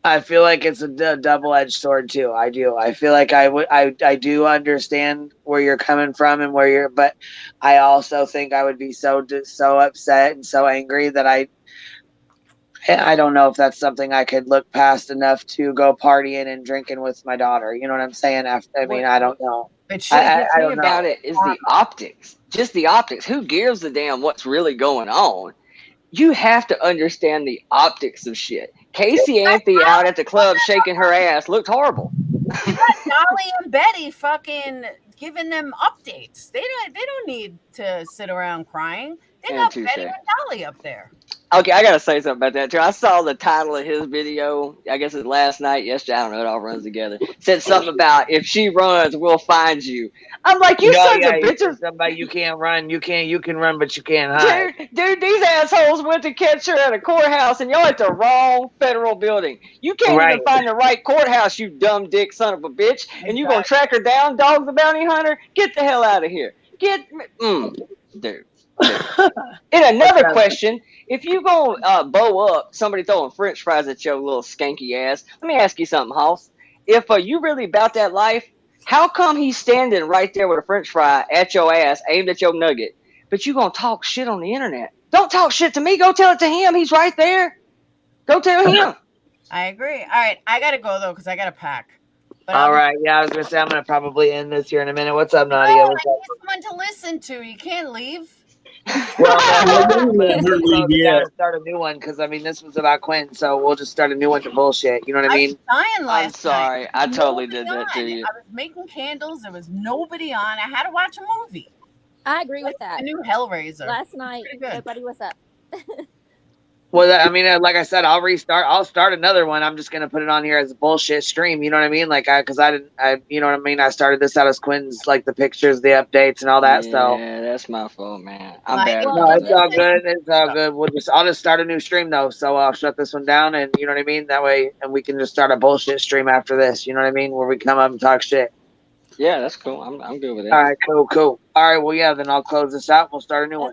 I feel like it's a double-edged sword too. I do. I feel like I do understand where you're coming from and but I also think I would be so upset and so angry that I don't know if that's something I could look past enough to go partying and drinking with my daughter. You know what I'm saying? I don't know. I don't know about it is the optics, just the optics. Who gives a damn what's really going on? You have to understand the optics of shit. Casey Anthony out at the club shaking her ass looked horrible. You got Dolly and Betty fucking giving them updates. They don't need to sit around crying. They got Betty and Dolly up there. Okay, I gotta say something about that too. I saw the title of his video. I guess it's last night, yesterday. I don't know. It all runs together. Said something about if she runs, we'll find you. I'm like, you sons of bitches. Somebody you can't run. You can run, but you can't hide. Dude, these assholes went to catch her at a courthouse, and y'all at the wrong federal building. You can't even find the right courthouse, you dumb dick son of a bitch. And you gonna track her down, Dog the Bounty Hunter? Get the hell out of here. Dude. And another question, if you gonna bow up somebody throwing french fries at your little skanky ass, let me ask you something, Hoss. If you really about that life, how come he's standing right there with a french fry at your ass, aimed at your nugget, but you gonna talk shit on the internet? Don't talk shit to me. Go tell it to him. He's right there. Go tell him. I agree. All right, I gotta go though because I gotta pack. All right. Yeah, I was gonna say I'm gonna probably end this here in a minute. What's up, Nadia? No, I What's up? need someone to listen to. You can't leave. Well, we gotta start a new one because this was about Quentin, so we'll just start a new one to bullshit. You know what I mean? I'm sorry. I totally did that to you. I was making candles. There was nobody on. I had to watch a movie. I agree with that. A new Hellraiser. Last night, nobody was up. Well, like I said, I'll start another one. I'm just gonna put it on here as a bullshit stream. You know what I mean? Like, you know what I mean? I started this out as Quinn's, like the pictures, the updates, and all that. So yeah, that's my fault, man. I'm bad. No, it's all good. It's all good. I'll just start a new stream though. So I'll shut this one down, and you know what I mean. That way, and we can just start a bullshit stream after this. You know what I mean? Where we come up and talk shit. Yeah, that's cool. I'm good with that. All right, cool. All right, well, yeah. Then I'll close this out. We'll start a new one.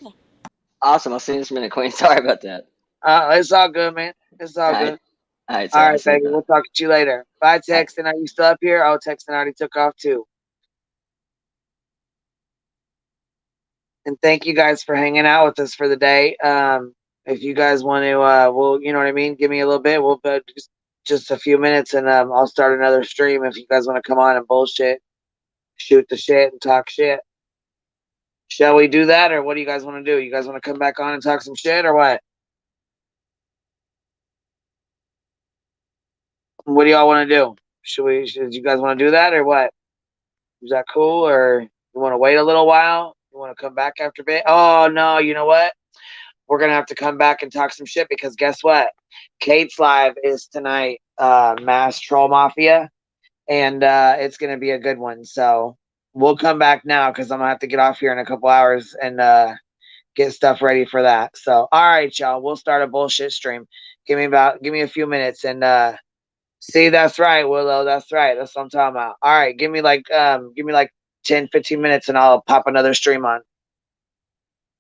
Awesome. I'll see you in a minute, Queen. Sorry about that. It's all good, man. It's all good. All right, baby. We'll talk to you later. Bye, Texton. Are you still up here? Oh, Texton already took off too. And thank you guys for hanging out with us for the day. If you guys want to, you know what I mean? Give me a little bit. We'll just a few minutes, and I'll start another stream if you guys want to come on and bullshit, shoot the shit, and talk shit. Shall we do that, or what do you guys want to do? You guys want to come back on and talk some shit, or what? What do y'all want to do? Should you guys want to do that, or what? Is that cool, or you want to wait a little while? You want to come back after a bit? Oh, no, you know what? We're going to have to come back and talk some shit because guess what? Kate's live is tonight, Mass Troll Mafia, and it's going to be a good one. So we'll come back now because I'm going to have to get off here in a couple hours and get stuff ready for that. So, all right, y'all, we'll start a bullshit stream. Give me a few minutes and see, that's right, Willow. That's right. That's what I'm talking about. All right, give me like 10, 15 minutes and I'll pop another stream on.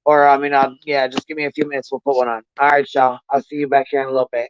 Or just give me a few minutes, we'll put one on. All right, y'all. I'll see you back here in a little bit.